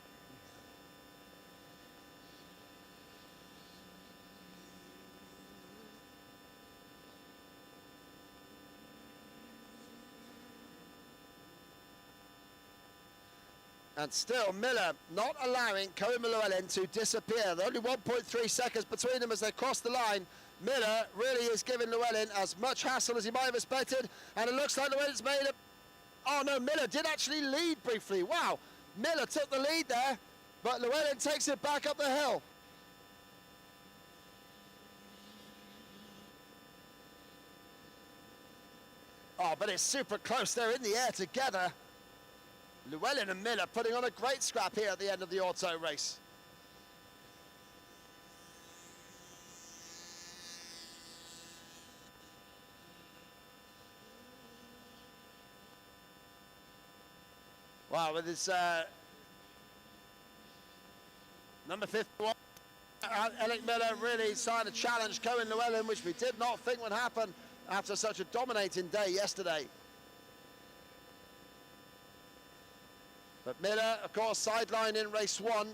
And still Miller not allowing Cohen Llewellyn to disappear. There are only 1.3 seconds between them as they cross the line. Miller really is giving Llewellyn as much hassle as he might have expected. And it looks like Llewellyn's made it. Oh no, Miller did actually lead briefly. Wow, Miller took the lead there, but Llewellyn takes it back up the hill. Oh, but it's super close. They're in the air together. Llewellyn and Miller putting on a great scrap here at the end of the auto race. Wow, with his number 51, Alec Miller really starting to challenge Cohen Llewellyn, which we did not think would happen after such a dominating day yesterday. But Miller, of course, sidelined in race 1,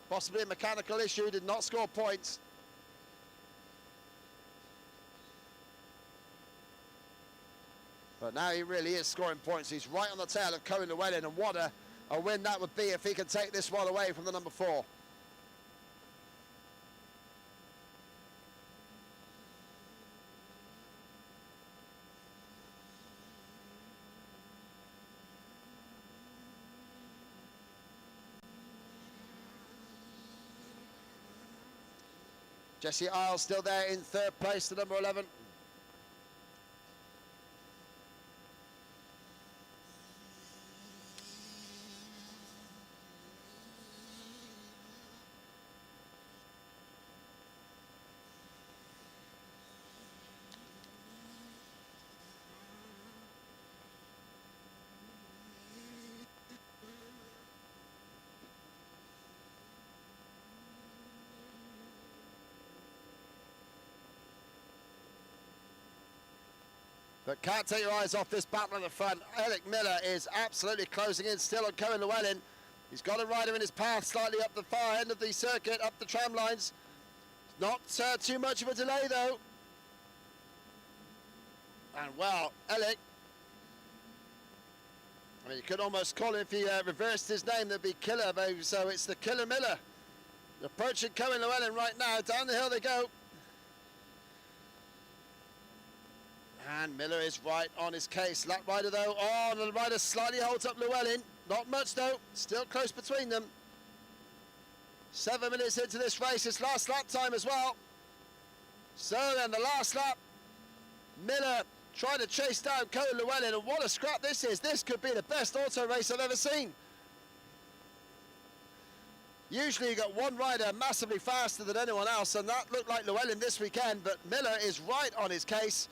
possibly a mechanical issue, did not score points. But now he really is scoring points. He's right on the tail of Cohen Llewellyn, and what a win that would be if he could take this one away from the number 4. Jesse Isles still there in 3rd place, the number 11. But can't take your eyes off this battle at the front. Alec Miller is absolutely closing in still on Cohen Llewellyn. He's got a rider in his path slightly up the far end of the circuit, up the tram lines. Not too much of a delay though. And well, Alec, I mean, you could almost call him, if he reversed his name, that'd be Killer, baby. So it's the Killer Miller. Approaching Cohen Llewellyn right now. Down the hill they go. And Miller is right on his case. Lap rider though, oh, the rider slightly holds up Llewellyn. Not much though, still close between them. 7 minutes into this race, it's last lap time as well. So then the last lap, Miller trying to chase down Cohen Llewellyn, and what a scrap this is. This could be the best auto race I've ever seen. Usually you got one rider massively faster than anyone else, and that looked like Llewellyn this weekend, but Miller is right on his case.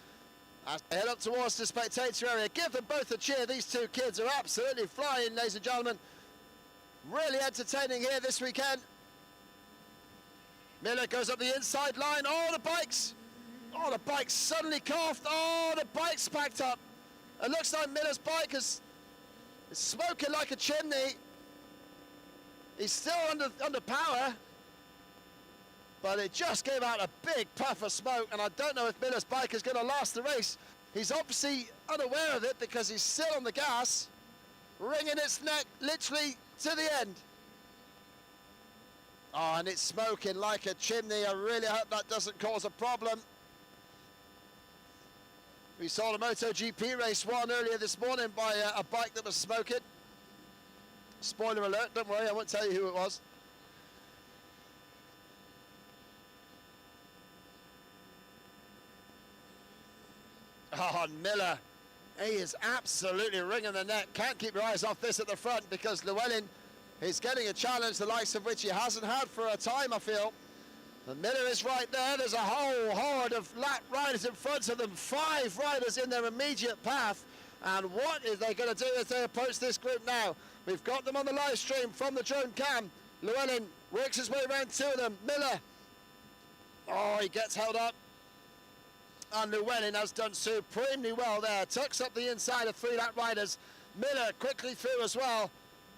As they head up towards the spectator area, give them both a cheer. These two kids are absolutely flying, ladies and gentlemen. Really entertaining here this weekend. Miller goes up the inside line. Oh, the bikes! Oh, the bike's suddenly coughed. Oh, the bike's packed up. It looks like Miller's bike is smoking like a chimney. He's still under power, but it just gave out a big puff of smoke, and I don't know if Miller's bike is going to last the race. He's obviously unaware of it because he's still on the gas, wringing its neck literally to the end. Oh, and it's smoking like a chimney. I really hope that doesn't cause a problem. We saw the MotoGP race won earlier this morning by a bike that was smoking. Spoiler alert, don't worry, I won't tell you who it was. Oh, Miller, he is absolutely wringing the neck. Can't keep your eyes off this at the front because Llewellyn is getting a challenge the likes of which he hasn't had for a time, I feel. And Miller is right there. There's a whole horde of lap riders in front of them. 5 riders in their immediate path. And what is they going to do as they approach this group now? We've got them on the live stream from the drone cam. Llewellyn works his way around 2 of them. Miller, oh, he gets held up. And Llewellyn has done supremely well there. Tucks up the inside of 3 lap riders. Miller quickly through as well.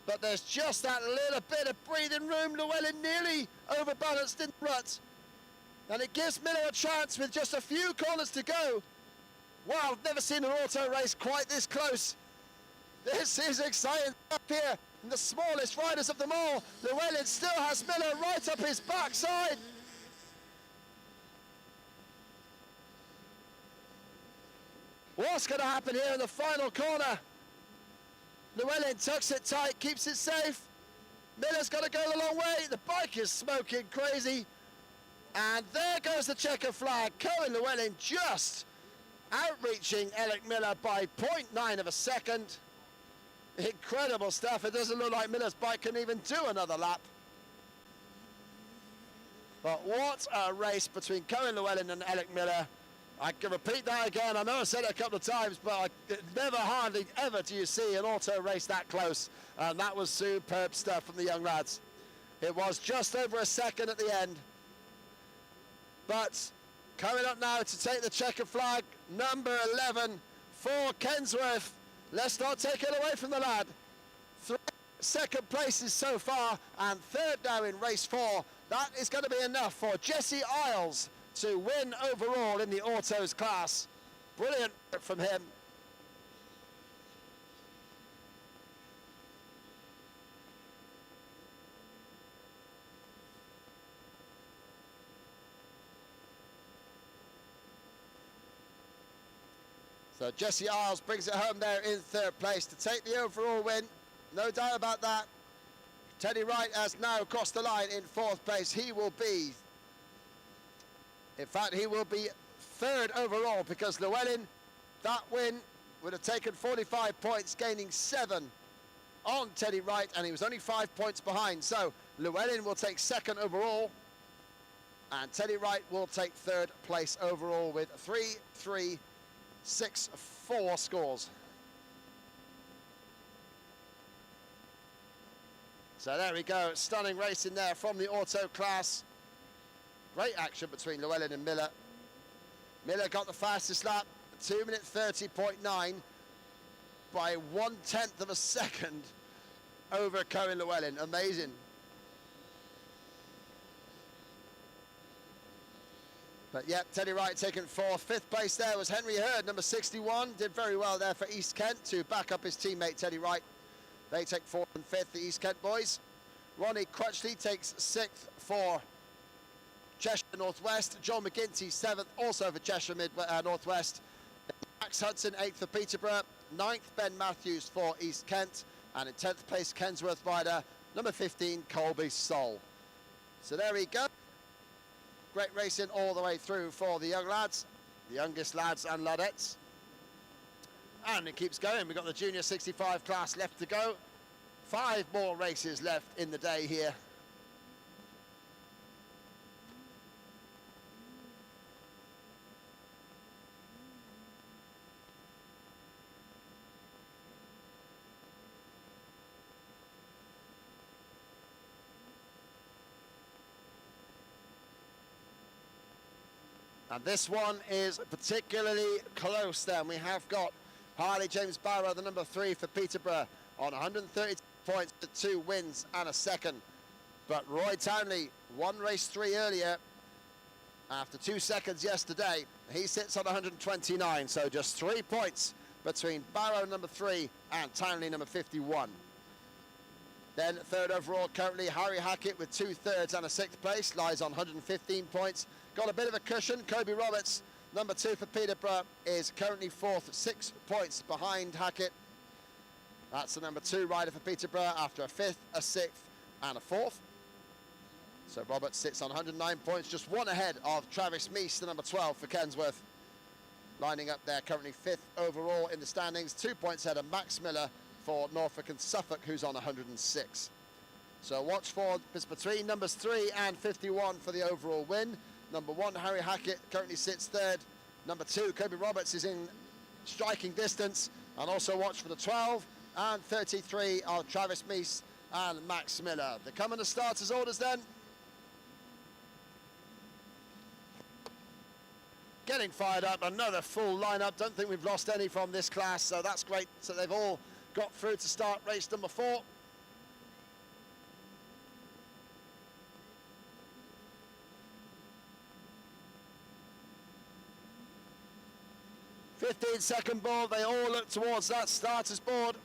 But there's just that little bit of breathing room. Llewellyn nearly overbalanced in the rut. And it gives Miller a chance with just a few corners to go. Wow, I've never seen an auto race quite this close. This is exciting up here. And the smallest riders of them all. Llewellyn still has Miller right up his backside. What's going to happen here in the final corner? Llewellyn tucks it tight, keeps it safe. Miller's got to go the long way. The bike is smoking crazy. And there goes the checker flag. Cohen Llewellyn just outreaching Alec Miller by 0.9 of a second. Incredible stuff. It doesn't look like Miller's bike can even do another lap. But what a race between Cohen Llewellyn and Alec Miller. I can repeat that again. I know I said it a couple of times, but never, hardly ever do you see an auto race that close. And that was superb stuff from the young lads. It was just over a second at the end. But coming up now to take the checker flag, number 11 for Kensworth. Let's not take it away from the lad. 3 second places so far, and 3rd now in race 4. That is going to be enough for Jesse Isles to win overall in the autos class. Brilliant from him. So Jesse Isles brings it home there in 3rd place to take the overall win. No doubt about that. Teddy Wright has now crossed the line in 4th place. He will be, in fact, he will be 3rd overall because Llewellyn, that win would have taken 45 points, gaining 7 on Teddy Wright, and he was only 5 points behind. So Llewellyn will take 2nd overall, and Teddy Wright will take 3rd place overall with 3-3-6-4 scores. So there we go, stunning racing there from the auto class. Great action between Llewellyn and Miller. Miller got the fastest lap, 2 minute 30.9 by 1/10 of a second over Cohen Llewellyn. Amazing. But yep, Teddy Wright taking 4th. 5th place there was Henry Hurd, number 61. Did very well there for East Kent to back up his teammate Teddy Wright. They take 4th and 5th, the East Kent boys. Ronnie Crutchley takes 6th for Cheshire Northwest. John McGinty 7th, also for Cheshire Northwest. Max Hudson 8th for Peterborough. 9th Ben Matthews for East Kent. And in 10th place Kensworth rider number 15 Colby Sol. So there we go. Great racing all the way through for the young lads, the youngest lads and ladettes. And it keeps going. We've got the junior 65 class left to go. 5 more races left in the day here. And this one is particularly close then. We have got Harley James Barrow, the number 3 for Peterborough, on 130 points to 2 wins and a second. But Roy Townley won race 3 earlier after 2 seconds yesterday. He sits on 129, so just 3 points between Barrow, number 3, and Townley, number 51. Then third overall currently Harry Hackett with 2 thirds and a 6th place, lies on 115 points. Got a bit of a cushion. Kobe Roberts, number 2 for Peterborough, is currently 4th, 6 points behind Hackett. That's the number 2 rider for Peterborough after a 5th, a 6th and a 4th. So Roberts sits on 109 points, just 1 ahead of Travis Meese, the number 12 for Kensworth. Lining up there currently 5th overall in the standings, 2 points ahead of Max Miller for Norfolk and Suffolk, who's on 106. So watch for this between numbers 3 and 51 for the overall win. Number 1, Harry Hackett, currently sits 3rd. Number 2, Kobe Roberts, is in striking distance. And also watch for the 12 and 33 of Travis Meese and Max Miller. They come in the starters' orders then. Getting fired up, another full lineup. Don't think we've lost any from this class, so that's great. So they've all got through to start race number 4. "15-second board." They all look towards that starters board.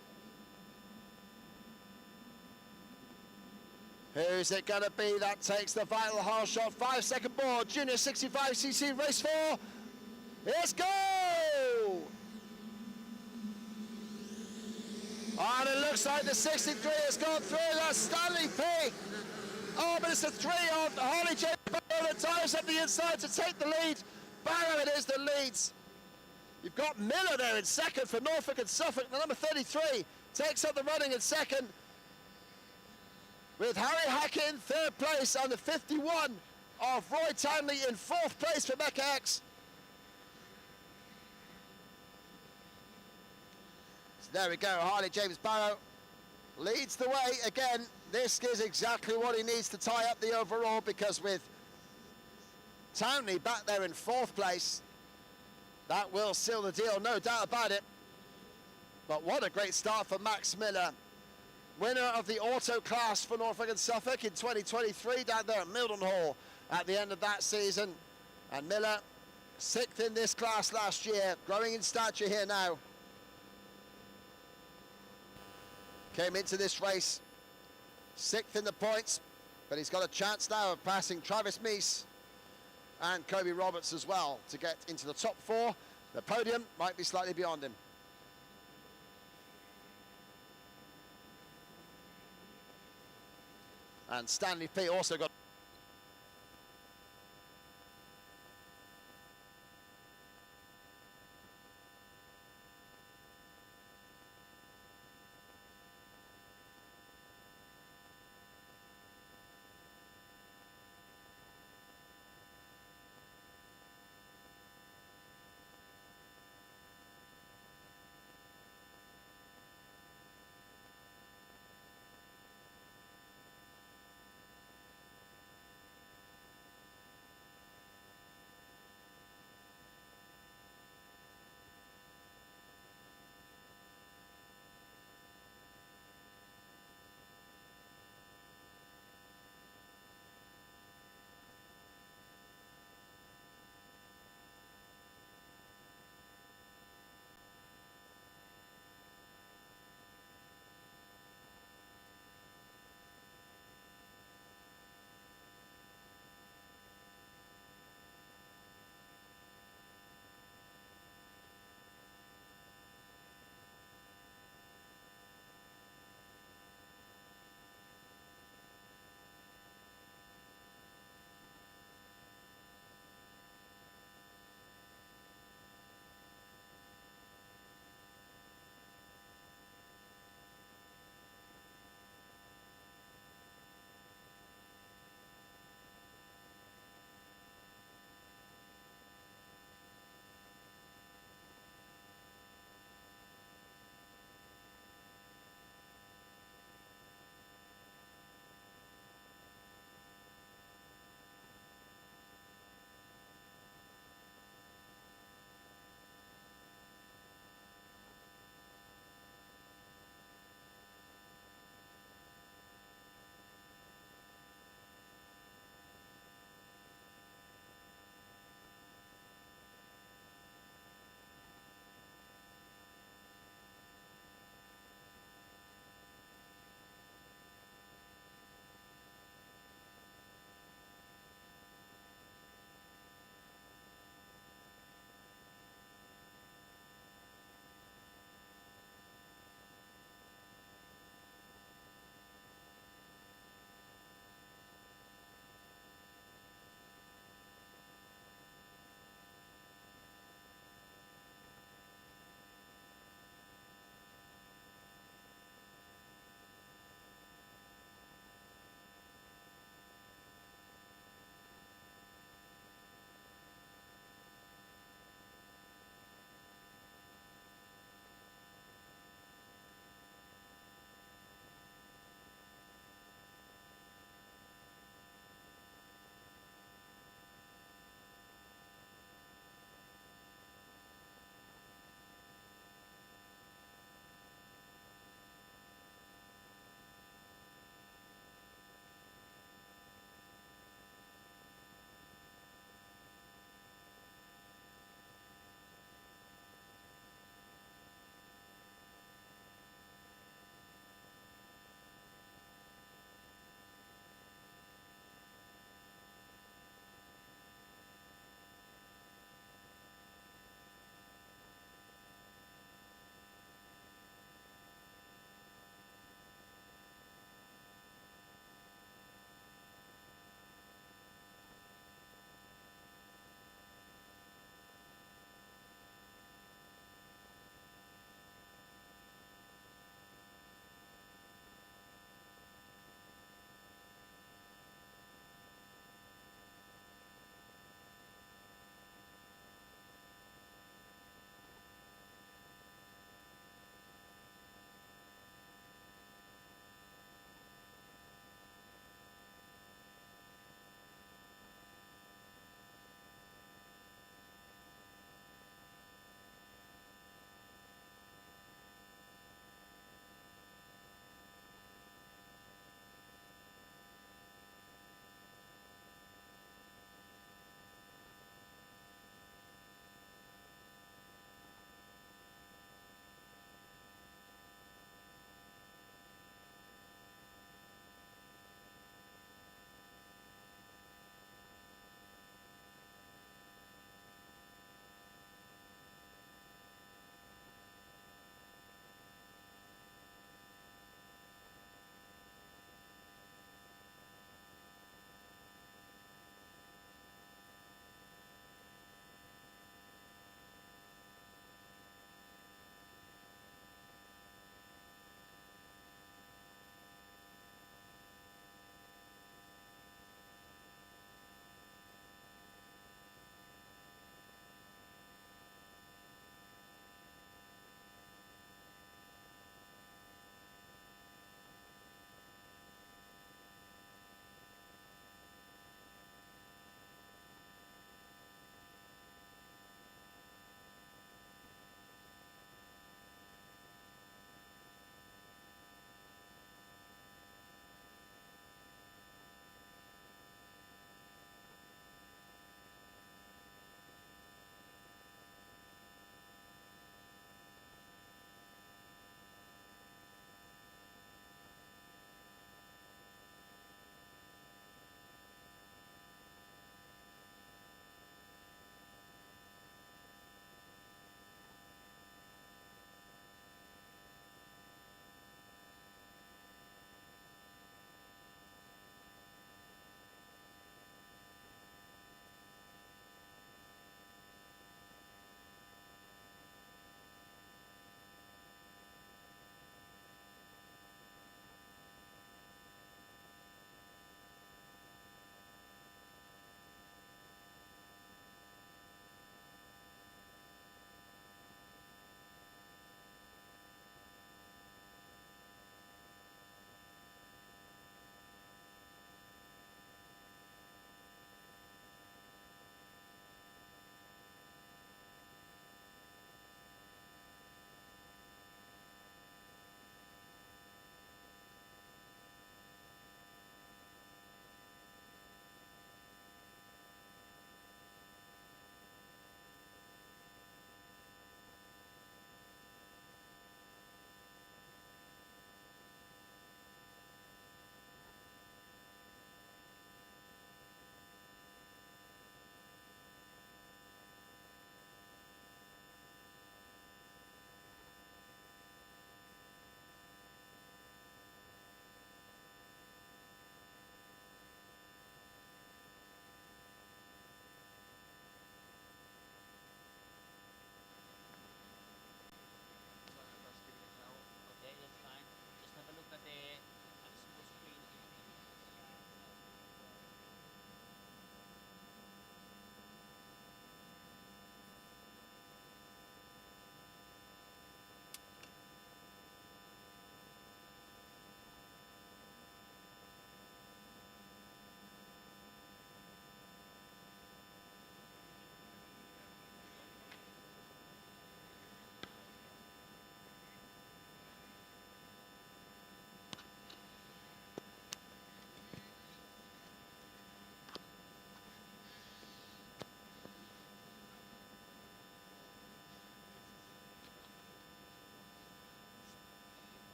Who's it going to be that takes the vital hard shot? 5-second board, Junior 65cc, race 4. Let's go! And it looks like the 63 has gone through. That's Stanley P. Oh, but it's the 3 of Harley J. Barrow that ties up the inside to take the lead. Barrow it is that leads. You've got Miller there in second for Norfolk and Suffolk. The number 33 takes up the running in second, with Harry Hackett in 3rd place and the 51 of Roy Townley in 4th place for Mecca X. So there we go, Harley James Barrow leads the way again. This is exactly what he needs to tie up the overall, because with Townley back there in 4th place, that will seal the deal, no doubt about it. But what a great start for Max Miller, winner of the auto class for Norfolk and Suffolk in 2023 down there at Mildenhall at the end of that season. And Miller, 6th in this class last year, growing in stature here now. Came into this race 6th in the points, but he's got a chance now of passing Travis Meese and Kobe Roberts as well to get into the top 4. The podium might be slightly beyond him. And Stanley P also got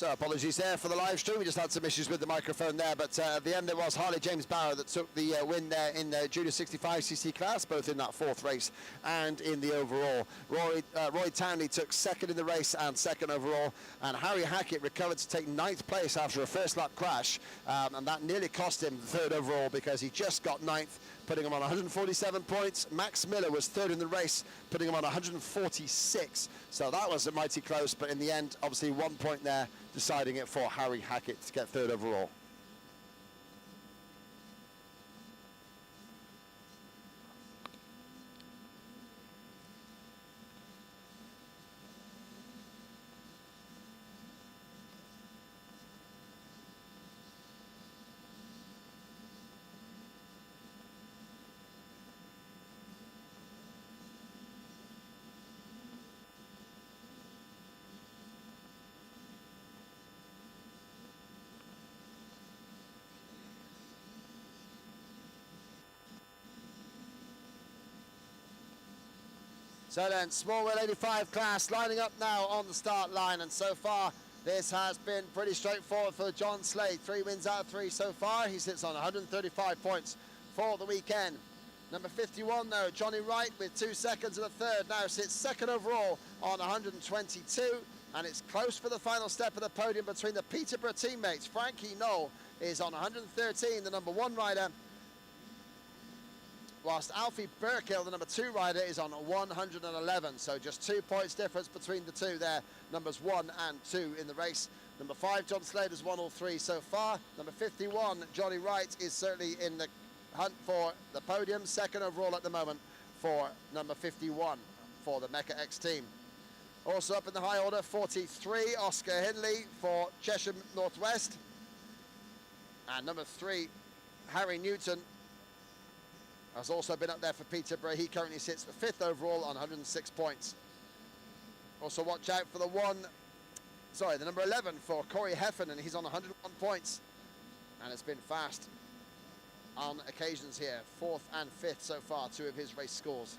So apologies there for the live stream. We just had some issues with the microphone there, but at the end it was Harley James Barrow that took the win there in the Junior 65cc class, both in that fourth race and in the overall. Roy Townley took second in the race and second overall, and Harry Hackett recovered to take ninth place after a first lap crash, and that nearly cost him third overall because he just got ninth, putting him on 147 points. Max Miller was third in the race, putting him on 146. So that was mighty close, but in the end, obviously 1 point there, deciding it for Harry Hackett to get third overall. So then, small wheel 85 class lining up now on the start line, and so far this has been pretty straightforward for John Slade. 3 wins out of 3 so far. He sits on 135 points for the weekend. Number 51 though, Johnny Wright with 2 seconds and a third, now sits second overall on 122, and it's close for the final step of the podium between the Peterborough teammates. Frankie Knoll is on 113, the number 1 rider, whilst Alfie Burkill, the number 2 rider, is on 111. So just 2 points difference between the two there, numbers 1 and 2 in the race. Number 5, John Slade, has won all 3 so far. Number 51, Johnny Wright, is certainly in the hunt for the podium, second overall at the moment for number 51 for the Mecca X team. Also up in the high order, 43, Oscar Hindley for Cheshire Northwest. And number 3, Harry Newton, has also been up there for Peterborough. He currently sits 5th overall on 106 points. Also watch out for the number 11 for Corey Heffernan. He's on 101 points, and it's been fast on occasions here. 4th and 5th so far, 2 of his race scores.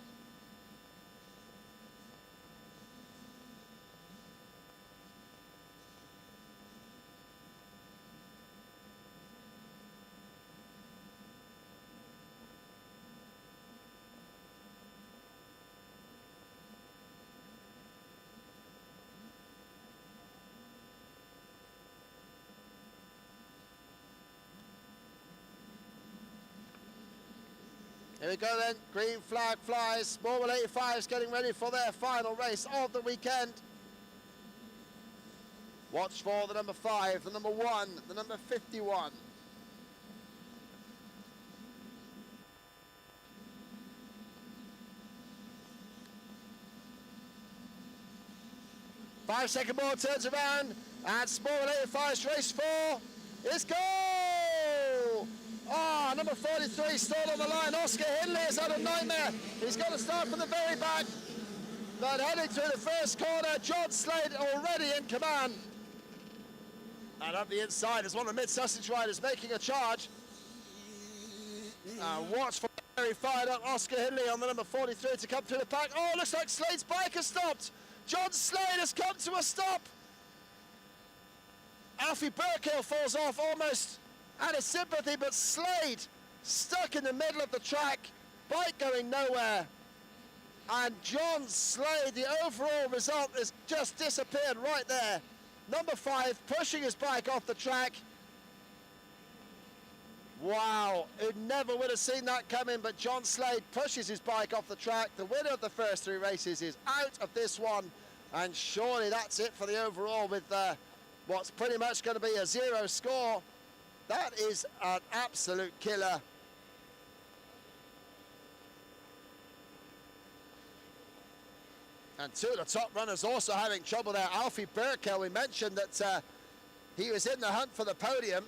Here we go then, green flag flies. Small wheel 85s getting ready for their final race of the weekend. Watch for the number 5, the number 1, the number 51. Five-second ball turns around, and small wheel 85's race 4 is go! Ah, number 43 still on the line. Oscar Hindley has had a nightmare. He's got to start from the very back. But heading through the first corner, John Slade already in command. And up the inside is one of the mid-Sussex riders making a charge. Watch for very fired up Oscar Hindley on the number 43 to come through the pack. Oh, looks like Slade's bike has stopped. John Slade has come to a stop. Alfie Burkill falls off almost out of sympathy, but Slade stuck in the middle of the track, bike going nowhere. And John Slade, the overall result has just disappeared right there. Number 5 pushing his bike off the track. Wow, who never would have seen that coming, but John Slade pushes his bike off the track. The winner of the first 3 races is out of this one, and surely that's it for the overall with what's pretty much going to be a 0 score. That is an absolute killer. And 2 of the top runners also having trouble there. Alfie Burkill, we mentioned that he was in the hunt for the podium,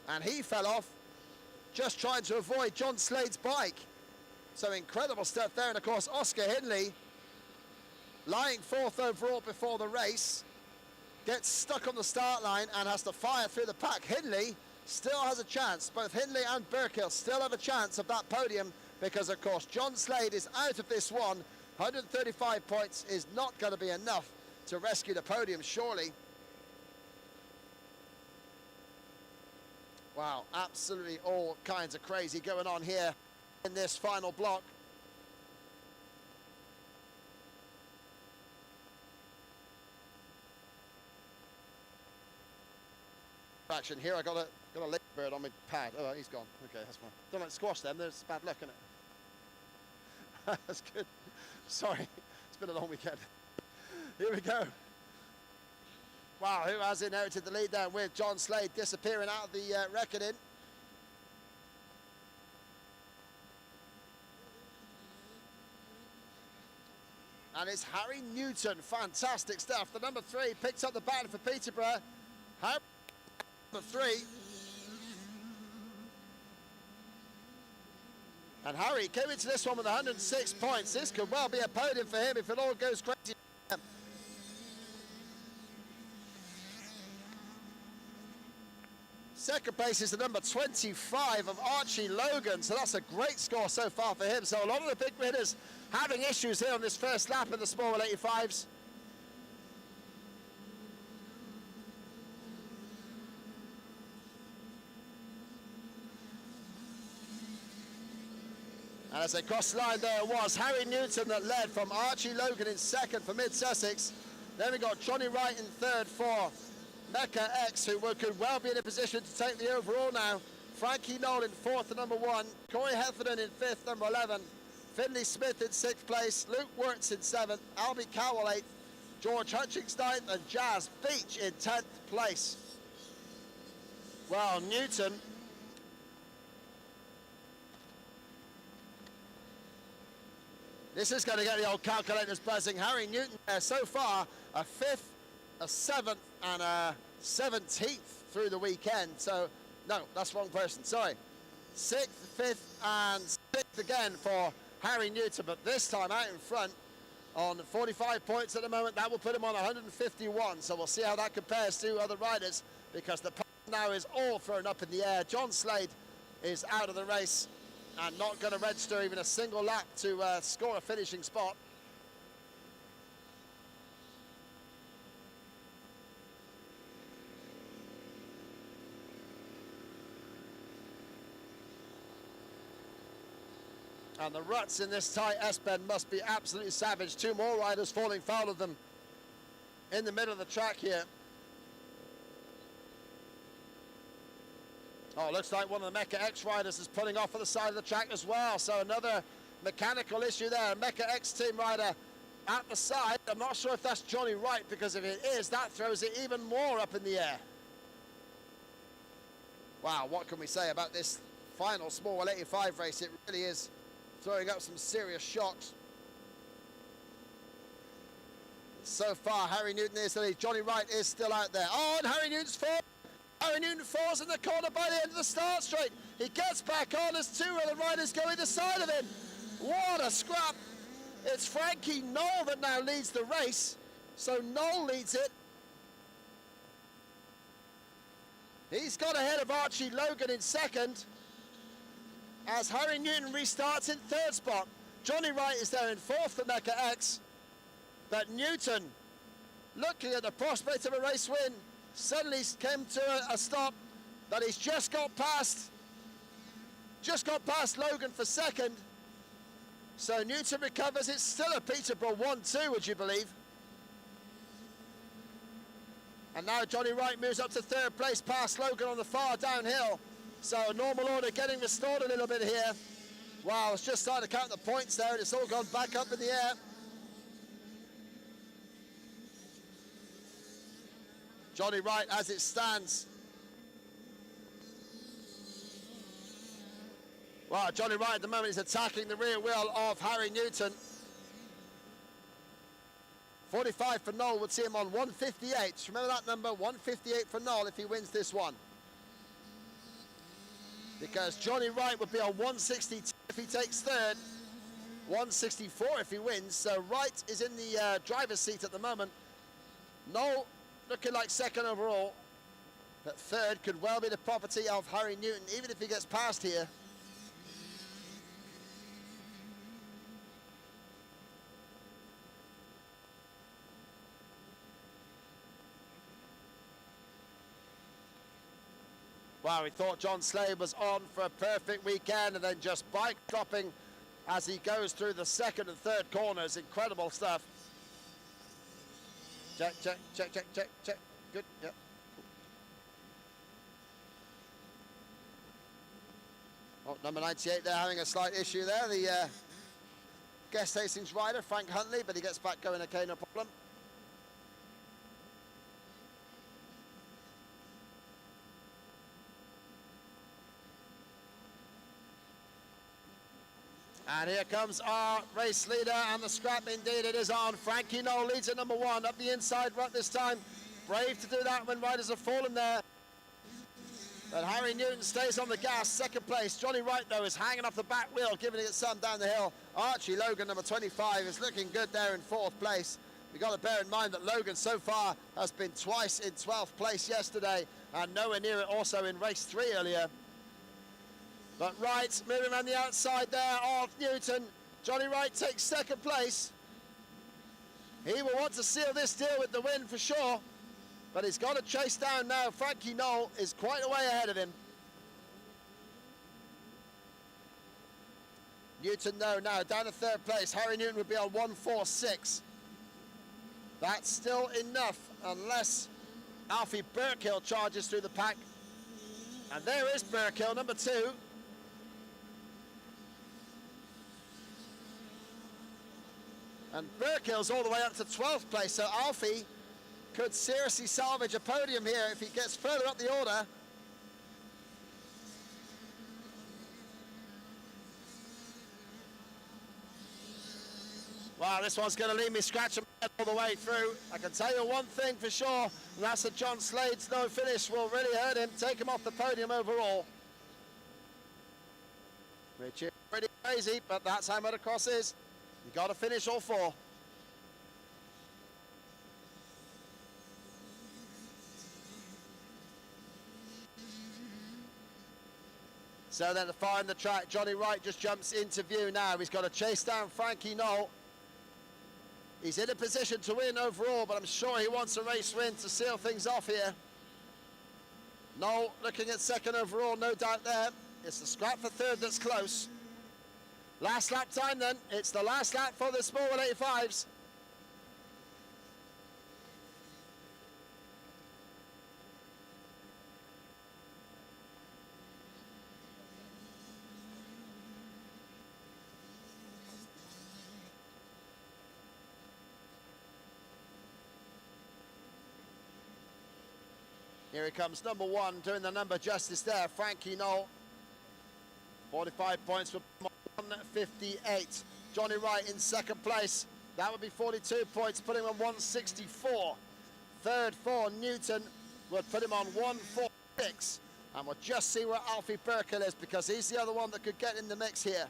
and he fell off just trying to avoid John Slade's bike. So incredible stuff there. And of course, Oscar Hindley, lying 4th overall before the race, gets stuck on the start line and has to fire through the pack. Hindley still has a chance. Both Hindley and Burkill still have a chance of that podium because, of course, John Slade is out of this one. 135 points is not going to be enough to rescue the podium, surely. Wow, absolutely all kinds of crazy going on here in this final block. Action here. I got a late bird on my pad. Oh, he's gone. Okay, that's fine. Don't like squash them. There's bad luck in it. That's good. Sorry, it's been a long weekend. Here we go. Wow, who has inherited the lead there with John Slade disappearing out of the reckoning. And it's Harry Newton. Fantastic stuff. The number 3 picks up the baton for Peterborough. Harry, number 3. And Harry came into this one with 106 points. This could well be a podium for him if it all goes crazy. Second place is the number 25 of Archie Logan, so that's a great score so far for him. So a lot of the big winners having issues here on this first lap in the small 85s. And as they crossed the line, there it was Harry Newton that led from Archie Logan in second for Mid-Sussex. Then we got Johnny Wright in third for Mecca X, who could well be in a position to take the overall now. Frankie Knoll in fourth at number 1. Corey Heffernan in fifth, number 11. Finley Smith in sixth place. Luke Wirtz in seventh. Albie Cowell eighth. George Hutchings ninth. And Jazz Beach in 10th place. Well, Newton. This is going to get the old calculators buzzing. Harry Newton so far a 5th, a 7th and a 17th through the weekend. So, no, that's the wrong person, sorry. 6th, 5th and 6th again for Harry Newton, but this time out in front on 45 points at the moment. That will put him on 151, so we'll see how that compares to other riders, because the now is all thrown up in the air. John Slade is out of the race and not going to register even a single lap to score a finishing spot. And the ruts in this tight S-bend must be absolutely savage. 2 more riders falling foul of them in the middle of the track here. Oh, looks like one of the Mecca X riders is pulling off at the side of the track as well. So another mechanical issue there. A Mecca X team rider at the side. I'm not sure if that's Johnny Wright, because if it is, that throws it even more up in the air. Wow, what can we say about this final small 185 race? It really is throwing up some serious shocks. So far, Harry Newton is the lead. Johnny Wright is still out there. Oh, and Harry Newton's fall. Harry Newton falls in the corner by the end of the start straight. He gets back on as 2 other riders go either side of him. What a scrap. It's Frankie Knoll that now leads the race. So Knoll leads it. He's got ahead of Archie Logan in second, as Harry Newton restarts in third spot. Johnny Wright is there in fourth for Mecca X. But Newton, looking at the prospect of a race win, suddenly came to a stop that he's just got past Logan for second. So Newton recovers. It's still a Peterborough 1-2, would you believe? And now Johnny Wright moves up to third place past Logan on the far downhill. So normal order getting restored a little bit here. Wow, it's just starting to count the points there, and it's all gone back up in the air. Johnny Wright as it stands. Wow, Johnny Wright at the moment is attacking the rear wheel of Harry Newton. 45 for Knoll would see him on 158. Remember that number, 158 for Knoll if he wins this one. Because Johnny Wright would be on 162 if he takes third, 164 if he wins. So Wright is in the driver's seat at the moment. Knoll looking like second overall, but third could well be the property of Harry Newton, even if he gets past here. Well, we thought John Slade was on for a perfect weekend and then just bike dropping as he goes through the second and third corners. Incredible stuff. Check, check, check, check, check, check. Good, yep. Oh, number 98 there having a slight issue there. The Guest Hastings rider, Frank Huntley, but he gets back going okay, no problem. And here comes our race leader, and the scrap indeed it is on. Frankie Knoll leads at number 1 up the inside rut this time. Brave to do that when riders have fallen there. But Harry Newton stays on the gas, second place. Johnny Wright, though, is hanging off the back wheel, giving it some down the hill. Archie Logan, number 25, is looking good there in 4th place. We've got to bear in mind that Logan so far has been twice in 12th place yesterday and nowhere near it also in race 3 earlier. But Wright moving around the outside there of Newton. Johnny Wright takes second place. He will want to seal this deal with the win for sure. But he's got to chase down now. Frankie Knoll is quite a way ahead of him. Newton, though, now down to 3rd place. Harry Newton would be on 146. That's still enough unless Alfie Burkill charges through the pack. And there is Burkill, number 2. And Burkill's all the way up to 12th place, so Alfie could seriously salvage a podium here if he gets further up the order. Wow, this one's going to leave me scratching my head all the way through. I can tell you one thing for sure, and that's that John Slade's no finish will really hurt him, take him off the podium overall. Which is pretty crazy, but that's how motocross is. You got to finish all 4. So then to find the track, Johnny Wright just jumps into view now. He's got to chase down Frankie Knoll. He's in a position to win overall, but I'm sure he wants a race win to seal things off here. Knoll looking at second overall, no doubt there. It's the scrap for 3rd that's close. Last lap time then, it's the last lap for the small 185s. Here he comes, number 1, doing the number justice there, Frankie Knoll. 45 points for 158. Johnny Wright in 2nd place. That would be 42 points, putting him on 164. 3rd for Newton would put him on 146. And we'll just see where Alfie Burkill is, because he's the other one that could get in the mix here.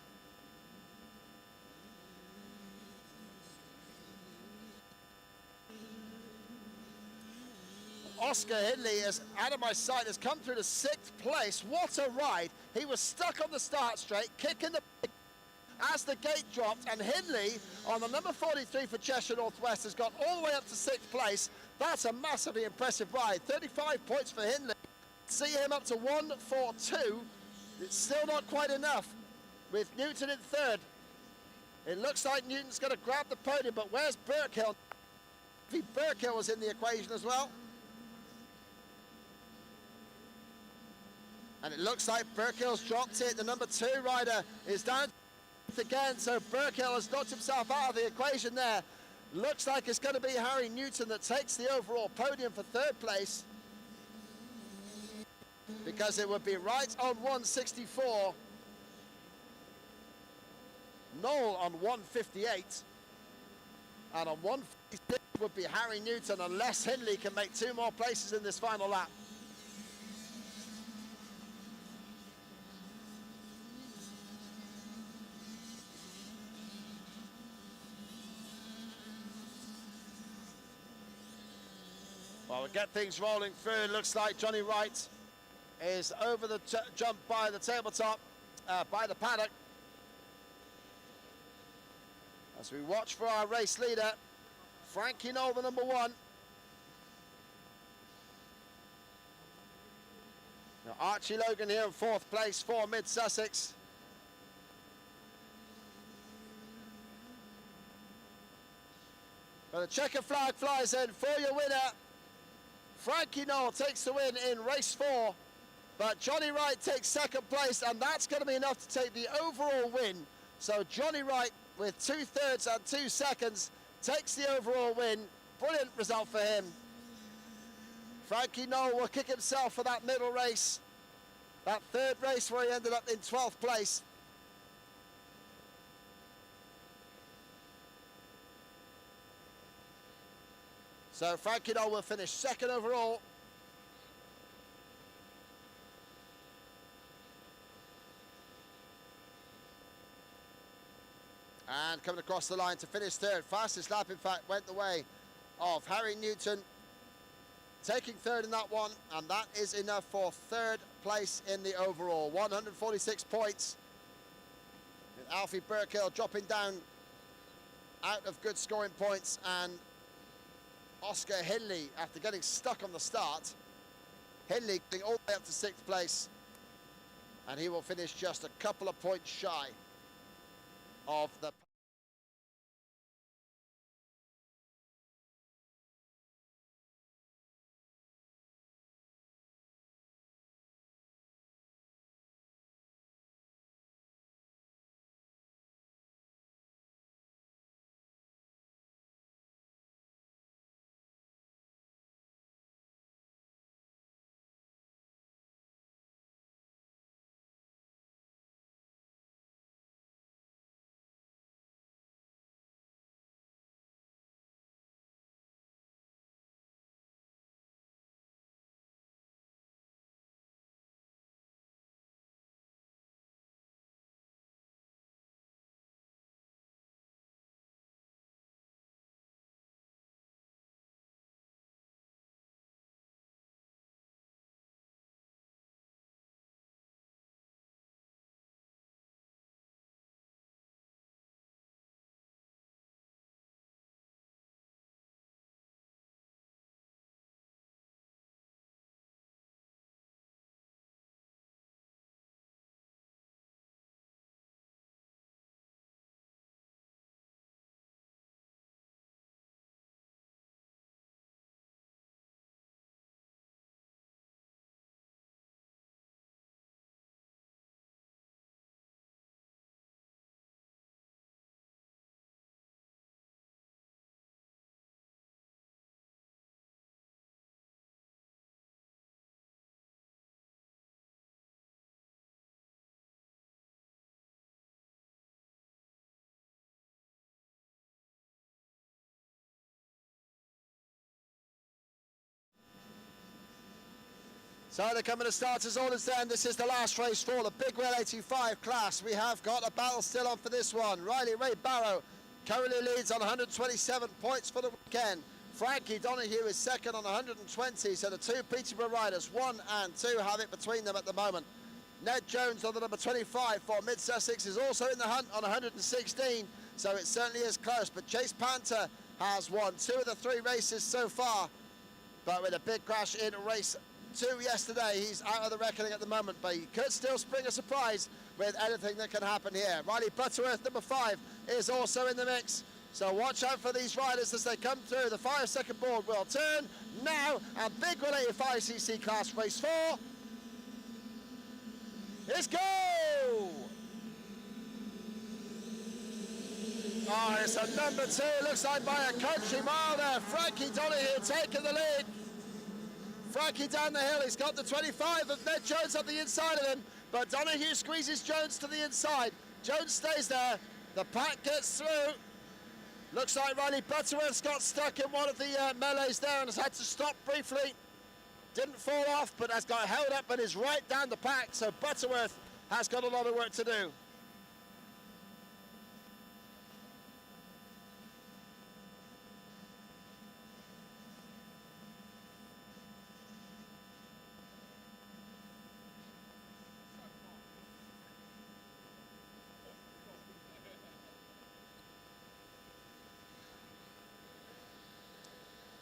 Oscar Hindley is out of my sight, has come through to 6th place. What a ride. He was stuck on the start straight, kicking the as the gate dropped, and Hindley on the number 43 for Cheshire Northwest has got all the way up to 6th place. That's a massively impressive ride. 35 points for Hindley. See him up to 142. It's still not quite enough with Newton in 3rd. It looks like Newton's going to grab the podium, but where's Burkill? Burkill was in the equation as well. And it looks like Burkill's dropped it. The number 2 rider is down again, so Burkill has knocked himself out of the equation there. Looks like it's going to be Harry Newton that takes the overall podium for 3rd place, because it would be right on 164. Knoll on 158. And on 156 would be Harry Newton, unless Hindley can make 2 more places in this final lap. Well, we'll get things rolling through. Looks like Johnny Wright is over the jump by the tabletop, by the paddock. As we watch for our race leader, Frankie Knoll, the number 1. Now, Archie Logan here in 4th place for Mid-Sussex. But the checker flag flies in for your winner. Frankie Knoll takes the win in race 4. But Johnny Wright takes 2nd place, and that's going to be enough to take the overall win. So Johnny Wright, with 2/3 and 2 seconds, takes the overall win. Brilliant result for him. Frankie Knoll will kick himself for that middle race. That 3rd race where he ended up in 12th place. So Frankie Knoll will finish 2nd overall. And coming across the line to finish 3rd. Fastest lap, in fact, went the way of Harry Newton, taking 3rd in that one, and that is enough for 3rd place in the overall. 146 points. With Alfie Burkill dropping down out of good scoring points, and Oscar Hindley, after getting stuck on the start, Hindley getting all the way up to 6th place, and he will finish just a couple of points shy of the... So they're coming to starters orders then. This is the last race for the Big Wheel 85 class. We have got a battle still on for this one. Riley Ray Barrow currently leads on 127 points for the weekend. Frankie Donahue is 2nd on 120, so the 2 Peterborough riders, 1 and 2, have it between them at the moment. Ned Jones on the number 25 for Mid-Sussex is also in the hunt on 116, so it certainly is close. But Chase Panther has won 2 of the 3 races so far, but with a big crash in race 2 yesterday, he's out of the reckoning at the moment, but he could still spring a surprise with anything that can happen here. Riley Butterworth, number 5, is also in the mix. So watch out for these riders as they come through. The 5-second board will turn now, and Big Wheel 85cc class race 4 is go! Oh, it's a number 2, looks like by a country mile there. Frankie Donahue taking the lead. Frankie down the hill, he's got the 25 of Ned Jones on the inside of him, but Donahue squeezes Jones to the inside. Jones stays there, the pack gets through. Looks like Riley Butterworth's got stuck in one of the melees there and has had to stop briefly. Didn't fall off, but has got held up and is right down the pack, so Butterworth has got a lot of work to do.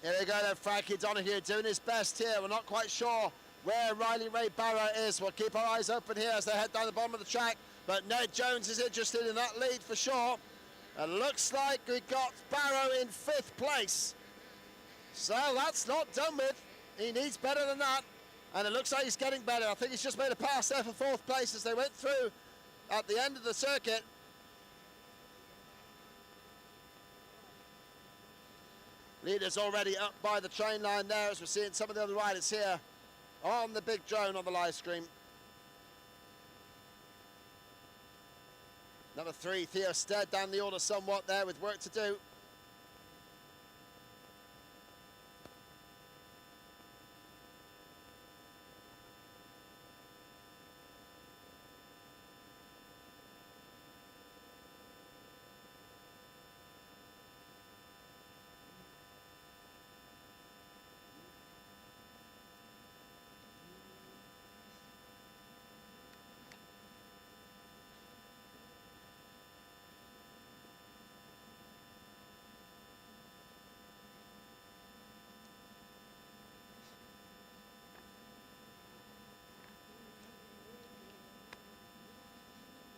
Here we go then, Frankie Donahue doing his best here. We're not quite sure where Riley Ray Barrow is. We'll keep our eyes open here as they head down the bottom of the track. But Ned Jones is interested in that lead for sure. And looks like we got Barrow in 5th place. So that's not done with. He needs better than that. And it looks like he's getting better. I think he's just made a pass there for 4th place as they went through at the end of the circuit. Leaders already up by the train line there as we're seeing some of the other riders here on the big drone on the live stream. Number 3, Theo Stead, down the order somewhat there with work to do.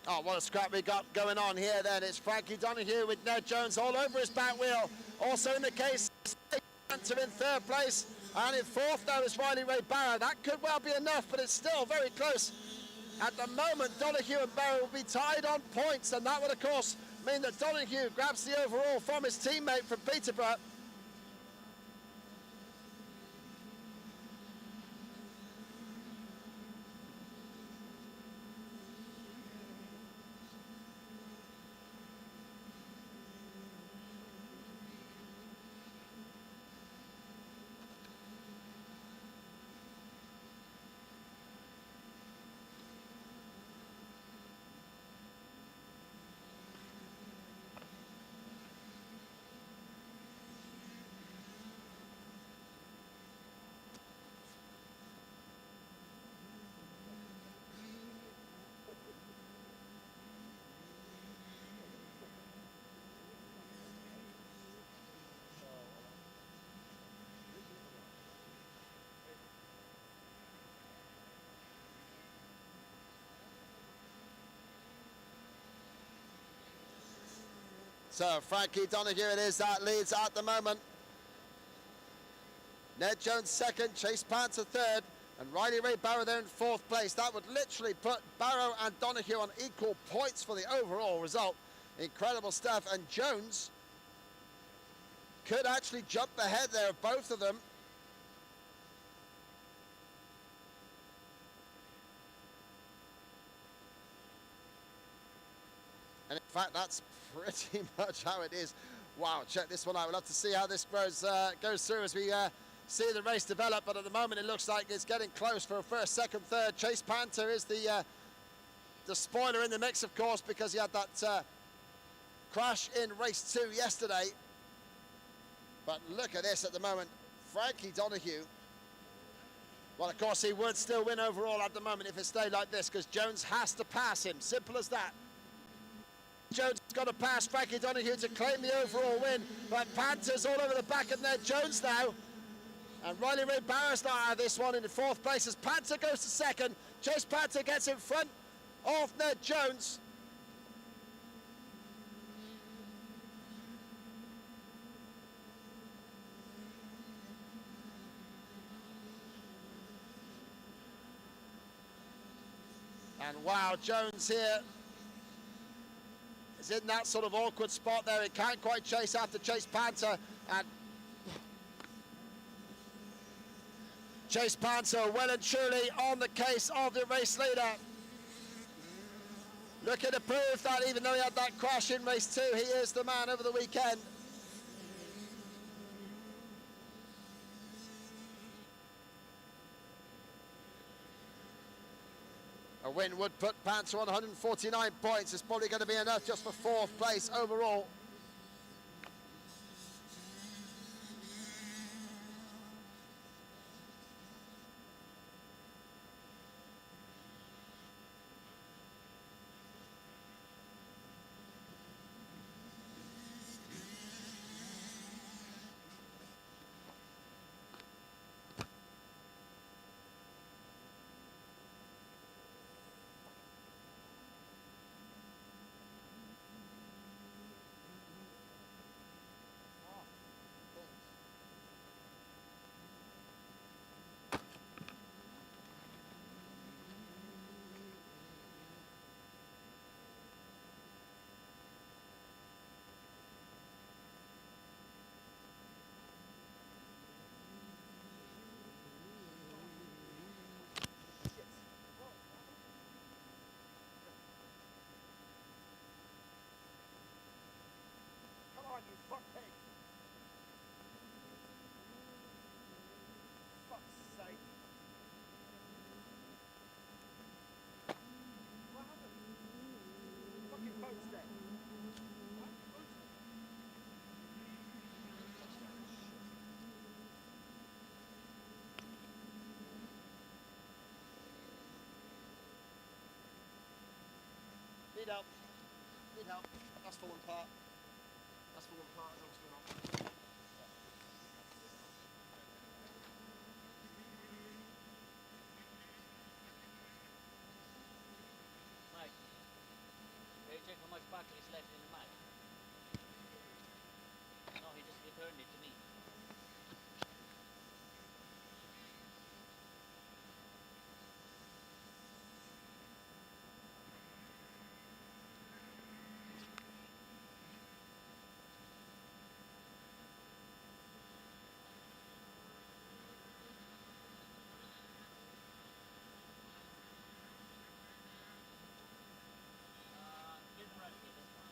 Oh, what a scrap we got going on here then. It's Frankie Donoghue with Ned Jones all over his back wheel. Also in the case, Panther in 3rd place. And in 4th now is Riley Ray Barrow. That could well be enough, but it's still very close. At the moment, Donoghue and Barrow will be tied on points, and that would, of course, mean that Donoghue grabs the overall from his teammate from Peterborough. So Frankie Donoghue it is that leads at the moment. Ned Jones 2nd, Chase Panther 3rd, and Riley Ray Barrow there in 4th place. That would literally put Barrow and Donoghue on equal points for the overall result. Incredible stuff, and Jones could actually jump ahead there of both of them. And in fact, that's pretty much how it is. Wow, check this one out. We'll have to see how this goes through as we see the race develop. But at the moment, it looks like it's getting close for a 1st, 2nd, 3rd. Chase Panther is the spoiler in the mix, of course, because he had that crash in race 2 yesterday. But look at this at the moment. Frankie Donoghue. Well, of course, he would still win overall at the moment if it stayed like this, because Jones has to pass him. Simple as that. Jones has got to pass Frankie Donoghue to claim the overall win, but Panther's all over the back of Ned Jones now. And Riley Ray Barrow's not out of this one in the 4th place as Panther goes to 2nd. Chase Panther gets in front of Ned Jones. And wow, Jones here is in that sort of awkward spot there. He can't quite chase after Chase Panther, and Chase Panther well and truly on the case of the race leader. Looking to prove that even though he had that crash in race 2, he is the man over the weekend. A win would put Panther on 149 points. It's probably going to be enough just for 4th place overall. Need help. Need help. That's falling apart. That's falling apart. I don't know what's going on. Mike, can you check how much battery is left in the mic? No, he just returned it to me. Get ready for this one.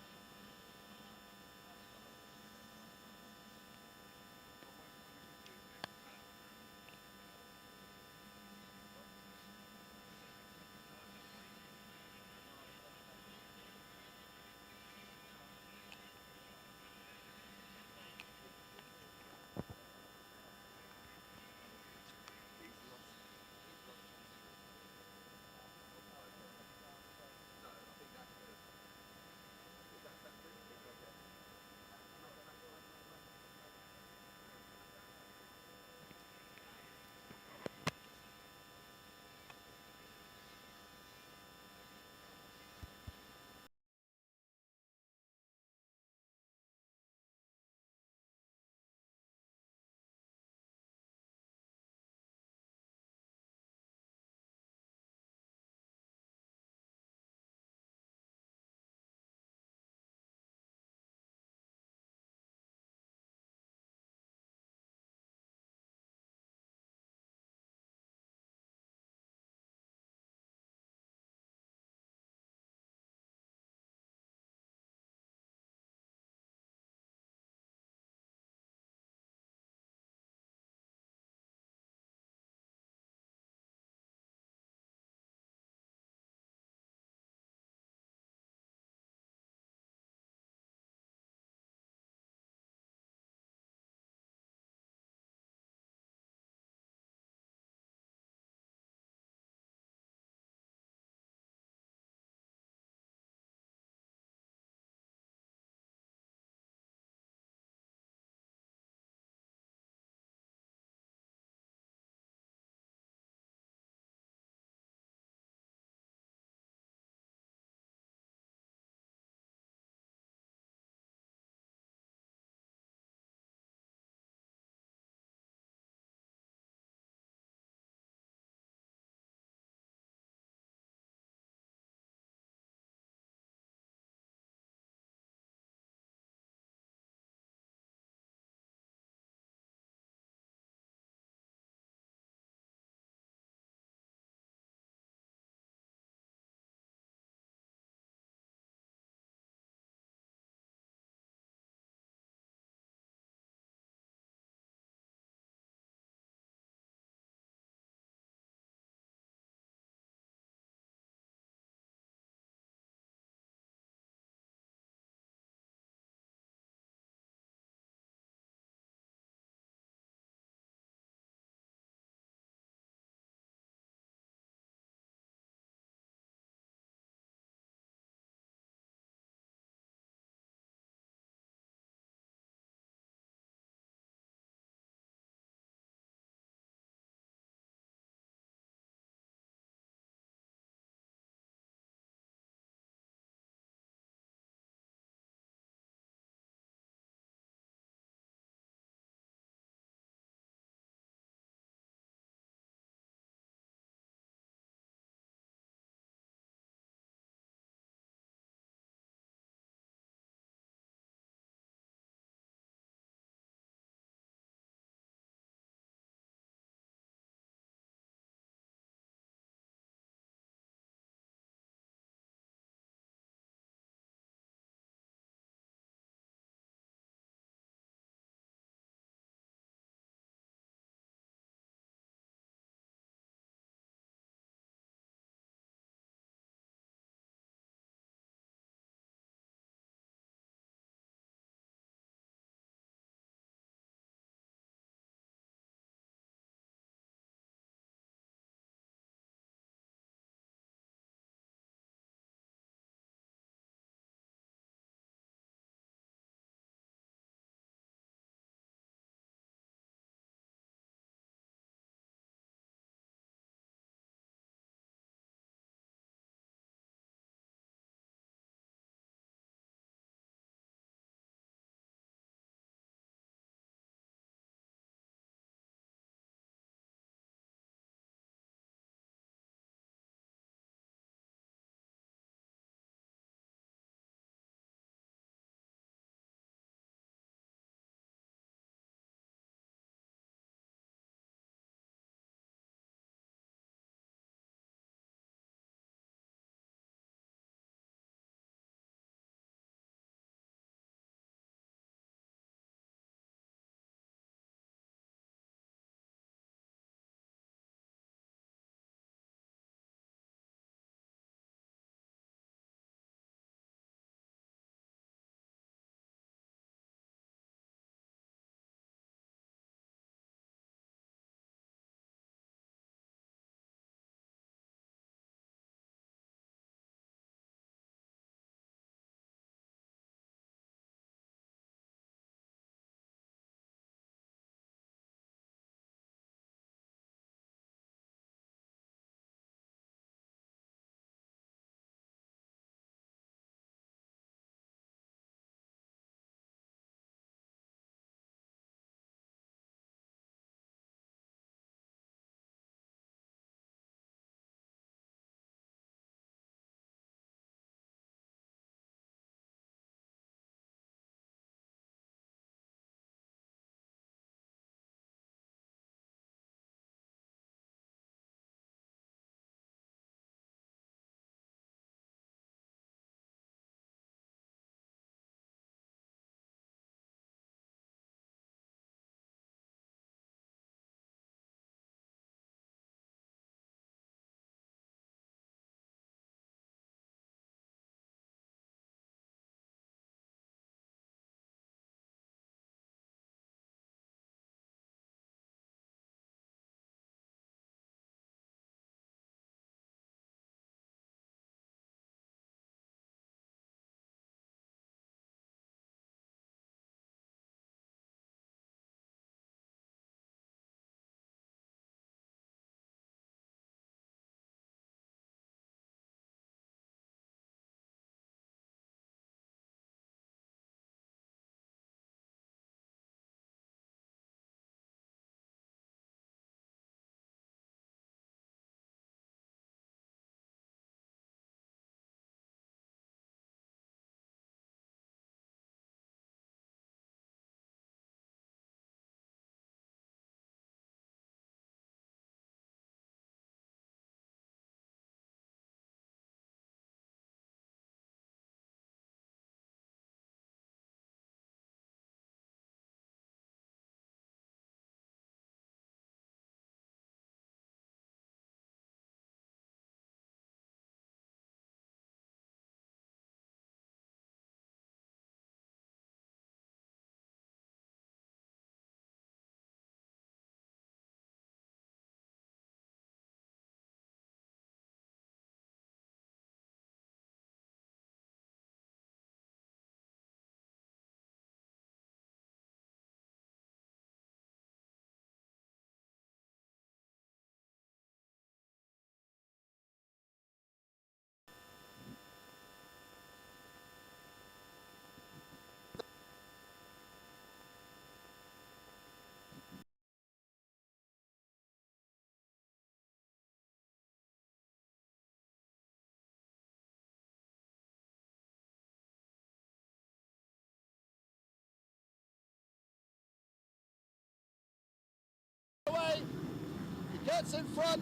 gets in front.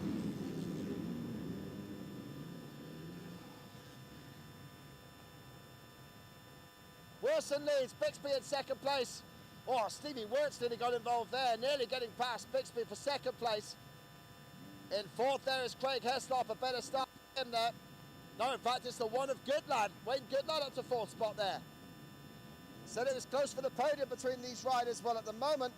Wilson leads, Bixby in second place. Oh, Stevie Wirtz nearly got involved there, nearly getting past Bixby for second place. In fourth there is Craig Heslop, a better start for him there. No, in fact, it's the one of Goodlad. Wayne Goodlad up to fourth spot there. Said it was close for the podium between these riders. Well, at the moment,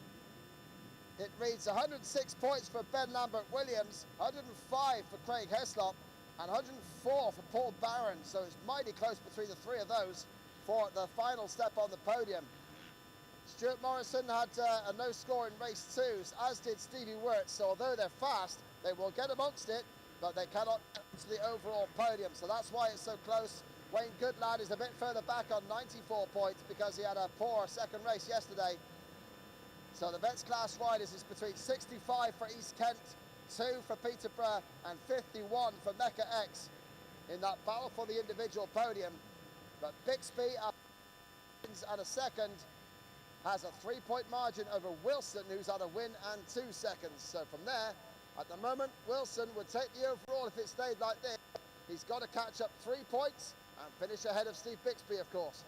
it reads 106 points for Ben Lambert-Williams, 105 for Craig Heslop, and 104 for Paul Barron. So it's mighty close between the three of those for the final step on the podium. Stuart Morrison had a no score in race 2, as did Stevie Wirtz. So although they're fast, they will get amongst it, but they cannot get to the overall podium. So that's why it's so close. Wayne Goodlad is a bit further back on 94 points because he had a poor second race yesterday. So the Vets class riders is between 65 for East Kent, 2 for Peterborough, and 51 for Mecca X in that battle for the individual podium. But Bixby, and a second, has a 3-point margin over Wilson, who's had a win and 2 seconds. So from there, at the moment, Wilson would take the overall if it stayed like this. He's got to catch up 3 points and finish ahead of Steve Bixby, of course.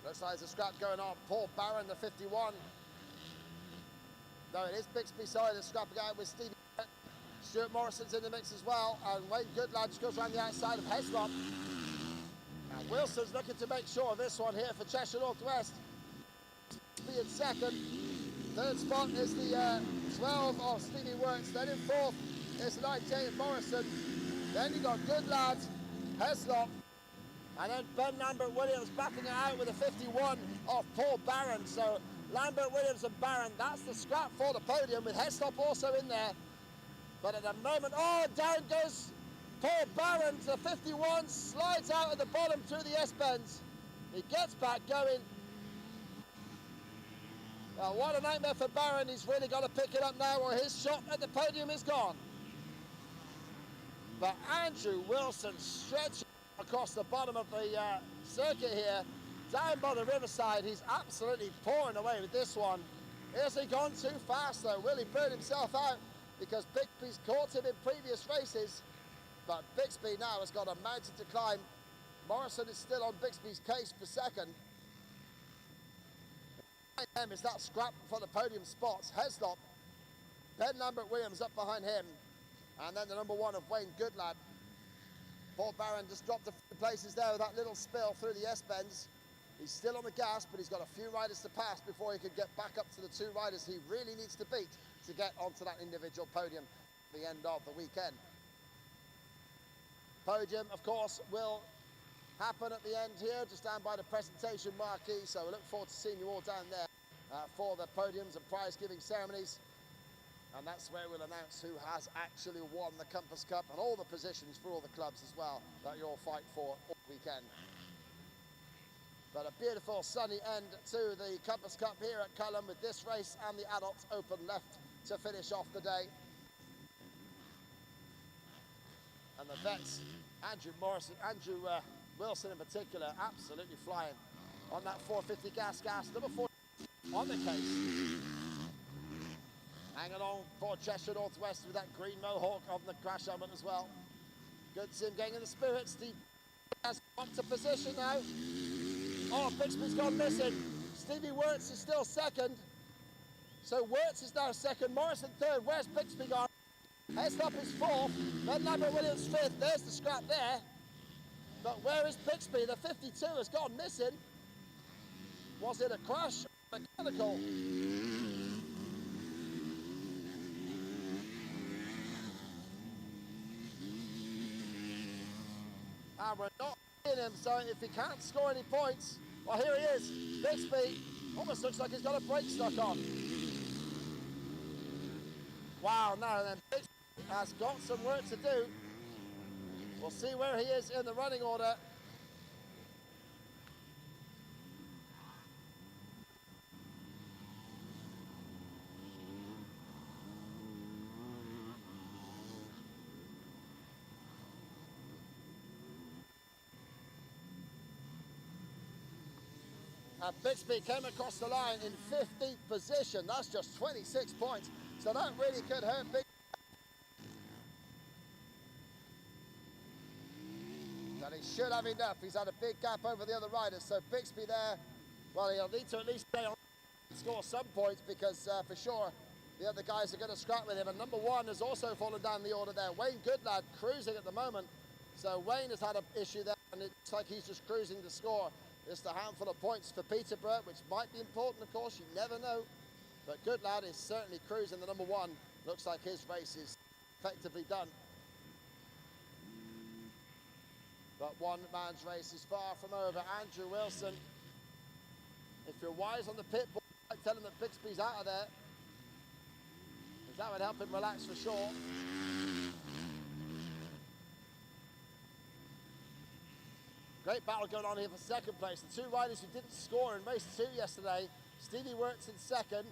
Looks like there's a scrap going on. Paul Barron, the 51. No, it is Bixby, sorry, the scrap going with Stevie. Stuart Morrison's in the mix as well, and Wayne Goodlad just goes around the outside of Heslop. And Wilson's looking to make sure of this one here for Cheshire North West. Bixby in second. Third spot is the 12 of Stevie Wirtz. Then in fourth is the 19 of Morrison. Then you've got Goodlad, Heslop, and then Ben Lambert-Williams backing it out with a 51 of Paul Barron. So Lambert-Williams and Barron, that's the scrap for the podium, with Heslop also in there. But at the moment, oh, down goes Paul Barron to 51, slides out at the bottom through the S-bends. He gets back going. Well, what a nightmare for Barron. He's really got to pick it up now, or his shot at the podium is gone. But Andrew Wilson stretching across the bottom of the circuit here, down by the riverside. He's absolutely pouring away with this one. Has he gone too fast though? Will he burn himself out? Because Bixby's caught him in previous races, but Bixby now has got a mountain to climb. Morrison is still on Bixby's case for second. Behind him is that scrap for the podium spots. Heslop, Ben Lambert-Williams up behind him, and then the number 1 of Wayne Goodlad. Paul Barron just dropped a few places there with that little spill through the S-bends. He's still on the gas, but he's got a few riders to pass before he could get back up to the 2 riders he really needs to beat to get onto that individual podium at the end of the weekend. Podium, of course, will happen at the end here, just down by the presentation marquee. So we look forward to seeing you all down there for the podiums and prize-giving ceremonies. And that's where we'll announce who has actually won the Compass Cup and all the positions for all the clubs as well that you'll fight for all weekend. But a beautiful sunny end to the Compass Cup here at CULHAM, with this race and the Adults Open left to finish off the day. And the vets, Andrew Wilson in particular, absolutely flying on that 450 gas. Number 4 on the case. Hanging on for Cheshire North West with that green mohawk on the crash helmet as well. Good to see him getting in the spirit. Steve has got to position now. Oh, Bixby's gone missing. Stevie Wirtz is still second. So Wirtz is now second, Morrison third. Where's Bixby gone? Heslop is fourth, then Lambert-Williams fifth. There's the scrap there. But where is Bixby? The 52 has gone missing. Was it a crash or mechanical? And we're not in him, so if he can't score any points, well, here he is. Bixby almost looks like he's got a brake stuck on. Wow, now then, Bixby has got some work to do We'll see where he is in the running order. And Bixby came across the line in 15th position. That's just 26 points. So that really could hurt Bixby. And he should have enough. He's had a big gap over the other riders. So Bixby there, well, he'll need to at least stay on and score some points because for sure the other guys are going to scrap with him. And number one has also fallen down the order there. Wayne Goodlad cruising at the moment. So Wayne has had an issue there and it looks like he's just cruising to score. Just a handful of points for Peterborough, which might be important, of course, you never know. But Goodlad is certainly cruising the number one. Looks like his race is effectively done. But one man's race is far from over. Andrew Wilson, if you're wise on the pit board, I'd tell him that Bixby's out of there, because that would help him relax for sure. Great battle going on here for second place. The two riders who didn't score in race 2 yesterday, Stevie Wirtz in second,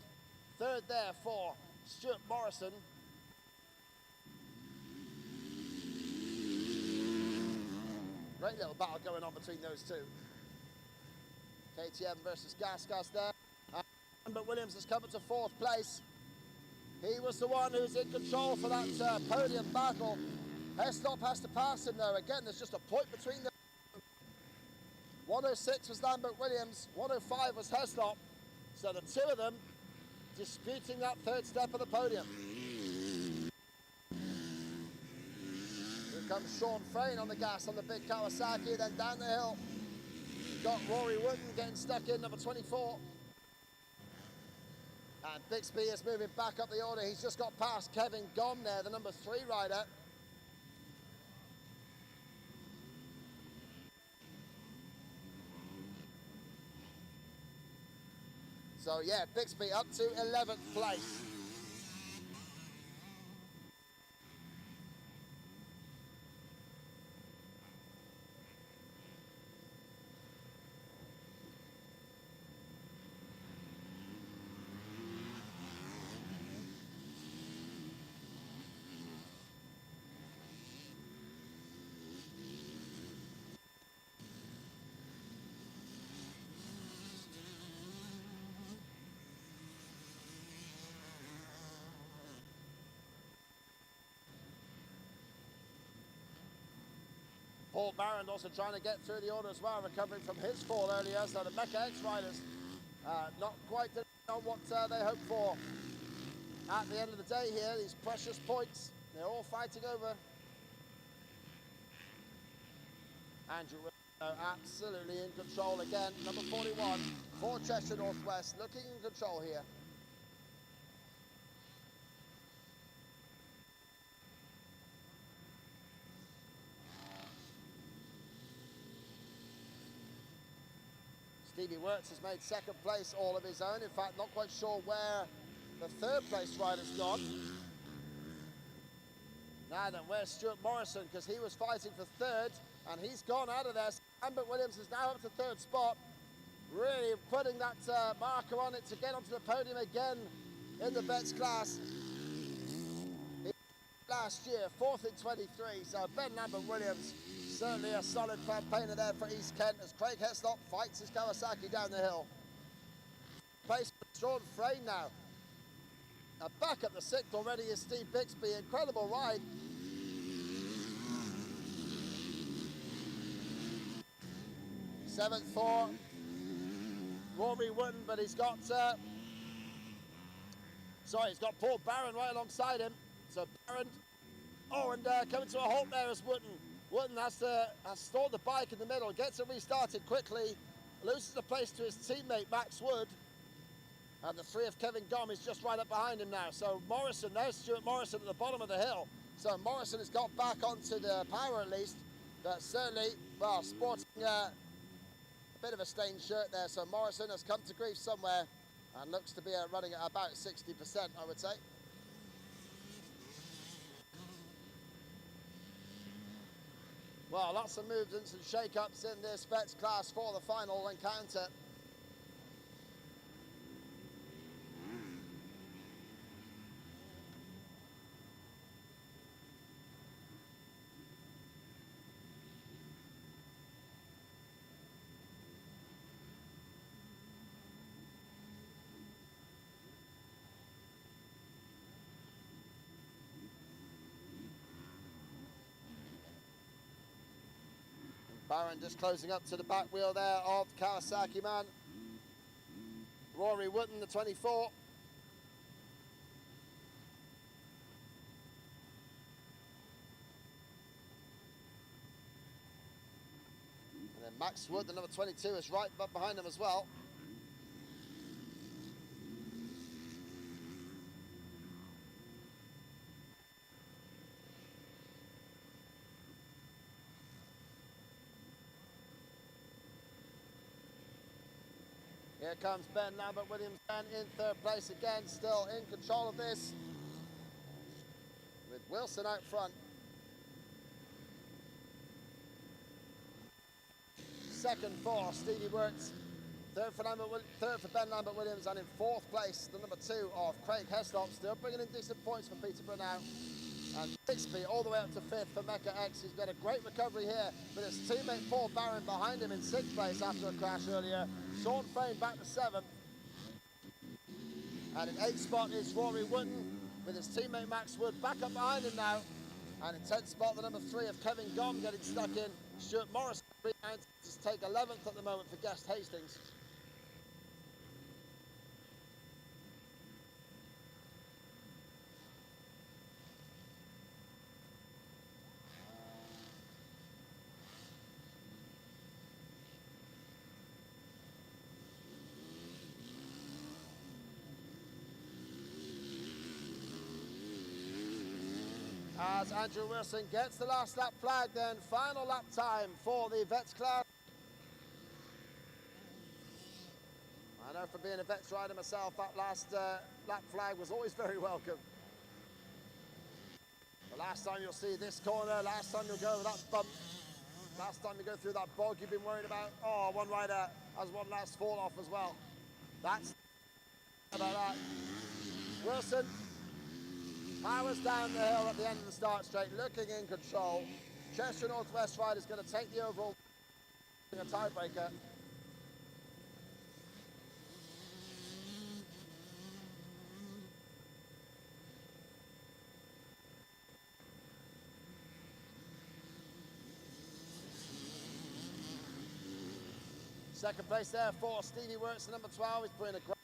third there for Stuart Morrison. Great little battle going on between those two. KTM versus Gas there. But Williams has come into 4th place. He was the one who's in control for that podium battle. Heslop has to pass him though. Again, there's just a point between them. 106 was Lambert Williams, 105 was Heslop. So the two of them disputing that 3rd step of the podium. Here comes Sean Frayne on the gas on the big Kawasaki, then down the hill. You've got Rory Wooden getting stuck in, number 24. And Bixby is moving back up the order. He's just got past Kevin Gom there, the number 3 rider. So yeah, Bixby up to 11th place. Paul Barron also trying to get through the order as well, recovering from his fall earlier. So the Mecca X riders not quite on what they hoped for. At the end of the day here, these precious points, they're all fighting over. Andrew Wilson absolutely in control again. Number 41 for Cheshire Northwest, looking in control here. Stevie Wirtz has made 2nd place all of his own. In fact, not quite sure where the 3rd place rider's gone. Now then, where's Stuart Morrison? Because he was fighting for 3rd, and he's gone out of there. Lambert Williams is now up to 3rd spot. Really putting that marker on it to get onto the podium again in the Vets class. Last year, 4th in 23, so Ben Lambert Williams, certainly a solid campaigner there for East Kent as Craig Heslop fights his Kawasaki down the hill. Pace for Sean Frayne now. Back up the 6th already is Steve Bixby, incredible ride. Seventh for Rory Wooden, but he's got, he's got Paul Barron right alongside him. So Barron, and coming to a halt there is Wooden. Wooden has stored the bike in the middle, gets it restarted quickly, loses the place to his teammate Max Wood. And the 3 of Kevin Gom is just right up behind him now. So Morrison, there's Stuart Morrison at the bottom of the hill. So Morrison has got back onto the power at least, but certainly, well, sporting a bit of a stained shirt there. So Morrison has come to grief somewhere and looks to be running at about 60%, I would say. Well, lots of movements and shake-ups in this vets class for the final encounter. Barron just closing up to the back wheel there of the Kawasaki man. Rory Wootton, the 24. And then Max Wood, the number 22, is right behind him as well. Here comes Ben Lambert Williams then in third place again, still in control of this, with Wilson out front. Second for Stevie Wirtz, third for Ben Lambert Williams, and in fourth place, the number 2 of Craig Heslop, still bringing in decent points for Peterborough now. And Bixby all the way up to 5th for Mecca X. He's got a great recovery here with his teammate Paul Barron behind him in 6th place after a crash earlier. Sean Frayne back to 7th. And in 8th spot is Rory Wootton with his teammate Max Wood back up behind him now. And in 10th spot, the number 3 of Kevin Gom getting stuck in. Stuart Morris to take 11th at the moment for Guest Hastings. As Andrew Wilson gets the last lap flag, then final lap time for the Vets class. I know from being a Vets rider myself, that last lap flag was always very welcome. The last time you'll see this corner, last time you'll go over that bump, last time you go through that bog you've been worried about. Oh, one rider has one last fall off as well. That's about that. Wilson powers down the hill at the end of the start straight, looking in control. Chester Northwest rider is going to take the overall a tiebreaker. Second place there for Stevie Wirtz, number 12. He's putting a great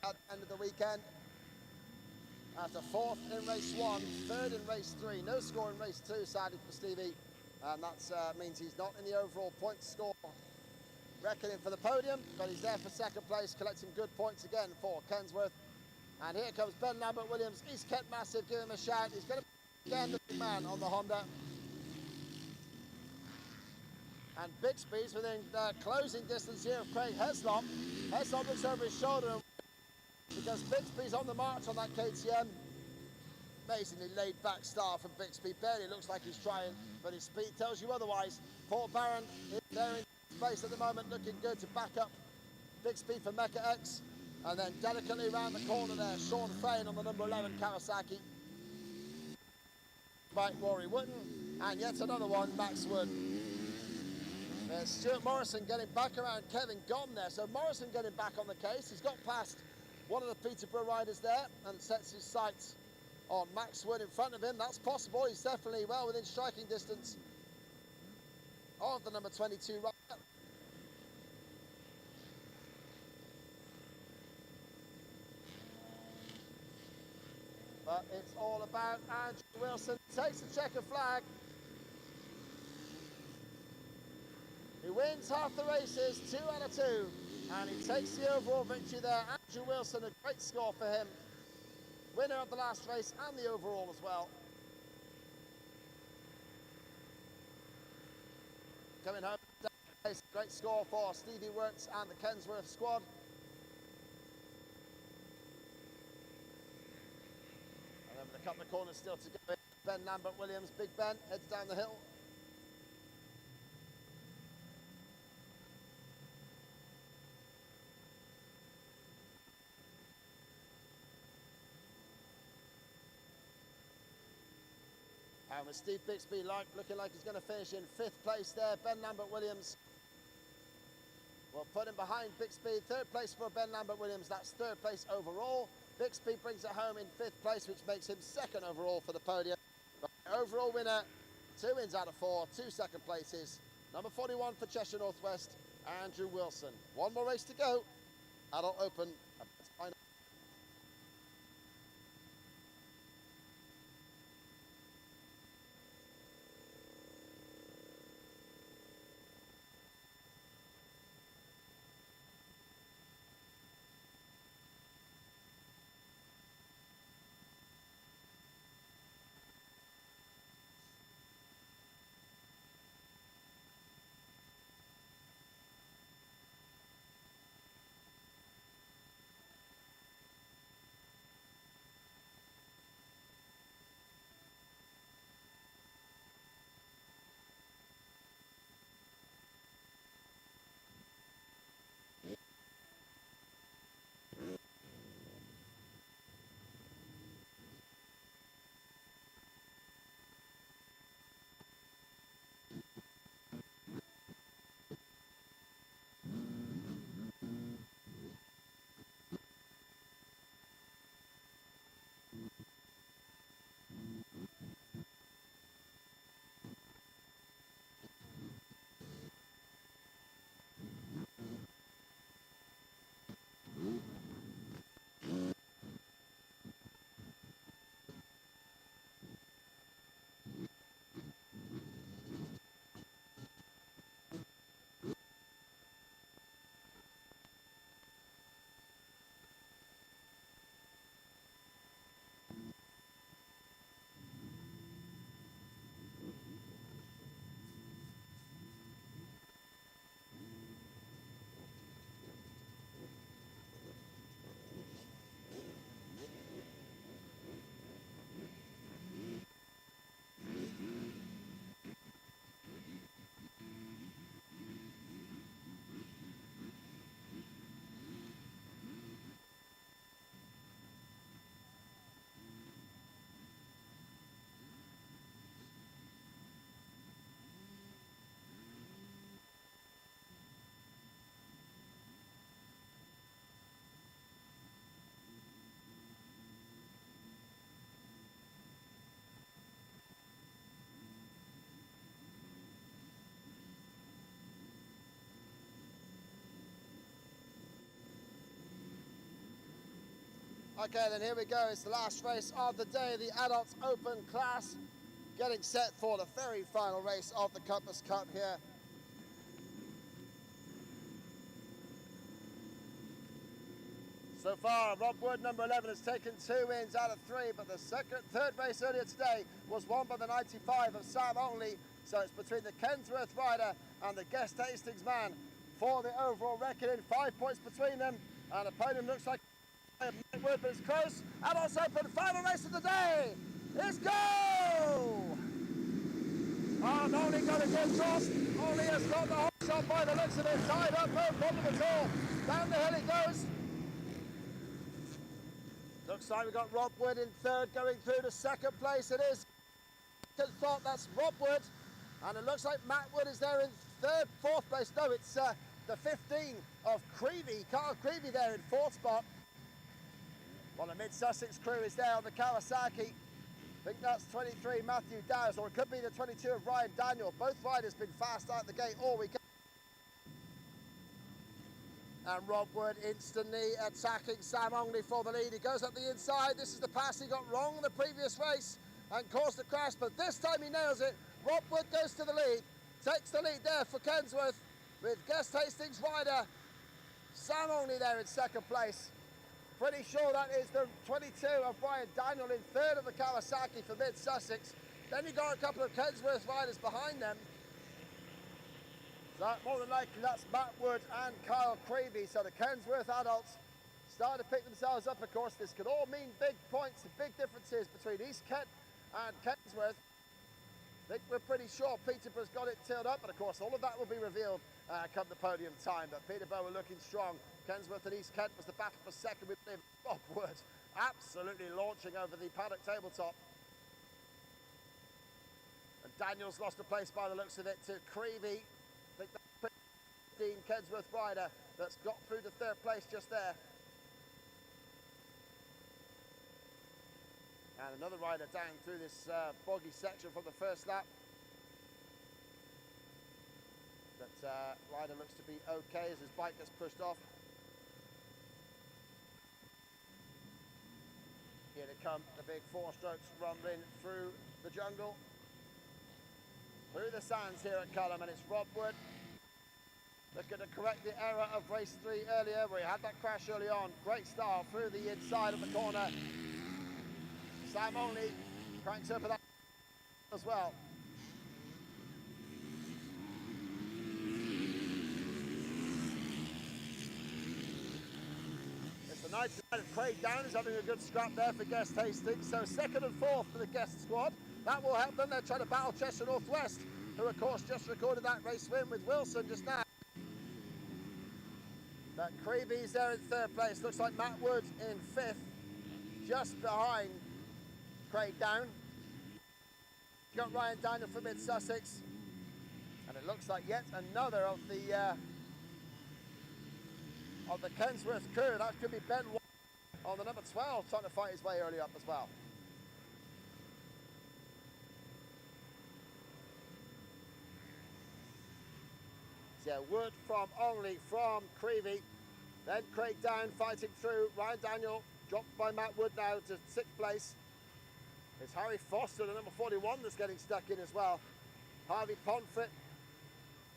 at the end of the weekend. After 4th in race 1, 3rd in race 3. No score in race 2, sadly, for Stevie. And that means he's not in the overall point score reckoning for the podium, but he's there for 2nd place, collecting good points again for Kensworth. And here comes Ben Lambert Williams, East Kent Massive, give him a shout. He's going to be again the big man on the Honda. And Bixby's within closing distance here of Craig Heslop. Heslop looks over his shoulder and because Bixby's on the march on that KTM. Amazingly laid back start from Bixby. Barely looks like he's trying, but his speed tells you otherwise. Paul Barron is there in place at the moment, looking good to back up Bixby for Mecca X. And then delicately around the corner there, Sean Frayne on the number 11 Kawasaki. By Rory Wootton, and yet another one, Max Wood. There's Stuart Morrison getting back around Kevin Gom there. So Morrison getting back on the case. He's got past one of the Peterborough riders there and sets his sights on Max Wood in front of him. That's possible. He's definitely well within striking distance of the number 22 rider. But it's all about Andrew Wilson. Takes the checker flag. He wins half the races, 2 out of 2. And he takes the overall victory there. Andrew Wilson, a great score for him. Winner of the last race and the overall as well. Coming home, great score for Stevie Wirtz and the Kensworth squad. And then with a couple of corners still to go, Ben Lambert Williams, Big Ben, heads down the hill. And with Steve Bixby looking like he's going to finish in 5th place there, Ben Lambert-Williams will put him behind Bixby. 3rd place for Ben Lambert-Williams, that's 3rd place overall. Bixby brings it home in 5th place, which makes him 2nd overall for the podium. But the overall winner, 2 wins out of 4, 2 second places. Number 41 for Cheshire Northwest, Andrew Wilson. One more race to go. Adult Open. Okay, then here we go. It's the last race of the day, the Adults Open class. Getting set for the very final race of the Compass Cup here. So far, Rob Wood, number 11, has taken 2 wins out of 3, but the third race earlier today was won by the 95 of Sam Only. So it's between the Kensworth rider and the Guest Hastings man for the overall record, in 5 points between them. And the podium looks like Wood, but it's close. Adults Open, final race of the day. Let's go! And Only got a good toss. Only has got the whole shot by the looks of it. Tied up, no problem at all. Down the hill it goes. Looks like we've got Rob Wood in 3rd, going through to 2nd place. It is. Thought that's Rob Wood. And it looks like Matt Wood is there in 3rd, 4th place. No, it's the 15 of Creevy, Carl Creevy there in 4th spot. Well, the Mid-Sussex crew is there on the Kawasaki. I think that's 23, Matthew Dowes, or it could be the 22 of Ryan Daniel. Both riders been fast out the gate all weekend. And Rob Wood instantly attacking Sam Ongley for the lead. He goes up the inside. This is the pass he got wrong in the previous race and caused a crash, but this time he nails it. Rob Wood goes to the lead, takes the lead there for Kensworth with Guest Hastings rider Sam Ongley there in 2nd place. Pretty sure that is the 22 of Brian Daniel in 3rd of the Kawasaki for Mid-Sussex. Then you got a couple of Kensworth riders behind them. So more than likely that's Matt Wood and Kyle Creevy. So the Kensworth adults starting to pick themselves up. Of course, this could all mean big points and big differences between East Kent and Kensworth. I think we're pretty sure Peterborough's got it tilled up, but of course all of that will be revealed come the podium time. But Peterborough were looking strong. Kensworth and East Kent was the battle for 2nd with Rob Wood absolutely launching over the paddock tabletop. Daniels lost a place by the looks of it to Creevy. I think that's 15 Kensworth rider that's got through to third place just there. And another rider down through this boggy section from the first lap. That rider looks to be okay as his bike gets pushed off. Here they come, the big four strokes rumbling through the jungle. Through the sands here at CULHAM, and it's Rob Wood looking to correct the error of race 3 earlier where he had that crash early on. Great style through the inside of the corner. Sam Only cranks over that as well. It's the 99 of Craig Down is having a good scrap there for Guest Hastings. So 2nd and 4th for the Guest squad. That will help them. They're trying to battle Chester North West, who of course just recorded that race win with Wilson just now. But Creevy's there in 3rd place. Looks like Matt Wood in 5th, just behind Craig Down. Got Ryan Daniel from Mid-Sussex. And it looks like yet another of the Kensworth crew. That could be Ben on the number 12 trying to fight his way early up as well. Yeah, Wood from Only from Creevy. Then Craig Down fighting through. Ryan Daniel dropped by Matt Wood now to 6th place. It's Harry Foster, the number 41, that's getting stuck in as well. Harvey Pomfret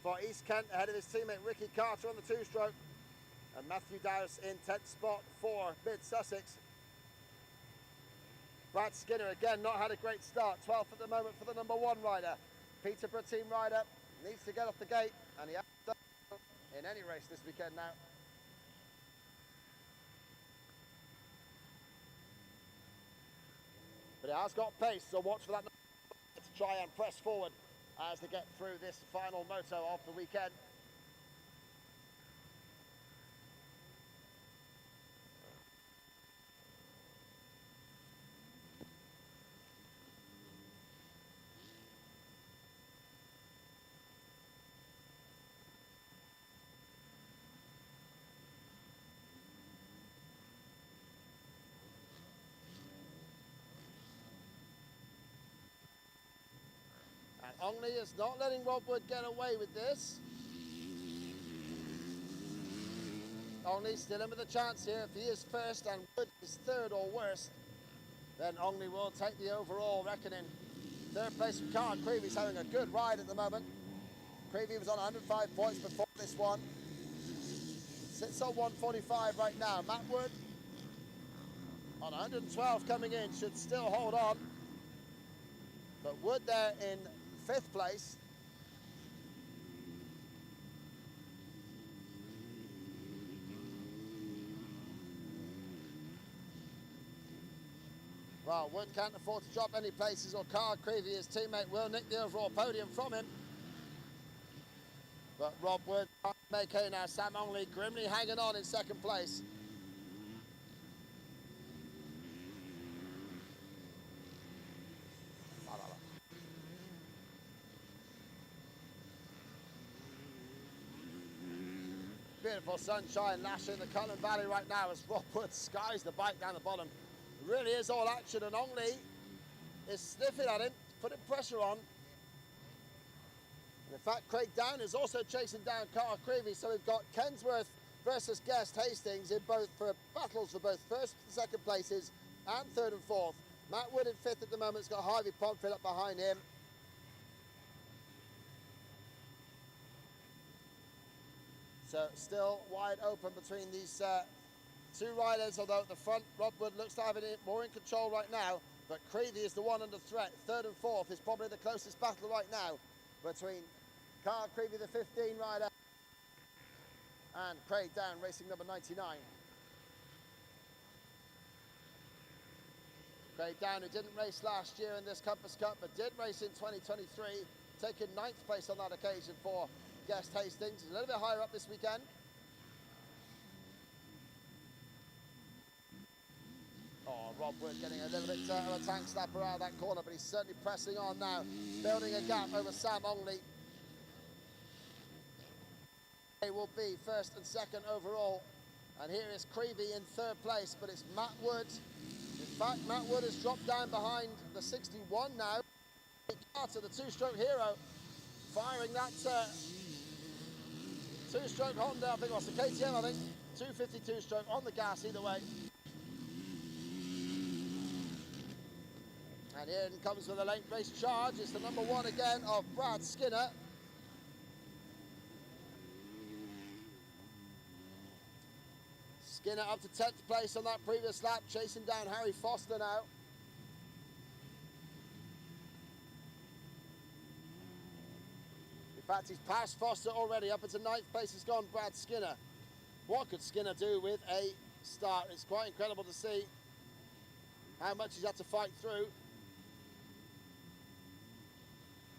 for East Kent ahead of his teammate Ricky Carter on the 2-stroke. And Matthew Dowse in 10th spot for Mid-Sussex. Brad Skinner again not had a great start. 12th at the moment for the number 1 rider. Peterborough team rider needs to get off the gate, and he has done in any race this weekend now. But it has got pace, so watch for that to try and press forward as they get through this final moto of the weekend. Only is not letting Rob Wood get away with this. Only still in with a chance here. If he is first and Wood is 3rd or worse, then Only will take the overall reckoning. 3rd place for Carl Creevy's having a good ride at the moment. Creevy was on 105 points before this one. Sits on 145 right now. Matt Wood on 112 coming in, should still hold on. But Wood there in 5th place. Well, Wood can't afford to drop any places, or Carl Creevy, his teammate, will nick the overall podium from him. But Rob Wood can't make hay now. Sam Only grimly hanging on in 2nd place. Beautiful sunshine lashing the Cullen Valley right now as Rob Wood skies the bike down the bottom. It really is all action, and Only is sniffing at him, putting pressure on. And in fact, Craig Down is also chasing down Carl Creevy, so we've got Kensworth versus Guest Hastings in both for battles for both 1st and 2nd places and 3rd and 4th. Matt Wood in 5th at the moment. It's got Harvey Pomfret up behind him. So still wide open between these 2 riders, although at the front Rob Wood looks to have it more in control right now, but Creevy is the one under threat. 3rd and 4th is probably the closest battle right now between Carl Creevy, the 15 rider, and Craig Down, racing number 99. Craig Down, who didn't race last year in this Compass Cup, but did race in 2023, taking 9th place on that occasion for Guest Hastings. He's a little bit higher up this weekend. Oh, Rob Wood getting a little bit of a tank slap around that corner, but he's certainly pressing on now, building a gap over Sam Ongley. They will be first and second overall. And here is Creevy in third place, but it's Matt Wood. In fact, Matt Wood has dropped down behind the 61 now. Carter, the two-stroke hero, firing that two-stroke Honda, I think it was the KTM, I think. 252 stroke on the gas either way. And here it comes with a late race charge. It's the number 1 again of Brad Skinner. Skinner up to 10th place on that previous lap, chasing down Harry Foster now. In fact, he's passed Foster already. Up into 9th place has gone Brad Skinner. What could Skinner do with a start? It's quite incredible to see how much he's had to fight through.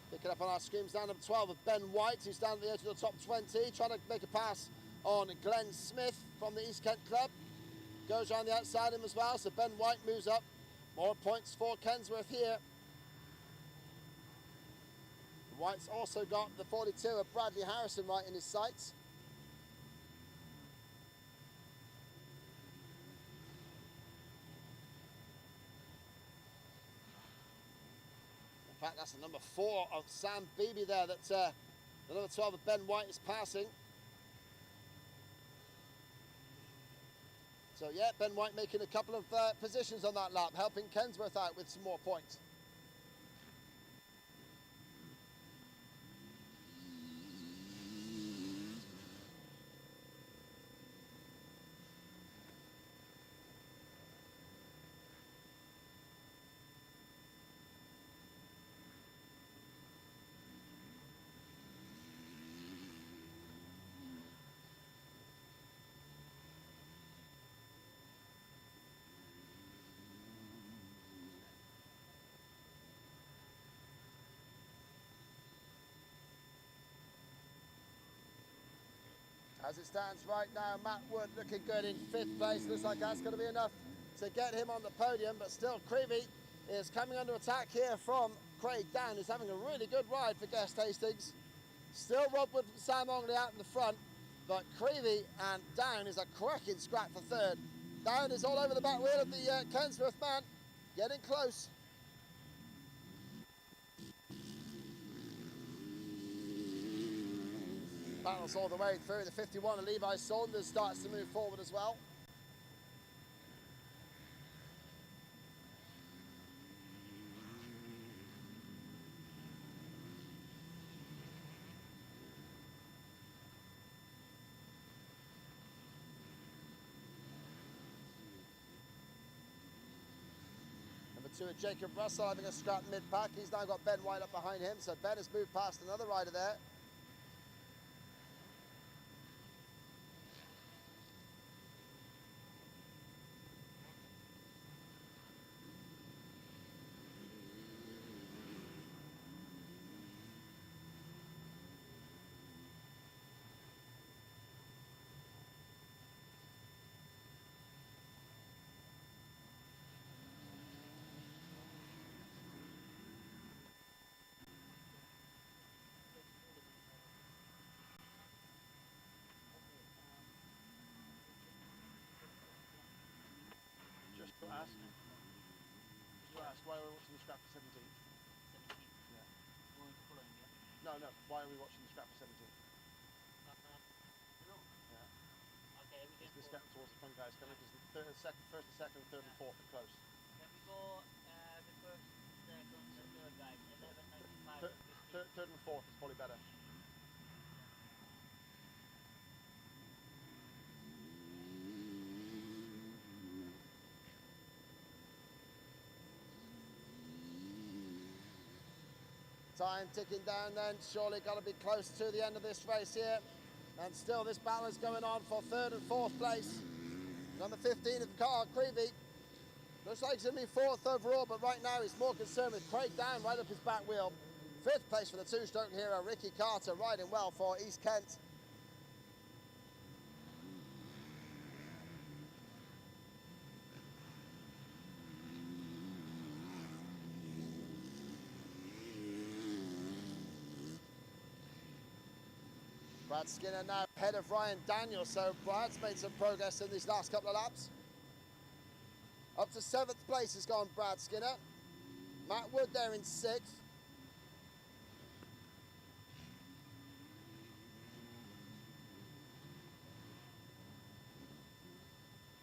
Picking up on our screens down number 12 of Ben White, who's down at the edge of the top 20, trying to make a pass on Glenn Smith from the East Kent club. Goes around the outside him as well, so Ben White moves up. More points for Kensworth here. White's also got the 42 of Bradley Harrison right in his sights. In fact, that's the number 4 of Sam Beebe there that the number 12 of Ben White is passing. So yeah, Ben White making a couple of positions on that lap, helping Kensworth out with some more points. As it stands right now, Matt Wood looking good in 5th place. Looks like that's going to be enough to get him on the podium, but still Creevy is coming under attack here from Craig Down, who's having a really good ride for Guest Hastings. Still Rob Wood and Sam Ongley out in the front, but Creevy and Down is a cracking scrap for 3rd. Down is all over the back wheel of the Kensworth man, getting close. Battles all the way through. The 51 of Levi Saunders starts to move forward as well. Number 2 of Jacob Russell having a scrap mid-pack. He's now got Ben White up behind him, so Ben has moved past another rider there. Ask why we're watching the scrap for 17th. 17th? Yeah. Going to Fulham, yeah? No, why are we watching the scrap for 17th? No. Yeah. Okay, we can It's this gap towards the front guys coming because the first and second, third and fourth are close. Can we go the first, second, and third guys? 11, 95, Third and fourth is probably better. Time ticking down then, surely got to be close to the end of this race here. And still this battle is going on for 3rd and 4th place. Number 15 of the car, Creevy. Looks like he's going to be 4th overall, but right now he's more concerned with Craig Down right up his back wheel. 5th place for the two-stroke hero, Ricky Carter, riding well for East Kent. Brad Skinner now ahead of Ryan Daniels, so Brad's made some progress in these last couple of laps. Up to 7th place has gone Brad Skinner. Matt Wood there in 6th.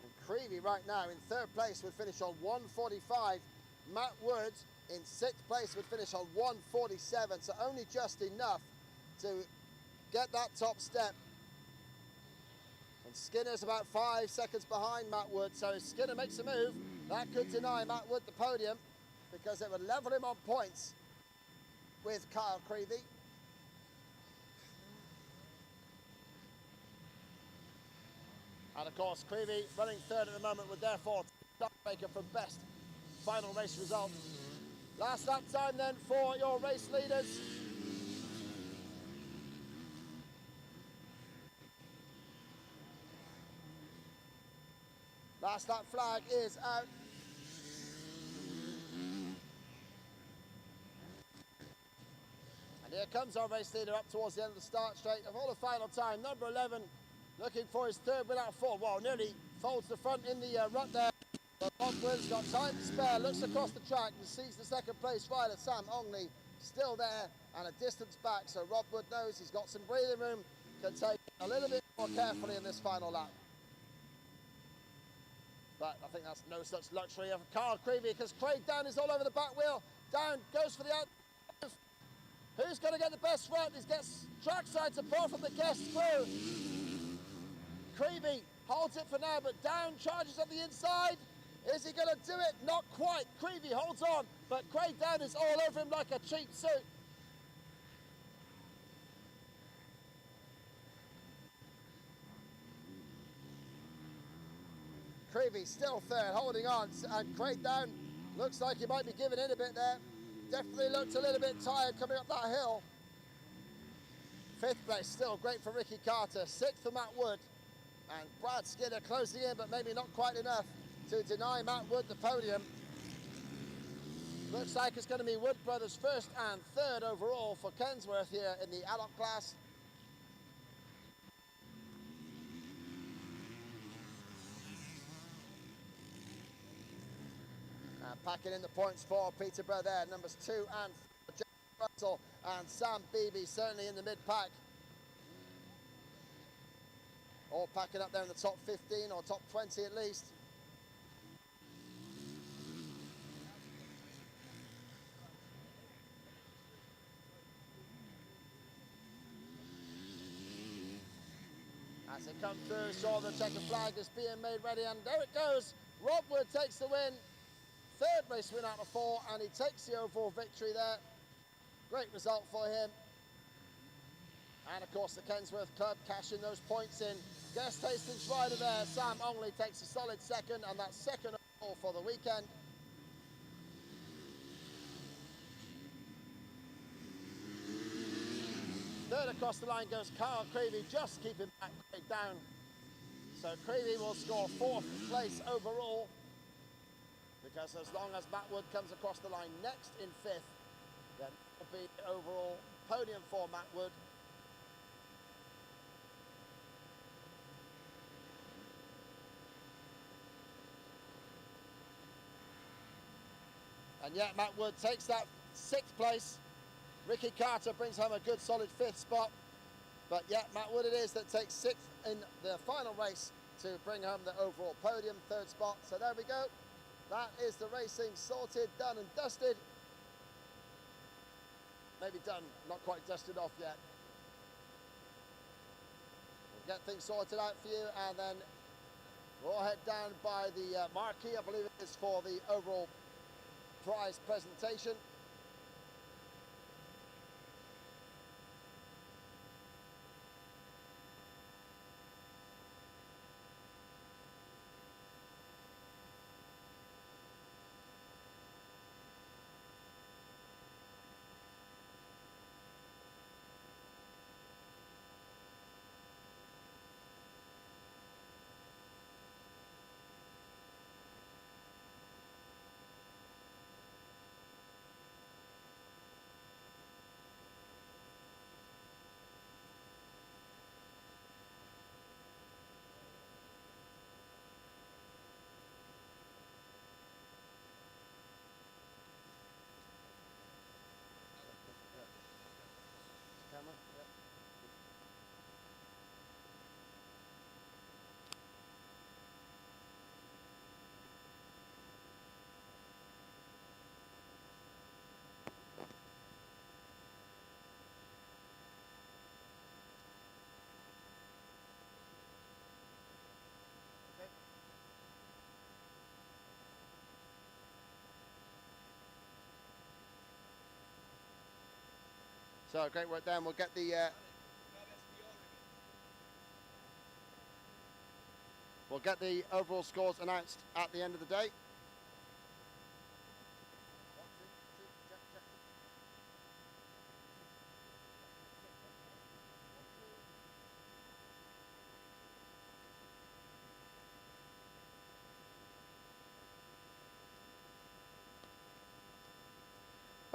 And Creevy right now in 3rd place would finish on 1:45. Matt Wood in 6th place would finish on 1:47, so only just enough to get that top step. And Skinner's about 5 seconds behind Matt Wood, so if Skinner makes a move, that could deny Matt Wood the podium because it would level him on points with Kyle Creevy. And of course, Creevy running 3rd at the moment would therefore maker for best final race result. Last lap time then for your race leaders. Last lap flag is out. And here comes our race leader up towards the end of the start straight. And for the final time, number 11, looking for his 3rd win out of 4. Wow, nearly folds the front in the rut there. But Bob Williams got time to spare, looks across the track and sees the 2nd place rider, Sam Ongley, still there and a distance back. So Rob Wood knows he's got some breathing room, can take a little bit more carefully in this final lap. But I think that's no such luxury of Carl Creevy because Craig Down is all over the back wheel. Down goes for the out. Who's going to get the best front? He gets trackside support from the guest crew. Creevy holds it for now, but Down charges up the inside. Is he going to do it? Not quite. Creevy holds on, but Craig Down is all over him like a cheap suit. Creevy still 3rd, holding on, and Craig Down looks like he might be giving in a bit there. Definitely looked a little bit tired coming up that hill. 5th place, still great for Ricky Carter. 6th for Matt Wood. And Brad Skinner closing in, but maybe not quite enough to deny Matt Wood the podium. Looks like it's going to be Wood Brothers 1st and 3rd overall for Kensworth here in the adult class. Packing in the points for Peterborough there, numbers 2 and 4, Jack Russell and Sam Beebe certainly in the mid-pack. All packing up there in the top 15 or top 20 at least. As it comes through, saw the checkered flag is being made ready, and there it goes. Rob Wood takes the win. 3rd race win out of 4, and he takes the overall victory there. Great result for him. And of course the Kensworth Club cashing those points in. Guest Hastings rider there, Sam Ongley takes a solid 2nd, and that's 2nd overall for the weekend. Third across the line goes Carl Creevy, just keeping back Craig Down. So Creevy will score 4th place overall, because as long as Matt Wood comes across the line next in 5th, then it will be the overall podium for Matt Wood. And yet Matt Wood takes that 6th place. Ricky Carter brings home a good solid 5th spot. But yet Matt Wood it is that takes 6th in the final race to bring home the overall podium, 3rd spot. So there we go. That is the racing sorted, done and dusted. Maybe done, not quite dusted off yet. We'll get things sorted out for you, and then we'll head down by the marquee, I believe it is, for the overall prize presentation. So great work then. We'll get the overall scores announced at the end of the day.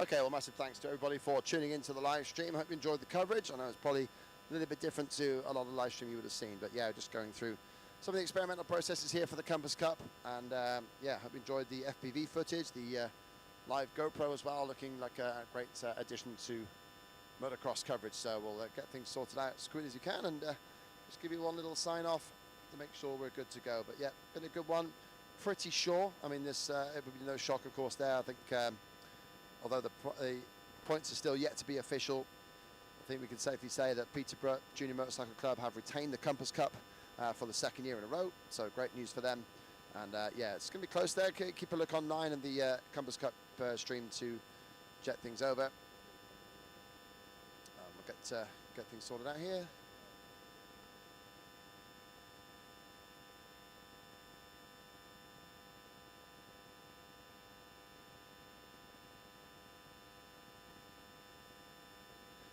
Okay, well, massive thanks to everybody for tuning into the live stream. I hope you enjoyed the coverage. I know it's probably a little bit different to a lot of the live stream you would have seen, but yeah, just going through some of the experimental processes here for the Compass Cup. And yeah, hope you enjoyed the FPV footage, the live GoPro as well, looking like a great addition to motocross coverage. So we'll get things sorted out as quickly as you can, and just give you one little sign off to make sure we're good to go. But yeah, been a good one. Pretty sure. I mean, this it would be no shock, of course, there. I think although the points are still yet to be official, I think we can safely say that Peterborough Junior Motorcycle Club have retained the Compass Cup for the second year in a row. So great news for them. And yeah, it's going to be close there. Keep a look on 9 and the Compass Cup stream to jet things over. We'll get things sorted out here.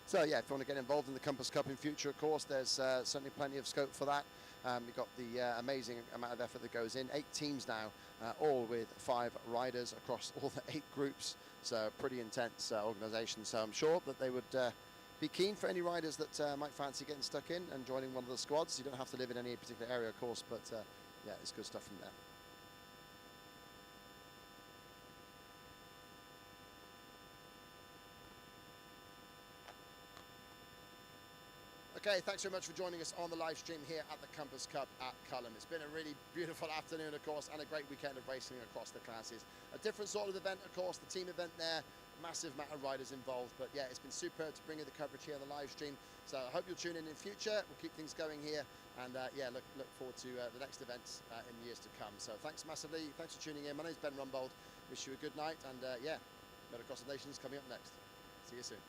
So yeah, if you want to get involved in the Compass Cup in future, of course, there's certainly plenty of scope for that. You've got the amazing amount of effort that goes in. 8 teams now, all with 5 riders across all the 8 groups. So pretty intense organisation. So I'm sure that they would be keen for any riders that might fancy getting stuck in and joining one of the squads. You don't have to live in any particular area, of course, but yeah, it's good stuff from there. Okay, thanks very much for joining us on the live stream here at the Compass Cup at CULHAM. It's been a really beautiful afternoon, of course, and a great weekend of racing across the classes. A different sort of event, of course, the team event there, massive amount of riders involved, but yeah, it's been superb to bring you the coverage here on the live stream. So I hope you'll tune in future. We'll keep things going here, and yeah, look forward to the next events in years to come. So thanks massively. Thanks for tuning in. My name's Ben Rumbold. Wish you a good night, and yeah, Motocross of Nations coming up next. See you soon.